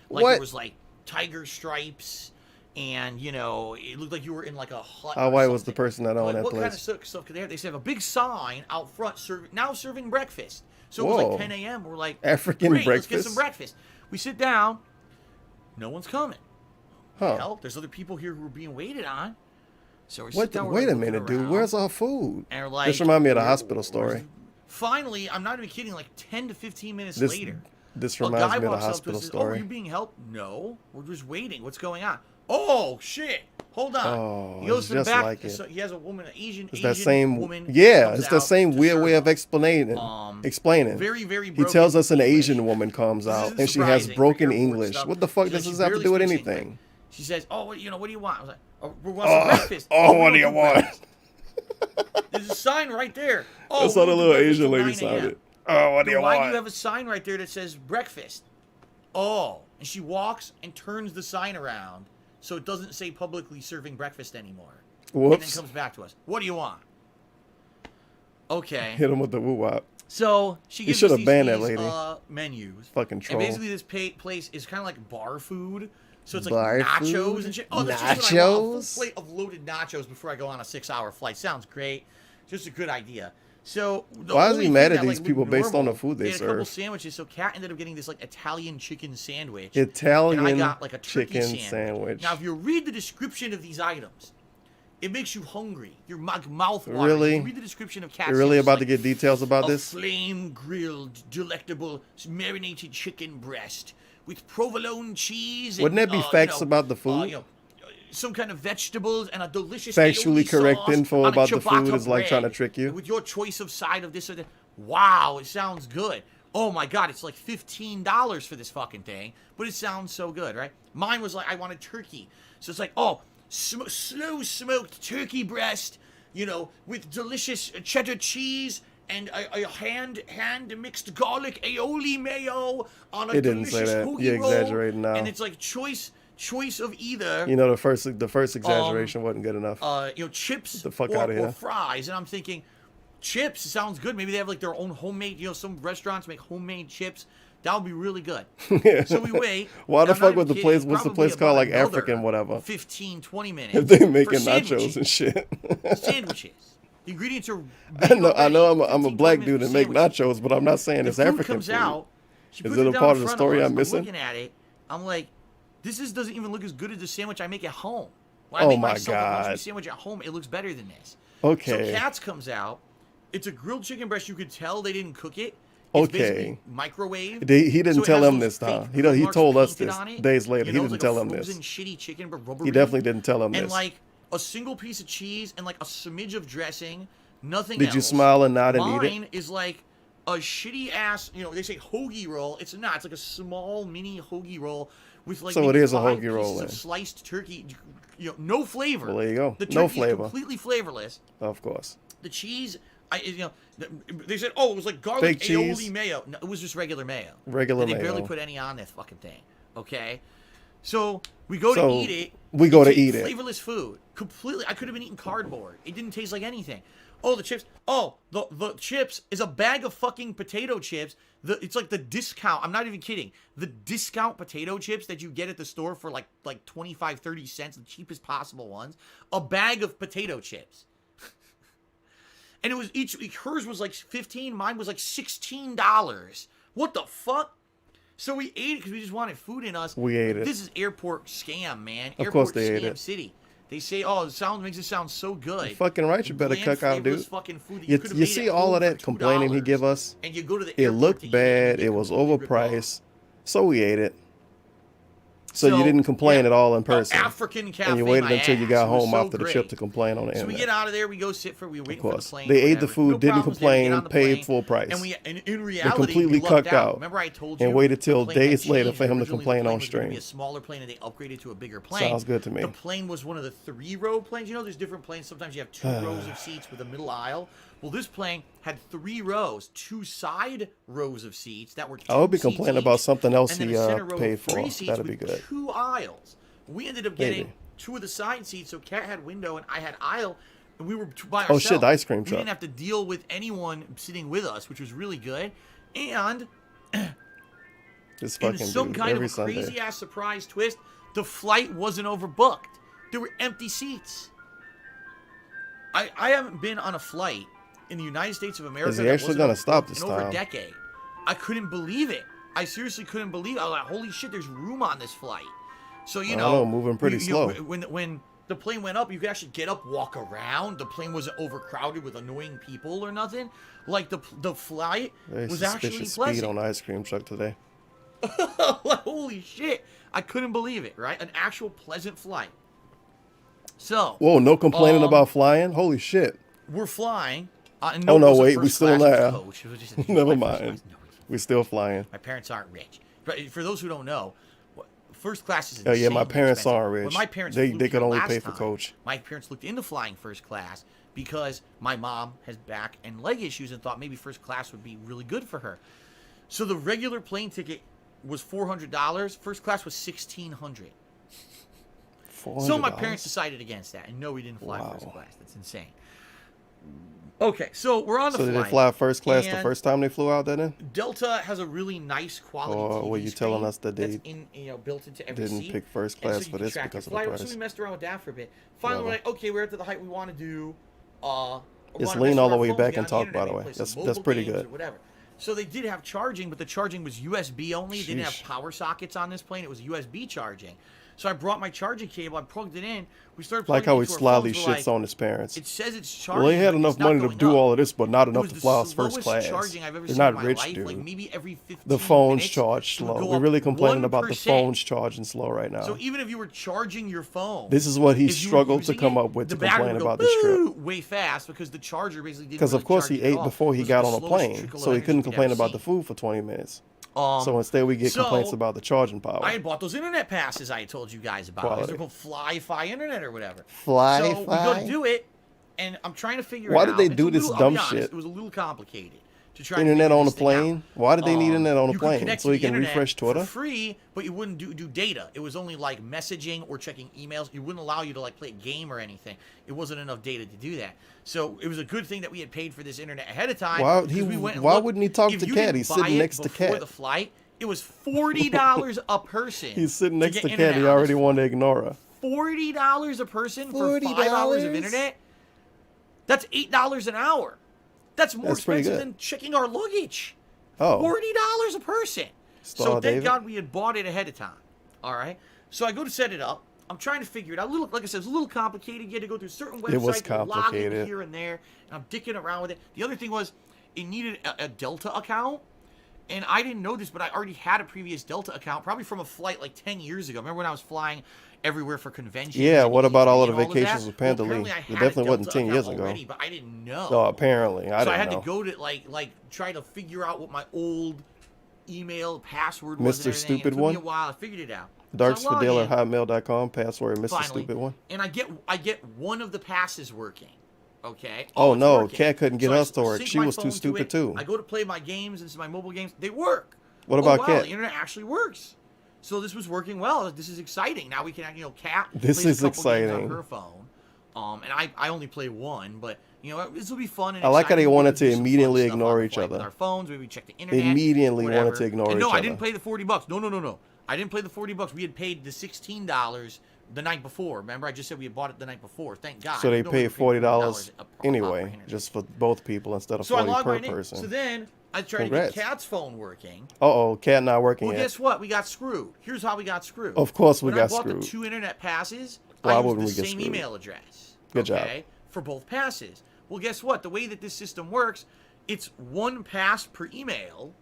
Like What? there was like tiger stripes, and it looked like you were in like a hut. How or white was the something. person that owned Like, that what place? kind of stuff could they have? They have a big sign out front serving breakfast. So it Whoa. was like 10 a.m. We're like, African great, breakfast? Let's get some breakfast. We sit down. No one's coming. Huh. Hell, there's other people here who are being waited on. So we What? sit down. we're Wait a looking minute, dude. around, Where's our food? And we're like, This reminds me of the hospital story. Finally, I'm not even kidding. Like 10 to 15 minutes This later, this a reminds guy me of the walks up to hospital us and says, "Oh, are story. you being helped?" No, we're just waiting. What's going on? Oh shit! Hold on. Oh, He goes it's to the just back. like it. So he has a woman, an Asian It's that Asian same, woman. yeah, comes it's that out same to weird way serve of explaining. Very, very He broken tells us an English. Asian woman comes This out isn't and she has surprising for broken airport English. stuff. What the fuck She's does like, this she have to barely do with speaks anything? She says, "Oh, what do you want?" I was like, "Oh, we want some breakfast." Oh, we what don't do you want? breakfast. There's a sign right there. Oh, That's how we the don't do little breakfast Asian till lady 9 a.m. sounded. Oh, what do Then you why want? do you have a sign right there that says breakfast? Oh, and she walks and turns the sign around so it doesn't say publicly serving breakfast anymore. Whoops. And then comes back to us. What do you want? Okay. Hit him with the woo wop. So she You gives should us have these, banned that these, lady. menus. Fucking troll. And basically this place is kind of like bar food. So it's like Bar nachos food? and shit. Oh, that's just what I want. A full Nachos? plate of loaded nachos before I go on a 6-hour flight. Sounds great. Just a good idea. So the Why is only he mad thing at that, these like, people looked based on the normal, food they had a couple serve? sandwiches. So Kat ended up getting this like Italian chicken sandwich. Italian and I got like a turkey chicken sandwich. Now, if you read the description of these items, it makes you hungry. Your mouth watering. Really? If you read the description of Kat's You're really sandwich, about like, to get details about a this? flame-grilled, delectable, marinated chicken breast with provolone cheese. Wouldn't and, that be facts about the food? Some kind of vegetables and a delicious Factually aioli correct sauce info on a about the ciabatta food is like bread trying to trick you. with your choice of side of this or that. Wow, it sounds good. Oh my God, it's like $15 for this fucking thing, but it sounds so good, right? Mine was like, I wanted turkey. So it's like, oh, slow smoked turkey breast, with delicious cheddar cheese and a hand mixed garlic aioli mayo on a It didn't say delicious that. hoagie You're roll. exaggerating now. And it's like choice of either. The first exaggeration wasn't good enough. Chips Get the fuck or, outta here. or fries. And I'm thinking, chips sounds good. Maybe they have like their own homemade, some restaurants make homemade chips. That would be really good. So we wait. Why the I'm not fuck even was the kidding, place? What's the probably place called? Like about African whatever. 15, 20 minutes. If they for making sandwiches. nachos and shit. Sandwiches. The ingredients are. I know. I'm a 15, black 20 dude minutes and make for sandwiches. nachos, but I'm not saying The it's food African comes food. out. She Is puts it a down part in of the front story us, I'm missing? looking at it, I'm like, this doesn't even look as good as the sandwich I make at home. When Oh I make my myself a God. lunch sandwich at home, it looks better than this. Okay. So Katz comes out. It's a grilled chicken breast. You could tell they didn't cook it. It's basically microwave. He didn't So it tell has him those this, huh? fake He marks told us painted this on it. days later. He It's didn't like tell a him this. frozen shitty chicken, but rubbery. He definitely didn't tell him And this. like a single piece of cheese and like a smidge of dressing, nothing else. Did you smile and nod and eat Mine it? is like a shitty ass, they say hoagie roll. It's not. It's like a small mini hoagie roll with like So maybe it is a 5 hoagie roll pieces then. of sliced turkey. No flavor. Well, there you go. The No turkey flavor. is completely flavorless. Of course. The cheese, they said, oh, it was like garlic Fake cheese? aioli mayo. No, it was just regular mayo. Regular They mayo. barely put any on this fucking thing. Okay, so we go to So, eat it. we go to It's eat it. Flavorless food. Completely. I could have been eating cardboard. It didn't taste like anything. Oh, the chips. Oh, the chips is a bag of fucking potato chips. It's like the discount. I'm not even kidding. The discount potato chips that you get at the store for like 25, 30 cents, the cheapest possible ones. A bag of potato chips. And it was hers was like 15, mine was like $16. What the fuck? So we ate it because we just wanted food in us. We ate it. This is airport scam, man. Of Airport course they ate scam it. City. They say, oh, makes it sound so good. You're fucking right, you better Bland, cook out, dude. flavorless fucking food that You could've you made see at all home of for that complaining he $2, give us? and you go to the It airport looked to eat bad. and It was completely ripped off. overpriced. So we ate it. So you didn't complain at all in person. African cafe, and you waited my until you ass. got It was home so after the great. trip to complain on the So we internet. get out of there, we go sit for, we were Of waiting for the course. plane. They or ate the whatever. food, No didn't problems there, we get complain, on the paid plane, full price. And in reality, completely we lucked cucked out. out. Remember I told you? And waited till the plane had days later changed. for him to Originally, complain the plane on was gonna be stream. a smaller plane, and they upgraded to a bigger plane. Sounds good to me. The plane was one of the 3-row planes. You know, there's different planes. Sometimes you have 2 rows of seats with a middle aisle. Well, this plane had 3 rows, 2 side rows of seats that were 2 I hope he seats complained each, about something else and then he a center row paid of for. 3 seats That'd be with good. 2 aisles. We ended up getting Maybe. 2 of the side seats, so Kat had window and I had aisle, and we were by Oh, ourselves. shit, the ice cream We truck. didn't have to deal with anyone sitting with us, which was really good. And This in fucking some dude, kind every of a Sunday. crazy ass surprise twist, the flight wasn't overbooked. There were empty seats. I haven't been on a flight in the United States of America Is he that actually wasn't gonna overbooked stop this in over a time? decade. I couldn't believe it. I seriously couldn't believe it. I was like, holy shit, there's room on this flight. So, you I know, know, moving pretty slow. When the plane went up, you could actually get up, walk around. The plane wasn't overcrowded with annoying people or nothing. Like, the flight Very was actually suspicious pleasant. speed on the ice cream truck today. Holy shit. I couldn't believe it, right? An actual pleasant flight. So. Whoa, no complaining about flying? Holy shit. We're flying. And Oh, it no, was a wait, we first still in class there. coach. It was just a Never first mind. class. No, We're still flying. my parents aren't rich. But for those who don't know, first class is Oh, yeah, my insanely parents expensive. aren't rich. When my parents They flew could here only last pay for time, coach. My parents looked into flying first class because my mom has back and leg issues and thought maybe first class would be really good for her. So the regular plane ticket was $400. First class was $1,600. So my parents decided against that, and no, we didn't fly first class. That's insane. Okay, so we're on the So flight. did they fly first class the and first time they flew out there then? Delta has a really nice quality Or TV were you telling screen us that they that's built into every didn't seat. pick first And class you for can this track your because of the flight. price? So we messed around with that for a bit. Finally, we're like, okay, we're at the height we want to do. Just lean all the way back and talk, by the way. That's pretty good. Whatever. So they did have charging, but the charging was USB only. They didn't have Sheesh. power sockets on this plane. It was USB charging. So I brought my charging cable. I plugged it in. We started Like plugging how it he into our slyly phones. We're shits like, on his parents. It says it's charging. Well, they had but enough it's not money to going do up. all of this, but not It enough was to the fly us first slowest class. charging I've ever They're seen not in my rich, life. dude. Like maybe every 15 The phone's minutes, charged it would slow. go We're up really complaining about the 1%. phones charging slow right now. So even if you were charging your phone, This is what he if you were struggled to using come it, up with the to battery complain would go about this trip. "Boo" way fast because the charger basically didn't. Because really of course charge he it at ate all. before It he was got the on a slowest plane, trickle of so he energy couldn't you'd complain ever about the seen. food for 20 minutes. So instead we get so complaints about the charging power. I had bought those internet passes I had told you guys about. Quality. They're called Fly-Fi internet or whatever. Fly-Fi? So we go to do it, and I'm trying to figure Why it did out. they It's do a this little- I'll dumb be honest, shit? It was a little complicated to try Internet to on the figure this thing plane? out. Why did they need internet on the You could plane? connect So to he the can internet refresh Twitter? for free, but you wouldn't do data. It was only like messaging or checking emails. It wouldn't allow you to like play a game or anything. It wasn't enough data to do that. So it was a good thing that we had paid for this internet ahead of time. Why- because we went and why looked. wouldn't he talk If to you Kat? didn't He's buy sitting it next to before Kat. the flight, it was $40 a person. He's sitting to next get to internet Kat. He on already this wanted to ignore her. $40 a person for 5 hours of internet? That's $8 an hour. That's more That's pretty expensive good. than checking our luggage. Oh. $40 a person. So Star thank David. God we had bought it ahead of time. All right. So I go to set it up. I'm trying to figure it out. Like I said, it's a little complicated. You had to go through certain websites. It was to log in complicated. here and there. And I'm dicking around with it. The other thing was it needed a Delta account. And I didn't know this, but I already had a previous Delta account, probably from a flight like 10 years ago. Remember when I was flying everywhere for conventions? Yeah, and what about all of the E3 and that? vacations with Panda Well, Lee? apparently I It had a definitely wasn't Delta 10 years account ago. already, but I didn't know. Oh, apparently. I So I didn't had know. to go to like try to figure out what my old email password was. Mr. And everything. Stupid It took One? me a while. I figured it out. Darksfidel at hotmail.com, password Mr. Finally, Stupid One. and I get one of the passes working. Okay. Oh, it's no, working. Kat couldn't get So I us to work. sync She my was too phone to stupid it. too. I go to play my games, and this is my mobile games. They work. What about wow, Kat? The internet actually works. So this was working well. This is exciting. Now we can, Kat This plays is a couple games exciting. on her phone. And I only play one, but this will be fun. And I like how they exciting. wanted We'll to do some fun immediately stuff on ignore the each flight with other. our phones, maybe check the internet. Immediately wanted whatever. to ignore And each no, other. I didn't pay the $40. No. I didn't pay the $40. We had paid the $16 the night before. Remember, I just said we had bought it the night before. Thank God. So they You don't really paid pay $40 a pop anyway, for internet. just for both people instead of So I 40 logged per mine in. person. So then I tried Congrats. to get Kat's phone working. Uh-oh, Cat not working Well, yet. guess what? We got screwed. Here's how we got screwed. Of course we when got I bought screwed. the 2 internet passes, Why I used wouldn't the we get same screwed? email address. Good job. For both passes. Well, guess what? The way that this system works, it's 1 pass per email.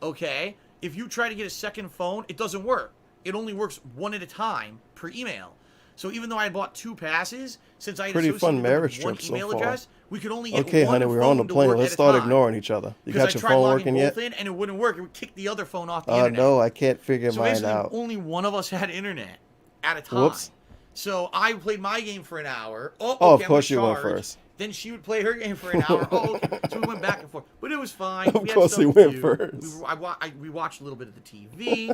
Okay? If you try to get a second phone, it doesn't work. It only works 1 at a time per email. So even though I bought 2 passes, since I had Pretty fun associated them marriage with 1 trip so email far. address, we could only get Okay, 1 honey, we're on the phone to plane. work Let's at a start time. ignoring each other. You Because got I your tried phone logging working both yet? in and it wouldn't work. It would kick the other phone off the I internet. know, I can't figure So mine basically, out. only one of us had internet at a time. Whoops. So I played my game for an hour. Oh, Okay, of course you went charged. first. Then she would play her game for an hour. Okay. So we went back and forth. But it was fine. Of We had course stuff he to went do. first. We watched a little bit of the TV.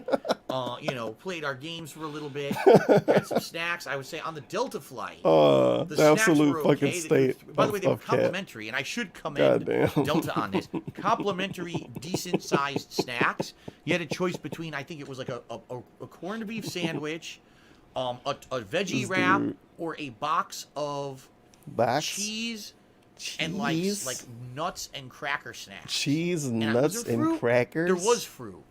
You know, played our games for a little bit. Had some snacks. I would say on the Delta flight. The The snacks absolute were fucking okay. state By the way, they were of Cat. complimentary, and I should commend Goddamn. Delta on this. Complimentary, decent-sized snacks. You had a choice between, I think it was like a corned beef sandwich, a veggie This wrap, dude. or a box of cheese and like nuts and cracker snacks. Cheese, And was nuts, there and fruit? crackers? There was fruit.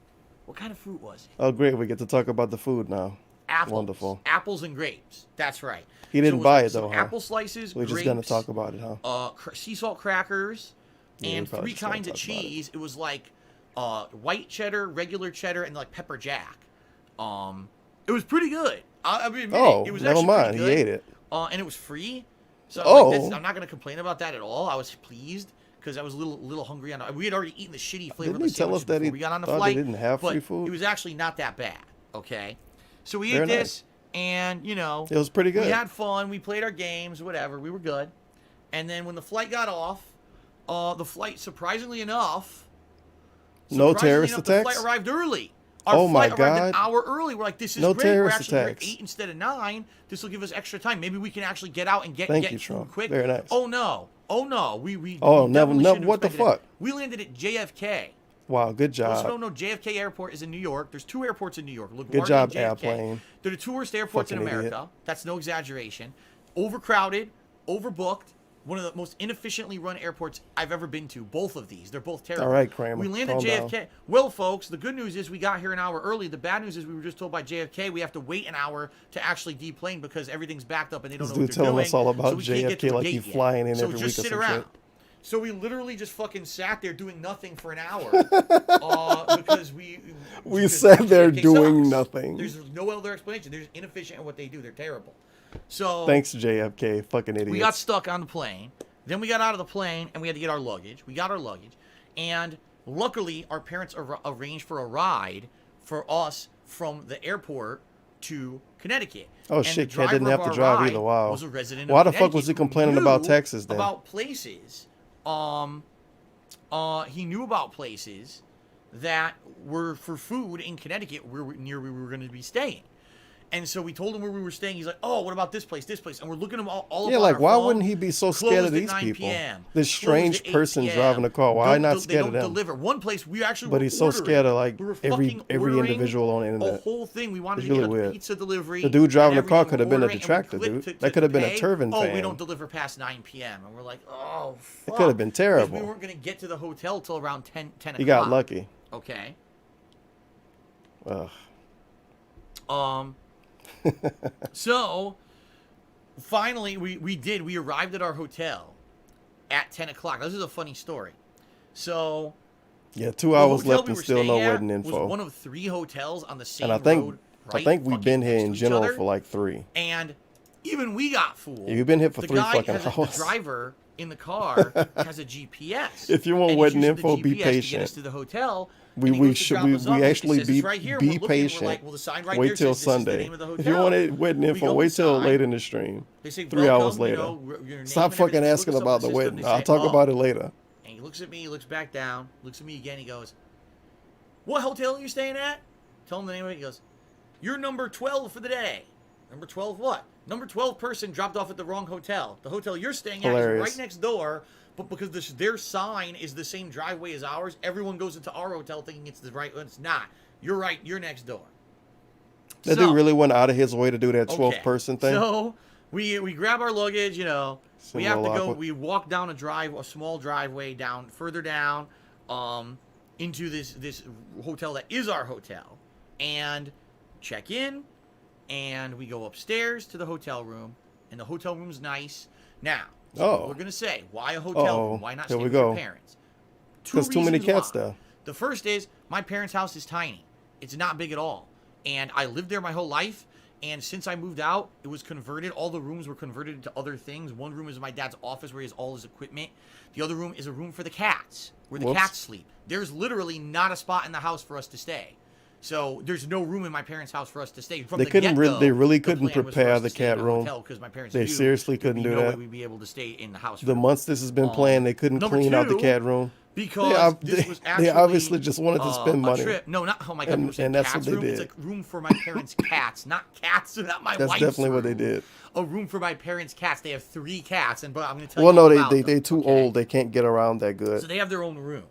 What kind of fruit was it? Oh, great. We get to talk about the food now. Apples. Wonderful. Apples and grapes. That's right. He didn't was buy like it, though, some huh? Apple slices, We're grapes, just going to talk about it, huh? sea salt crackers, Yeah, we and probably 3 just gotta kinds of talk about it. cheese. It was like white cheddar, regular cheddar, and like pepper jack. It was pretty good. I mean, Oh, it was never actually mind. pretty He good. ate it. And it was free. So Oh. I'm not going to complain about that at all. I was pleased because I was a little hungry. We had already eaten the shitty flavor Didn't of he the tell sandwich us that before he we got on the thought they flight. didn't have but free food? It was actually not that bad. Okay, so we Very ate this, nice. and you know, It was pretty good. We had fun. We played our games, whatever. We were good. And then when the flight got off, the flight, surprisingly enough, No terrorist the attacks? flight arrived early. Our Oh my flight arrived an God. hour early. We're like, this is No great. We're terrorist actually here at attacks. 8 instead of 9. This will give us extra time. Maybe we can actually get out and get Thank you, food Trump. quick. Very nice. Oh no. Oh no. We Oh, we never- definitely never- shouldn't have what the expected it. fuck? We landed at JFK. Wow, good For those who job. don't know, JFK Airport is in New York. There's 2 airports in New York. LaGuardia Good job, and JFK. airplane. They're the 2 worst airports in Fucking America. idiot. That's no exaggeration. Overcrowded, overbooked. One of the most inefficiently run airports I've ever been to. Both of these. They're both terrible. All right, Kramer, We landed calm JFK. down. Well, folks, the good news is we got here an hour early. The bad news is we were just told by JFK we have to wait an hour to actually deplane because everything's backed up and they don't This know what dude they're telling doing. us all about so we can't get to JFK the like gate he's yet. flying in so every just week or sit some around. shit. So we literally just fucking sat there doing nothing for an hour because We because sat there JFK doing sucks. nothing. There's no other explanation. They're just inefficient at what they do. They're terrible. So Thanks, JFK. Fucking idiots. we got stuck on the plane. Then we got out of the plane and we had to get our luggage. We got our luggage. And luckily, our parents arranged for a ride for us from the airport to Connecticut. Oh, And shit, the Cat didn't driver have of to our drive ride either. Wow. Was a resident Why of the fuck was he Connecticut who complaining about knew taxes then? About places. He knew about places that were for food in Connecticut where we were going to be staying. And so we told him where we were staying. He's like, "Oh, what about this place, this place?" And we're looking at all Yeah, about like, our why phone. wouldn't he be so scared Closed of at these 9 people? p.m., This closed strange at 8 person p.m. driving the car. Why Don't not they scared don't of them? deliver. One place we actually But were he's so ordering. scared of, like, We were every fucking ordering individual on the a internet. whole thing. We wanted It's to get really a weird. pizza delivery. The dude driving the and car everything. could have been a We're ordering, and we detractor, clicked dude. to That could have been a pay. Turvin Oh, we fan. don't deliver past 9 p.m. And we're like, oh, fuck. It could have been 'Cause terrible. We weren't going to get to the hotel till around 10 o'clock. He got lucky. Okay. Ugh. So, finally, we arrived at our hotel at 10 o'clock. This is a funny story. So, Yeah, 2 the hours hotel left we and were still no staying at wedding info. was one of 3 hotels on the same And I think road. I think we've been here in general for like 3. And even we got fooled. Yeah, you've been here for the 3 guy fucking has hours. The driver in the car has a GPS. If you want and he's wedding using the info, be GPS to get patient. us to the hotel. We and he we goes to should drop we, us off, and we it actually says, be "It's right here." be We're looking, and patient. we're like, well, the sign right Wait there till says this is the Sunday. name of the If you hotel. want a wedding We info, go wait till inside. late in the stream. They say, 3 hours "Welcome," later. you know, your name Stop and fucking everything. He asking looks up about in the system, wedding. they I'll say, talk "Oh." about it later. And he looks at me, he looks back down, looks at me again, he goes, "What hotel are you staying at?" Tell him the name of it. He goes, "You're number 12 for the day." Number 12 what? Number 12 person dropped off at the wrong hotel. The hotel you're staying at Hilarious. is right next door, but because their sign is the same driveway as ours, everyone goes into our hotel thinking it's the right one. It's not. You're right. You're next door. That dude really went out of his way to do that 12 person thing. So we grab our luggage, you know. We have to go. Awkward. We walk down a small driveway down further down, into this hotel that is our hotel, and check in, and we go upstairs to the hotel room, and the hotel room's nice. Now, we're gonna say why a hotel room? Why not stay with your parents? There's too many cats there. The first is my parents' house is tiny. It's not big at all, and I lived there my whole life. And since I moved out, it was converted. All the rooms were converted into other things. One room is my dad's office where he has all his equipment. The other room is a room for the cats, where the cats sleep. There's literally not a spot in the house for us to stay. So there's no room in my parents' house for us to stay. From They the couldn't. get-go, They really the couldn't plan was for prepare us the to stay in cat room. hotel 'cause my parents They knew seriously there'd couldn't be do no way that. we'd be able to stay in the house. The months this has been planned, they couldn't clean out the cat room. Because this was actually, they obviously just wanted to spend money. No, not oh my god, and that's what cats they room. did. It's a room for my parents' cats, not cats, not my That's wife's definitely what they room. did. A room for my parents' cats. They have 3 cats, and but I'm going to tell you. Well, no, all about they're them, too okay? old. They can't get around that good. So they have their own room.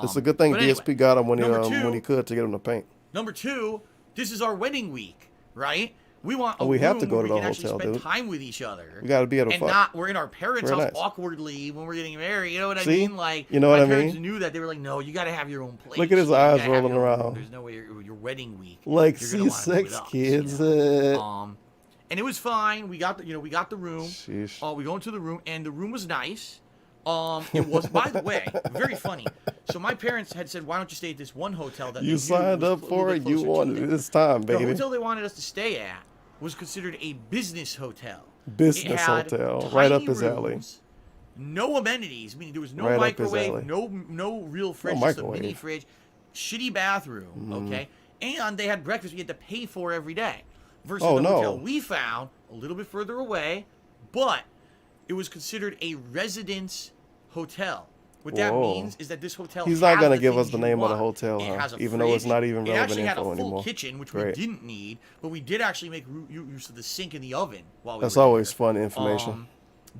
It's a good thing but DSP anyway, got him when number he could to get him to paint. Number 2, this is our wedding week, right? We want a we have to room go where to we the can actually hotel, spend dude. time with each other. We got to be able to and fuck. not we're in our parents' Very house nice. awkwardly when we're getting married. You know what I See? mean? Like, You know my what I parents mean? knew that. They were like, no, you got to have your own place. Look at his You eyes gotta have rolling your own room. around. There's no way your wedding week. Like you're gonna wanna be with C6 us, kids. you know? And it was fine. We got the room. Sheesh. We go into the room, and the room was nice. It was, by the way, very funny. So my parents had said, why don't you stay at this one hotel that You signed up for it. You wanted it this time, baby. The hotel they wanted us to stay at was considered a business hotel. Business It had hotel, right up tiny his alley. rooms, no amenities. I mean, there was no Right up his microwave, alley. no real fridge, No just a mini microwave. fridge, shitty bathroom. Okay, and they had breakfast we had to pay for every day. Versus Oh, the no. hotel we found a little bit further away, but it was considered a residence hotel. What that Whoa. means is that this hotel He's not has going to the give us things the you name of the want. hotel, It huh? has a Even though it's fridge. not even It relevant actually had a info full anymore. kitchen, which Great. we didn't need, but we did actually make use of the sink and the oven while we That's were always there. fun information.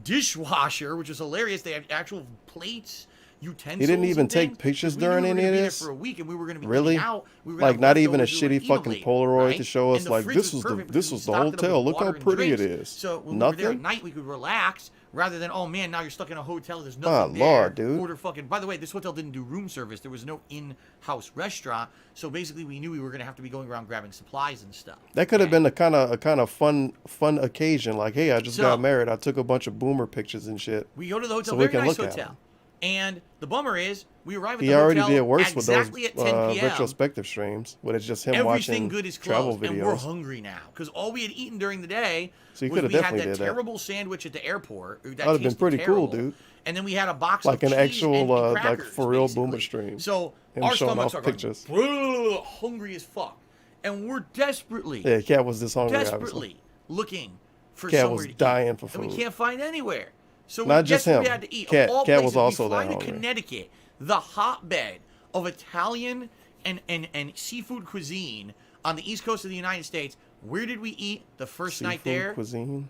Dishwasher, which was hilarious. They had actual plates, utensils. He didn't even and take things. pictures We knew during we were any gonna of be there this? for a week, and we were going to be Really? eating out. We were gonna Like have not even a leftovers, we were shitty gonna eat them fucking later, Polaroid right? to show us And the like fridge this was was perfect because we the stocked it up with hotel. Look how water and pretty it drinks. is. So when we were there at Nothing. night, we could relax rather than, oh man, now you're stuck in a hotel. There's Ah, nothing there. Lord, dude. Order fucking. By the way, this hotel didn't do room service. There was no in-house restaurant. So basically, we knew we were going to have to be going around grabbing supplies and stuff. That could have been a kind of fun occasion. Like, hey, I just So- got married. I took a bunch of boomer pictures and shit. We go to the hotel, So we very can nice look at hotel. them. And the bummer is, we arrive at He the already hotel did worse with those exactly at 10 p.m. retrospective streams, but it's just him Everything watching good is travel closed, and we're videos. hungry now because all we had eaten during the day So you was could have we had definitely that did that. terrible sandwich at the airport. That That'd have been tasted pretty cool, terrible. dude. And then we had a box Like of an cheese actual, and like crackers, for real basically. boomer stream. So Him our showing stomachs off are pictures. going hungry as fuck, and we're desperately, Yeah, Cat was this hungry. desperately Obviously. looking for Cat somewhere was to eat, dying for and we food. can't find anywhere. So Not we just guess him. we had to eat. Cat- Of all Cat was places, also we fly that to hungry. Connecticut, the hotbed of Italian and seafood cuisine on the East Coast of the United States. Where did we eat the first night Seafood there? cuisine.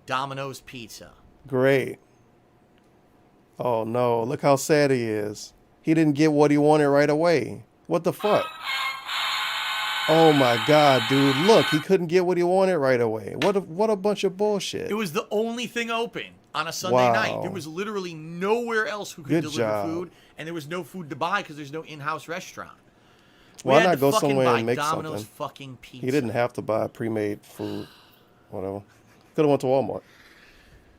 Domino's Pizza. Great. Oh no! Look how sad he is. He didn't get what he wanted right away. What the fuck? Oh my god, dude! Look, he couldn't get what he wanted right away. What a bunch of bullshit. It was the only thing open on a Sunday Wow. night. There was literally nowhere else who could Good deliver job. food, and there was no food to buy because there's no in-house restaurant. Why we had not to go fucking somewhere buy and make Domino's something? fucking pizza. He didn't have to buy pre-made food. Whatever. Could have went to Walmart.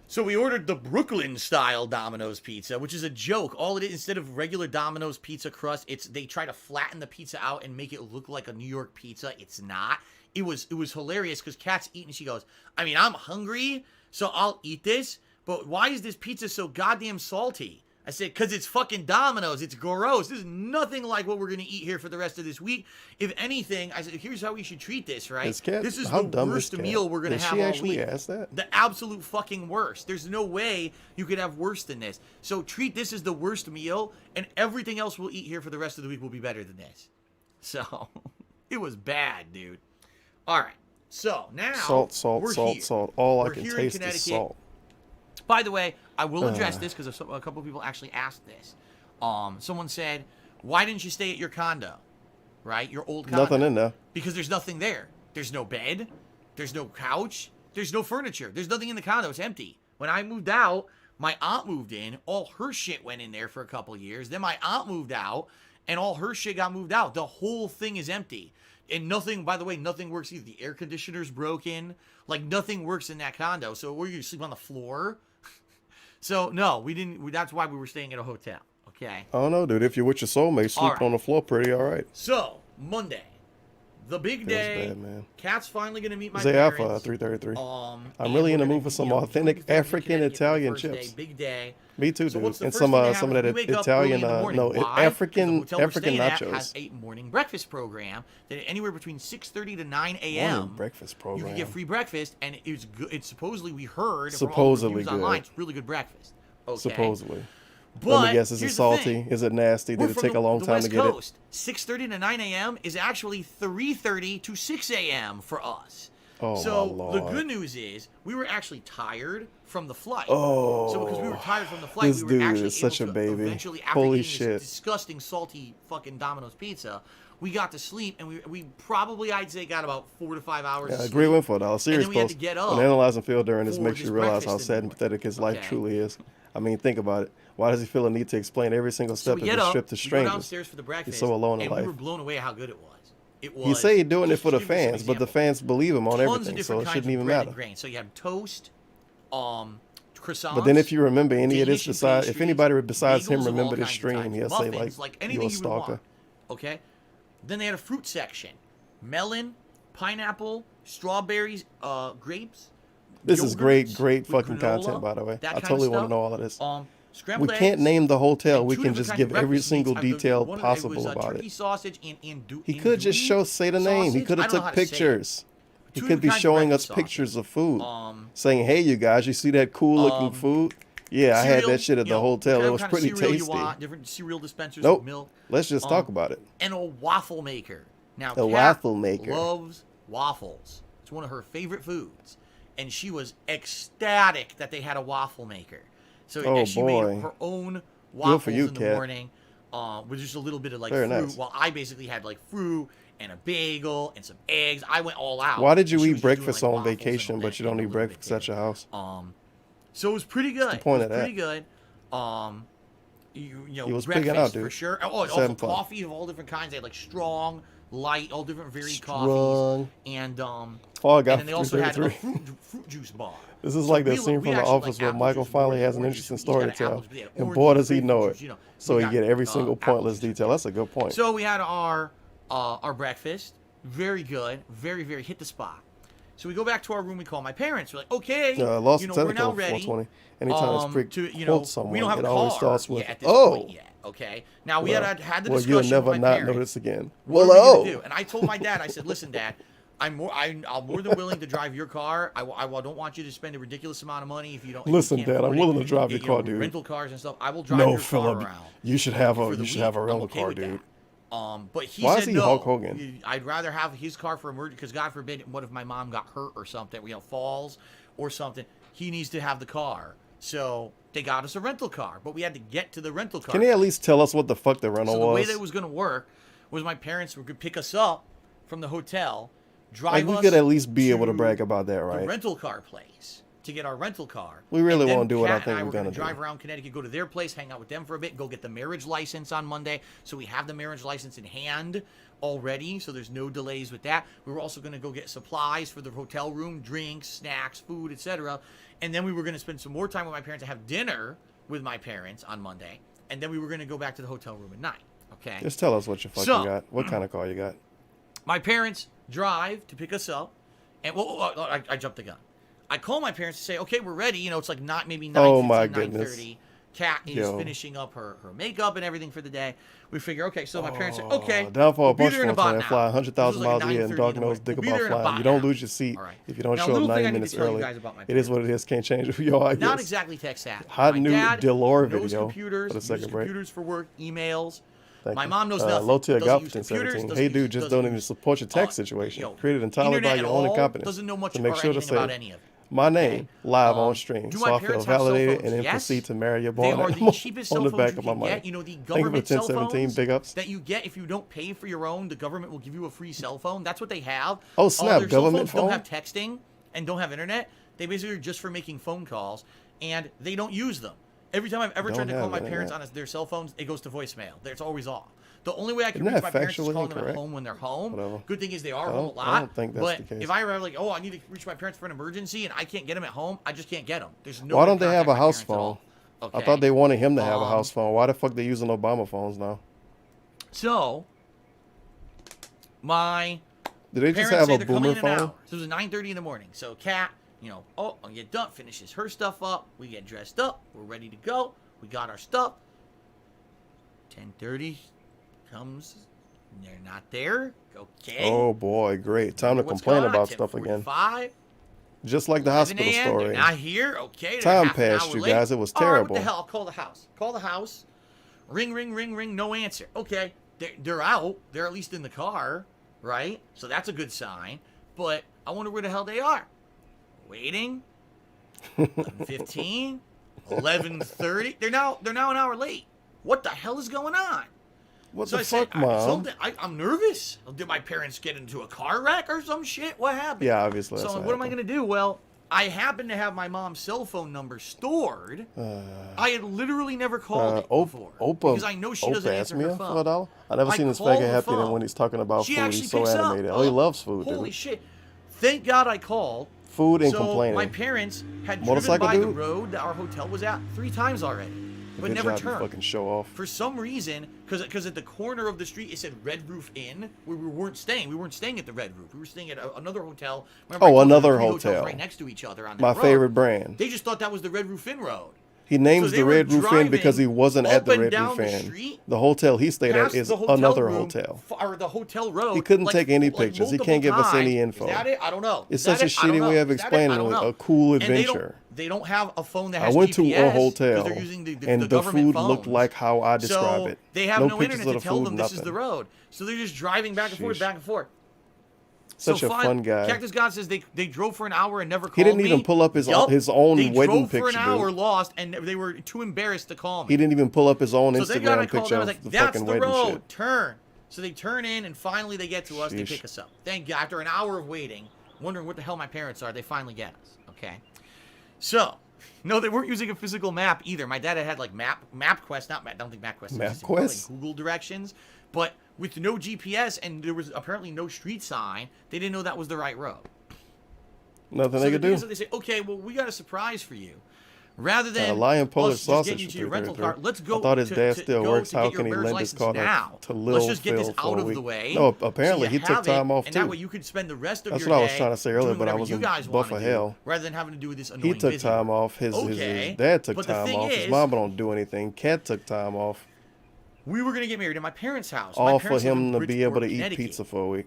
So we ordered the Brooklyn-style Domino's pizza, which is a joke. All it is, instead of regular Domino's pizza crust, they try to flatten the pizza out and make it look like a New York pizza. It's not. It was hilarious because Kat's eating. She goes, I mean, I'm hungry, so I'll eat this. But why is this pizza so goddamn salty? I said, because it's fucking Domino's. It's gross. This is nothing like what we're going to eat here for the rest of this week. If anything, I said, here's how we should treat this, right? Is Kat- This is how the dumb is worst Kat? meal we're going to Did have she all actually week. ask that? The absolute fucking worst. There's no way you could have worse than this. So treat this as the worst meal, and everything else we'll eat here for the rest of the week will be better than this. So, it was bad, dude. All right. So, now, Salt, we're salt, here. salt. All I We're can here in taste is Connecticut. salt. By the way, I will address this because a couple of people actually asked this. Someone said, why didn't you stay at your condo? Right? Your old condo. Nothing in there. Because there's nothing there. There's no bed. There's no couch. There's no furniture. There's nothing in the condo. It's empty. When I moved out, my aunt moved in. All her shit went in there for a couple of years. Then my aunt moved out, and all her shit got moved out. The whole thing is empty. And nothing, by the way, nothing works either. The air conditioner's broken. Like, nothing works in that condo. So were you sleep on the floor? So, no, we didn't. That's why we were staying at a hotel. Okay? I don't know, dude. If you're with your soulmate, sleep right. on the floor pretty all right. So, Monday. The big day. Bad, man. Cat's finally going to meet my Zay parents. Alpha 333. I'm and really in the we're mood gonna, for some you know, authentic 2 Thursday African Connecticut for the Italian first chips. Day, big day. Me too, So dude. what's the And first some thing to some of happen? that We wake up early in Italian the morning. no Why? Because the African hotel we're staying at nachos. has a morning breakfast program that anywhere between 6:30 to 9 Morning a.m. breakfast You program. can get free breakfast, and it's good. It's supposedly, we heard from all the Supposedly reviews good. online, it's really good breakfast. Okay. Supposedly. But Let me guess, is it here's the salty? thing. Is it nasty? We're Did it from take a long the time West to get Coast. 6:30 to 9 a.m. is actually 3:30 to 6 a.m. for us. Oh, so my the Lord. good news is we were actually tired from the flight. Oh, So because we were tired from the flight, this we dude were actually is such able a to baby. eventually, after Holy eating shit. this disgusting, salty fucking Domino's pizza, we got to sleep, and we probably, I'd say, got about 4 to 5 hours Yeah, of great sleep. info, though. Serious then we had post. to get When up analyzing Phil during this for makes you this realize how breakfast sad in and the pathetic his life Okay. truly is. I mean, think about it. Why does he feel a need to explain every single So step we of get his up, trip to we go strangers? downstairs for the breakfast, He's so alone in and we life. were blown away at how good it was. It was. You say you're doing it for the just to give you some fans, but the examples. fans believe him on Tons of everything, so different it kinds shouldn't of even bread matter. and grain. So you have toast, croissants. But then if you remember any of this Danish and besides, if pastries, anybody besides him bagels of all remember this kinds of stream, types, he'll say muffins, like anything you're a you would stalker. want. Okay. Then they had a fruit section: melon, pineapple, strawberries, grapes. This is great, yogurts great with fucking granola, content, by the way. that I kind of totally want to stuff. know all of this. We Scrambled can't eggs, name the hotel. and We 2 can different just kinds give of every breakfast single meats. detail One of possible it was, about turkey it. sausage He could just say the name. He could have took pictures. He could be showing us pictures of food, saying, "Hey, you guys, you see that cool looking food? Yeah, I had that shit at the hotel. It was pretty tasty." Different cereal dispensers Nope. with milk. Let's just talk about it. And a waffle maker. Now, A Kat waffle maker. loves waffles. It's one of her favorite foods, and she was ecstatic that they had a waffle maker. So Oh, she boy. made her own Good waffles for you, in the Kat. morning, with just a little bit of like Very fruit. nice. While I basically had like fruit and a bagel and some eggs. I went all out. Why did you and she eat was just doing, breakfast like, on waffles and vacation, but you don't and a eat little bit breakfast at your house? So it was pretty good. the point it of was that? pretty good. You know, He was breakfast pigging out, dude. for sure. Oh, and Having also fun. coffee of all different kinds. They had like strong, light, all different varied Strong. coffees, and Fall Guy and then they also had a 333. fruit juice bar. This is So like that we scene from The actually Office like where apple Michael juice, finally orange has an juice. interesting He's story got to tell. apple juice, yeah, And orange boy, juice, does he grapefruit know it. juice, you know. So We you got, get every single apple pointless juice. detail. That's a good point. So we had our breakfast. Very good. Very, very hit the spot. So we go back to our room. We call my parents. We're like, okay, Lost you know, the we're now technical ready. 420. Anytime it's prick To, you know, quote someone, we don't have it a always car starts with, yet at this "Oh." point yet. Okay. Now we had the Well, discussion you'll never with my not parents. notice again. What Well, are we oh. gonna do? And I told my dad, I said, listen, Dad, I'm more than willing to drive your car. I don't want you to spend a ridiculous amount of money if you don't. Listen, if you can't Dad, I'm afford willing it. to drive your You car, know, dude. Rental cars and stuff. I will drive No, your Philip, car around. you should have for a the you should week. have a I'm rental okay car, with that. dude. But he Why said is he no. Hulk Hogan? I'd rather have his car for emergency because God forbid, what if my mom got hurt or something? You know, falls or something. He needs to have the car. So they got us a rental car, but we had to get to the rental car. Can he at least tell us what the fuck the rental So the was? way that it was going to work was my parents were going to pick us up from the hotel, drive Like, we us could at least be able to to brag about that, the right? rental car place to get our rental car. We really And then won't do what I Kat think and we're were gonna gonna drive do. around Connecticut, go to their place, hang out with them for a bit, go get the marriage license on Monday. So we have the marriage license in hand already, so there's no delays with that. We were also going to go get supplies for the hotel room, drinks, snacks, food, etc. And then we were going to spend some more time with my parents and have dinner with my parents on Monday. And then we were going to go back to the hotel room at night. Okay. Just tell us what you fucking So- got. What kind of car you got? My parents drive to pick us up, and I jumped the gun. I call my parents to say, okay, we're ready. You know, it's like maybe 9:15, Oh, my goodness. 9:30. Kat is Yo. finishing up her makeup and everything for the day. We figure, okay, so my parents say, okay, Down for we'll a be bunch there in of about fun, an man. Fly hour. 100,000 This was like miles a year and 9:30 dog in the nose morning. dick We'll be about there in flying. about You don't an lose hour. your seat All right. if you don't Now, show up little thing 90 I need to minutes tell you early. guys about my It is what it is. Can't change who you are, I Not guess. exactly tech savvy. Hot My new dad Delore knows video computers, for the second uses break. computers for work, emails. Thank My you. mom knows nothing. Low tier Doesn't golf use in computers, 17. doesn't Hey, dude, use- just doesn't don't even use, support your tech situation. you know, Created entirely by internet your at own all, incompetence. doesn't know much to make or sure to anything about say any of it. My name live on stream, Do so my I feel parents have cell validated phones? and then Yes. proceed to marry your They boy are the cheapest cell on the phones back you of my can money. get. You know, the Thank you for government cell 1017, phones big ups. that you get if you don't pay for your own, the government will give you a free cell phone. That's what they have. Oh, snap, Their cell government phones don't phone? have texting and don't have internet. They basically are just for making phone calls, and they don't use them. Every time I've ever tried to call my parents on their cell phones, it goes to voicemail. It's always off. The only way I can Isn't reach that my parents is factually calling them at incorrect? home when they're home. Whatever. Good thing is they are I home a don't- lot. I don't think that's but the case. if I ever like, I need to reach my parents for an emergency and I can't get them at home, I just can't get them. There's no. Why way don't to they have contact a my house parents at all. phone? Okay. I thought they wanted him to have a house phone. Why the fuck they using Obama phones now? So, my Do they just parents have say a they're coming boomer in an phone? hour. So it was 9:30 in the morning. So Kat, I'll get done, finishes her stuff up. We get dressed up. We're ready to go. We got our stuff. 10:30 comes. They're not there. Okay. Oh boy, great. Time to What's complain going on? about stuff again. 10:45. Just like the 11 hospital a.m., story. They're not here. Okay. they're Time half an passed, hour you late. guys. It was All right, terrible. what the hell? I'll call the house. Call the house. Ring, ring, ring, ring. No answer. Okay. They're out. They're at least in the car, right? So that's a good sign. But I wonder where the hell they are. Waiting. 11:15. 11:30. They're now an hour late. What the hell is going on? What So the I said, fuck, Mom? I'm nervous. Did my parents get into a car wreck or some shit? What happened? Yeah, obviously. So that's what am I going to do? Well, I happen to have my mom's cell phone number stored. I had literally never called it before. because I know she doesn't Opa answer asked me her for phone. $1. I never seen this call faggot the happy than phone. when he's talking about She food. actually He's so picks up. animated. Oh, he loves food, Holy dude. shit. Thank God I called. Food and so complaining. my parents had driven Motorcycle by the dude? road that our hotel was at 3 times already, but Good never job, you turned. fucking show off. For some reason, because at the corner of the street it said Red Roof Inn, where we weren't staying. We weren't staying at the Red Roof. We were staying at another hotel. Remember I told you another the 3 hotels hotel. right next to each other on that My road? favorite brand. They just thought that was the Red Roof Inn road. He names So the they were Red Roof Inn because he driving wasn't at up the and Red down Roof the Inn. street, The hotel he stayed at past is the hotel another room, hotel. Or the hotel road. He couldn't like- take any like pictures. He multiple can't give us any times. info. Is that it? I don't know. It's Is that such a it? I don't shitty know. way of Is that it? explaining I don't know. a cool And adventure. they don't have a phone that I has went GPS, to a 'cause hotel, they're using the and the government food phones. looked like how I describe So it. they have no pictures internet of to the tell food, them this is the nothing. road. So they're just driving back and forth, Sheesh. back and forth. Such a fun guy. Cactus God says they drove for an hour and never called He didn't me. even pull up his Yup. own they wedding drove for picture, an hour, dude. lost, and they were too embarrassed to call me. He didn't even pull up his own So they got Instagram a call. picture I was of like, the "That's fucking the wedding road. shit. Turn." So they turn in, and finally they get to us. They Sheesh. pick us up. Thank God. After an hour of waiting, wondering what the hell my parents are, they finally get us. Okay. So, no, they weren't using a physical map either. My dad had like MapQuest, not Map. I don't think MapQuest. MapQuest? Like Google directions, but with no GPS, and there was apparently no street sign. They didn't know that was the right road. Nothing So they the could thing do. is that they say, okay, well, we got a surprise for you. Rather than A lion Polish us just getting sausage you to for your rental 333. car, let's go. I thought his dad still works. To How get your can he marriage lend his license car now. to Lil Let's just get Phil this for out a of week? the way. No, apparently so you he took have it, time off and too. that way you could spend the rest of That's your what I was day trying to say earlier, doing but I whatever was you in guys buff want of to hell. do, rather than having to do this annoying He took busy time work. off. His Okay, dad took but the time thing off. His is, mama don't do anything. Cat took time off. we were gonna get married at my parents' house. All My for parents live in him to be able Bridgeport, to eat Connecticut. pizza for a week.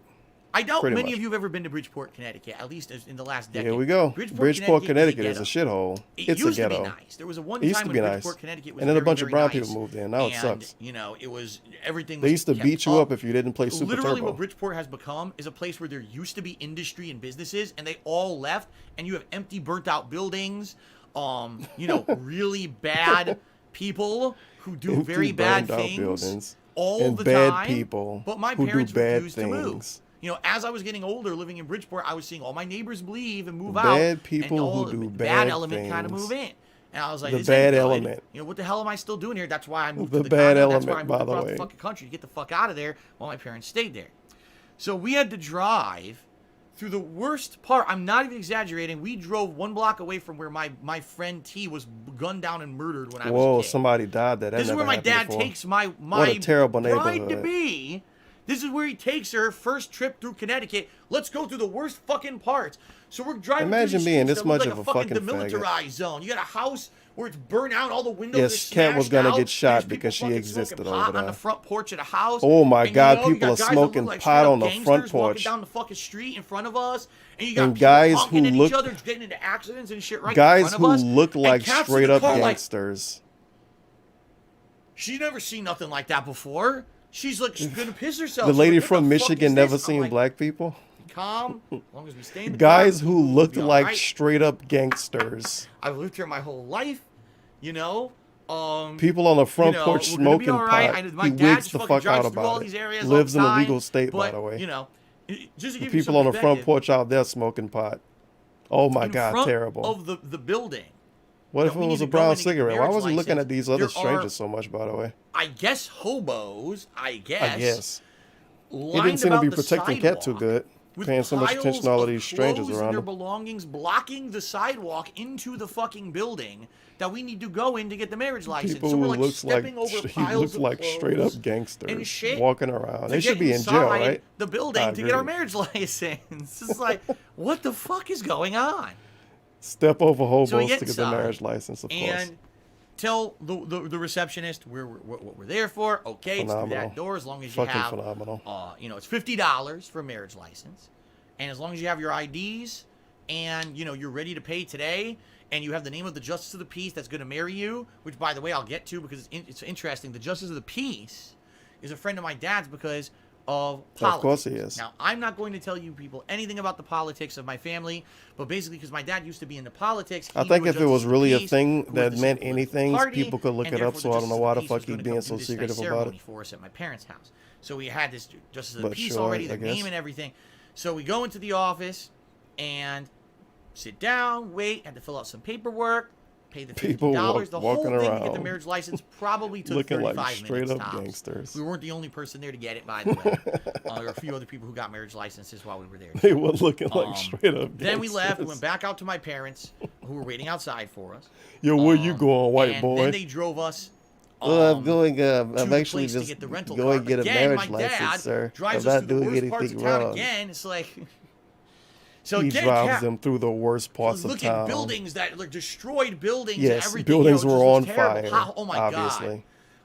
I doubt Pretty many much. of you have ever been to Bridgeport, Connecticut, at least in the last decade. Here we go. Bridgeport, Connecticut is a shithole. It It's a used to be ghetto. nice. There was a one It used time to when be Bridgeport, nice. Connecticut was And then a very, bunch of very brown nice. people moved in. Now it And, sucks. you know, it was everything. They was used to kept beat you up if you didn't play Super Literally, Turbo. what Bridgeport has become is a place where there used to be industry and businesses, and they all left, and you have empty, burnt-out buildings. You know, really bad people who do Empty, very bad burned-out things buildings all and the bad time. people But my who do parents bad refused to move. things. You know, as I was getting older, living in Bridgeport, I was seeing all my neighbors leave and move out. Bad people and all who the do bad bad element kind of things. move in. And I was like, The this bad ain't good. element. You know, what the hell am I still doing here? That's why I moved The to the bad continent. That's why I element, moved by the across way. the fucking country to get the fuck out of there while my parents stayed there. So we had to drive through the worst part. I'm not even exaggerating. We drove 1 block away from where my friend T was gunned down and murdered when I was Whoa, a kid. somebody died there. That This is never where my happened dad before. takes my What a terrible bride to neighborhood. be. This is where he takes her first trip through Connecticut. Let's go through the worst fucking parts. So we're driving. Imagine through these being streets this that look much like of a fucking fucking demilitarized zone. You got a house where it's burnt out, all the windows. Yes, are Kat was smashed gonna out. get shot There's people because she fucking existed smoking over pot on there. the front porch of the house. Oh my And, God, you know, you people got are guys that smoking look like pot straight on up the front gangsters walking porch. down the fucking street in front of us, and you got And people guys honking who at look- each other, getting into accidents and shit right Guys in front who of us. look And like Kat's in straight the up car like, gangsters. she never seen nothing like that before. She's like, she's gonna piss herself. The She's lady like, what from the fuck Michigan is never this? I'm seen like, black people. calm. As long as we stay in the Guys car, who we'll looked be all like right. straight up gangsters. I've lived here my whole life, you know. People on the front you know, porch we're gonna be smoking all right. pot. My He dad wigs just the fucking fuck drives out through all about these it. areas Lives all in the a legal time, state, by but, the way. You know, just to give People you on some the front perspective, porch out there smoking pot. Oh my in God, front terrible. of the building. What if that it we was need a to go brown in to get the cigarette? Why marriage was he looking license, at these other there strangers are, so much, by the way? I guess hobos. I guess. I guess. He Lined didn't seem to about be the protecting Cat too sidewalk good. with Paying so much piles attention to all of of these strangers clothes around and their him. belongings blocking the sidewalk into the fucking building that we need to go in to get the marriage license. People So we're who like looks like stepping over he piles looks of like straight up clothes gangsters and shit walking around. to They should get be in jail, inside right? the building I to get our agree. marriage license. It's like, what the fuck is going on? Step over So we hobos get to get the inside, marriage license, of course. and tell the receptionist what we're there for. Okay, it's through Phenomenal. that door as long as Fucking you have, phenomenal. you know, it's $50 for a marriage license, and as long as you have your IDs and you know you're ready to pay today, and you have the name of the justice of the peace that's going to marry you, which by the way I'll get to because it's interesting. The justice of the peace is a friend of my dad's because of politics. Of course he is. Now, I'm not going to tell you people anything about the politics of my family, but basically because my dad used to be into politics. I he think knew a if it was justice of really a peace thing who that was the meant political anything, party, people could look and it up, therefore so the I don't know justice why of the peace fuck was he's gonna being come so do this secretive nice about ceremony it. for us at my parents' house. So we had this justice of the But peace sure, already, I the guess. name and everything. So we go into the office and sit down, wait, had to fill out some paperwork, pay the People $50. The whole walking thing to get the around marriage license probably took looking like 35 straight minutes up tops. gangsters. We weren't the only person there to get it, by the way. There were a few other people who got marriage licenses while we were there. They were looking like straight up gangsters. Then we left. We went back out to my parents, who were waiting outside for us. Yo, where you going, white and boy? Then they drove us. I'm going. to I'm the actually place to just get the rental going car. to get a Again, marriage my dad license, sir. I'm drives us not through the doing worst parts anything of town wrong. again. It's like. So He again, drives Cap, them through the worst parts of look town. at buildings that like destroyed buildings. Yes, and everything. buildings you know, it were just on was terrible. fire, Oh my obviously. god!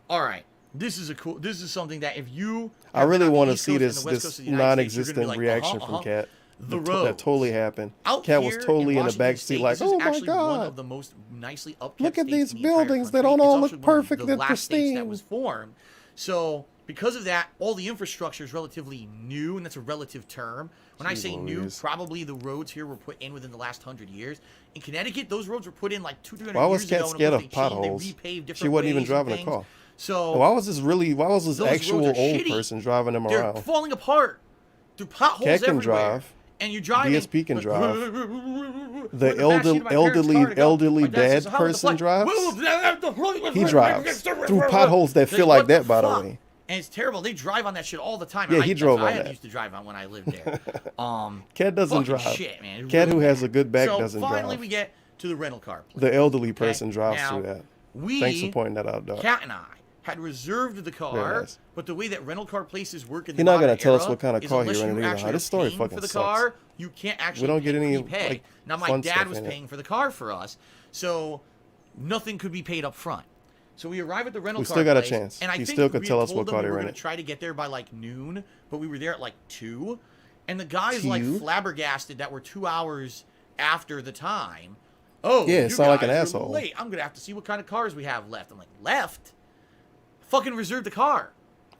All right, this is something that if you I have been really on the want to East see Coast and this the West Coast this of the United States, you're non-existent gonna be like, reaction from Cat. The that roads. totally happened. Out Cat was here totally in the Washington back State, seat, like, this is "Oh my actually one god, of the most nicely upkept look at states these in the entire buildings. They country. don't It's all actually look one of perfect the and last states that pristine." was formed. So because of that, all the infrastructure is relatively new, and that's a relative term. When I say new, Louise. probably the roads here were put in within the last 100 years. In Connecticut, those roads were put in like 200 Why was years Cat ago. scared and of they changed, potholes? They repaved different She wasn't even ways and driving a things. car. So Why was this those roads actual are old shitty. person driving them They're around? falling apart. Through potholes Cat can everywhere. drive. And you're driving. DSP can like, drive. we're The in the backseat of my parents' car to go. elderly My dad says, dad "How is the person flight?" drives. He drives through potholes that feel like that, by the way. And it's terrible. They drive on that shit all the time. Yeah, he drove on I that. used to drive on when I lived there. Cat doesn't fucking drive. Shit, man. It's Cat really who has bad. a good back so doesn't finally drive. we get to the rental car place. The elderly Okay? person drives Now, through that. We, Thanks for pointing that out, dog. Cat and I had reserved the Very car, nice. but the way that rental car places work in the You're not gonna modern tell us era what kind of is car unless you're you renting either, actually huh? This are story paying fucking for the sucks. car, you can't actually don't get pay any, prepay. like, Now my fun dad stuff was in it. paying for the car for us, so nothing could be paid up front. So we arrive at the rental We car still got a place, chance. and I He think still could we tell had us told what them car we he were gonna rented. try to get there by like noon, but we were there at like 2, and the guy's like 2? flabbergasted that we're 2 hours after the time. Oh, Yeah, it you sound like an guys are asshole. late. I'm gonna have to see what kind of cars we have left. I'm like, left? Fucking reserved the car.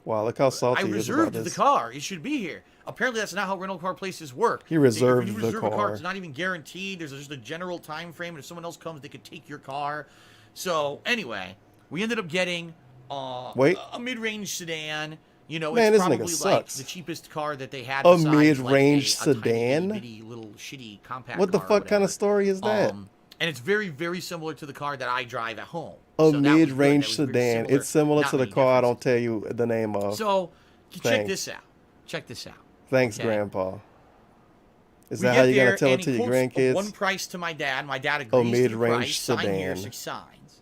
Wow, look how salty I he is about reserved the this. car. It should be here. Apparently, that's not how rental car places work. He reserved if you the reserve a car. car. It's not even guaranteed. There's just a general time frame, and if someone else comes, they could take your car. So anyway, we ended up getting a mid-range sedan. You know, Man, it's this nigga probably like sucks. the cheapest car that they had. A besides, mid-range like, a tiny, sedan? bitty, little shitty compact. What the car or fuck kind of whatever. story is that? And it's very, very similar to the car that I drive at home. A So that was good. mid-range That was very sedan. It's similar Not to the many car I differences. don't tell you the name of. So, check Thanks. this out. Check this out. Thanks, Okay. Grandpa. Is We that get how you're there, gonna tell and it to he your quotes grandkids? One price to my dad. My dad agrees to the mid-range price. Sign here, sedan. 6 signs.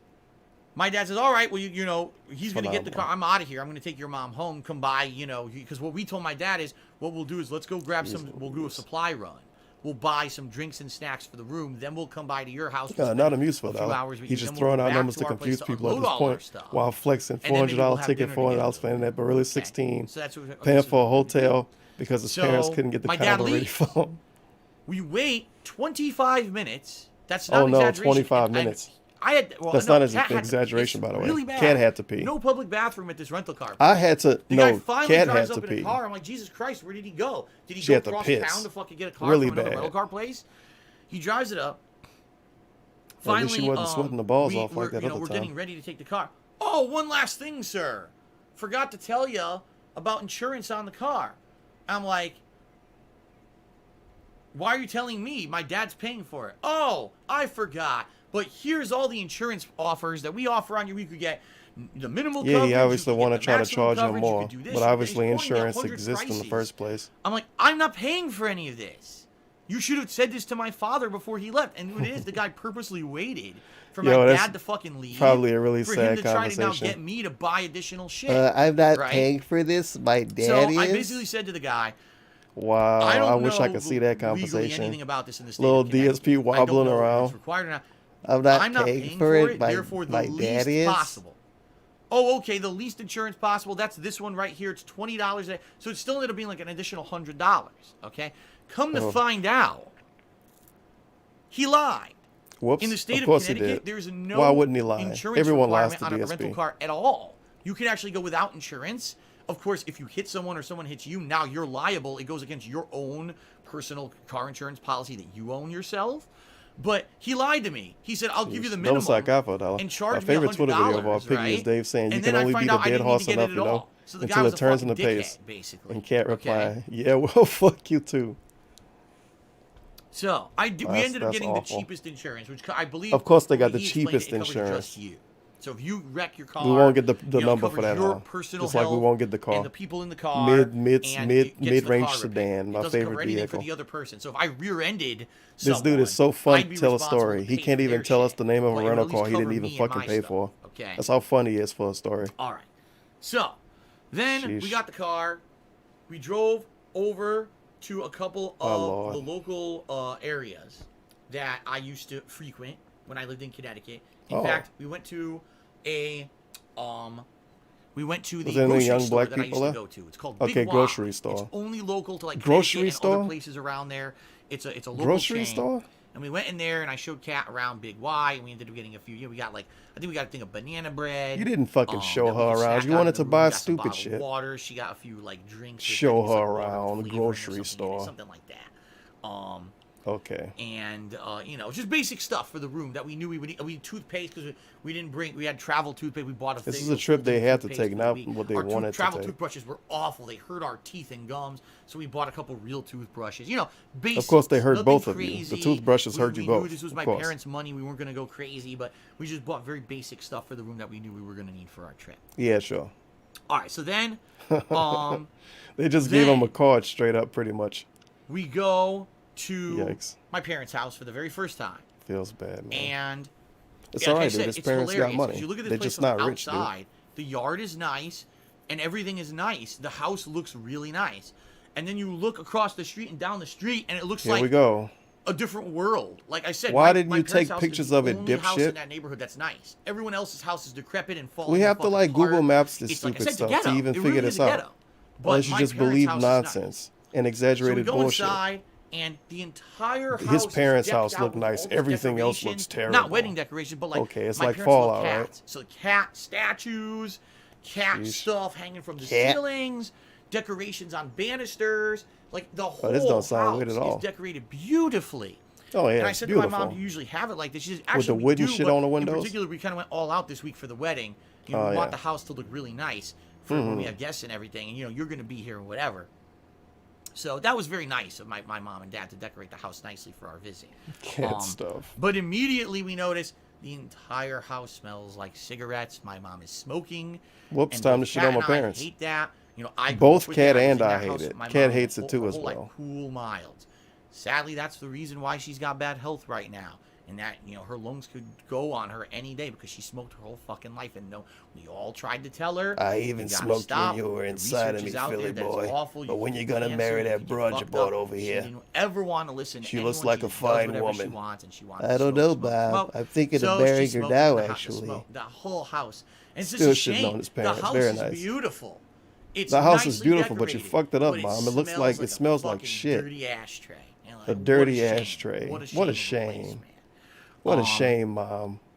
My dad says, "All right, well, you know, he's gonna get the car. Phenomenal. I'm out of here. I'm gonna take your mom home. Come by, you know, because what we told my dad is, what we'll do is let's go grab some. We'll do a supply run. We'll buy some drinks and snacks for the room. Then we'll come by to your house. We'll Not spend amuseful a few though. hours with He's you, just then we'll throwing go out back numbers to to our place confuse to people at unload this all our point, stuff. while flexing And then maybe we'll $400 have ticket, dinner $400 together. spending that, but really 16. So that's what, Paying this is for a what we do. hotel because his So, parents couldn't get the my dad condo ready leaves. for him. We wait 25 minutes. That's not Oh an no, exaggeration. 25 And minutes. I had. Well, That's no, not an Cat had to exaggeration, piss by the way. really bad. Cat had to pee. No public bathroom at this rental car. I had to. The guy No, finally Cat had drives to up in a pee. car. I'm like, Jesus Christ, where did he go? Did he She go had to across piss. town to fucking get a car Really from another bad. rental car place? He drives it up. At Finally, least she wasn't sweating the balls off like that other we're time. getting ready to take the car. Oh, one last thing, sir. Forgot to tell you about insurance on the car. I'm like, why are you telling me? My dad's paying for it. Oh, I forgot. But here's all the insurance offers that we offer on your. You could get the minimal Yeah, coverage. he obviously want to try to charge him more, do this, but obviously he's quoting me insurance 100 exists in the prices. first place. I'm like, I'm not paying for any of this. You should have said this to my father before he left. And what it is, the guy purposely waited for Yo, my that's dad to fucking leave. probably a really for sad him to try to now conversation. get me to buy additional shit. I'm not right? paying for this. My dad So is. I basically said to the guy, Wow, I don't wish I know could see that legally conversation. anything about this in the state Little of Connecticut. DSP I don't wobbling know if around. it's required or not. I'm not paying for it. Therefore, the My least dad is. possible. Oh, okay. The least insurance possible. That's this one right here. It's $20 a day. So it still ended up being like an additional $100. Okay. Come to find out, he lied. Whoops. In the state of course he Connecticut, did. there's no Why wouldn't he lie? insurance Everyone lies requirement to on a rental DSP. car at all. You can actually go without insurance. Of course, if you hit someone or someone hits you, now you're liable. It goes against your own personal car insurance policy that you own yourself. But he lied to me. He said, I'll give you the minimum and charge My favorite me Twitter video of all $100, picking is right? Dave saying you And can then I only find beat a out I dead didn't need horse to get enough, it you at know, all. So the guy until was it a turns fucking into pace. dickhead, basically. And Cat Okay? reply, yeah, well, fuck you too. So we ended up that's getting awful. the cheapest insurance, which I believe. Of course they got he the explained cheapest it covers insurance. Just you. So if you wreck your car, We won't get the you know, number covers for that, your huh? personal Just like we health won't get the car. and the people in the car. Mid-range sedan, my it doesn't favorite cover anything vehicle. for the other person. So if I rear-ended This someone, dude is so fun I'd to be tell a responsible story. to He pay can't for even their tell us shit. the name of a But it would rental at least car he didn't cover even me and fucking my pay stuff. for. Okay. That's how funny he is for a story. All right. So then we Sheesh. got the car. We drove over to a couple of Lord. the local areas that I used to frequent when I lived in Connecticut. In fact, we went to the Was there any grocery young store black that I used people to there? go to. It's called Okay, Big Y. grocery store. It's only local to like Grocery Connecticut store? and other places around there. It's a local Grocery chain. store? And we went in there and I showed Kat around Big Y and we ended up getting a few. You know, we got like I think we got a thing of banana bread. You didn't fucking show that we her could around. snack You on wanted in the to room. buy We got some stupid bottled shit. Water. She got a few like drinks. with, Show I think it's, like, her water around the flavoring or grocery something in it, store. something like that. Okay. And you know, just basic stuff for the room that we knew we would need. We need toothpaste because we didn't bring. We had travel toothpaste. We bought a. This thing, is a trip they had to toothpaste take, for the not week. what they Our wanted to travel take. toothbrushes were awful. They hurt our teeth and gums, so we bought a couple real toothbrushes. You know, basic. Of course, they hurt nothing both of you. crazy. The toothbrushes hurt you we both, Knew this was of my course. parents' money. We weren't gonna go crazy, but we just bought very basic stuff for the room that we knew we were gonna need for our trip. Yeah, sure. All right, so then, They just gave him a card straight up, pretty much. we go to Yikes. my parents' house for the very first time. Feels bad, man. And It's like alright, I dude. said, His it's parents got hilarious, money. 'cause you look at this They're place just from not rich, dude. outside, the yard is nice, and everything is nice. The house looks really nice. And then you look across the street and down the street, and it looks Here like we go. a different world. Like I said, Why didn't my you parents' take house pictures is the of it, only house dipshit? in that neighborhood that's nice. Everyone else's house is decrepit and falling. We have to, the fuck like, apart. Google Maps this It's like I stupid said, stuff to even It figure really this is a out. ghetto. But Unless you my just parents' believe house is nice. nonsense and So we exaggerated go bullshit. inside, and the entire house. His parents' is decked house out looked with nice. all these Everything else decorations. looks terrible. Not wedding decorations, but like Okay, it's my like parents love Fallout, right? cats. So cat statues, cat Sheesh. stuff hanging from the Cat. ceilings, decorations on banisters. Like the whole this don't sound house weird at all. is decorated beautifully. Oh, yeah, And I it's said beautiful. to my mom, "Do you usually have it like this?" She says, With "Actually, the we wooden do, shit but on the windows? In particular, we kind of went all out this week for the wedding. You know, Oh, we want yeah. the house to look really nice for when we have guests and everything. And you know, you're going to be here and whatever." So that was very nice of my mom and dad to decorate the house nicely for our visit. Cat stuff. But immediately we noticed the entire house smells like cigarettes. My mom is smoking. Whoops, and time both to shit Kat on my and I parents. hate that. You know, I grew Both up with Kat it. and was in I that hate house. it. My Kat mom hates was it too a as whole, well. Like, cool mild. Sadly, that's the reason why she's got bad health right now. And that, you know, her lungs could go on her any day because she smoked her whole fucking life. And no, we all tried to tell her. I even "You gotta smoked stop. when you were The inside of research me, is out Philly there that it's boy. awful. But when get you gonna cancer, marry you that get broad you fucked brought up." over She here? didn't ever want to listen to She looks anyone. like She a does fine whatever she woman. wants, and she wants I to don't smoke, know, smoke, Bob. smoke. I'm thinking of So marrying she her smoked now, the house- actually. smoked the whole house. And it's Still just a shitting on shame. his parents. The house Very is nice. beautiful. It's The house is nicely beautiful, but you decorated, fucked it up, but Mom. It looks like it a smells like fucking shit. Dirty ashtray. And A like, dirty what a shame. ashtray. What a What a of a place, shame. man. What a shame, Mom.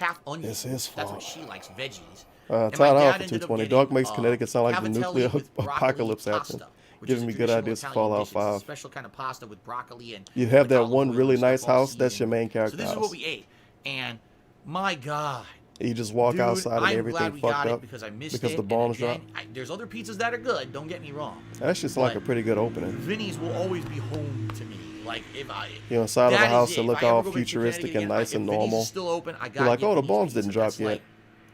half onion. It's his That's what fault. she likes, veggies. Tied my out dad for ended up 220. getting, Dog makes Connecticut sound like the cavatelli nuclear with broccoli apocalypse pasta, happened. which is Giving a me good traditional ideas for Italian Fallout dish. It's a 5. special kind of pasta with broccoli and You have that metallo one oil really and nice stuff all house. That's your seasoned. main character So this house. is what we ate. And My God. You just walk Dude, outside and I'm everything glad we fucked got up it because I missed because it. the bombs dropped. There's other pizzas that are good. Don't get me wrong. That's just like a But pretty good opening. Vinny's will always be home to me. Like if I, You're inside of that a is house it. that If look I ever all go back to futuristic Connecticut and again, nice if and Vinny's is normal. still open, I You're gotta like, get oh, the Vinny's bombs pizza. didn't drop That's yet. like,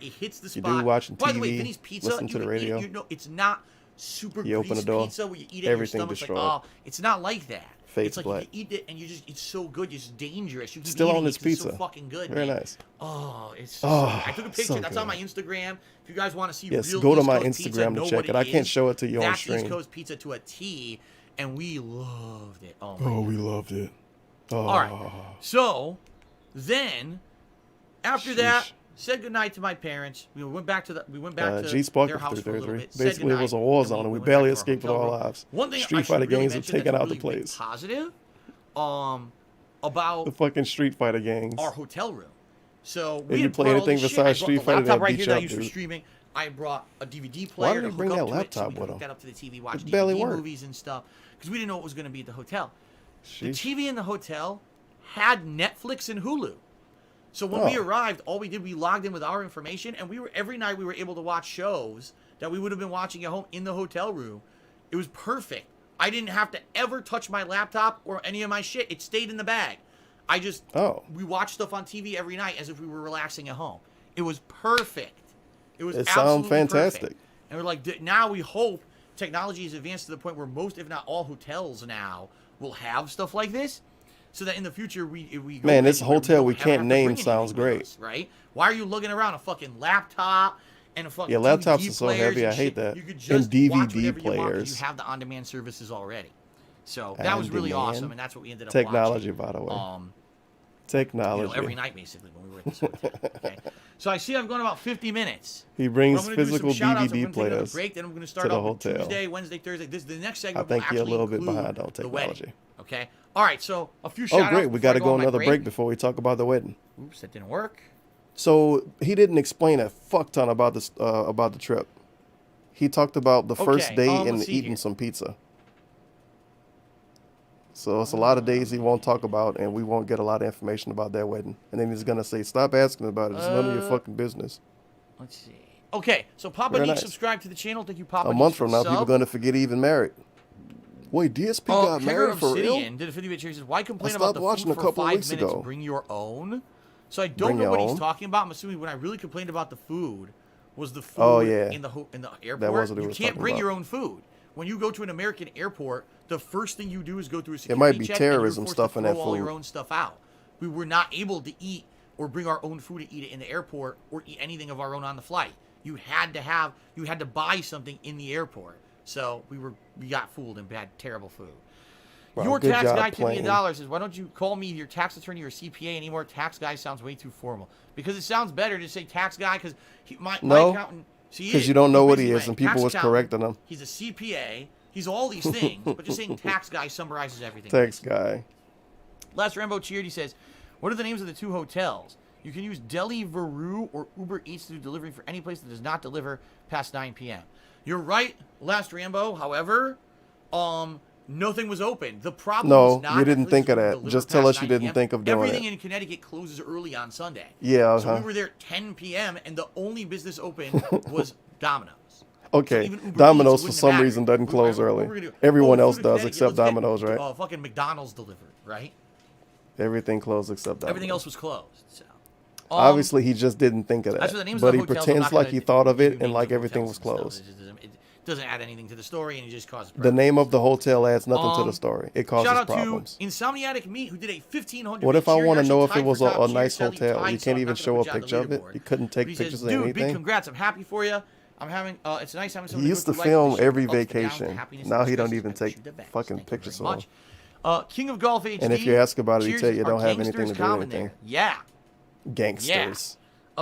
it hits the You spot. do watching By the way, TV, Vinny's pizza, listen to the radio. You know, it's not super You open the greasy door, pizza where you eat it everything and your stomach's destroyed. like, oh, it's not like that. Face it's like black. you eat it and it's so good, it's dangerous. You keep Still eating on this it 'cause it's pizza. so fucking good. Very man. nice. Oh, it's. Oh, I took a picture. so That's on good. my Instagram. If you guys want to see Yes, real go to East my Coast pizza, Instagram to know check what it. I can't is. show it to you on That's stream. East Coast pizza to a T, and we loved it. Oh, Oh, we loved it. Oh. all right. So then, after that, said goodnight to my parents. We went back to G Spark their house for a little 333. bit. said Basically, it was a goodnight, war and zone, and we went barely back to our escaped with hotel our room. lives. One thing I Street should Fighter really games have mention taken that's out the really been place. Positive, about The fucking Street Fighter games. our hotel room. So If we you had play brought all anything this shit. besides I brought Street the Fighter, laptop they'll right beat here you that I up, used for dude. streaming. I brought a DVD Why player did to he hook bring up that to it, so laptop we could with hook him? that up to the TV, watch It barely DVD worked. movies and stuff, because we didn't know what was going to be at the hotel. The Sheesh. TV in the hotel had Netflix and Hulu. So when we Oh. arrived, all we did, we logged in with our information, and every night we were able to watch shows that we would have been watching at home in the hotel room. It was perfect. I didn't have to ever touch my laptop or any of my shit. It stayed in the bag. We watched stuff on TV every night as if we were relaxing at home. It was perfect. It was It sounds absolutely fantastic. perfect. And we're like, now we hope technology has advanced to the point where most, if not all, hotels now will have stuff like this, so that in the future we go Man, this anywhere, hotel we don't ever can't have to name bring sounds anything with great. us, right? Why are you lugging around a fucking laptop and a fucking Yeah, laptops DVD are so players heavy, and I hate shit? that. You could And just watch DVD whatever you want 'cause players. you have the on-demand services already. So that was really On-demand awesome, and that's what we ended up technology, watching. by the way. You Technology. know, every night basically when we were at this hotel. Okay. So I see I've gone about 50 minutes. He brings What I'm gonna do is physical some shout-outs. DVD I'm gonna take another players break, then I'm going to to start the off with hotel. Tuesday, Wednesday, Thursday. The next I segment think will you're a actually little bit include behind on the wedding. technology. Okay. All right. So a few Oh, shout-outs. great. We before got to I go on my another break before we talk about the wedding. Oops, that didn't work. So he didn't explain a fuck ton about this about the trip. He talked about the first Okay, day and let's see eating here. some pizza. So it's a lot of days he won't talk about, and we won't get a lot of information about that wedding. And then he's gonna say, "Stop asking about it. It's none of your fucking business." Let's see. Okay, so Papa Very Nick nice. subscribe to the channel. Thank you, Papa A Nick, month for from the now, sub. people are gonna forget he even married. Wait, DSP got Trigger married for real? Obsidian did a 50 says, why complain I about stopped the watching food a for couple 5 weeks minutes? ago. Bring your own. So I don't Bring know your what own? he's talking about. I'm assuming when I really complained about the food was the food Oh, yeah. in the airport. That was what he you was can't talking bring about. your own food. When you go to an American airport, the first thing you do is go through a security might be check, and you're terrorism forced stuff to in that throw all your food. own stuff out. We were not able to eat or bring our own food to eat it in the airport or eat anything of our own on the flight. You had to buy something in the airport. So we got fooled and had terrible food. Well, Your good tax job guy, $2 playing. million, says, why don't you call me your tax attorney or CPA anymore? Tax guy sounds way too formal. Because it sounds better to say tax guy, because my No, accountant... because you don't know what he basically is, my and people tax was accountant, correcting him. He's a CPA. He's all these things, but just saying tax guy summarizes everything. Tax guy. Last Rambo cheered. He says, what are the names of the 2 hotels? You can use Deliveroo or Uber Eats to do delivery for any place that does not deliver past 9 p.m. You're right, Last Rambo. However, nothing was open. The problem No, is not you didn't that think of places that. will Just deliver tell us past you 9 didn't think of doing Everything it. in Connecticut closes early on Sunday. Yeah, So uh-huh. we were there at 10 p.m. and the only business open was Domino's. Okay, even Uber Domino's Eats, it for wouldn't some matter. reason doesn't close What we're early. gonna do? Everyone Oh, else food in does Connecticut, except let's get, Domino's, right? fucking McDonald's delivered, right? Everything closed except Domino's. Everything else was closed. So. Obviously, he just didn't think of That's that. what the names But of he the hotels, I'm pretends not like gonna he thought of give it you and names like of everything hotels was and closed. stuff. It doesn't add anything to the story, and it just causes The problems. name of the hotel adds nothing to the Um, story. It causes Shout out problems. to Insomniatic Meat, who did a 1,500. What if I cheer. want to You're know actually if it was tied for a top nice cheer, Sally, hotel? tied, You so can't I'm even not show gonna a put you on the picture of it. leaderboard. You couldn't But take he pictures says, of dude, anything. big congrats. I'm happy for you. I'm having. It's nice having something He used to go through life film with you, every ups and downs, the vacation. happiness Now and he the don't stresses. even I wish take you the best. fucking Thank you pictures very of him. much. King of Golf HD. And if you ask about it, he cheers, tell you are don't have anything gangsters to do with common anything. there? Yeah. Gangsters.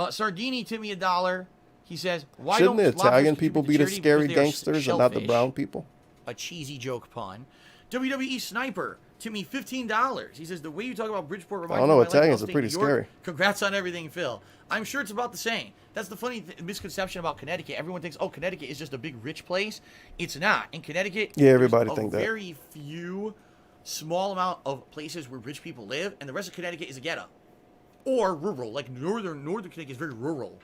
Sardini to me $1. He says, why Shouldn't the don't lobsters Italian contribute people to be the charity scary because they are gangsters and not the shellfish? brown people? A cheesy joke pun. WWE Sniper to me $15. He says, the way you talk about Bridgeport reminds I don't me know, of my life in Italians are upstate pretty New York. scary. Congrats on everything, Phil. I'm sure it's about the same. That's the funny misconception about Connecticut. Everyone thinks, oh, Connecticut is just a big rich place. It's not. In Connecticut, Yeah, everybody there's think that. very few, small amount of places where rich people live, and the rest of Connecticut is a ghetto. or rural. Like northern Connecticut is very rural,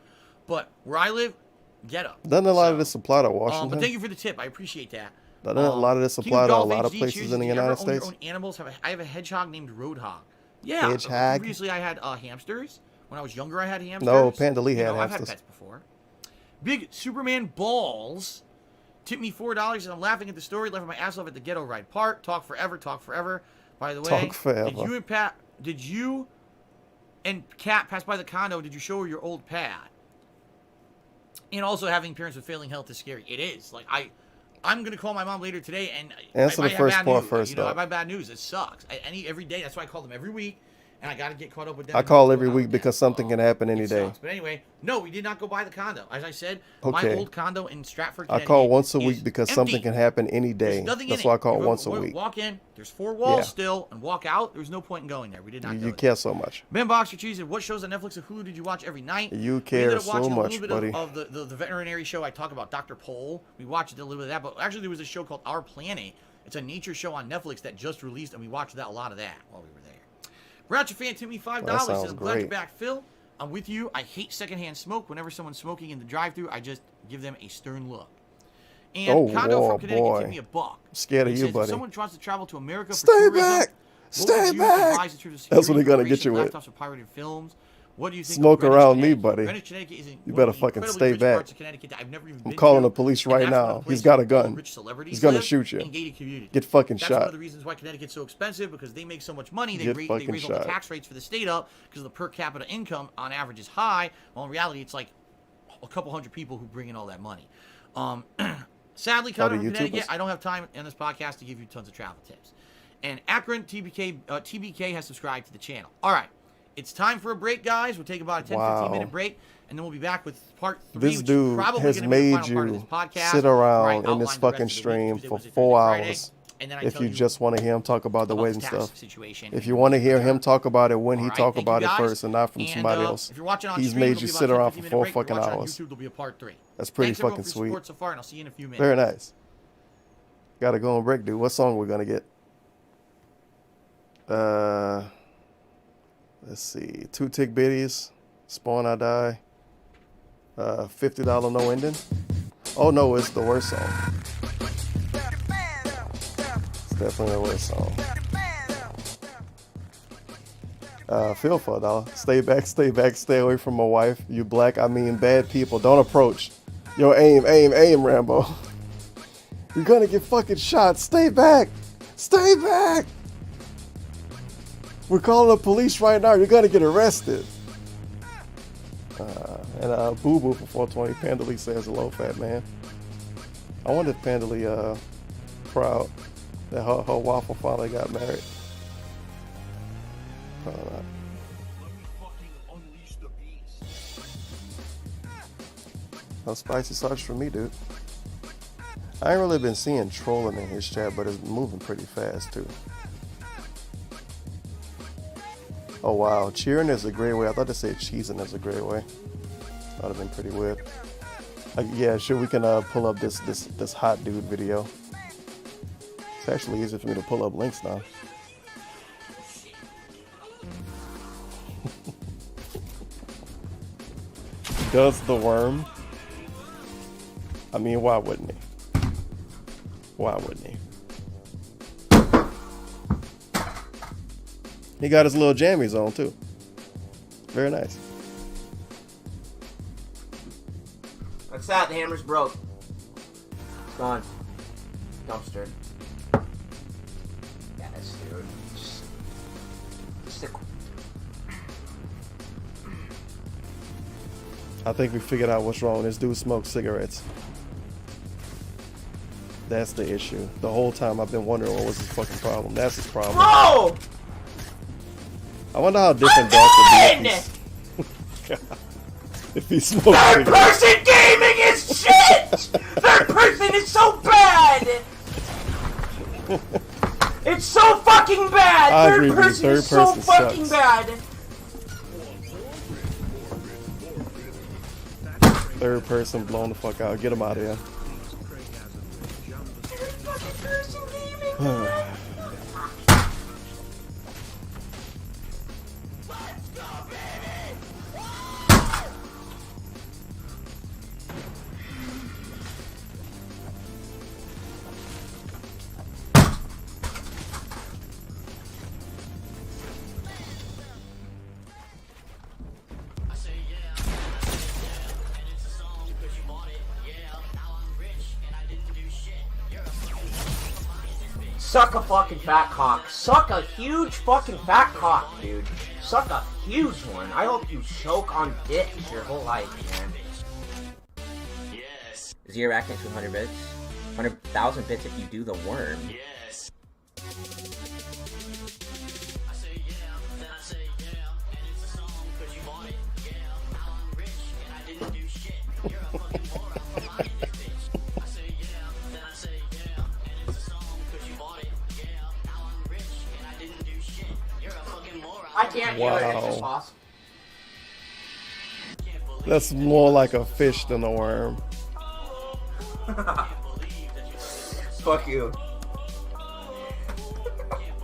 but where I live, ghetto. Doesn't a lot of this apply to Washington? But thank you for the tip. I appreciate that. Doesn't a lot of this King apply to a Golf lot of HD places cheers, in the did you ever United own your States? own animals? I have a hedgehog named Roadhog. Yeah. Hedgehog? Previously, I had hamsters. When I was younger, I had hamsters. No, Panda Lee You had know, I've hamsters. had pets before. Big Superman Balls tipped me $4, and I'm laughing at the story. Laughing my ass off at the ghetto ride part. Talk forever. Talk forever. By the way, Talk forever. Did you and Kat pass by the condo? Did you show her your old pad? And also, having parents with failing health is scary. It is. Like I'm gonna call my mom later today, and Answer I the first have bad part news. first, You know, though. I have bad news. It sucks. Every day. That's why I call them every week, and I got to get caught up with them. I call every week because something can happen any day. Sucks. But anyway, no, we did not go by the condo. As I said, Okay. my old condo in Stratford, I Connecticut, call once a is week because empty. something can happen any day. There's nothing That's in why it. I call You once a week. Walk in. There's 4 walls Yeah. still, and walk out. There's no point in going there. We did not go You there. care so much. Ben Boxer Cheese said, what shows on Netflix and Hulu did you watch every night? You We care ended up so watching much, a little buddy. bit of the veterinary show I talk about, Dr. Pole. We watched a little bit of that, but actually there was a show called Our Planet. It's a nature show on Netflix that just released, and we watched a lot of that while we were there. Ratchet Fan Timmy $5 That says, sounds I'm glad you're great. back, Phil. I'm with you. I hate secondhand smoke. Whenever someone's smoking in the drive-thru, I just give them a stern look. And Oh, Condo whoa, from Connecticut boy. tipped me $1. Scared of He you, says, buddy. If someone tries to travel to America for Stay tourism, back! what Stay would you back! advise in terms of That's what security, they're gonna get you immigration, with. laptops, or pirated films? What do you think? of Smoke Greenwich, around me, Connecticut? buddy. Greenwich, Connecticut is You one better of the fucking incredibly stay rich back. parts of Connecticut that I've never even I'm been calling to, the police and right that's one of now. the He's places got a where gun. rich celebrities He's gonna live shoot you. in gated communities. Get fucking That's shot. one of the reasons why Connecticut's so expensive, because they make so much money. They Get raise fucking all the shot. tax rates for the state up because the per capita income on average is high. Well, in reality, it's like a couple hundred people who bring in all that money. Sadly, How do Connor from Connecticut, YouTubers? I don't have time in this podcast to give you tons of travel tips. And Akron TBK has subscribed to the channel. All right, it's time for a break, guys. We'll take about a 10, Wow. 15-minute break, and then we'll be back with part 3, This which is dude probably has gonna be the made final part of this you podcast, sit where I around in outline this the rest fucking of the week, stream Tuesday, for Wednesday, 4 Thursday, Friday, hours. and then I If tell you just want to hear him talk about the about wedding the tax stuff. situation. If you want to hear him talk about it when he All right, talk thank you about it guys. first and not from And, somebody else, if you're watching on he's stream, made it'll you be sit about around 10, for 15-minute 4 break. If you're fucking watching on hours. YouTube, there'll be a part 3. That's pretty Thanks, everyone, fucking for your sweet. support so far, and I'll see you in a few minutes. Very nice. Gotta go on break, dude. What song we gonna get? Let's see. 2 Tick Bitties, Spawn I Die, $50 No Ending. Oh no, it's the worst song. It's definitely the worst song. Feel for it, dog. Stay back, stay away from my wife. You black, I mean bad people. Don't approach. Yo, aim, Rambo. You're gonna get fucking shot. Stay back. Stay back. We're calling the police right now. You're gonna get arrested. And Boo Boo for 420. Panda Lee says hello, fat man. I wonder if Panda Lee proud that her waffle finally got married. Probably not. No spicy sauce for me, dude. I ain't really been seeing trolling in his chat, but it's moving pretty fast too. Oh wow, cheering is a great way. I thought they said cheesing is a great way. That would have been pretty weird. Yeah, sure, we can pull up this hot dude video. It's actually easier for me to pull up links now. Does the worm? I mean, why wouldn't he? Why wouldn't he? He got his little jammies on too. Very nice. What's that? The hammer's broke. It's gone. Dumpster. Yes, dude. Just a... I think we figured out what's wrong. This dude smokes cigarettes. That's the issue. The whole time I've been wondering what was his fucking problem. That's his problem. Bro! I wonder how different Dark would be if he smoked Third cigarettes. person gaming is shit! Third person is so bad! It's so fucking bad! I agree Third with you. person Third is so person fucking sucks. bad! Third person blown the fuck out. Get him out of here. Suck a fucking fat cock. Suck a huge fucking fat cock, dude. Suck a huge one. I hope you choke on dick your whole life, man. Yes. Is your reaction to 100 bits? 100,000 bits if you do the worm. Yes. I can't hear it. It's just awesome. That's more like a fish than a worm. Fuck you.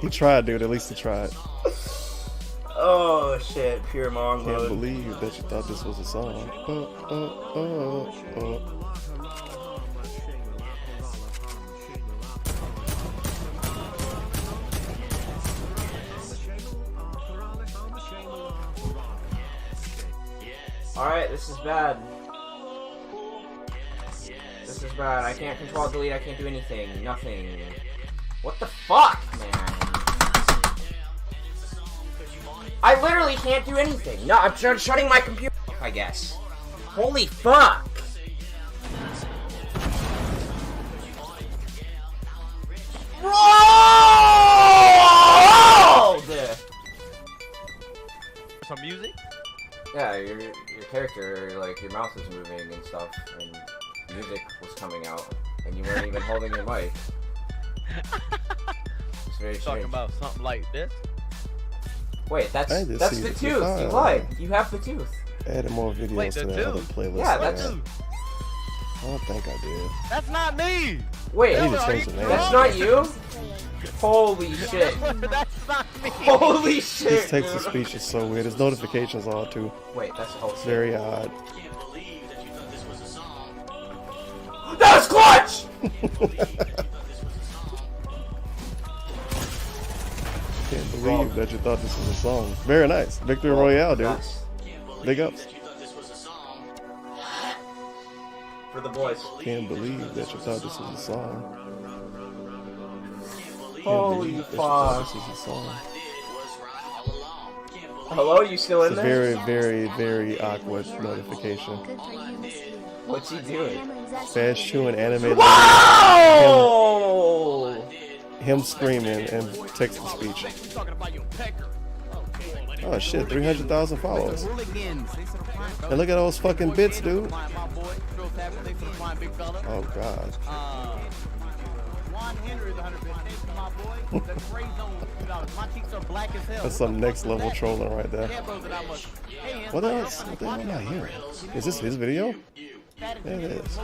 He tried, dude. At least he tried. Oh shit, pure mong Can't mode. believe that you thought this was a song. Alright, this is bad. This is bad. I can't control delete, I can't do anything. Nothing. What the fuck, man? I literally can't do anything. No, I'm shutting my computer off, I guess. Holy fuck! Roll! Some music? Yeah, your character, like, your mouth was moving and stuff, and music was coming out, and you weren't even holding your mic. It's very Talking strange. about something like this? Wait, that's I the just see tooth. the- You lied. You have the tooth. Added more videos Wait, to the that other tooth? playlist. Yeah, I that's. had. I don't think I did. That's not me! Wait, I need to change the name. that's not you? Holy shit. That's not me! Holy shit. This text to dude. speech is so weird. His notifications are too. Wait, that's It's very odd. That was clutch! Can't believe that you thought this was a song. Very nice. Victory Royale, dude. Yes. Big ups. For the boys. Can't believe that you thought this was a song. Holy Can't believe that you thought fuck. this was a song. Hello, you still in It's a there? very, very, very awkward notification. What's he doing? Fast chewing animated. Whoa! Him screaming and text to speech. Oh shit, 300,000 followers. And look at those fucking bits, dude. Oh god. That's some next level trolling right there. What else? What the hell am I hearing? Is this his video? Yeah, it is.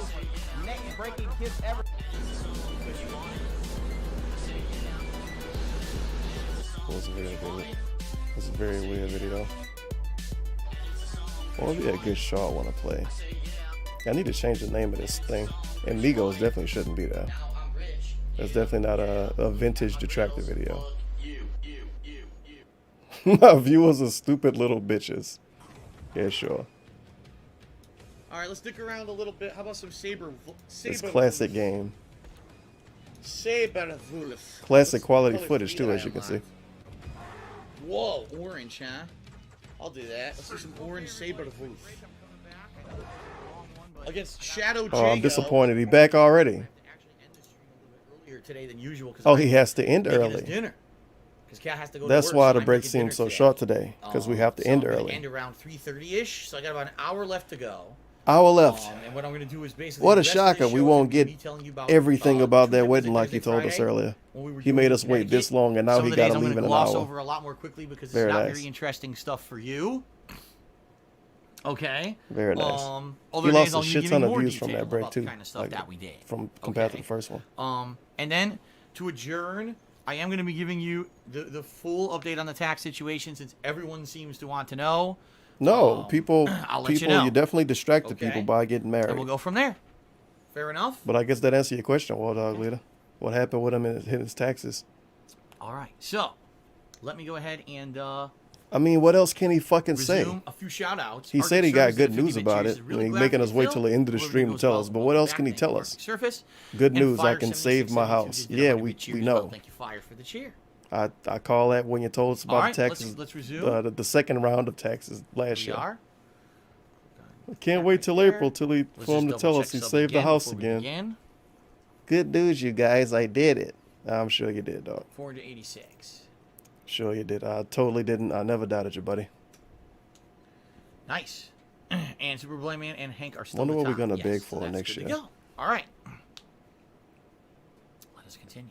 What was the video, dude? It's a very weird video. What would be a good show I want to play? I need to change the name of this thing. And Migos definitely shouldn't be there. That's definitely not a vintage detractor video. My viewers are stupid little bitches. Yeah, sure. Alright, let's stick around a little bit. How about some It's classic game. Saberwolf. Classic quality footage too, as you can see. Whoa, orange, huh? I'll do that. Let's do some orange Saberwolf. Against Shadow Jago. Oh, I'm disappointed. He back already. Earlier today than usual. Oh, he has to end making his early. dinner. Cat has to go That's to work, why so the I'm break making seems dinner so today. short today, because we have to end I'm gonna early. End around 3:30ish, so I got about an hour left to go. Hour left. And what I'm going to do is basically What a the rest of this shocker. We show won't is gonna get be telling you about, everything about that Tuesday, wedding like Thursday, he told us Friday, earlier. when we were He doing made us wait Connecticut. this long, and now Some he of the got days to I'm leave gonna in an gloss hour. over a lot more quickly because it's Very not nice. very interesting stuff for you. Okay. Very nice. Other He days lost I'll a be shit giving ton of more views from detail that break about too, the kind of stuff that we did. from compared to Okay. the first one. And then to adjourn, I am going to be giving you the full update on the tax situation since everyone seems to want to know. No, people, I'll let you people, know. you definitely distracted Okay. people by getting married. And we'll go from there. Fair enough? But I guess that answers your question, War Dog Leader. What happened with him in his taxes? All right. So, let me go ahead and I mean, what else can he fucking resume say? a few shout outs. He said he got good news about it. He's making us wait till the end of the stream to tell us. But what else can he tell us? Surface. Good news, I can save my house. Yeah, we know. Thank you, Fire, for the cheer. I call that when you told us about the taxes. Let's resume. The second round of taxes last year. Are. I can't wait till April for him to tell us he saved the house again. Good news, you guys. I did it. I'm sure you did, dog. 486. Sure you did. I totally didn't. I never doubted you, buddy. Nice. And Super Blame Man and Hank are still Wonder what we're going to beg for next year. Go. All right. Let us continue.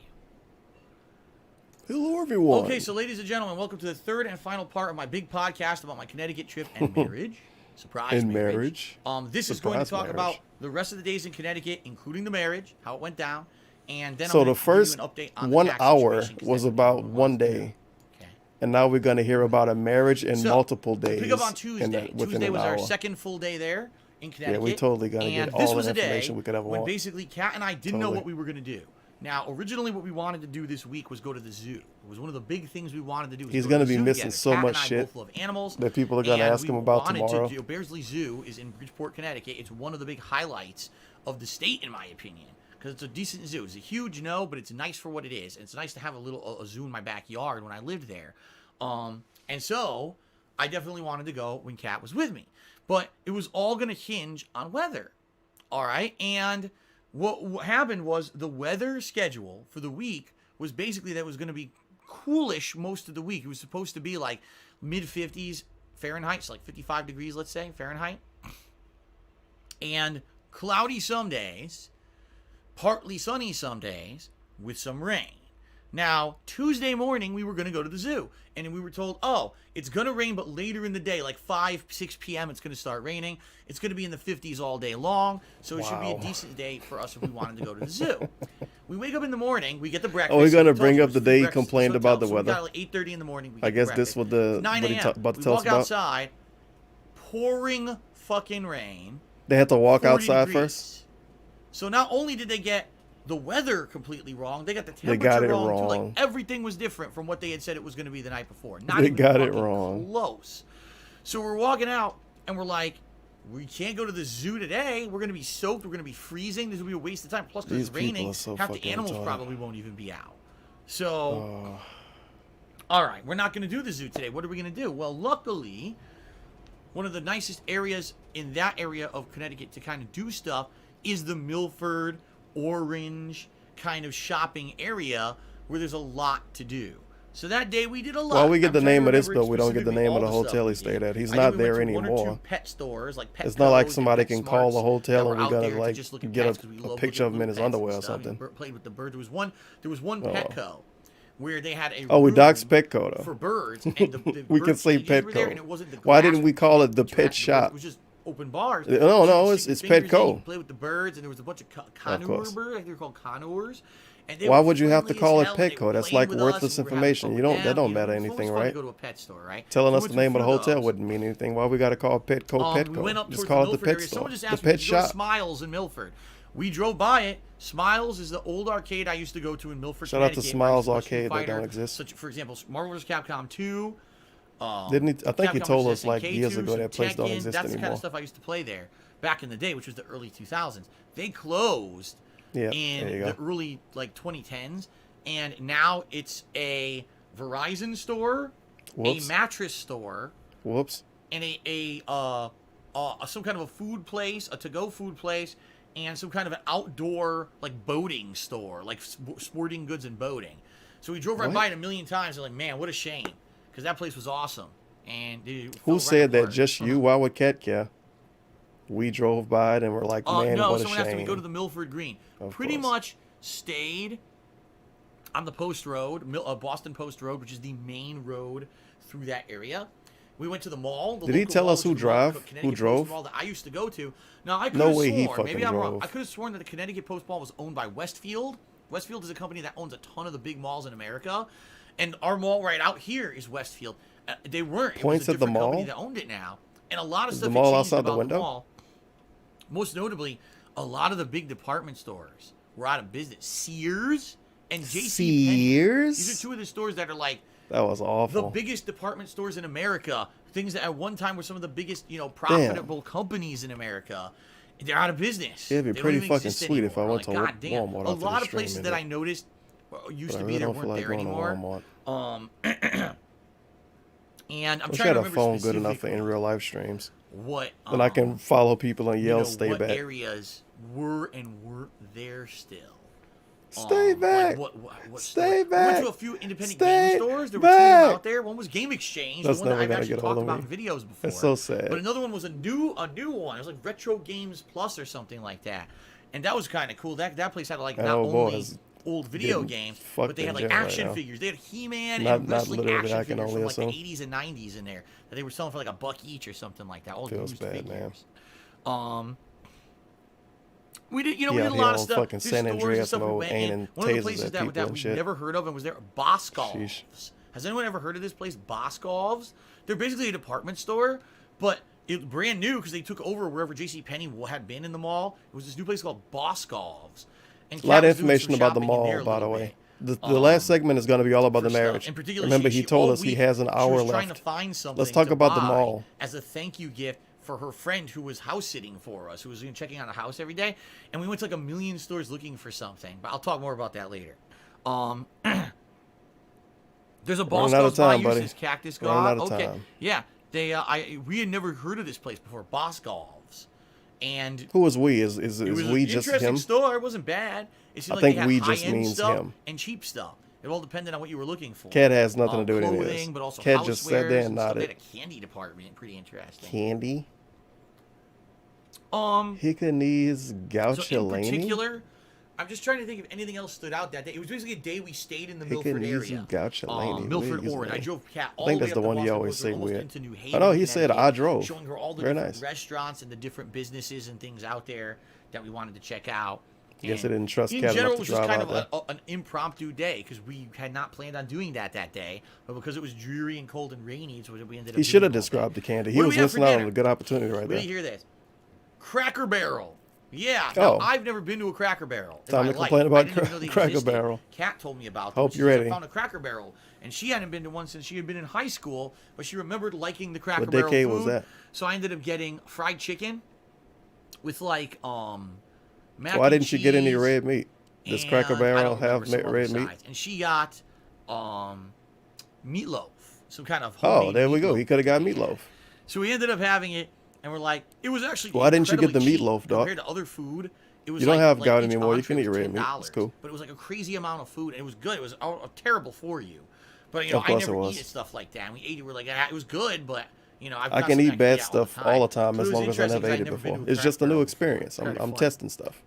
Hello, everyone. Okay, so ladies and gentlemen, welcome to the third and final part of my big podcast about my Connecticut trip and marriage. Surprise marriage. This is going to talk about the rest of the days in Connecticut, including the marriage, how it went down, and then so the first 1 hour was about 1 day. And now we're going to hear about a marriage in multiple days. Pick up on Tuesday. Tuesday was our second full day there in Connecticut. Yeah, we totally got to get all the information we could ever want. When basically Kat and I didn't know what we were going to do. Now, originally what we wanted to do this week was go to the zoo. It was one of the big things we wanted to do. He's going to be missing so much shit that people are going to ask him about tomorrow. Bearsley Zoo is in Bridgeport, Connecticut. It's one of the big highlights of the state, in my opinion. Because it's a decent zoo. It's a huge no, but it's nice for what it is. And it's nice to have a zoo in my backyard when I lived there. And so I definitely wanted to go when Kat was with me, but it was all going to hinge on weather. All right. And what happened was the weather schedule for the week was basically that it was going to be coolish most of the week. It was supposed to be like mid 50s Fahrenheit, so like 55 degrees, let's say Fahrenheit, and cloudy some days, partly sunny some days with some rain. Now, Tuesday morning, we were going to go to the zoo, and we were told, oh, it's going to rain, but later in the day, like 5, 6 p.m., it's going to start raining. It's going to be in the 50s all day long, so it should be a decent day for us if we wanted to go to the zoo. We wake up in the morning, we get the breakfast. Oh, we're going to bring up the day he complained about the weather. We got like 8:30 in the morning. I guess this was the 9 a.m. about to we tell us walk about. outside, pouring fucking rain. They had to walk 40 outside degrees. first? So not only did they get the weather completely wrong, they got the temperature wrong too. Like everything was different from what they had said it was going to be the night before. They got it wrong. Close. So we're walking out and we're like, we can't go to the zoo today. We're going to be soaked. We're going to be freezing. This will be a waste of time. Plus, because it's raining, half the animals probably won't even be out. So, all right, we're not going to do the zoo today. What are we going to do? Well, luckily, one of the nicest areas in that area of Connecticut to kind of do stuff is the Milford, Orange kind of shopping area where there's a lot to do. So that day we did a lot. Well, we get the name of this, but we don't get the name of the hotel he stayed at. He's not there anymore. One or two pet stores, like Petco, it's not like somebody can call the hotel and we gotta like get a picture of him in his underwear or something. Played with the bird. There was one Petco where they had a we doxed Petco though for birds. And the we can say Petco. Why didn't we call it the pet shop? It was just open bars. No, it's Petco. Play with the birds, and there was a bunch of conure birds. I think they're called conures. Why would you have to call it Petco? That's like worthless information. That don't matter anything, right? Go to a pet store, right? Telling us the name of the hotel wouldn't mean anything. Why we got to call Petco Petco? We went up just call it the pet store. Someone just the asked pet me to shop. go to Smiles in Milford. We drove by it. Smiles is the old arcade I used to go to in Milford. Shout out to Smiles Arcade that don't exist. Such, for example, Marvel vs. Capcom 2. Didn't he? I think he told us like K2, years ago that place don't exist that's anymore. The kind of stuff I used to play there back in the day, which was the early 2000s. They closed in the early like 2010s, and now it's a Verizon store, a mattress store, and a some kind of a food place, a to-go food place, and some kind of an outdoor like boating store, like sporting goods and boating. So we drove right by it a million times, and like, man, what a shame, because that place was awesome. And dude, who said that? Just you? Why would Cat care? We drove by it and we're like, man, no, what a someone shame. asked me to go to the Milford Green. Pretty much stayed on the Post Road, Boston Post Road, which is the main road through that area. We went to the mall. Did he tell us who drove? Who drove? Mall that I used to go to. Now I could have sworn, he fucking maybe I'm wrong. drove. I could have sworn that the Connecticut Post Mall was owned by Westfield. Westfield is a company that owns a ton of the big malls in America, and our mall right out here is Westfield. They weren't. Points it was a at the different company mall that owned it now, and a lot of stuff the mall changed outside about the window. Mall. Most notably, a lot of the big department stores were out of business. Sears and JCPenney. Sears? These are two of the stores that are like That was awful. the biggest department stores in America. Things that at one time were some of the biggest, profitable companies in America. They're out of business. It'd be They pretty don't even fucking exist sweet if I anymore. went to God damn. Walmart. A after lot the of places stream that I ended. noticed used But to I be really there don't feel weren't like there going to anymore. Walmart. And I'm Wish I trying had to a remember phone good enough for specifically in real life streams. what Then I can follow people and yell, "Stay what back." areas were and weren't there still. Stay back. What Stay store? back. We went to a few independent Stay game stores. There were two back. of them out there. One was Game Exchange, That's the one that never I've gonna actually get hold talked of about in me. videos before. It's so sad. But another one was a new one. It was like Retro Games Plus or something like that, and that was kind of cool. That place had like And not oh boy, only it's old video getting games, fucked but they had in like jail right action now. figures. They had He-Man Not and wrestling literally, action I can figures only from like the assume. 80s and 90s in there that they were selling for like $1 each or something like that. All Feels used bad, figures. man. We did, we Yeah, did a he lot of on stuff. fucking There's San stores and Andreas stuff we mode, went aiming in. One of the tasers places at that people and we shit. never heard of and was there Boscov's. Sheesh. Has anyone ever heard of this place, Boscov's? They're basically a department store, but it's brand new because they took over wherever JCPenney had been in the mall. It was this new place called Boscov's. And A lot Kat of was doing information some about the shopping in mall, there a by the little way. bit. The last segment is going to be all about the For stuff. marriage. In particular, Remember, he told all us he week, has an hour she was trying to left. find something Let's talk to about the buy mall. as a thank you gift for her friend who was house sitting for us, who was checking on a house every day, and we went to like 1,000,000 stores looking for something. But I'll talk more about that later. There's a Running out of Boscov's time, by you, buddy. says Cactus Running God. out of Okay, time. yeah, we had never heard of this place before, Boscov's, and Who is we? Is it was we an just interesting him? store. It wasn't bad. It seemed I like think they had we just high-end means stuff him. and cheap stuff. It all depended on what you were looking for. Cat has nothing to do with any of clothing, this. but also Cat just sat there housewares and stuff. They nodded. had a candy department, pretty interesting. Candy? Um, Hickanese so in Gauchelani? particular, I'm just trying to think if anything else stood out that day. It was basically a day we stayed in the Milford Hickanese area. Gauchelani. Milford, What is Oregon. I that? drove Cat all I think the way that's up the to one he Boston always Coast, say almost weird. into New I Haven, know, he said, Connecticut, I drove. showing her all the Very different nice. restaurants and the different businesses and things out there that we wanted to check out. Guess And I didn't trust in Cat general, enough it to was just drive kind out of an impromptu day because we had not planned on doing that day, but because it was dreary and cold and rainy, it's what we ended up He should have doing all day. described the candy. He What do was we have for missing out on dinner? a good opportunity right Wait there. till you hear this. Cracker Barrel. Yeah. Oh. Now, I've never been to a Cracker Barrel. in Time my to life. complain I about didn't even know they Cracker existed. Barrel. Kat told me about Hope them. you're She said, ready. I found a Cracker Barrel, and she hadn't been to one since she had been in high school, but she remembered liking the Cracker What Barrel decade food. was that? So I ended up getting fried chicken with like mac Why and didn't you get any cheese, red meat? Does and Cracker I Barrel don't remember have some other red meat? sides. And she got meatloaf, some kind of Oh, homemade there we go. meatloaf. He could have got meatloaf. So we ended up having it, and we're like, it was actually Why didn't you get the incredibly cheap meatloaf, dog? compared to other food. It was You don't like, have like gout each anymore. You entree can eat was red meat. $10, It's cool. But it was like a crazy amount of food, and it was good. It was terrible for you. But, you know, Of I course never it was. eat stuff like that. And we ate it. We're like, ah, it was good, but, you know, I've I got can something eat bad eat stuff all all the the time But as it was long as I interesting never 'cause ate I'd it never been before. to a It's just a Cracker new Barrel experience. before. I'm Very fun. testing stuff.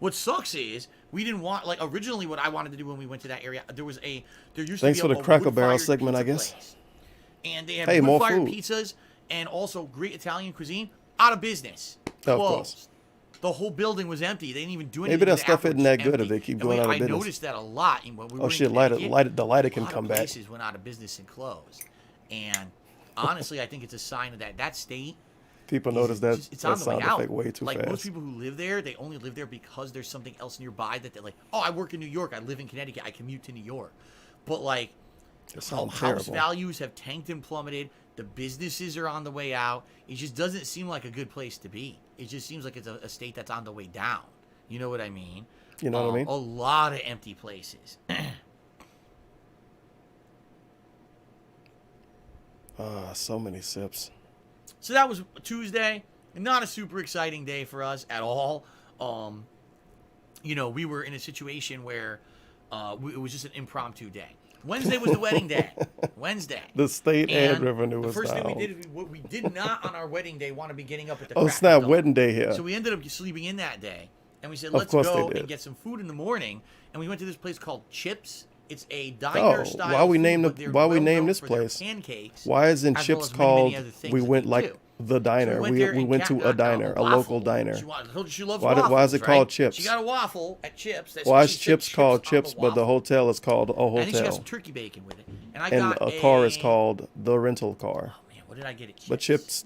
What sucks is we didn't want, like, originally what I wanted to do when we went to that area, there used Thanks to for be the a Cracker Barrel wood-fired segment, I pizza guess. place. And they had Hey, more wood-fired food. pizzas and also great Italian cuisine out of business. Of Closed. course. The whole building was empty. They didn't even do anything. Maybe that The stuff apples isn't that was good if empty. they keep And going out of I business. noticed that a lot. When we were Oh in shit, the Connecticut, lighter a can lot come of back. places went out of business and closed. And honestly, I think it's a sign of that state. People notice that It's on that the way sound out. effect way too like fast. most people who live there, they only live there because there's something else nearby that they're like, oh, I work in New York, I live in Connecticut, I commute to New York. But like, That sounds house terrible. values have tanked and plummeted. The businesses are on the way out. It just doesn't seem like a good place to be. It just seems like it's a state that's on the way down. You know what I mean? You know what I mean? A lot of empty places. So many sips. So that was Tuesday. Not a super exciting day for us at all. You know, we were in a situation where it was just an impromptu day. Wednesday was the wedding day. Wednesday. The state ad And revenue the was first thing we down. did is we did not on our wedding day want to be getting up at the Oh, crack snap, of dawn. wedding day here. So we ended up sleeping in that day. And we said, Of let's course they go did. and get some food in the morning. And we went to this place called Chips. It's a Oh, diner style. why we food, named but the- they're why we well named known this for their place? pancakes, Why isn't as well Chips as many, many called? other things We that went they like do. the diner. So we there we and went Kat to got a diner, a waffle. local diner. I told you she loves Why waffles, is it right? called Chips? She got a waffle at Chips. That's Why what is she said, Chips called on the Chips, but the waffle. hotel is called a And then she got hotel, some turkey bacon with it. And I and got a car is called the rental car? Oh man, what did I get at Chips? But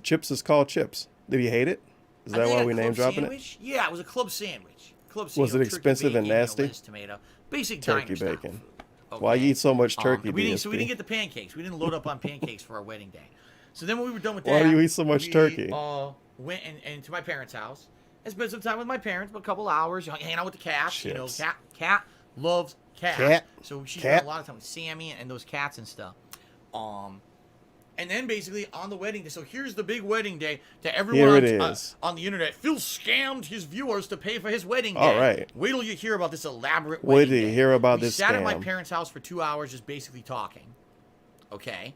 Chips is called Chips. Did you hate it? Is I that think why a we club name dropping it? sandwich? Yeah, it was a club sandwich. Club Was sandwich, it turkey expensive and bacon, nasty? lettuce, tomato. basic Turkey diner style bacon. food, Why you eat so much turkey, we DSP? didn't get the pancakes. We didn't load up on pancakes for our wedding day. So then when we were done with that, Why do you eat so much turkey? Went and to my parents' house and spent some time with my parents, a couple hours, hanging out with the cats. Chips. You know, cat loves cats. Cat. So she Cat. spent a lot of time with Sammy and those cats and stuff. And then basically on the wedding day, so here's the big wedding day that everyone on the internet, Phil scammed his viewers to pay for his wedding day. All right. Wait till you hear about this elaborate Wait wedding till you day. hear about We this sat at my scam. parents' house for 2 hours just basically talking. Okay.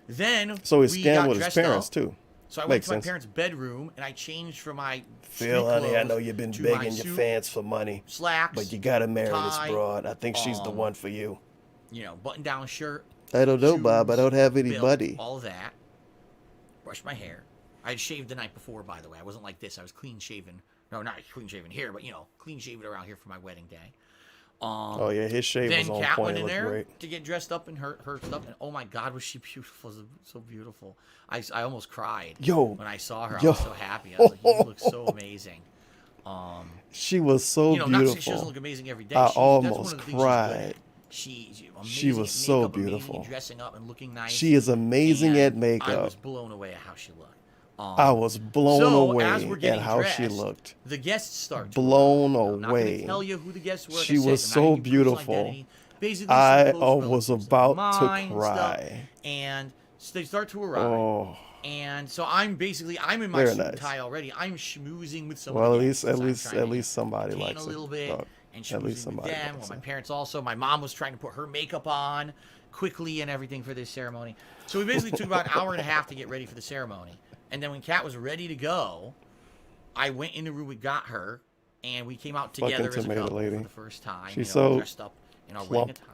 Then So he we scammed got with his dressed parents up. too. So I went Makes to my sense. parents' bedroom and I changed from my Phil, street honey, I clothes know you've been to my begging your suit, fans for money, slacks, but you gotta marry tie, this broad. I think she's the one for you. You know, button-down shirt. I don't know, shoes, Bob. I don't have belt, anybody. all of that. Brushed my hair. I had shaved the night before, by the way. I wasn't like this. I was clean shaven. No, not clean shaven here, but you know, clean shaven around here for my wedding day. Oh yeah, his shave Then was on Kat point. went It in looked there great. to get dressed up in her stuff, and oh my God, was she beautiful? So beautiful. I almost cried. Yo. When I saw her, I Yo. was so happy. I was like, you look so amazing. She was so You know, not saying she beautiful. doesn't look amazing every day. I That's one almost of the things she's good at. cried. She's amazing She was at so makeup, amazing beautiful. at dressing up and looking nice. She is amazing and at I makeup. was blown away at how she looked. I was blown so away as we're at getting how she dressed, looked. The guests start to Blown arrive. Now, I'm not away. gonna tell you who the guests were. Like She I said, was I'm not so gonna give you personal beautiful. identity. Basically, I some close was relatives of about mine to and stuff. cry. And so they start to arrive. Oh, And so I'm in my Very suit and nice. tie already. I'm schmoozing with some well, of at the least, guests. at least somebody tan likes a little it. bit Dog. and At least schmoozing with somebody them. likes Well, my it. parents also. My mom was trying to put her makeup on quickly and everything for this ceremony. So we basically took about an hour and a half to get ready for the ceremony. And then when Kat was ready to go, I went in the room, we got her, and we came out together as a tomato couple lady. for the first time. She's you know, so dressed up in our wedding plump. attire.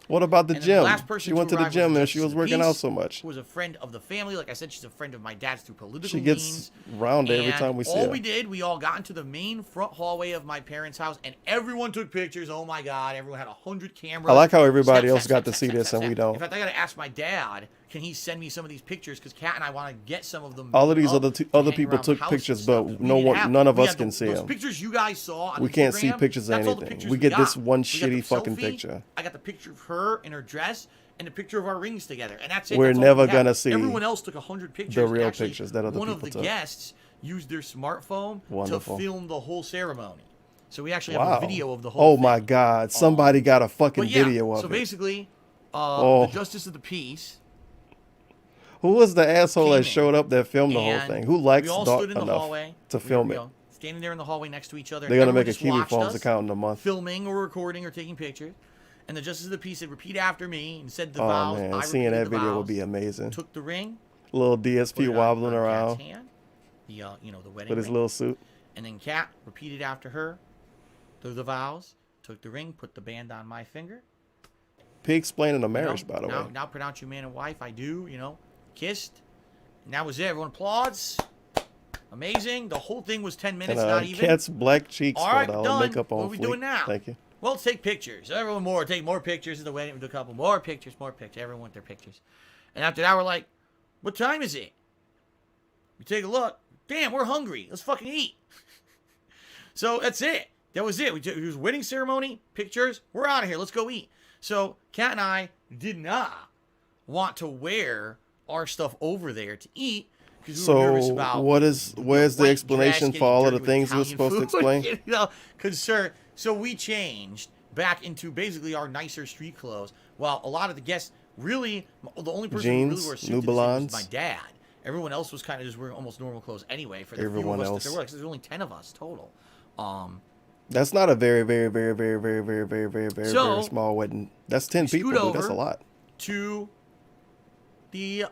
What about the And then gym? last person She went to the arrive gym was and Justice she was of the working out Peace, so much. Who was a friend of the family. Like I said, she's a friend of my dad's through political She gets means. round every And time we see all her. we did, we all got into the main front hallway of my parents' house, and everyone took pictures. Oh my God, everyone had 100 cameras. I like how everybody Snap, else snap, got to snap, see snap, this snap, and we snap. don't. In fact, I got to ask my dad, can he send me some of these pictures? Because Kat and I want to get some of them. All of these up other to other hang people around the took house pictures, and but stuff. no We didn't one, have- none of we us had can see those them. pictures you guys saw on We can't see Instagram, pictures of that's all the anything. pictures We get this got. one We got the shitty fucking selfie, picture. I got the picture of her in her dress and the picture of our rings together, and that's it. We're That's all never we had. gonna see Everyone else took 100 pictures. the real Actually, pictures that other one of people the took. guests used their smartphone Wonderful. to film the whole ceremony. So we actually Wow. have a video of the whole Oh thing. my God! Somebody got a fucking But yeah, video of so it. basically, Oh. the Justice of the Peace. Who was the asshole came that in, showed up that filmed the whole and thing? Who likes we all Dark stood in the enough hallway. to We were, film you it? know, standing there in the hallway next to each other. They're gonna Everyone make a just Kiwi watched Farms us, account in a month. filming or recording or taking pictures. And the Justice of the Peace said, "Repeat after me," and said the Oh vows. man, I seeing repeated that the video vows, would be amazing. Took the ring, Little put DSP it on- wobbling on Kat's around hand, the you know, the wedding with his ring. little suit. And then Kat repeated after her through the vows, took the ring, put the band on my finger. He explaining the You know, marriage, by the now, way. now pronounce you man and wife. I do, you know. Kissed. And that was it. Everyone applauds. Amazing. The whole thing was 10 minutes, And not even. Cat's black cheeks All for right, all done. makeup on What are we fleek. doing now? Thank you. Well, let's take pictures. Everyone more. Take more pictures of the wedding. We do a couple more pictures, more pictures. Everyone want their pictures. And after that, we're like, what time is it? We take a look. Damn, we're hungry. Let's fucking eat. So that's it. That was it. It was wedding ceremony, pictures. We're out of here. Let's go eat. So Kat and I did not want to wear our stuff over there to eat because we were nervous So about where's the white explanation dress for all of the getting dirty things you were with supposed to Italian explain? food, you know, concern. So we changed back into basically our nicer street clothes. While a lot of the guests really, the only person who Jeans, really wore a suit New to this thing was Balance. my dad. Everyone else was kind of just wearing almost normal clothes anyway. For the Everyone few of us else. that there were, 'cause there's only 10 of us total. That's not a very small wedding. That's 10 We people, scoot dude. That's a over lot. to the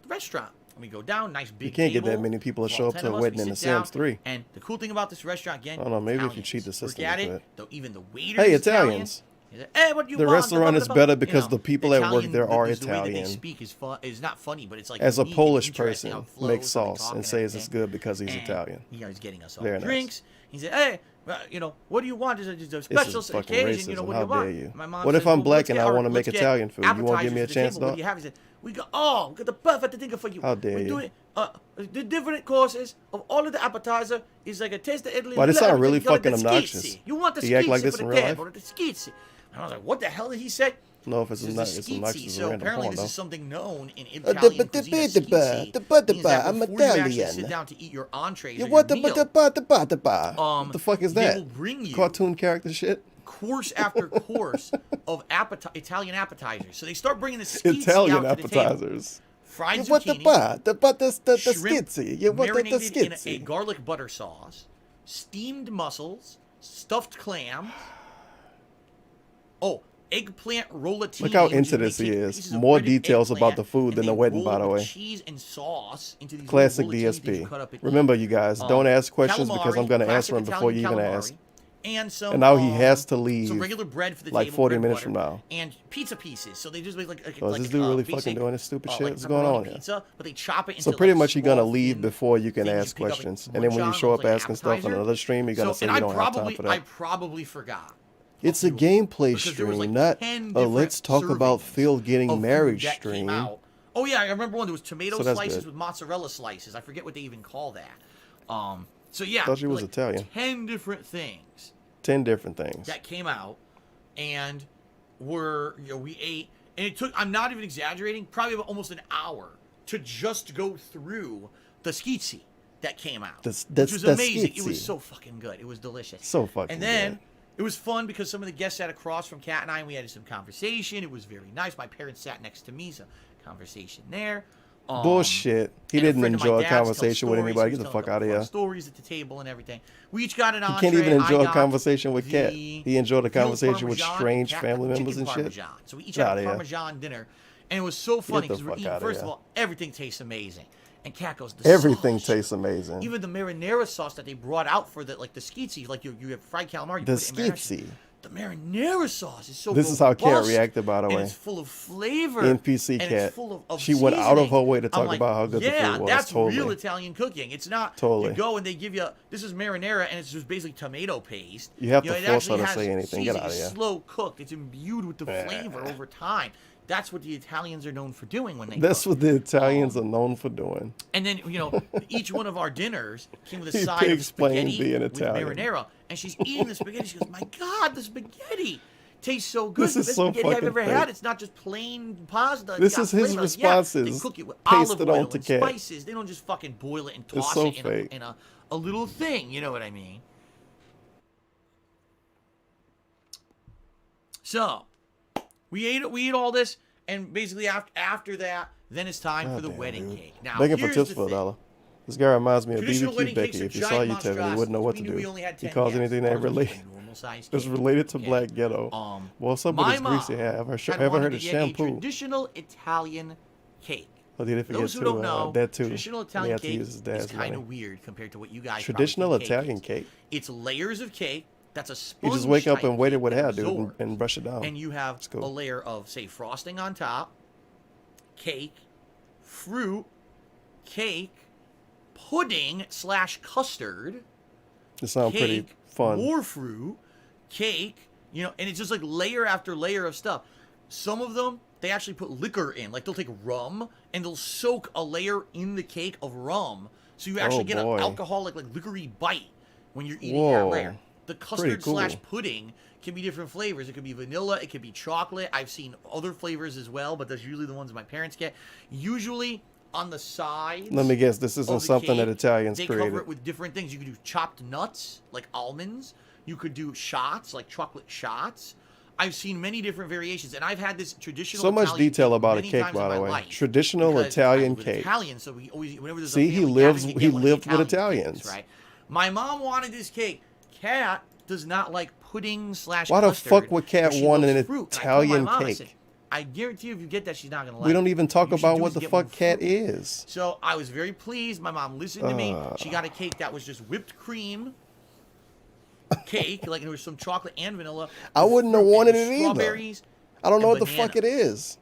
restaurant. And we go down, nice big You can't get that table. many people to Well, show up 10 to a of us, wedding we in the sit down, Sims 3. And the cool thing about this restaurant, again, I don't know, maybe if you Italians. cheat the system Work at a it, bit. though even the waiter Hey, is Italian. Italians. He's like, hey, what do you The want? restaurant is better because the people that work Italian, there are the way that Italian. they speak is not funny, but it's like As a unique and Polish interesting person, how it flows, makes how they sauce talk and and says it's everything. good because he's And, Italian. you know, he's getting us all Very nice. drinks. He said, hey, you know, what do you want? Is a special fucking occasion? You know, racism. what do How you want? dare you. My mom What if says, I'm well, black let's and get I wanna let's make get Italian food? You won't give me a appetizers to the chance, table. What dog? do you have? He said, we got the buffet at the dinner for you. How dare we do you. it. the different courses of all of the appetizer is like a taste of Italy. Why, this sound really You got the fucking obnoxious. schizzi. You want the Do you act like schizzi this for in the real life? table, the schizzi. And I was like, what the hell did he say? No, if it's This is not, the it's schizzi. obnoxious. So Random apparently porn, this though. is something known in Italian cuisine. Schizzi means that I'm before you actually Italian. sit down to eat your entrees Yeah, or what your meal, what the fuck is they that? will bring you Cartoon character shit? course after course of Italian appetizers. So they start bringing the schizzi Italian out to the table. appetizers. Fried Yeah, what zucchini, the shrimp skitsy? Yeah, what the marinated in a skitsy? garlic butter sauce, steamed mussels, stuffed clams. Oh, eggplant rollatini. Look how which into is this he making is. pieces of More breaded details about eggplant, the food and than they the wedding, roll by it the with way. cheese and sauce into these Classic little rollatini that you DSP. cut up and Remember, eat. you guys, don't ask questions calamari, because I'm going to classic answer them before you Italian even calamari, ask. And some, And now he has to leave some regular bread for the like table, 40 bread minutes butter, from now. and pizza pieces. So they just make like So is this dude really fucking basic, doing this stupid shit? like What's going on pepperoni here? pizza, but they chop it into So pretty like much you're going to small, leave thin before you can things ask pick up at questions. And then when you Parmesan, show up like an asking stuff on appetizer. another stream, you're going to say and you don't have time for I that. probably forgot. It's a gameplay Because there was, stream, like, not 10 a different let's talk about servings Phil getting of married food that came stream. out. Oh yeah, I remember one. There was tomato So that's slices good. with mozzarella slices. I forget what they even call that. So yeah, Thought she was like Italian. 10 different things 10 different things. that came out, and we ate, and it took. I'm not even exaggerating. Probably about almost an hour to just go through the schizzi that came out, which was amazing. It was so fucking good. It was delicious. So fucking And then good. it was fun because some of the guests sat across from Kat and I, and we had some conversation. It was very nice. My parents sat next to me, so conversation there. Bullshit. He and a didn't friend of my enjoy a dad's tells conversation with stories. anybody. He Get was the fuck telling out of fun here. Stories at the table and everything. We each got an He entree. can't even enjoy I a got conversation with Kat. the He enjoyed a veal conversation with parmesan, strange Kat family got members and chicken shit. parmesan. So we each Get had outta a here. parmesan dinner, and it was so funny the because we're fuck eating. outta First here. of all, everything tastes amazing, and Kat goes, the Everything sauce. tastes amazing. Even the marinara sauce that they brought out for the schizzi, like you have fried calamari. You The put it in marinara. skitsy. The marinara sauce is so This is how Kat robust, reacted, by the and way. it's full of flavor. NPC and Kat. It's full of She went out of her way to I'm talk like, about how good the yeah, food was. that's Totally. real Italian cooking. It's not Totally. you go and they give you this is marinara and it's just basically tomato paste. You have to it force her actually to has say anything. Get seasoning. outta It's here. slow cooked. It's imbued with the flavor over time. That's what the Italians are known for doing when they That's cook. what the Italians are known for doing. And then, each one of our dinners came with a He side of explained spaghetti being with Italian. marinara. And she's eating the spaghetti. She goes, my God, the spaghetti tastes so good. This The is best so spaghetti I've fucking ever fake. had. It's not just plain pasta. It's This got is his flavor. responses, Yeah, they cook it with pasted olive oil onto and Kat. spices. They don't just fucking boil it and toss so it fake. in a little thing. You know what I mean? So, we ate all this. And basically, after that, then it's time for the wedding cake. Now, Begging for here's tips the for a thing. dollar. This guy reminds me of Traditional BBQ wedding cakes Becky. are If you saw giant you, Tiffany, you monstrosities. wouldn't know what We to knew we do. only had He 10 calls guests. anything that Ours was relate. a normal-sized It's cake. related to Okay. Black Ghetto. What's up with My this greasy mom hair? Have had I wanted heard to of get shampoo? a traditional Italian cake. Oh, did I forget Those who to, don't know, that too. traditional He Italian had to cake use his is dad's kind of money. weird compared to what you guys Traditional probably think Italian is. cake. It's layers of cake. That's a You sponge just wake up type and wait it cake with that hair, dude, absorbs. and brush it down. And you have It's cool. a layer of, say, frosting on top, cake, fruit, cake, pudding / custard. It sounds pretty cake, fun. More fruit, cake, and it's just like layer after layer of stuff. Some of them, they actually put liquor in. Like they'll take rum and they'll soak a layer in the cake of rum. So you actually get boy. an alcoholic, like liquor-y bite when you're eating Whoa. that layer. The custard cool. / pudding can be different flavors. It could be vanilla. It could be chocolate. I've seen other flavors as well, but that's usually the ones my parents get. Usually on the sides. Let me guess, this isn't of the something that cake, Italians they created. cover it with different things. You could do chopped nuts, like almonds. You could do shots, like chocolate shots. I've seen many different variations, and I've had this traditional. So much Italian detail cake about a many cake, times by in the my way. life, Traditional because Italian I live with cake. Italian, so we always, whenever there's See, a he family lives. gathering, He you get one of the lived with Italian Italians. cakes, right? My mom wanted this cake. Kat does not like pudding / Why the custard, fuck would Kat but she want loves an fruit. And I told Italian my mom, I cake? said, I guarantee you, if you get that, she's not gonna like. We don't even talk What you should about do what is the get fuck more Cat fruit. is. So I was very pleased. My mom listened to me. She got a cake that was just whipped cream cake, like there was some chocolate and vanilla. I wouldn't have wanted it either. Strawberries. I don't know what and the fuck it is.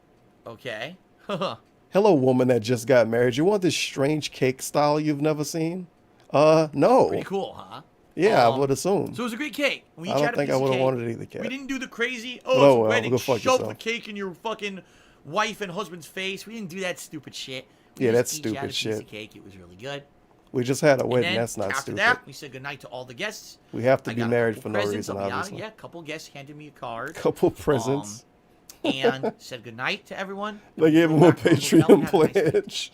Okay. Hello, woman that just got married. You want this strange cake style you've never seen? No. Pretty cool, huh? Yeah, I would assume. So it was a great cake. We each I had don't a think piece I of would have cake. wanted it either, Kat. We didn't do the crazy, Oh, it's well, a wedding, go fuck shove the yourself. cake in your fucking wife and husband's face. We didn't do that stupid shit. Yeah, We that's just each had stupid a piece shit. of cake. It was really good. We just had a And wedding. then That's not after stupid. that, we said goodnight to all the guests. We have to I be got a married couple for no presents, reason, I'll be honest. obviously. Yeah, a couple guests handed me a card. Couple presents. And said goodnight to everyone. They gave him a Patreon pledge.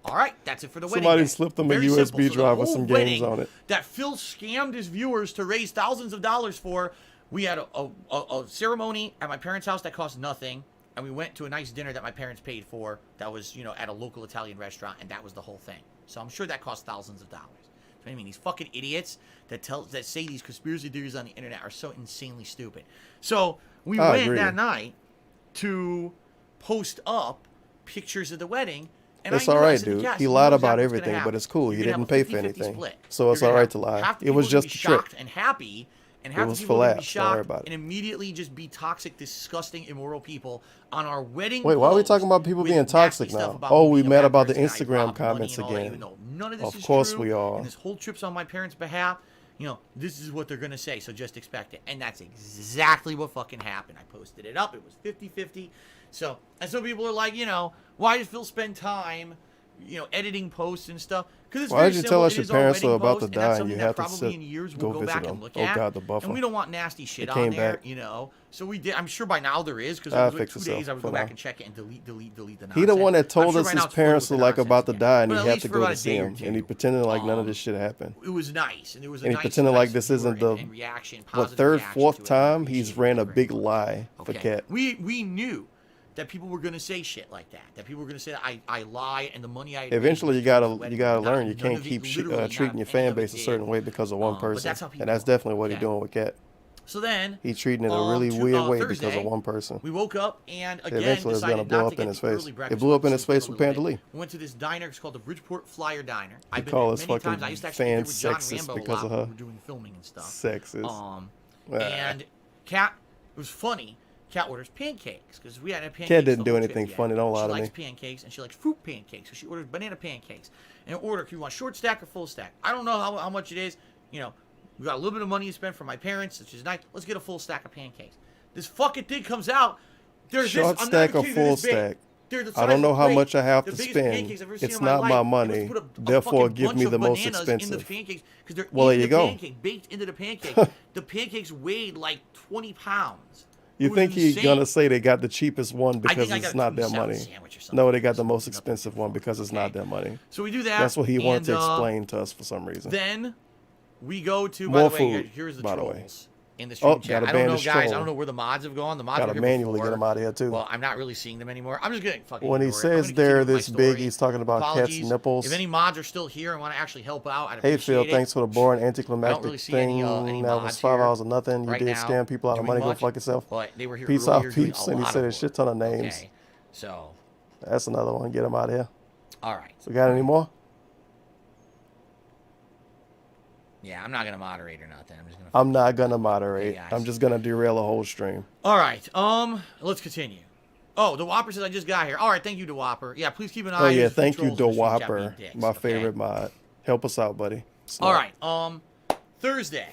All right, that's it for the wedding. Somebody day. slipped them a Very USB simple. So the drive with whole some wedding games on it. That Phil scammed his viewers to raise thousands of dollars for. We had a ceremony at my parents' house that cost nothing, and we went to a nice dinner that my parents paid for. That was, you know, at a local Italian restaurant, and that was the whole thing. So I'm sure that cost thousands of dollars. So I mean, these fucking idiots that say these conspiracy theories on the internet are so insanely stupid. So we went that night to post up pictures of the wedding. And It's I knew, all I right, said, dude. "Yes, He you lied know about exactly what's gonna everything, but happen. it's cool. You're You gonna didn't have a pay for 50-50 anything. split. So it's You're all gonna right to have lie. half the It was people are gonna just be a trick. shocked and happy, and It half the was people for are gonna be laughs. Don't worry shocked about it. and immediately just be toxic, disgusting, immoral people on our wedding. Wait, why are we post talking about people with being nasty toxic stuff now? about Oh, me we being a mad bad about the person, I Instagram robbed money comments and all that, again. even though none of this Of is course true, we are. And this whole trip's on my parents' behalf. You know, this is what they're going to say, so just expect it. And that's exactly what fucking happened. I posted it up. It was 50-50. So, and some people are like, you know, why does Phil spend time, you know, editing posts and stuff? Because it's Why very did you simple. tell us It your is our parents wedding are about to post, and die that's and you something have that to probably sit, in years go we'll go visit back them? and look Oh at. God, the buffer. And we don't want nasty shit It on came there, back. you know. So we did. I'm sure by now there is, because I'll it was fix 2 itself days I would for go back now. and check it and delete the nonsense. He the one that I'm told sure us by now his it's flooded parents with were the like about to nonsense die and again. he But at had least to for go about to a see day or him. two, And he pretended like none of this shit happened. It was nice, and there was a And he nice, pretended like nice this viewer isn't the and reaction, what positive third, reaction fourth to it, and I time he's appreciate ran it a very big much. lie for Cat. We knew that people were gonna say shit like that. That people were gonna say that I lie and the money I Eventually, you gotta learn. You can't keep literally treating your fan base a certain way because of one but person, that's how people and that's are, definitely what okay? he's doing with Cat. So then He's treating it a really weird way because of one person. We woke up and again Eventually, it's gonna decided blow not up to get in his the face. early It breakfast. blew up in We his face slept with a little Panda bit. Lee. We went to this diner. It's called the Bridgeport Flyer Diner. He I've been call there his many fucking times. I used to actually fans stay with John sexist Rambo because a of lot when her. we were doing filming and stuff. Sexist. And Kat, it was funny. Kat orders pancakes because we hadn't had pancakes. Kat didn't the do whole anything trip yet. funny, don't lie to She likes me. pancakes and she likes fruit pancakes, so she orders banana pancakes. And order, do you want short stack or full stack? I don't know how much it is. You know, we got a little bit of money to spend for my parents, which is nice. Let's get a full stack of pancakes. This fucking thing comes out. There's Short this, stack or I'm not full stack? I don't know how much I have to spend. It's not my money. Therefore, give me the most expensive. Well, there you go. Baked into the pancake. The pancakes weighed like 20 pounds. You think he's gonna say they got the cheapest one because it's not their money? No, they got the most expensive one because it's not their money. So we do that. That's what he wanted to and, explain to us for some reason. Then we go to More by the way, food, here's the by the way. trolls in the stream Oh, chat. gotta I don't ban know, this guys. troll. I don't know where the mods have gone. The mods Gotta were here manually before. get him out of here too. Well, I'm not really seeing them anymore. I'm just getting fucking. When he ignore it. I'm says gonna they're continue with my this big, story. he's talking about Cat's Apologies. nipples. If any mods are still here and want to actually help out, I'd Hey appreciate Phil, it. thanks for the boring I anticlimactic don't really see thing. any That was mods 5 here hours of nothing. You right did now scam people out of doing money. Go much, fuck yourself. but they were here Peace earlier out, doing peeps. a And he lot said of a shit ton of names. Okay. So, That's another one. Get him out of here. all right. We got any more? Yeah, I'm not gonna moderate or nothing. I'm just gonna. I'm not gonna moderate. Hey, guys. I'm just gonna derail the whole stream. All right. Let's continue. Oh, the Whopper says I just got here. All right, thank you, the Whopper. Yeah, please keep an eye. Oh yeah, There's thank you, trolls in the stream chat Whopper, being dicks, my okay? favorite mod. Help us out, buddy. All right. Thursday.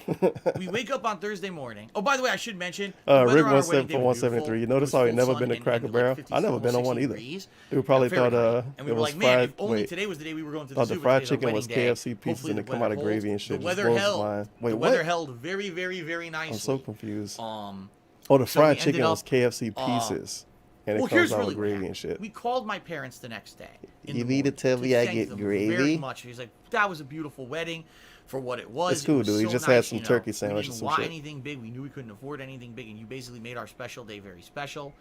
We wake up on Thursday morning. Oh, by the way, I should mention. Rick 174-173. You notice how he never been to Cracker Barrel? I never been on one either. Dude probably thought and we it were was like, man, fried. if only Wait, today was the day we were going to the thought zoo. the but fried today's our chicken was wedding day. KFC pieces Hopefully and the they come out of weather gravy and holds. shit. The Just weather blows his held. mind. Wait, The what? weather held very, very, very nicely. I'm so confused. Oh, the so we fried ended chicken was up, KFC pieces. And it well, comes here's out really with what gravy happened. and shit. We called my parents the next day. You need to tell me I get Very gravy? much. He's like, that was a beautiful wedding for what it was. It's cool, It was dude. He so just nice, had some you know. turkey sandwich We and didn't some want shit. anything big. We knew we couldn't afford anything big, and you basically made our special day very special.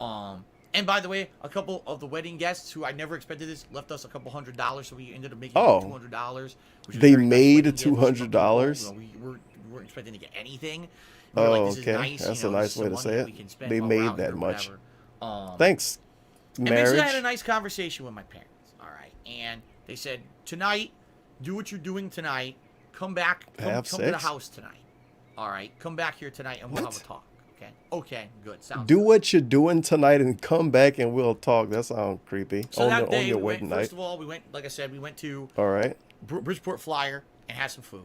And by the way, a couple of the wedding guests who I never expected this left us a couple $100, so we ended up making $200. Which They was very nice made wedding gift from $200? people. You know, we weren't expecting to get anything. We were Oh, like, this is okay. nice, That's you know, a this nice is way to some say money it. we can spend They while we're made out here that or much. whatever. Thanks, And marriage. basically, I had a nice conversation with my parents. All right, and they said tonight, do what you're doing tonight. Come back. Come to the sex? house tonight. All right, come back here tonight, and we'll have a talk. Okay. Okay. Good. Sounds Do good. what you're doing tonight and come back and we'll talk. That sounds creepy. So that day, on your we went, wedding night. first of all, we went. Like I said, we went to All right. Bridgeport Flyer and had some food.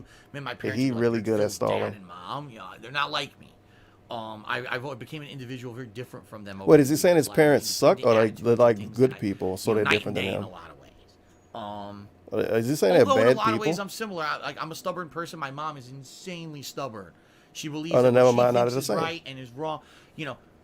you, man, my parents. he were, really like, good at Phil's stalling. Dad and mom, you know, they're not like me. I became an individual very different from them. Wait, is he saying his Like, parents the suck, or like attitude they're and like things good that I- people, so you know, they're night different and than day in him? a lot of ways. Is he saying they're Although bad in a lot people? of ways I'm similar. I'm a stubborn person. My mom is insanely stubborn. She believes Oh, that then never what she mind, not thinks the is same. right and is wrong. You know,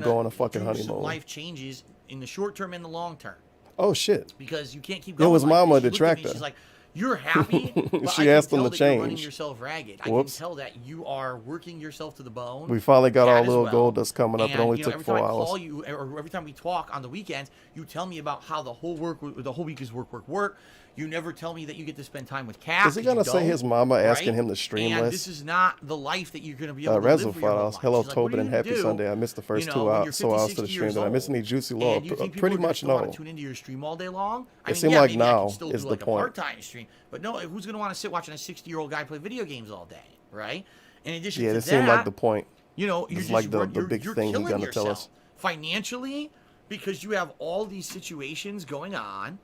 to go on a fucking do some honeymoon. life changes in the short term and the long term. Oh shit. Because you can't keep Yo, going. his like mama this. She looked at detract me, her. She's like, You're happy, but She I can asked him tell to that you're running change. yourself ragged. I Whoops. can tell that you are working yourself to the bone. We finally got our That as little well. goal that's coming up. It And, only you know, took every 4 time I hours. call you, or every time we talk on the weekends, you tell me about how the whole week is work. You never tell me that you get to spend time with Kat. Is he gonna say his mama asking him to stream and less? this is not the life that you're going to be able to live for your whole life. Hello, She's like, what Tobin, are and you happy gonna do, Sunday. I missed the first you know, 2 when hours, you're so hours 50, to the 60 stream. years Did I miss any old, juicy lore? and you think people Pretty are gonna much still want no. to tune into your stream all day long? I It mean, seemed yeah, like maybe I now can still is do the like a point. part-time stream, but no, who's going to want to sit watching a 60-year-old guy play video games all day, right? In addition Yeah, to it seemed like the point. you know, you're It's just like the big you're thing he's killing gonna tell yourself us. financially because you have all these situations going on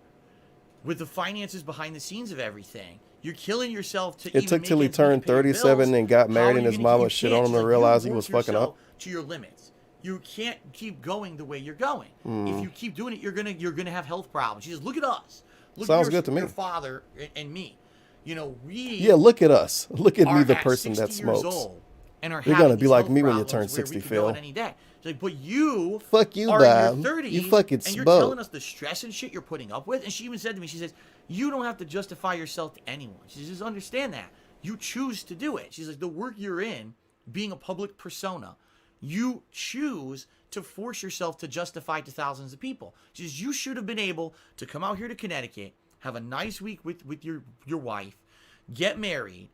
with the finances behind the scenes of everything. You're killing yourself to. It took till he turned 37 and got married, and his mama shit on him and realized he was fucking up. To your limits. You can't keep going the way you're going. If you keep doing it, you're gonna have health problems. She says, "Look at us. Look Sounds at your, good to me. Your father and me. You know, we. Yeah, look at us. Look at me, are the at person that 60 years smokes. old and are You're having gonna be these like health me when you problems turn where 60, we could Phil. go on any day. She's like, but you Fuck you, are Bob. in your 30s, You fucking and you're smoke. telling us the stress and shit you're putting up with. And she even said to me, she says, you don't have to justify yourself to anyone. She says, just understand that. You choose to do it. She's like, the work you're in, being a public persona, you choose to force yourself to justify to thousands of people. She says, you should have been able to come out here to Connecticut, have a nice week with your wife, get married,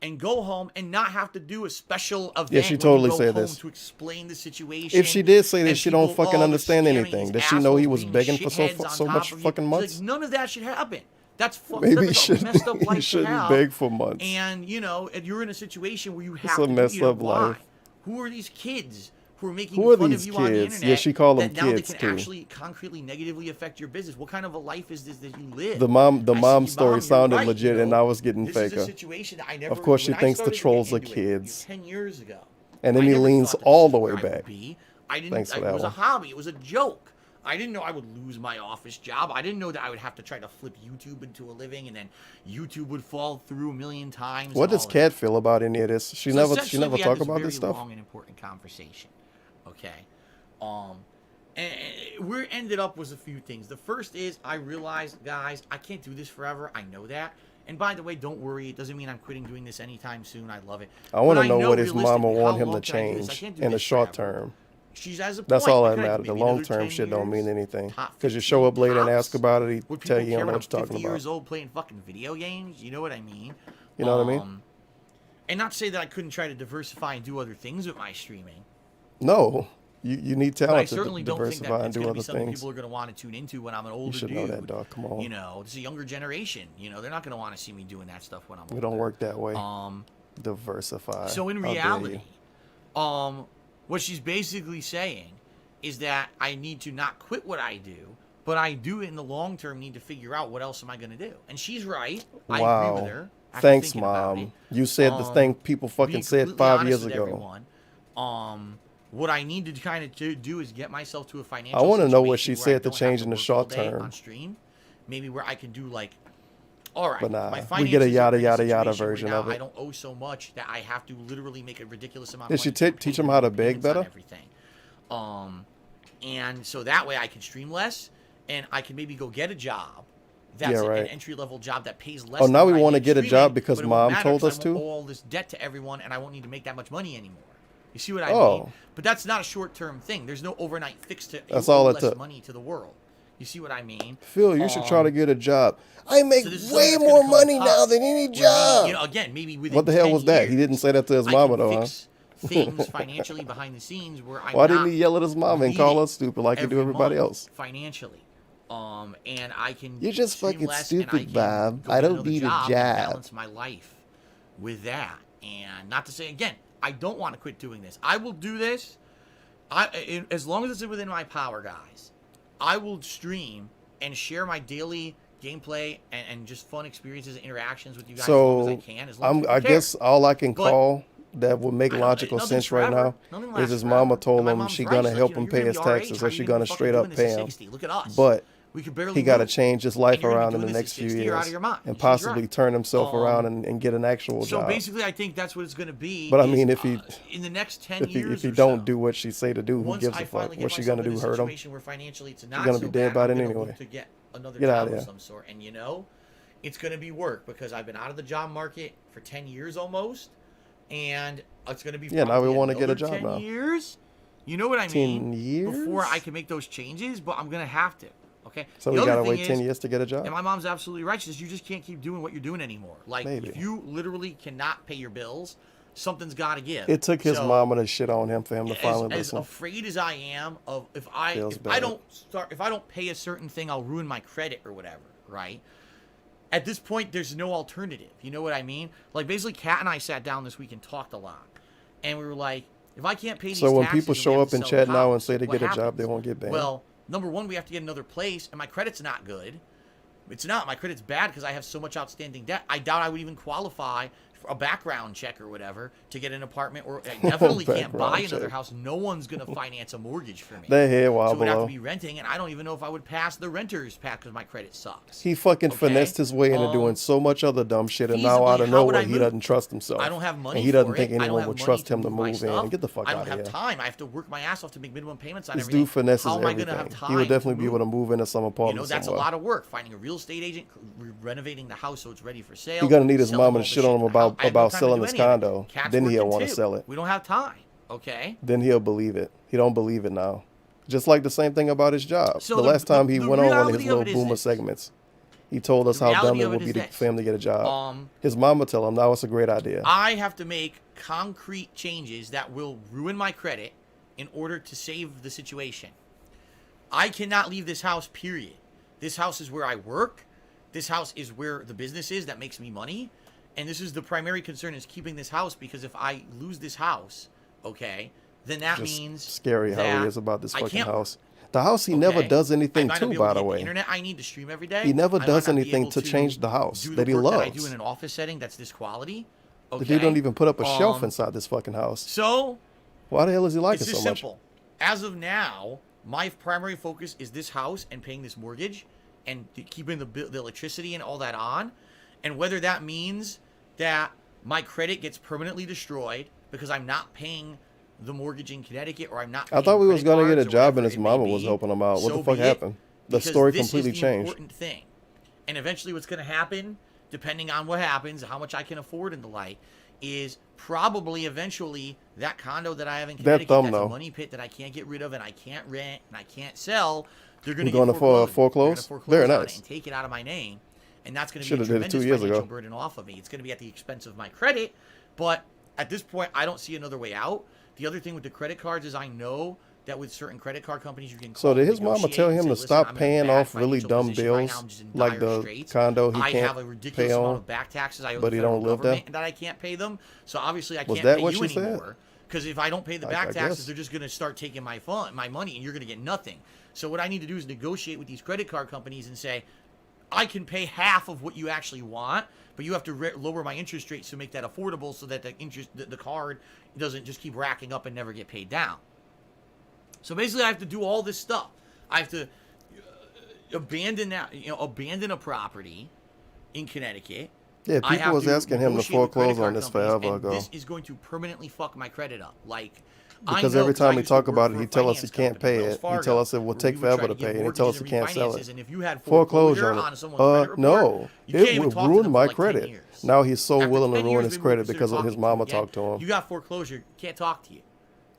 and go home and not have to do a special event. Yeah, she when totally you go said home this. to explain the situation. If she did say and this, she don't people, fucking they're understand scaring anything. these Does she know he assholes was being begging for shitheads on so top much of you. fucking She's months? like, none of that should happen. That's fucked Maybe up. he It's a should. messed up He life to shouldn't have. beg for months. And you know, and you're in a situation where you have It's to a messed do either up why. life. Who are these kids who are making Who are fun these of you on the kids? internet? Yeah, she called them that now kids, they can too. actually concretely negatively affect your business. What kind of a life is this that you live? The mom I said, story you're sounded right, legit, you and know? I was getting This is a faker. situation that I never. Of course, she when I thinks the started to trolls get are into it, kids. 10 years ago. And then I he never leans thought this all is the way where I would back. be. I didn't. Thanks for It that was a one. hobby. It was a joke. I didn't know I would lose my office job. I didn't know that I would have to try to flip YouTube into a living, and then YouTube would fall through a million times. What and does all of Kat that. feel about any of this? She So never essentially, we had talk about very this stuff. Long and important conversation. Okay. And where it ended up was a few things. The first is I realized, guys, I can't do this forever. I know that. And by the way, don't worry. It doesn't mean I'm quitting doing this anytime soon. I love it. I want But to know what his mama realistically, want how him to long can I do this? I change can't do in the this short forever. term. She's as a That's point. all What that can I do? matters. The Maybe another long term 10 shit don't years? mean anything. Top Because you show up late and tops? ask about it, he Would tell people you you care don't know when what you're I'm talking 50 about. years old playing fucking video games? You know what I mean? You know what I mean? And not to say that I couldn't try to diversify and do other things with my streaming. No. You need But I talent to certainly don't think diversify that and it's do going to other be something things. people are going to want to tune into when I'm an older You should dude. know that, dog. Come on. You know, it's a younger generation. You know, they're not going to want to see me doing that stuff when I'm older. We don't work that way. Diversify. So in How dare reality, you. what she's basically saying is that I need to not quit what I do, but I do in the long term need to figure out what else am I going to do. And she's right. I agree with her. after Thanks, thinking about Mom. it. You said the thing people fucking Being said completely 5 honest years with ago. everyone, what I need to kind of do is get myself to a financial I want to know what situation she where I said to don't have change in the work short all day term. on stream. Maybe where I can do like, all right, But nah, my we get a finances are yada, in a yada, yada situation where version now of it. I don't owe so much that I have to literally make a ridiculous amount Did of she money. teach him how to beg payments on better? Everything. And so that way I can stream less, and I can maybe go get a job. That's Yeah, an right. entry-level job that pays less. Oh, now than we what I wanna make get a streaming, job because but it won't Mom matter told 'cause us I won't to? owe all this debt to everyone, and I won't need to make that much money anymore. You see what I Oh. mean? But that's not a short-term thing. There's no overnight fix to That's you owe all it less took. money to the world. You see what I mean? Phil, you should try to get a job. I make So this is way something that's more gonna come money on now top, than any where maybe, job. you know, again, maybe within What the hell 10 was that? years, He didn't say that to his I mama, can though, huh? fix things financially behind the scenes where I'm Why not didn't he yell at his mama and call bleeding us stupid like he do every everybody month else? financially. And I can You're just stream fucking less, and stupid, can Bob. go I get don't another need a job and job. balance my life with that. And not to say again, I don't want to quit doing this. I will do this. As long as it's within my power, guys. I will stream and share my daily gameplay and just fun experiences and interactions with you guys as long as I can. As long as people I care. guess all I can But call that would make I don't- logical nothing's sense right forever. now Nothing is lasts his forever. mama told And my him mom's she right. gonna She's help like, him you're pay gonna his be our age. taxes How or are she you gonna gonna fucking straight doing up this at pay him. 60? Look at us. But We could barely he got to move. change his life And you're gonna around be in the doing this next at few 60, you're out years of your mind. and She's possibly right. turn himself around and get an actual So job. basically, I think that's what it's going to be. But I is, mean, if he in the next 10 years if he or don't so, do what she say to do, who once gives I a finally fuck? get What's she myself gonna in do? a Hurt him? situation where financially it's not gonna so be dead bad, by I'm then gonna anyway. look to get another Get job outta of here. some sort, and you know, it's going to be work because I've been out of the job market for 10 years almost, and it's going to be now we want to get a another job 10 now. years. You know what I mean? 10 years? Before I can make those changes, but I'm going to have to. Okay. So The we other gotta thing wait 10 is, years to get a job. And my mom's absolutely right. She says you just can't keep doing what you're doing anymore. Like Maybe. if you literally cannot pay your bills, something's got to give. It took his So, mama to shit on him for him to finally as listen. afraid as I am of if I bad. don't pay a certain thing, I'll ruin my credit or whatever, right? At this point, there's no alternative. You know what I mean? Like basically, Kat and I sat down this week and talked a lot, and we were like, if I can't pay these So when taxes, people and we show have up to in sell chat the now and house, say they what get a job, happens? they won't get banned. Well, number one, we have to get another place, and my credit's not good. It's not. My credit's bad because I have so much outstanding debt. I doubt I would even qualify for a background check or whatever to get an apartment, or I definitely can't buy another check. house. No one's going to finance a mortgage for me. That head So wobble we'd have to low. be renting, and I don't even know if I would pass the renter's pack because my credit sucks. He fucking Okay? finessed his way into doing so much other dumb shit, and now feasibly, out of how would I nowhere he move? doesn't trust himself. I don't have money and he doesn't for think it. I don't anyone have would money trust to him to move my move in. stuff. Get the fuck I out don't of have here. time. I have to work my ass off to make minimum payments on This everything. dude finesses How am I everything. going to have time He would definitely to be able to move into some You apartment know, that's somewhere. a lot of work. Finding a real estate agent, renovating the house so it's ready for sale. You're gonna need his selling mama all to the shit on him in the house. about I have no time to selling do his any of it. condo. Cat's Then he'll working want to too. sell it. We don't have time. Okay. Then he'll believe it. He don't believe it now. Just like the same thing about his job. So the last time he the went on one of his reality of little it is boomer this. segments, he told us The how reality dumb it of would it be is to, this. for him to get a job. His His mama tell him now it's a great idea. I have to make concrete changes that will ruin my credit in order to save the situation. I cannot leave this house, period. This house is where I work. This house is where the business is that makes me money. And this is the primary concern, is keeping this house, because if I lose this house, okay, then that Just means scary how that he is about this I fucking can't house. The house he never Okay. does anything I might not to, be able by to the get way. internet I need to stream every day. He never I might does not be anything able to change the house do that he work That I loves. do in an office setting that's this quality. Okay. The dude don't even put up a shelf Um, inside this fucking house. So Why the hell is he like it's it just so much? simple. As of now, my primary focus is this house and paying this mortgage and keeping the electricity and all that on. And whether that means that my credit gets permanently destroyed because I'm not paying the mortgage in Connecticut, or I'm not I paying thought we was credit gonna get a cards or job and whatever his it may mama was be, helping him out. What so the fuck be it, happened? The because story this completely is the changed. important thing. And eventually what's going to happen, depending on what happens, how much I can afford and the like, is probably eventually that condo that I have in Connecticut, thumb, that's though. a money pit that I can't get rid of and I can't rent and I can't sell, they're going to We're get going to foreclosed. foreclose? They're gonna Very foreclose on it nice. and take it out of my name. And that's going to be Should've a did it 2 tremendous years financial ago. burden off of me. It's going to be at the expense of my credit. But at this point, I don't see another way out. The other thing with the credit cards is I know that with certain credit card companies, you can call So did and his mama negotiate tell and him say, to "Listen, stop I'm in a paying bad off really financial dumb position right bills, now. I'm just in like dire the straits. condo he I can't have a ridiculous pay amount on, of back taxes I owe but the he federal don't live there? government and that I can't pay them. So obviously I Was can't that pay what you she said? anymore. Because if I don't pay the I back taxes, guess. they're just going to start taking my money, and you're going to get nothing. So what I need to do is negotiate with these credit card companies and say, I can pay half of what you actually want, but you have to lower my interest rates to make that affordable, so that the card doesn't just keep racking up and never get paid down. So basically, I have to do all this stuff. I have to abandon a property in Connecticut. Yeah, I people have was to asking him to negotiate with credit foreclose on card this companies, forever and ago. This is going to permanently fuck my credit up. Because every time he talk about it, he tell us he can't pay it. He tell us it will take forever to pay it. And he tell us he can't sell it. And if you had Foreclosure on on someone's credit it. report, No. you can't It even would talk to ruin them my for like 10 credit. years. Now he's so After willing to 10 ruin years, his maybe credit we'll because of consider his talking mama to you talked to him. You got foreclosure, can't talk to you.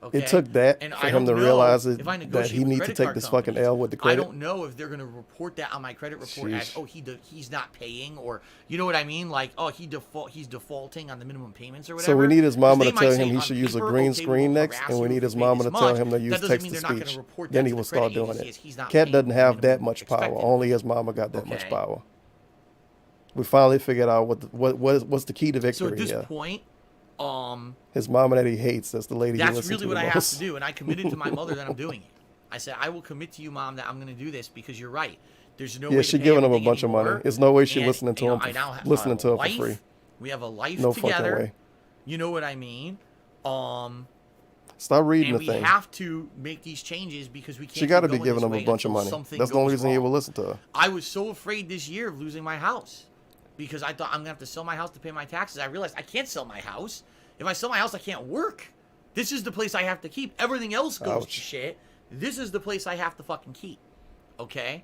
Okay? It took that And for I him to don't know realize if I that negotiate he with needs to credit take card this fucking companies, L with the I credit. don't know if they're going to report that on my credit report as, Sheesh. he's not paying, or you know what I mean, like, he's defaulting on the minimum payments or whatever. So we need his mama to They might tell say him he on should use a paper, green okay, screen we'll next, harass and we you need if his you pay mama this to tell much. him to That use doesn't text mean to they're not gonna speech. report Then that he to will the credit start doing agency it. as he's not Cat paying doesn't have the that minimum much power. expected. Only his mama got that much Okay. power. We finally figured out what's the key to victory So at this here. point, His mama that he hates, that's the lady he that's listens really to what the I have most. to do, and I committed to my mother that I'm doing it. I said, I will commit to you, Mom, that I'm going to do this because you're right. There's no way Yeah, to she pay giving him a everything bunch of money. anymore. There's no way she And, listening to you know, him. I now have Listening a to her for life. free. We have a life No together. fucking way. You know what I mean? Stop reading and the we thing. have to make these changes because we can't. She got to keep be going giving this him a way bunch of until money. something That's the only goes reason he wrong. will listen to her. I was so afraid this year of losing my house because I thought I'm gonna have to sell my house to pay my taxes. I realized I can't sell my house. If I sell my house, I can't work. This is the place I have to keep. Everything else goes to shit. This is the place I have to fucking keep. Okay?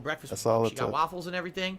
breakfast. That's all She it got took. waffles and everything.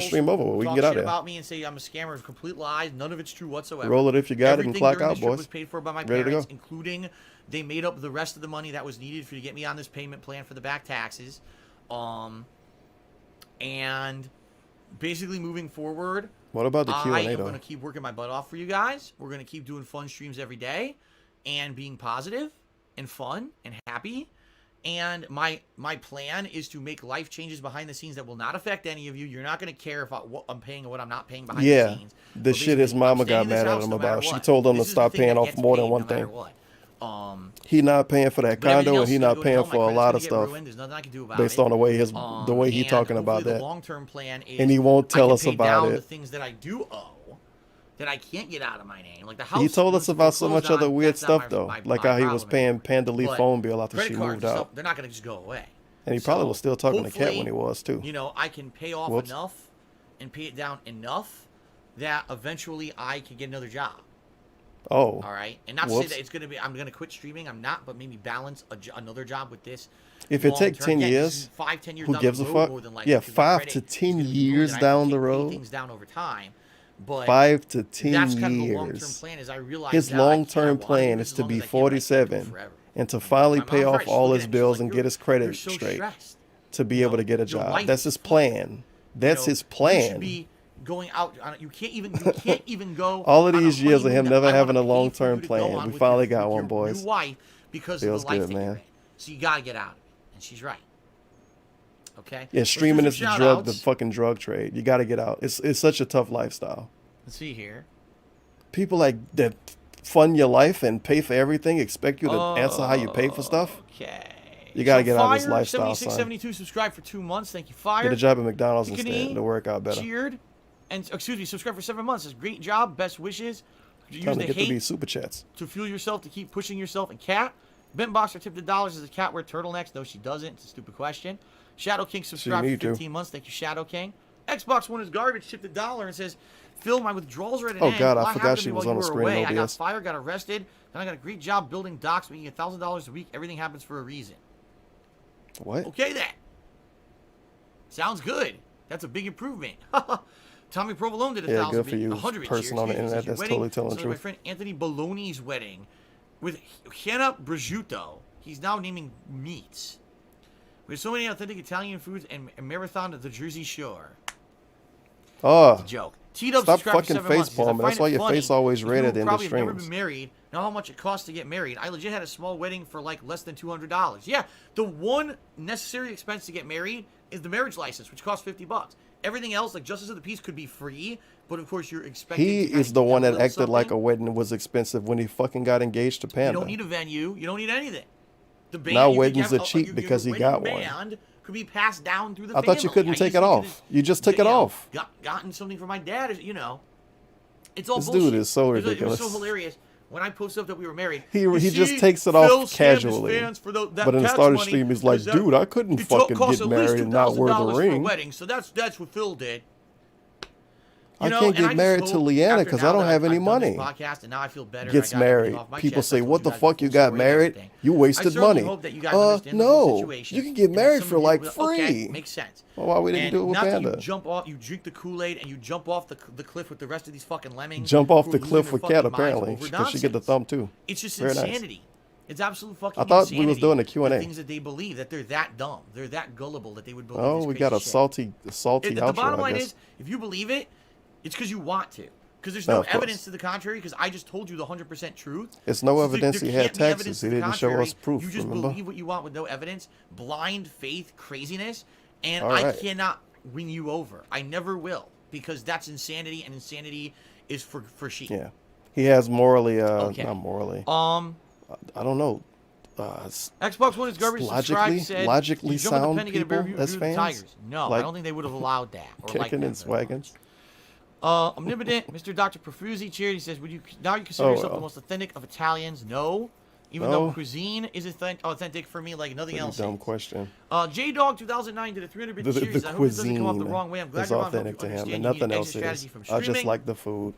the stream over. We can talk get out shit of here. about me and say I'm a scammer is complete lies. None of it's true whatsoever. Roll it if you got it and Everything clock during out, this trip boys. was paid for by my Ready to parents, go. including they made up the rest of the money that was needed for to get me on this payment plan for the back taxes. And basically moving forward, What about the I Q&A am though? going to keep working my butt off for you guys. We're going to keep doing fun streams every day and being positive and fun and happy. And my plan is to make life changes behind the scenes that will not affect any of you. You're not going to care about what I'm paying and what I'm not paying behind the scenes. The shit his mama got mad at him about. She told him to stop paying off more than one thing. He not paying for that condo, and he not paying for a lot of stuff based on the way he talking about that. The long-term plan is and he won't tell us about it. The things that I do owe that I can't get out of my name, like the house. He told us about so much other weird stuff though, like how he was paying Panda Lee But phone bill after she credit cards moved and out. stuff, they're not going to just go away. And he probably was still talking to Cat hopefully, when he was too. You know, I can pay off enough and pay it down enough that eventually I can get another job. Oh. All right. And not to say that it's going to be, I'm going to quit streaming. I'm not, but maybe balance another job with this. If it takes 10 years, 5, 10 years who down gives the a road, fuck? more than likely, Yeah, because 5 credit to is 10 gonna be years moving, down the I can pay road. things down over time. But 5 to 10 that's years. kind of the long-term plan. Is I realize his long-term plan is to be 47 and to finally pay off all his bills and get his credit straight to be able to get a job. That's his plan. That's his plan. You should be going out on it. You can't even go. All of these years of him honeymoon never that I having a wanna pay for long-term you to go plan. on We with finally your- got with one, your boys. new wife because Feels of the life good, that you're man. in. So you gotta get out of it, and she's right. Okay. Yeah, Let's do streaming some is the shout-outs. fucking drug trade. You got to get out. It's such a tough lifestyle. Let's see here. People like that fund your life and pay for everything, expect you to answer how you pay for stuff. Okay. You got to So get out of this Fire, lifestyle, 76, son. 72 subscribed for 2 months. Thank you, Fire. Get a job at McDonald's Piccini instead. It'll work out better. Cheered. And, excuse me, subscribe for 7 months. Says, great job. Best wishes. Use Time the to get to hate these super chats. to fuel yourself, to keep pushing yourself. And Cat. Bent Boxer tipped $1. Does a cat wear turtlenecks? No, she doesn't. It's a stupid question. Shadow King subscribed need for to. 15 months. Thank you, Shadow King. Xbox One is garbage. Tipped $1 and says, Phil, my withdrawals are at an end. God, I What forgot happened to she me was while on you the were screen, away? I got OBS. fired, got arrested. Then I got a great job building docks, making $1,000 a week. Everything happens for a reason. What? Okay, then. Sounds good. That's a big improvement. Tommy Provolone did Yeah, 1,000. good for you, 100 person cheers. on the He says, internet your that's wedding totally telling the was my truth. friend Anthony Baloney's wedding with Hannah Prosciutto. He's now naming meats. We have so many authentic Italian foods and a marathon at the Jersey Shore. Oh, It's a joke. T-Dub stop subscribed for fucking 7 months. He says, "I facepalming. That's find why it your funny face always that red you at the end of probably have never streams. been married. Know how much it costs to get married. I legit had a small wedding for like less than $200. Yeah, the one necessary expense to get married is the marriage license, which costs $50. Everything else, like justice of the peace, could be free, but of course you're expected. He to kinda is the get one a that little acted like a something. wedding was expensive when he fucking got engaged to You Panda. don't need a venue. You don't need anything. The band, Now you could weddings have are cheap your because he wedding got one. band could be passed down through the I thought you family. couldn't I take used it to off. just, You just took it off. Gotten something for my dad, you know. It's all This bullshit. dude is so It was ridiculous. so hilarious. When I posted up that we were married, He you just see, takes it Phil off scammed his casually. fans for that But in the tax start of money stream, he's like, because that- dude, I couldn't it fucking cost get at least married and not wear the $2,000 for a ring. wedding, so that's what Phil did. I You know, can't and get just married hope to Leanna after because now I don't that have I've any done this money. podcast, and now I feel better. Gets I got everything married. off my People chest. say, I told what the guys fuck the you full got story of married? everything. You wasted I certainly money. hope that you guys understand the whole No. situation, You can get and that married some for of you like will be like, okay, free. makes sense. Well, why we didn't And do it with not that Panda? you jump off, you drink the Kool-Aid, and you jump off the cliff with the rest of these fucking lemmings. Jump off who the are losing cliff their with fucking Cat minds apparently over because she get the nonsense. thumb too. It's just Very nice. insanity. It's absolute fucking I thought we was insanity. doing a Q&A. The things that they believe, that they're that dumb, they're that gullible that they would believe. Oh, this we crazy got a shit. salty The outro, bottom I line guess. is, if you believe it, it's because you want to. Because there's No, no of course. evidence to the contrary. Because I just told you the 100% truth. It's no So evidence there he had can't be evidence taxes. to He the didn't show contrary. us proof, You just remember? believe what you want with no evidence. Blind faith, craziness, and All I right. cannot win you over. I never will, because that's insanity, and insanity is for sheep. Yeah. He has morally, Okay. not morally. I don't know. Xbox One is garbage. Logically- Subscribe said, logically you jump at the sound pen to get a better people view as of the fans? Tigers. No, I Like don't think they would have allowed that. Or like Kicking that and very much. swagging. Omnipotent, Mr. Dr. Profusi cheered. He says, "Would you now you consider Oh, yourself the well. most authentic of Italians?" No, even No. though cuisine is authentic for me like nothing Pretty else. dumb is. question. J Dog 2009 did a 300 bit The series. I hope it doesn't come off the cuisine wrong way. I'm glad is you're on. I hope authentic you to him, understand and you need nothing extra else strategy is. from I just streaming. like the food.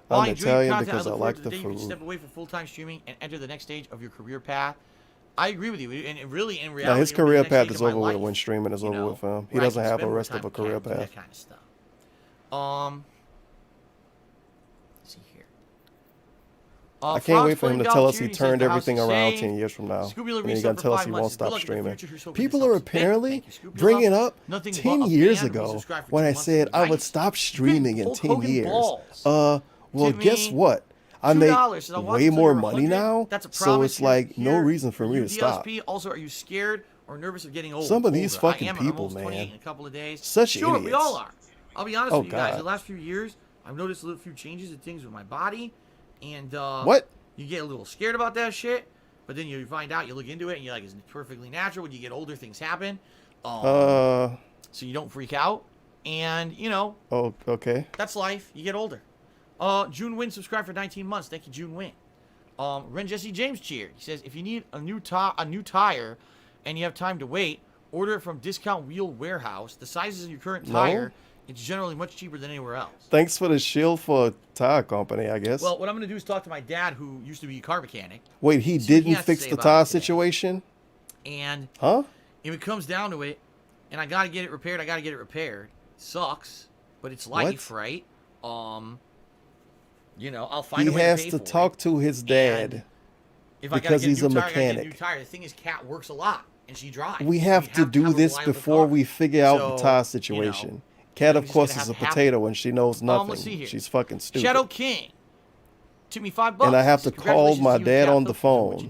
While I'm you enjoy Italian content, because I look like forward to the day you can food. step away from full-time streaming and enter the next stage of your career path. I agree with you, and really, in reality, Now his it'll be the career next path stage is of my over with life, when streaming is you over know, with him. He where I doesn't can have a spend more rest time of a with career Kat and do path. that kind of stuff. Let's see here. I can't wait for him to tell us he turned everything around 10 years from now. And he's going to tell us he won't stop streaming. People are apparently bringing up 10 years ago when I said I would stop streaming in 10 years. Well, guess what? I make way more money now, so it's like no reason for me to stop. Also, are you scared or nervous of getting old? Some of these fucking people, man. In a couple of days. Such idiots. We all are. I'll be honest with you guys. The last few years, I've noticed a few changes and things with my body. And what? You get a little scared about that shit, but then you find out, you look into it, and you're like, it's perfectly natural. When you get older, things happen. So you don't freak out. And, you know. Oh, okay. That's life. You get older. June Wynn subscribed for 19 months. Thank you, June Wynn. Ren Jesse James cheered. He says, if you need a new tire and you have time to wait, order it from Discount Wheel Warehouse. The sizes of your current tire, it's generally much cheaper than anywhere else. Thanks for the shield for a tire company, I guess. Well, what I'm going to do is talk to my dad, who used to be a car mechanic. Wait, he didn't fix the tire situation? And if it comes down to it, and I got to get it repaired, sucks, but it's life, right? You know, I'll find a way to pay for it. He has to talk to his dad because he's a mechanic. The thing is, Kat works a lot, and she drives. We have to do this before we figure out the tire situation. You know, Kat, of course, is a potato and she knows nothing. She's fucking stupid. Shadow King took me $5. And I have to call my dad on the phone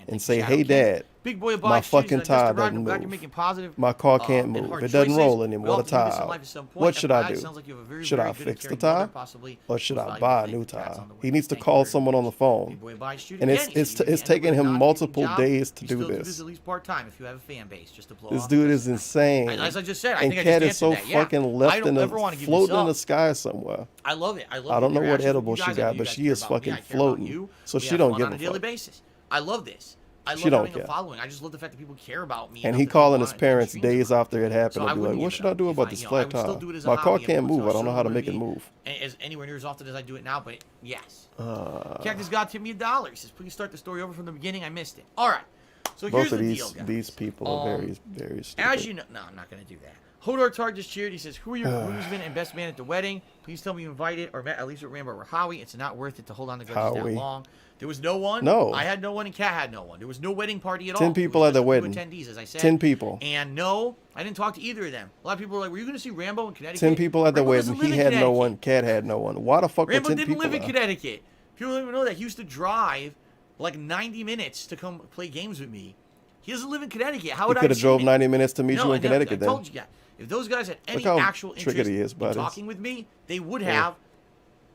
and say, hey, Dad, Big boy my fucking tire doesn't move. My car can't move. It doesn't roll anymore. The tire. What should I do? Should I fix the tire? Or should I buy a new tire? He needs to call someone on the phone. And it's taking him multiple days to do this. This dude is insane. As I just said, and Kat is so fucking left in the floating in the sky somewhere. I love it. I don't know what edible she got, but she is fucking floating. So she don't give a fuck. I love this. I love having a following. I just love the fact that people care about me. And he calling his parents days after it happened and be like, what should I do about this flat tire? My car can't move. I don't know how to make it move. As anywhere near as often as I do it now, but yes. Cactus God tipped me $1. He says, please start the story over from the beginning. I missed it. All right. So here's the deal, guys. These people are very, very stupid. As you know, no, I'm not going to do that. Hodor Tard just cheered. He says, who are your groomsmen and best man at the wedding? Please tell me you invited or met at least with Rambo or Howie. It's not worth it to hold on to grudges that long. There was no one. No. I had no one and Kat had no one. There was no wedding party at all. 10 people at the wedding. Attendees, as I said. 10 people. And no, I didn't talk to either of them. A lot of people were like, were you going to see Rambo in Connecticut? 10 people at the wedding. He had no one. Kat had no one. Why the fuck Rambo were 10 people didn't live in Connecticut. People don't even know that. He used to drive like 90 minutes to come play games with me. He doesn't live in Connecticut. How would I? He could have drove 90 minutes to meet you in Connecticut then. I told you guys. If those guys had any actual interest in talking with me, they would have,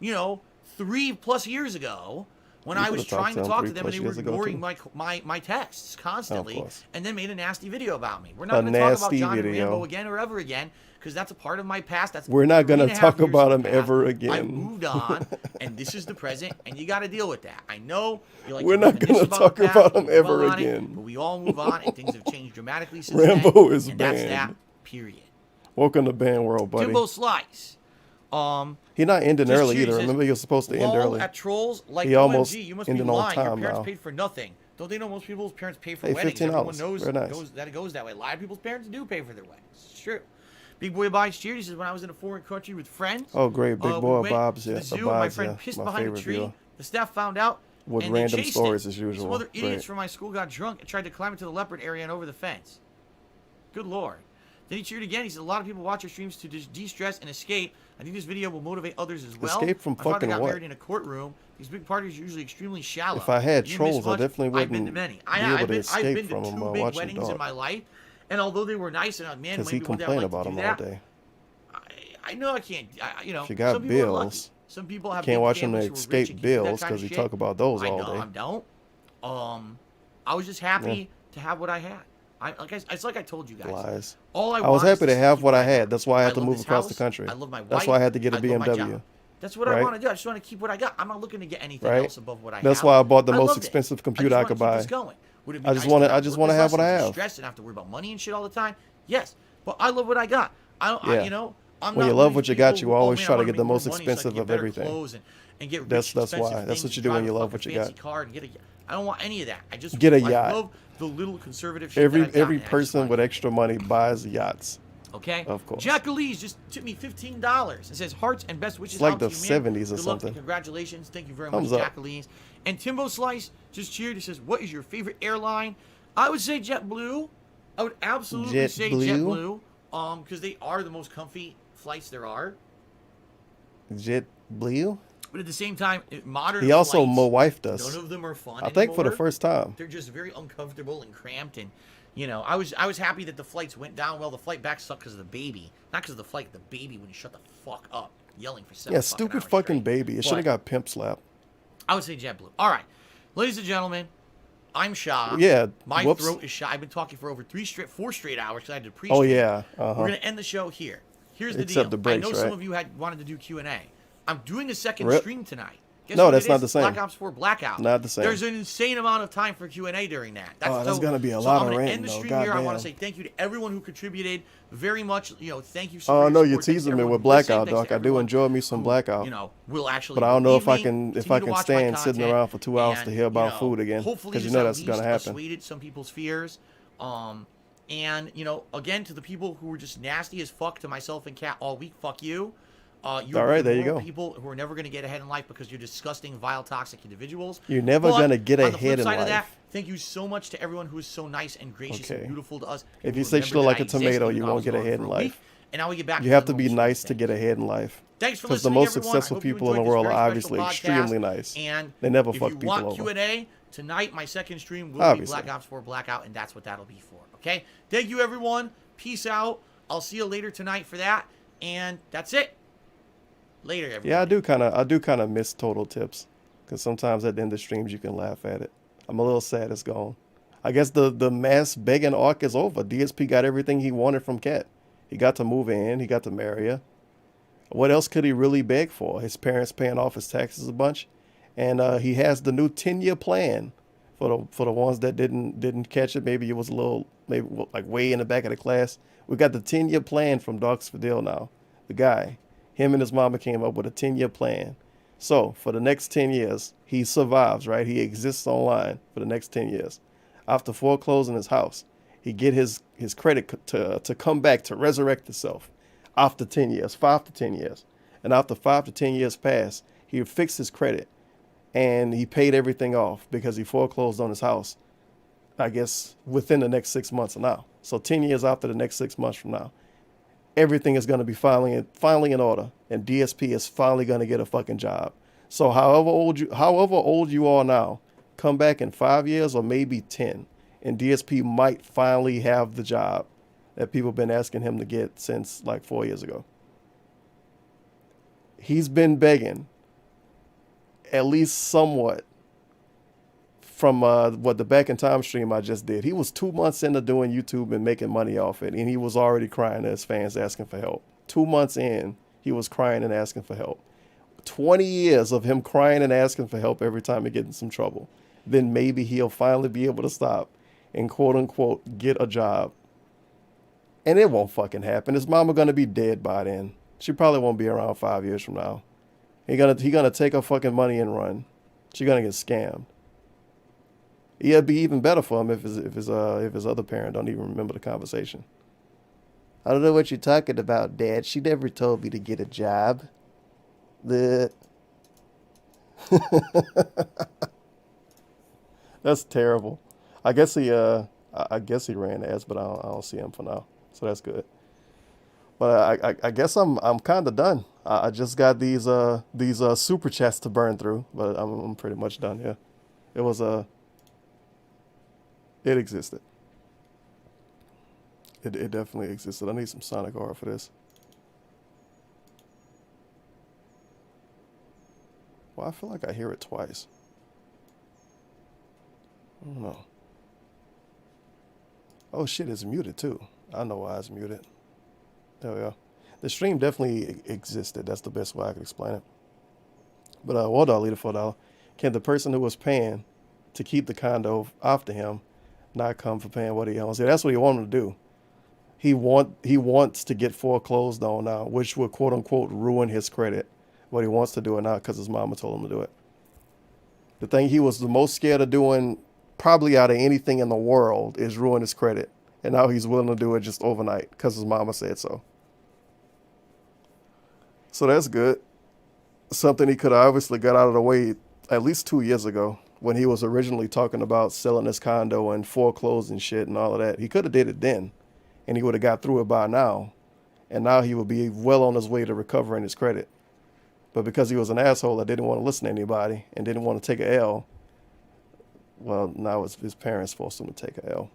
you know, 3+ years ago when I was trying to talk to them and they were ignoring my texts constantly and then made a nasty video about me. We're not going to talk about John and Rambo again or ever again because that's a part of my past. We're not going to talk about him ever again. I moved on and this is the present and you got to deal with that. I know you're like, we're not going to talk about him ever again. But we all move on and things have changed dramatically since Rambo then. is and banned. That's that, period. Welcome to Band World, buddy. Timbo Slice. He's not ending early either. Remember, he was supposed to end early. At trolls, like he almost OMG, you must ended be lying. on time Your parents now. paid for nothing. Don't they know most people's parents pay for Hey, weddings? $15. Everyone knows Very nice. that it goes that way. A lot of people's parents do pay for their weddings. It's true. Big Boy Bob's cheered. He says, when I was in a foreign country with friends. Oh, great. Big Boy we Bob's, went yeah. to the zoo, and my friend pissed behind a tree. Viewer. The staff found out. With and random they chased stories it. as usual. Some other idiots from my school got drunk and tried to climb into the leopard area and over the fence. Good Lord. Then he cheered again. He said, a lot of people watch your streams to de-stress and escape. I think this video will motivate others as well. Escape from fucking what? My father got married in a courtroom. These big parties are usually extremely shallow. If I had trolls, I definitely wouldn't I've been to many. be able to escape from them I've been to 2 big weddings in my life. And although they were nice, and man, because he complained about them all day. I know I can't, you know. If you got bills, some people have can't watch him escape bills because he talk about those all day. I don't. I was just happy to have what I had. It's like I told you guys. Lies. I was happy to have what I had. That's why I had to move across the country. I love my wife. That's why I had to get a BMW. That's what I want to do. I just want to keep what I got. I'm not looking to get anything else above what I have. That's why I bought the most expensive computer I could buy. I just want to have what I have. Stress and have to worry about money and shit all the time. Yes, but I love what I got. You know. When you love what you got, you always try to get the most expensive of everything. That's why. That's what you do when you love what you got. I don't want any of that. I just get a yacht. I love the little conservative shit Every person with extra money buys yachts. Okay? Of course. Jacqueline just tipped me $15. It says hearts and best wishes It's like out the to you, man. 70s or Good luck something. and congratulations. Thank you very Thumbs much, up. Jacqueline. And Timbo Slice just cheered. He says, what is your favorite airline? I would say JetBlue. I would absolutely say JetBlue. Because they are the most comfy flights there are. JetBlue? But at the same time, modern He also, flights, my wife does. none of them are fun I think for the anymore. first time. They're just very uncomfortable and cramped. And, you know, I was happy that the flights went down well. The flight back sucked because of the baby. Not because of the flight, the baby when you shut the fuck up, yelling for 7 Yeah, fucking stupid hours fucking straight. baby. It should have But got pimp slapped. I would say JetBlue. All right. Ladies and gentlemen, I'm Sha. Yeah, My whoops. throat is shot. I've been talking for over 4 straight hours because I had to pre Oh, yeah. Uh-huh. We're going to end the show here. Here's the Except deal. the breaks, I know some right? of you had wanted to do Q&A. I'm doing a second Rip. stream tonight. Guess No, what that's it not is? the same. Black Ops 4 Blackout. Not the same. There's an insane amount of time for Q&A during that. That's gonna be a so lot I'm of gonna ranting, end the though. stream here. I want Goddamn. to say thank you to everyone who contributed very much. You know, thank you so Oh, much. no, you're teasing me with Blackout, Thanks Doc. to I do everyone enjoy me some who, Blackout. You know, will actually. But I don't know if I believe can me, continue to watch my stand sitting content, around for 2 hours to and, hear about you know, food again. Hopefully, Because you this know at that's gonna least happen. assuaded some people's fears. And you know, again, to the people who were just nasty as fuck to myself and Kat all week, fuck you. You're All right, there you immoral go. people who are never going to get ahead in life because you're disgusting, vile, toxic individuals. You're never But gonna get on the ahead flip in side of that, life. thank you so much to everyone who is so nice and gracious and Okay. beautiful to us. If who you say remembered shit like that a I exist, tomato, even you though I won't was get gone ahead for in a life. week. And now we get back. You have the to be normal nice stream to get ahead in life. Thanks for Because the listening, most everyone. I successful hope you people in the enjoyed this world are very obviously special extremely podcast. nice. And They never if fuck you people want over. Q&A tonight, my second stream will Obviously. be Black Ops 4 Blackout, and that's what that'll be for. Okay. Thank you, everyone. Peace out. I'll see you later tonight for that. And that's it. Later, everyone. Yeah, I do kind of miss Total Tips. Because sometimes at the end of streams, you can laugh at it. I'm a little sad it's gone. I guess the mass begging arc is over. DSP got everything he wanted from Kat. He got to move in. He got to marry her. What else could he really beg for? His parents paying off his taxes a bunch. And he has the new 10-year plan for the ones that didn't catch it. Maybe it was maybe like way in the back of the class. We got the 10-year plan from Docs Fidel now. The guy, him and his mama came up with a 10-year plan. So for the next 10 years, he survives, right? He exists online for the next 10 years. After foreclosing his house, he get his credit to come back, to resurrect itself after 10 years, 5 to 10 years. And after 5 to 10 years pass, he fixed his credit and he paid everything off because he foreclosed on his house, I guess, within the next 6 months now. So 10 years after the next 6 months from now, everything is going to be finally in order, and DSP is finally going to get a fucking job. So however old you are now, come back in 5 years or maybe 10, and DSP might finally have the job that people have been asking him to get since like 4 years ago. He's been begging, at least somewhat, from the Back in Time stream I just did. He was 2 months into doing YouTube and making money off it, and he was already crying to his fans asking for help. 2 months in, he was crying and asking for help. 20 years of him crying and asking for help every time he gets in some trouble. Then maybe he'll finally be able to stop and quote unquote get a job. And it won't fucking happen. His mama gonna be dead by then. She probably won't be around 5 years from now. He gonna take her fucking money and run. She gonna get scammed. It'd be even better for him if his other parent don't even remember the conversation. I don't know what you're talking about, Dad. She never told me to get a job. That's terrible. I guess he ran ads, but I don't see him for now, so that's good. But I guess I'm kind of done. I just got these super chats to burn through, but I'm pretty much done. Yeah, it existed. It definitely existed. I need some Sonic aura for this. Well, I feel like I hear it twice. I don't know. Oh shit, it's muted too. I know why it's muted. There we go. The stream definitely existed. That's the best way I could explain it. But $1 leader $4. Can the person who was paying to keep the condo after him not come for paying what he owns? Yeah, that's what he wanted to do. He wants to get foreclosed on now, which would quote unquote ruin his credit. But he wants to do it now because his mama told him to do it. The thing he was the most scared of doing, probably out of anything in the world, is ruin his credit. And now he's willing to do it just overnight because his mama said so. So that's good. Something he could have obviously got out of the way at least 2 years ago when he was originally talking about selling his condo and foreclosing shit and all of that. He could have did it then, and he would have got through it by now. And now he would be well on his way to recovering his credit. But because he was an asshole that didn't want to listen to anybody and didn't want to take a L, well, now it's his parents forced him to take a L.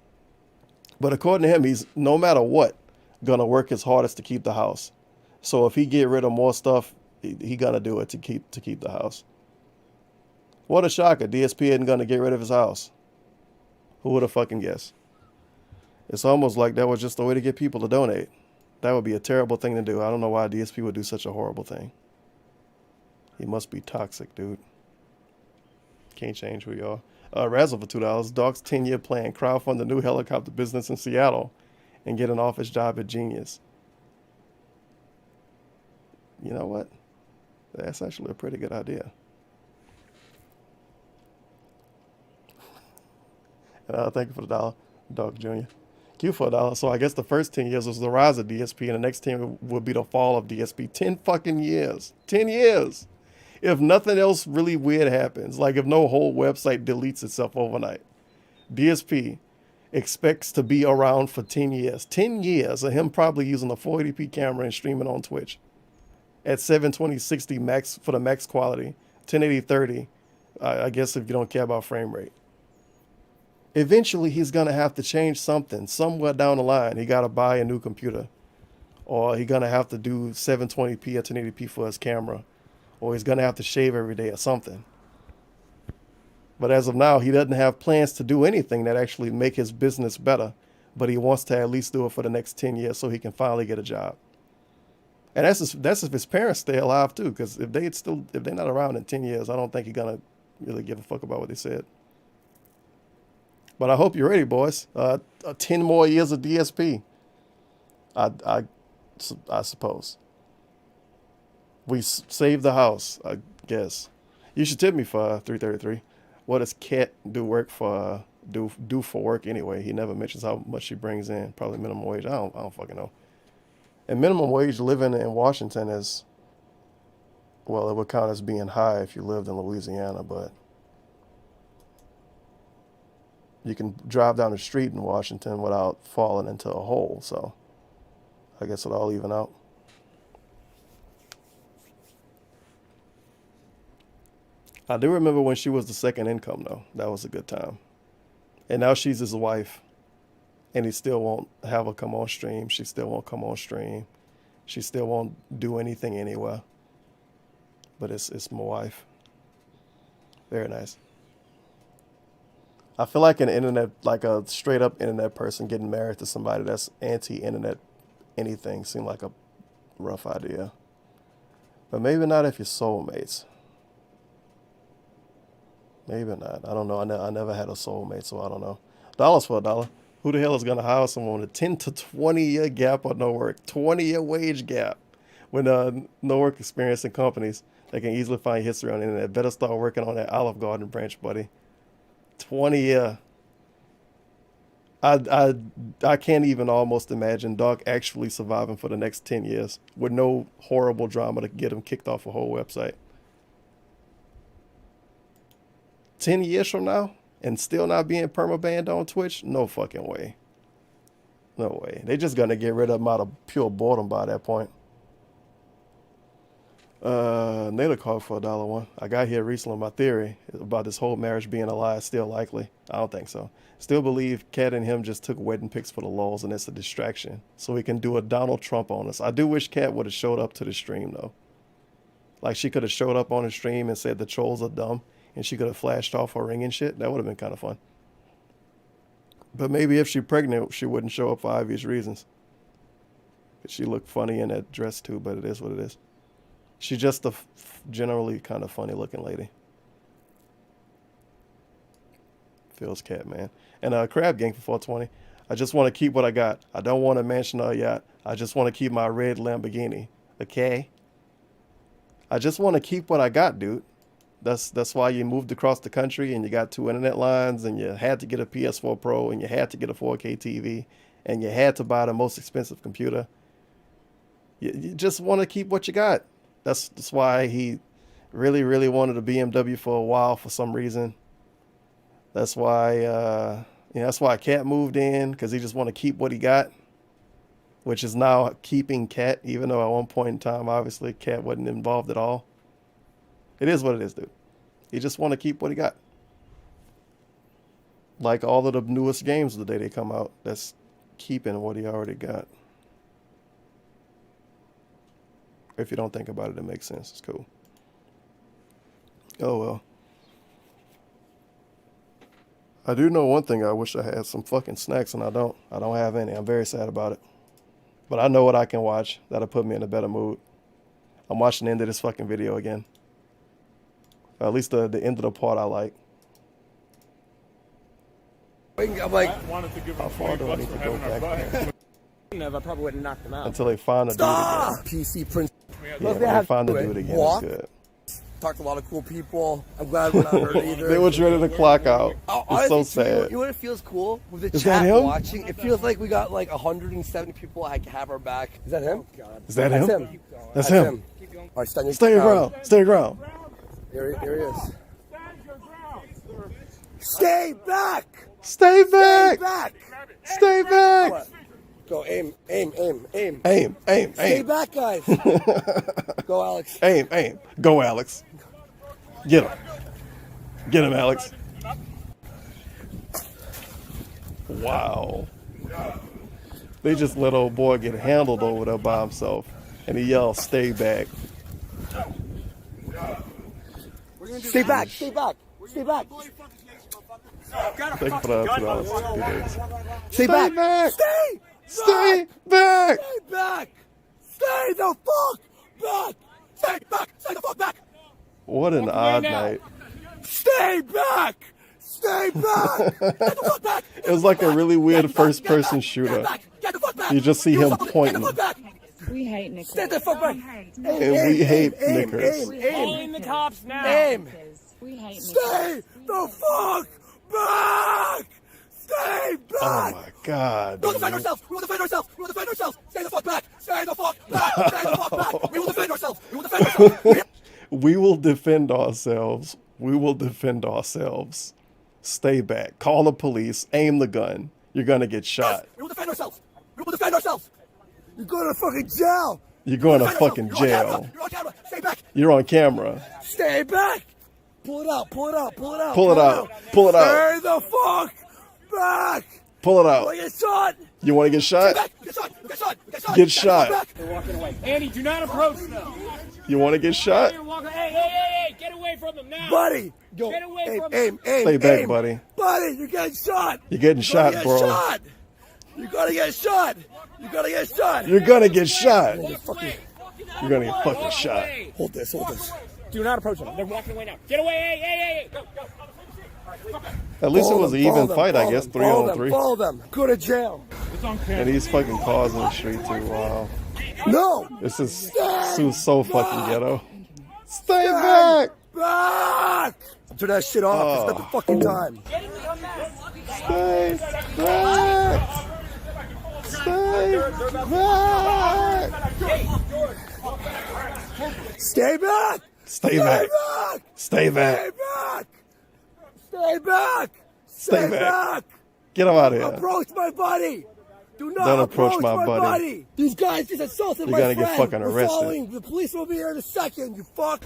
But according to him, he's, no matter what, going to work his hardest to keep the house. So if he get rid of more stuff, he going to do it to keep the house. What a shocker. DSP isn't going to get rid of his house. Who would have fucking guessed? It's almost like that was just a way to get people to donate. That would be a terrible thing to do. I don't know why DSP would do such a horrible thing. He must be toxic, dude. Can't change who you are. Razzle for $2. Dog's 10-year plan. Crowdfund the new helicopter business in Seattle and get an office job at Genius. You know what? That's actually a pretty good idea. Thank you for the dollar, Dog Jr. Q for $1. So I guess the first 10 years was the rise of DSP, and the next 10 would be the fall of DSP. 10 fucking years. 10 years. If nothing else really weird happens, like if no whole website deletes itself overnight, DSP expects to be around for 10 years. 10 years of him probably using a 480p camera and streaming on Twitch at 720/60 max for the max quality, 1080/30, I guess if you don't care about frame rate. Eventually, he's going to have to change something. Somewhere down the line, he got to buy a new computer. Or he's going to have to do 720p or 1080p for his camera. Or he's going to have to shave every day or something. But as of now, he doesn't have plans to do anything that actually make his business better. But he wants to at least do it for the next 10 years so he can finally get a job. And that's if his parents stay alive too. Because if they're not around in 10 years, I don't think he's going to really give a fuck about what they said. But I hope you're ready, boys. 10 more years of DSP. I suppose. We saved the house, I guess. You should tip me for $3.33. What does Kat do for work anyway? He never mentions how much she brings in. Probably minimum wage. I don't fucking know. And minimum wage living in Washington is, well, it would count as being high if you lived in Louisiana, but you can drive down the street in Washington without falling into a hole. So I guess it'll all even out. I do remember when she was the second income, though. That was a good time. And now she's his wife. And he still won't have her come on stream. She still won't come on stream. She still won't do anything anywhere. But it's my wife. Very nice. I feel like like a straight up internet person getting married to somebody that's anti-internet anything seemed like a rough idea. But maybe not if you're soulmates. Maybe not. I don't know. I never had a soulmate, so I don't know. Dollars for $1. Who the hell is going to hire someone with a 10 to 20 year gap or no work? 20-year wage gap. With no work experience in companies that can easily find history on the internet. Better start working on that Olive Garden branch, buddy. 20-year. I can't even almost imagine Doc actually surviving for the next 10 years with no horrible drama to get him kicked off a whole website. 10 years from now and still not being permabanned on Twitch? No fucking way. No way. They're just going to get rid of him out of pure boredom by that point. Naylor called for $1. I got here recently. My theory about this whole marriage being a lie is still likely. I don't think so. Still believe Kat and him just took wedding pics for the lulz and it's a distraction. So he can do a Donald Trump on us. I do wish Kat would have showed up to the stream though. Like she could have showed up on the stream and said the trolls are dumb. And she could have flashed off her ring and shit. That would have been kind of fun. But maybe if she's pregnant, she wouldn't show up for obvious reasons. She looked funny in that dress too, but it is what it is. She's just a generally kind of funny looking lady. Phil's cat, man. And Crab Gang for $4.20. I just want to keep what I got. I don't want a mansion or a yacht. I just want to keep my red Lamborghini. Okay? I just want to keep what I got, dude. That's why you moved across the country and you got 2 internet lines and you had to get a PS4 Pro and you had to get a 4K TV and you had to buy the most expensive computer, you just want to keep what you got. That's why he really wanted a BMW for a while for some reason. That's why that's why Cat moved in, because he just want to keep what he got, which is now keeping Cat, even though at one point in time, obviously, Cat wasn't involved at all. It is what it is, dude. He just want to keep what he got. Like all of the newest games the day they come out, that's keeping what he already got. If you don't think about it, it makes sense. It's cool. Oh, well. I do know one thing. I wish I had some fucking snacks, and I don't. I don't have any. I'm very sad about it. But I know what I can watch that'll put me in a better mood. I'm watching the end of this fucking video again. At least the end of the part I like. I'm like, how far do I need to go back there? I probably wouldn't knock them out. Until they find the dude again. PC Prince. Yeah, when they find the dude again, it's good. Talked to a lot of cool people. I'm glad we're not hurt either. They was ready to clock out. It's so sad. You know what it feels cool? With the Is chat that him? watching, it feels like we got like 170 people like have our back. Is that him? Is that That's him? him. That's him. All right, stand your Stay your ground. Stay your ground. Here he is. Stay back! Stay back! Stay back! Stay back! Go aim. Aim. Stay back, guys. Go, Alex. Aim. Go, Alex. Get him. Get him, Alex. Wow. They just let old boy get handled over there by himself. And he yelled, stay back. Stay back. Stay back. Stay back. Thank you for the $2. Stay back. Stay back. Stay back. Stay the fuck back. Stay back. Stay the fuck back. What an odd night. Stay back. Stay back. Get the fuck back. It was like a really weird first-person shooter. You just see him pointing. We hate Nickers. Stay the fuck back. And we hate Nickers. Calling the cops now. Aim. We hate Nickers. Stay the fuck back. Stay back. Oh my God. We will defend ourselves. We will defend ourselves. We will defend ourselves. Stay the fuck back. Stay the fuck back. Stay the fuck back. We will defend ourselves. We will defend ourselves. We will defend ourselves. We will defend ourselves. Stay back. Call the police. Aim the gun. You're gonna get shot. We will defend ourselves. We will defend ourselves. You're going to fucking jail. You're going to fucking jail. You're on camera. Stay back. You're on camera. Stay back. Pull it out. Pull it out. Pull it out. Pull it out. Pull it out. Stay the fuck back. Pull it out. I get shot. You want to get shot? Get shot. Get shot. Get shot. Get shot. They're walking away. Andy, do not approach them. You want to get shot? Hey, get away from them now. Buddy. Go. Get away Aim, from aim, them. aim, Stay back, aim. buddy. Buddy, you're getting shot. You're getting shot, Get bro. shot. You gotta get shot. You gotta get shot. You're gonna get shot. You're gonna get fucking shot. Hold this. Hold this. Do not approach them. They're walking away now. Get away. Hey. Go. At least it was an even fight, I guess. 3-on-3. Follow them. Go to jail. And these fucking cars in the street too. Wow. No. This is so fucking ghetto. Stay back. Back. Turn that shit off. It's not the fucking time. Stay back. Stay back. Stay back. Stay back. Stay back. Stay back. Stay back. Get him out of here. Approach my buddy. Do not Don't approach my buddy. These guys just assaulted You're my gonna friend. get fucking We're arrested. following. The police will be here in a second. You fuck.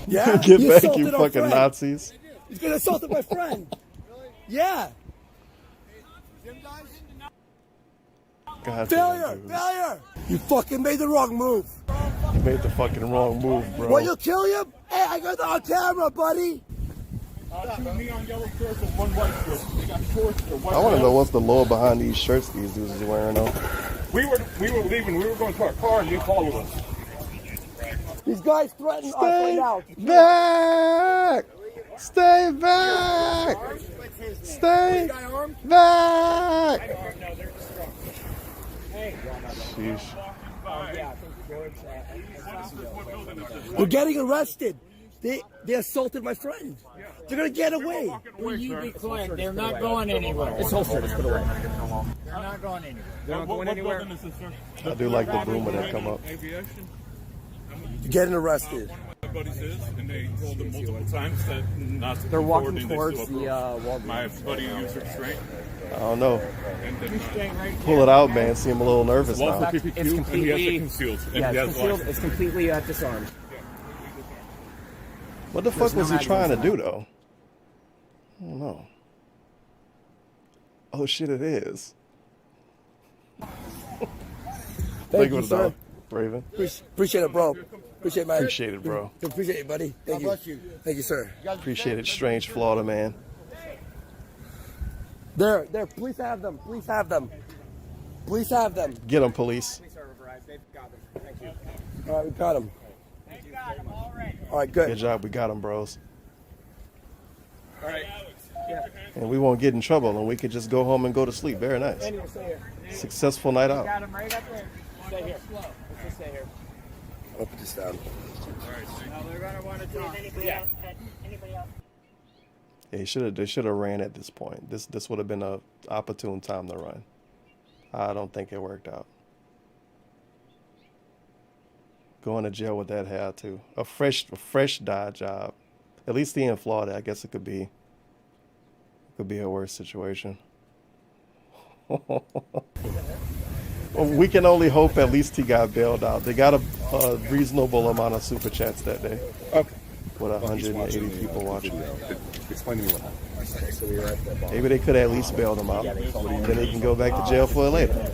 Yeah. Get he back, assaulted you our fucking friend. Nazis. He's gonna assault my friend. Yeah. God Failure. You fucking made the wrong move. You made the fucking wrong move, bro. What, you kill him? Hey, I got that on camera, buddy. 2 neon yellow shirts and 1 white shirt. They got shorts and I want to know what's the lore behind these shirts these dudes is wearing though. We were leaving. We were going to our car and you followed us. These guys threaten us right now. Back! Stay back! Stay back! Sheesh. We're getting arrested. They assaulted my friend. They're gonna get away. Will you be quiet? They're not going anywhere. It's holstered. Let's put it away. They're not going anywhere. They're not going anywhere. What building is this, sir? I do like the boomer that come up. Aviation. Getting arrested. My buddies is, and they told them multiple times that not to They're come walking forward, and they towards still the approach. Walgreens. My buddy used restraint. I don't know. And then, Pull it out, man. Seem a little nervous Lawful now. PPQ, It's and he has completely it concealed. And Yeah, he it's has concealed. license. It's completely disarmed. What the fuck was he trying to do, though? I don't know. Oh, shit, it is. Thank you, sir. Raven. Appreciate it, bro. Appreciate it, man. Appreciate it, bro. Appreciate it, buddy. Thank you. Thank you, sir. Appreciate it, strange Florida man. There. Police have them. Police have them. Police have them. Get them, police. All right, we got them. All right, good. Good job, we got them, bros. All right. And we won't get in trouble, and we could just go home and go to sleep. Very nice. Successful night out. Got him right up there. Stay here. Let's just stay here. I'll put this down. No, they're gonna want to talk. Anybody else? Yeah, they should have ran at this point. This would have been a opportune time to run. I don't think it worked out. Going to jail with that hair too. A fresh dye job. At least he in Florida. I guess it could be a worse situation. Well, we can only hope at least he got bailed out. They got a reasonable amount of super chats that day. Okay. With 180 people watching. Explain to me what happened. So we were at that bar. Maybe they could at least bail them out. Then they can go back to jail for it later.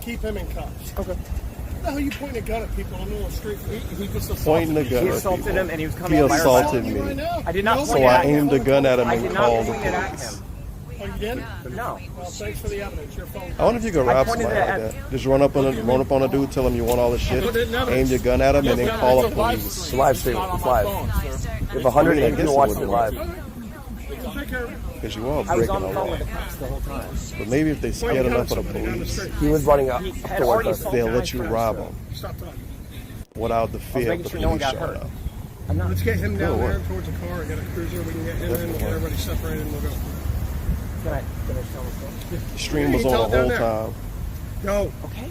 Keep him in cuffs. Okay. The hell are you pointing a gun at people on the street? He just assaulted Pointing a me. gun He at assaulted people. him, and he was coming He up by our assaulted side. me. I did not point So it I at him. aimed a gun at him I and did not called the point it at police. him. Oh, you did? No. Well, thanks for the evidence. Your phone. I wonder if you could rob pointed somebody it like at- that. Just run up on a dude, tell him you want all this shit, aim your gun at him, and then call the police. It's live stream. It's live. We have 180 people watching it live. Because you are I was breaking on the the phone law. with the cops the whole time. But maybe if they scared enough of the police, He was running up He had towards already us. assaulted they'll my let you friend. rob him Stop talking. without the fear of making the sure no one police got showing hurt. up. I'm not. Let's get him down Good there work. towards the car and get a cruiser. We can get him in. We'll get everybody separated and we'll go. Can I finish telling the story? The stream was on the whole time. Go. Okay.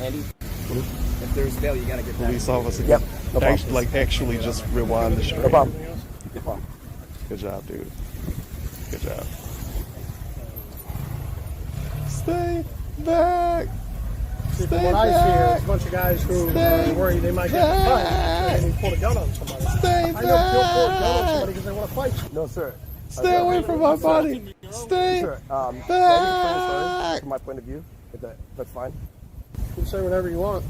Andy, if there's bail, you gotta get that. Police officer, Yep, no problem. actually just rewind the stream. No problem. No problem. Good job, dude. Good job. Stay back. See, Stay from what I see here, back. is a bunch of guys who Stay are worried they might get in a fight and he pulled a gun on somebody. Stay I know people pull a gun on back. somebody because they want to fight you. No, sir. Stay away from my body. Stay Sir, can I back. from my point of view, if that's fine. You can say whatever you want.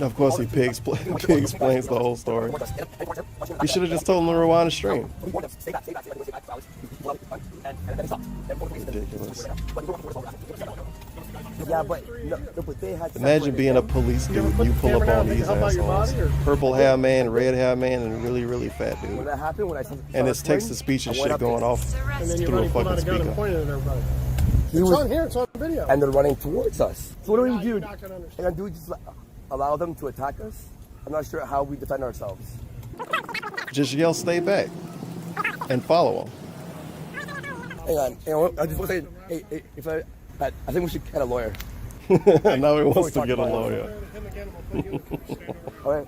Of course, he pig explains the whole story. You should have just told him to rewind the stream. Ridiculous. Yeah, but they had. Imagine being a police dude and you pull up on these assholes. Purple hair man, red hair man, and really, really fat When dude. that happened, when I And it's text to speech and I went shit up going there. off And then you through a already pulled out fucking a gun and speaker. pointed at everybody. He It's was, on here. It's on video. and they're running towards us. So what do we do? You're not gonna understand. And then do we just allow them to attack us? I'm not sure how we defend ourselves. Just yell, stay back, and follow him. Hang on. I just want to say, hey, if I think we should get a lawyer. Now he wants to talk get a about it. lawyer. Him again, we'll put you in the custody. All right.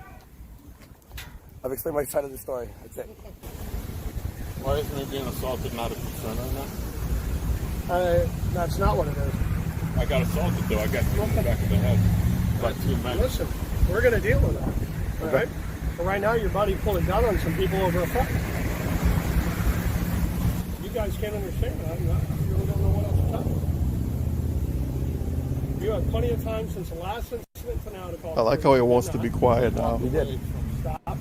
I've explained my side of the story. That's it. Why is me being assaulted not a concern right now? That's not what it is. I got assaulted though. I got hit in the back of the head by 2 men. Listen, we're going to deal with that. All right? But right now, your buddy pulled a gun on some people over a fight. You guys can't understand that. You really don't know what else to tell you. You had plenty of time since the last incident to now to call. I like how he wants to be quiet now. We did. Stop.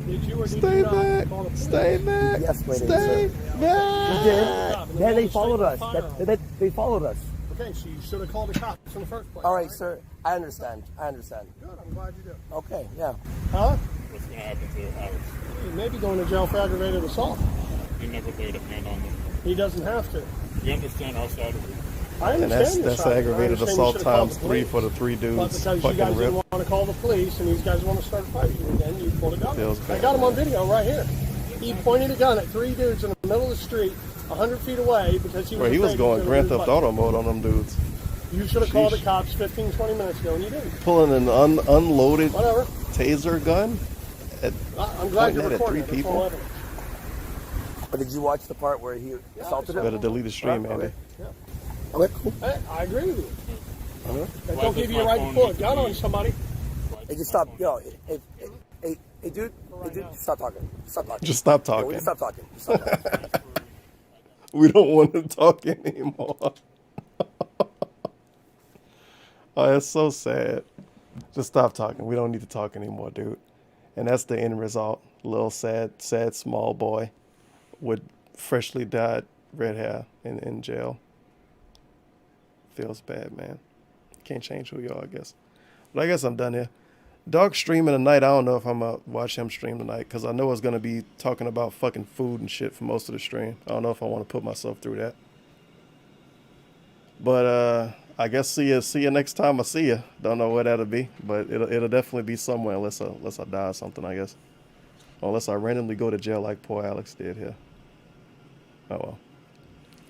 Did you or did Stay you not back. call the police? Stay back. Yes, wait, Stay We back. did. Then they followed us. They followed us. Okay, so you should have called the cops in the first place. All right, sir. I understand. Good, I'm glad you do. Okay, yeah. Huh? What's going to happen to Alex? You may be going to jail for aggravated assault. He never laid a hand on them. He doesn't have to. You understand our side of it? I And understand that's your side. aggravated I understand you assault should've called times the 3 police. for the 3 But dudes because you fucking guys didn't ripped. want to call the police and these guys want to start fighting again, you pulled a gun. Feels I bad, got him on man. video right here. He pointed a gun at 3 dudes in the middle of the street, 100 feet away, because he was Bro, he was afraid going gonna Grand lose Theft money. Auto mode on them dudes. You should have called the Sheesh. cops 15, 20 minutes ago, and you didn't. Pulling an unloaded Whatever. taser gun at, I'm glad you're pointing that at 3 recording it. It's people. full evidence. But did you watch the part where he assaulted him? Better delete the stream, Okay. Andy. Okay, cool. Hey, I agree with you. Uh-huh. That don't give you a right to pull a gun on somebody. Hey, just stop. Yo, hey, dude, just stop talking. Stop talking. Just stop Yeah, talking. will you stop talking? Just stop talking. We don't want to talk anymore. Oh, that's so sad. Just stop talking. We don't need to talk anymore, dude. And that's the end result. Little sad, small boy with freshly dyed red hair in jail. Feels bad, man. Can't change who you are, I guess. But I guess I'm done here. Dog streaming tonight. I don't know if I'm going to watch him stream tonight because I know it's going to be talking about fucking food and shit for most of the stream. I don't know if I want to put myself through that. But I guess see you next time I see you. Don't know where that'll be, but it'll definitely be somewhere unless I die or something, I guess. Or unless I randomly go to jail like poor Alex did here. Oh well.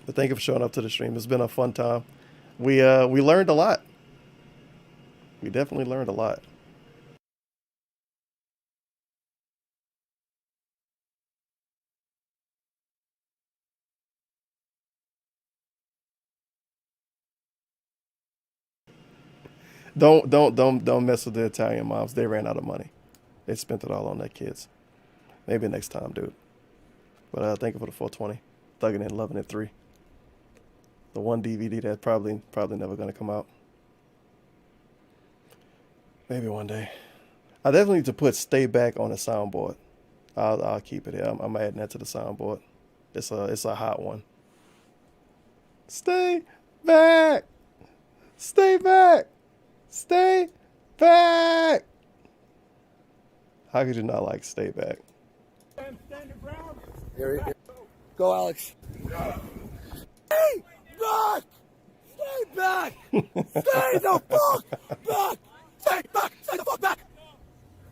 But thank you for showing up to the stream. It's been a fun time. We learned a lot. We definitely learned a lot. Don't mess with the Italian moms. They ran out of money. They spent it all on their kids. Maybe next time, dude. But thank you for the 420. Thugging and Loving It 3. The one DVD that's probably never gonna come out. Maybe one day. I definitely need to put "Stay Back" on the soundboard. I'll keep it here. I'm adding that to the soundboard. It's a hot one. Stay back. Stay back. Stay back. How could you not like "Stay Back"? Here. Go, Alex. Stay back! Stay back! Stay the fuck back! Stay back! Stay the fuck back!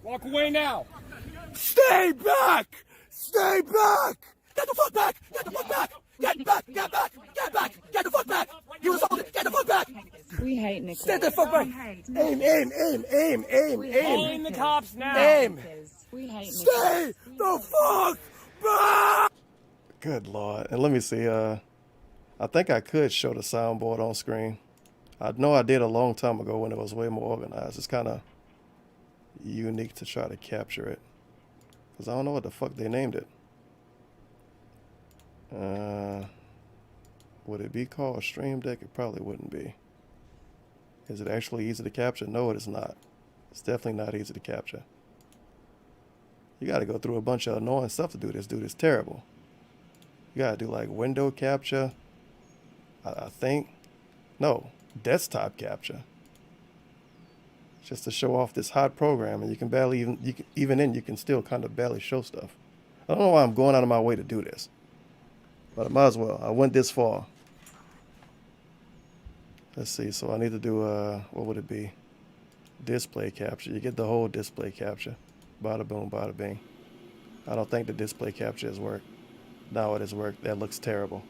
Walk away now. Stay back! Stay back! Get the fuck back! Get the fuck back! Get back! Get back! Get back! Get the fuck back! He was assaulted! Get the fuck back! We hate Nicholas. Stay the fuck back! Aim! Calling the cops now. Aim! We hate Nicholas. Stay the fuck back! Good Lord. And let me see. I think I could show the soundboard on screen. I know I did a long time ago when it was way more organized. It's kind of unique to try to capture it. Because I don't know what the fuck they named it. Would it be called Stream Deck? It probably wouldn't be. Is it actually easy to capture? No, it is not. It's definitely not easy to capture. You got to go through a bunch of annoying stuff to do this, dude. It's terrible. You got to do like window capture. I think. No, desktop capture. Just to show off this hot program, and you can barely you can still kind of barely show stuff. I don't know why I'm going out of my way to do this, but I might as well. I went this far. Let's see. So I need to do what would it be? Display capture. You get the whole display capture. Bada boom, bada bing. I don't think the display capture has worked. Now it has worked. That looks terrible.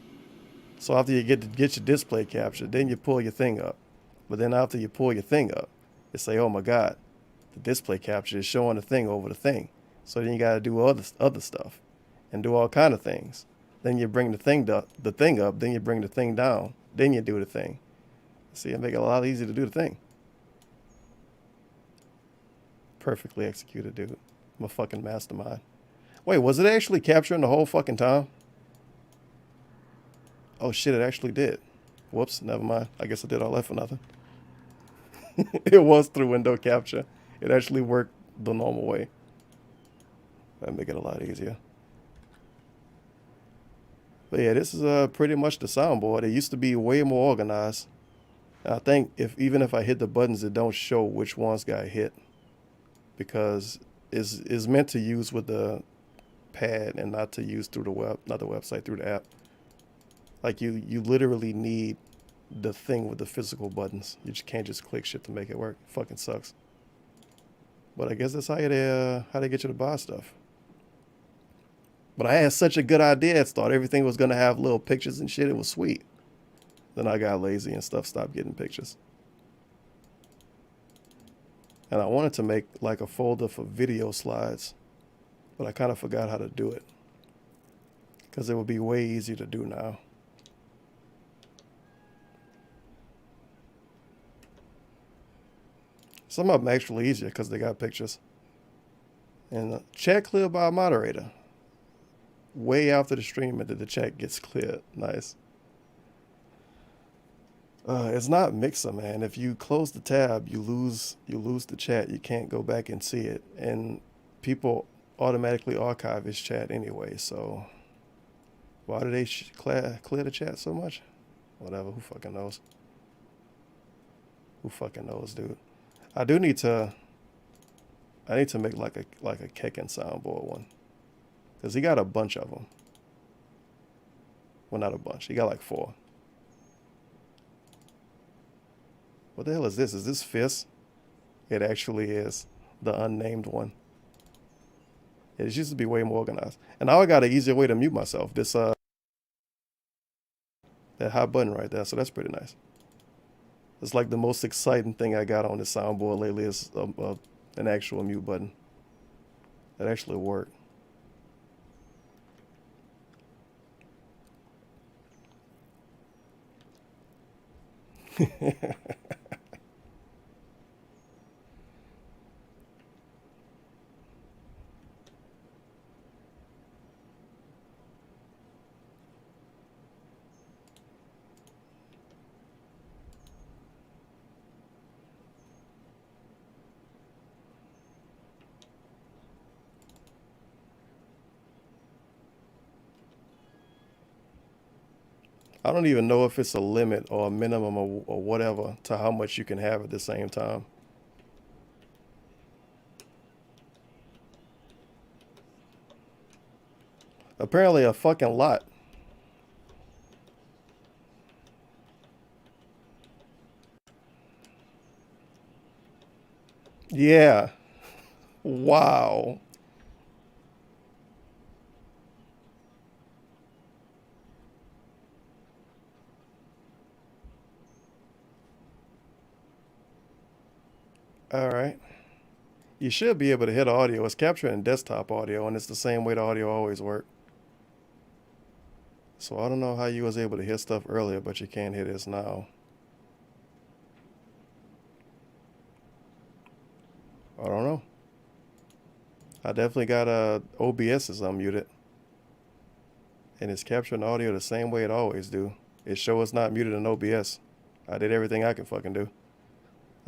So after you get your display capture, then you pull your thing up. But then after you pull your thing up, it say, oh my God, the display capture is showing the thing over the thing. So then you got to do other stuff and do all kind of things. Then you bring the thing up, then you bring the thing down, then you do the thing. See, it make it a lot easier to do the thing. Perfectly executed, dude. I'm a fucking mastermind. Wait, was it actually capturing the whole fucking time? Oh shit, it actually did. Whoops, never mind. I guess I did all that for nothing. It was through window capture. It actually worked the normal way. That'd make it a lot easier. But yeah, this is pretty much the soundboard. It used to be way more organized. And I think even if I hit the buttons, it don't show which ones got hit. Because it's meant to use with the pad and not to use through the website, through the app. Like you literally need the thing with the physical buttons. You just can't just click shit to make it work. It fucking sucks. But I guess that's how they get you to buy stuff. But I had such a good idea. I thought everything was gonna have little pictures and shit. It was sweet. Then I got lazy and stuff stopped getting pictures. And I wanted to make like a folder for video slides, but I kind of forgot how to do it because it would be way easier to do now. Some of them actually easier because they got pictures. And chat cleared by a moderator. Way after the stream until the chat gets cleared. Nice. It's not Mixer, man. If you close the tab, you lose the chat. You can't go back and see it. And people automatically archive his chat anyway. So why do they clear the chat so much? Whatever. Who fucking knows? Who fucking knows, dude? I need to make like a Kekken soundboard one. Because he got a bunch of them. Well, not a bunch. He got like 4. What the hell is this? Is this Fist? It actually is the unnamed one. It used to be way more organized. And now I got an easier way to mute myself. This that hot button right there. So that's pretty nice. It's like the most exciting thing I got on this soundboard lately is an actual mute button. That actually worked. I don't even know if it's a limit or a minimum or whatever to how much you can have at the same time. Apparently a fucking lot. Yeah. Wow. All right. You should be able to hit audio. It's capturing desktop audio, and it's the same way the audio always worked. So I don't know how you was able to hit stuff earlier, but you can't hit this now. I don't know. I definitely got OBS is unmuted. And it's capturing audio the same way it always do. It shows it's not muted in OBS. I did everything I can fucking do.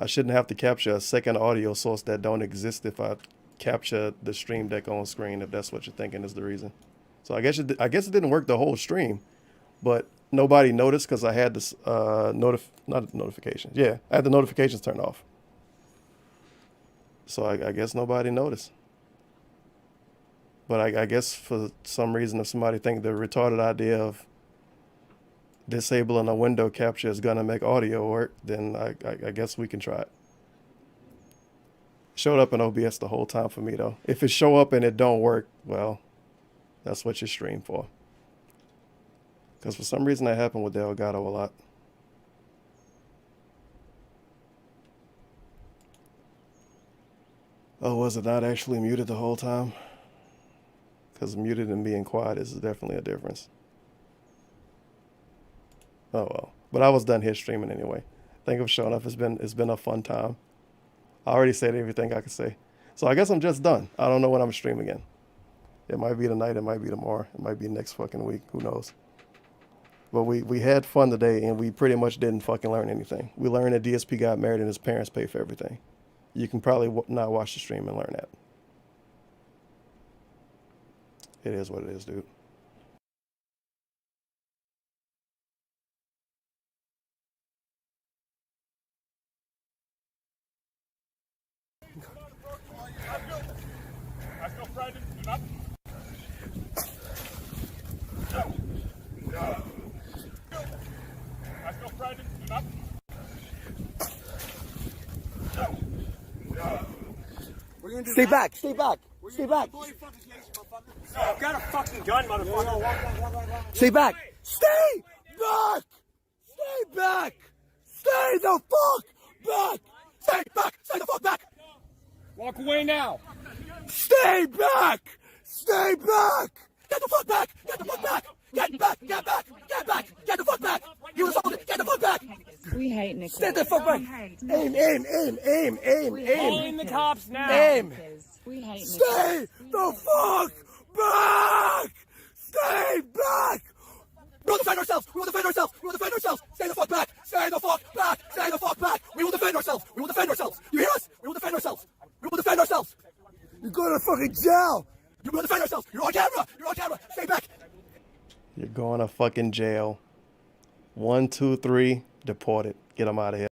I shouldn't have to capture a second audio source that don't exist if I capture the stream deck on screen, if that's what you're thinking is the reason. So I guess it didn't work the whole stream, but nobody noticed because I had this not notifications. Yeah, I had the notifications turned off. So I guess nobody noticed. But I guess for some reason, if somebody think the retarded idea of disabling a window capture is gonna make audio work, then I guess we can try it. Showed up in OBS the whole time for me though. If it show up and it don't work, well, that's what you stream for. Because for some reason that happened with Delgado a lot. Oh, was it not actually muted the whole time? Because muted and being quiet is definitely a difference. Oh well, but I was done here streaming anyway. Thank you for showing up. It's been a fun time. I already said everything I could say, so I guess I'm just done. I don't know when I'm streaming again. It might be tonight. It might be tomorrow. It might be next fucking week. Who knows? But we had fun today, and we pretty much didn't fucking learn anything. We learned that DSP got married and his parents pay for everything. You can probably not watch the stream and learn that. It is what it is, dude. Let's go, Brandon. Do not. Let's go, Brandon. Stay back. Stay back. Stay back. I've got a fucking gun, motherfucker. Stay back. Stay back. Stay back. Stay the fuck back. Stay back. Stay the fuck back. Walk away now. Stay back. Stay back. Get the fuck back. Get the fuck back. Get back. Get back. Get back. Get the fuck back. You assaulted. Get the fuck back. We hate Nicholas. Stay the fuck back. Aim, aim, aim, aim, aim, aim. Calling the cops now. Aim. We hate Nicholas. Stay the fuck back. Stay back. We will defend ourselves. We will defend ourselves. We will defend ourselves. Stay the fuck back. Stay the fuck back. Stay the fuck back. We will defend ourselves. We will defend ourselves. You hear us? We will defend ourselves. We will defend ourselves. You're going to fucking jail. You will defend ourselves. You're on camera. You're on camera. Stay back. You're going to fucking jail. 1, 2, 3, deported. Get them out of here.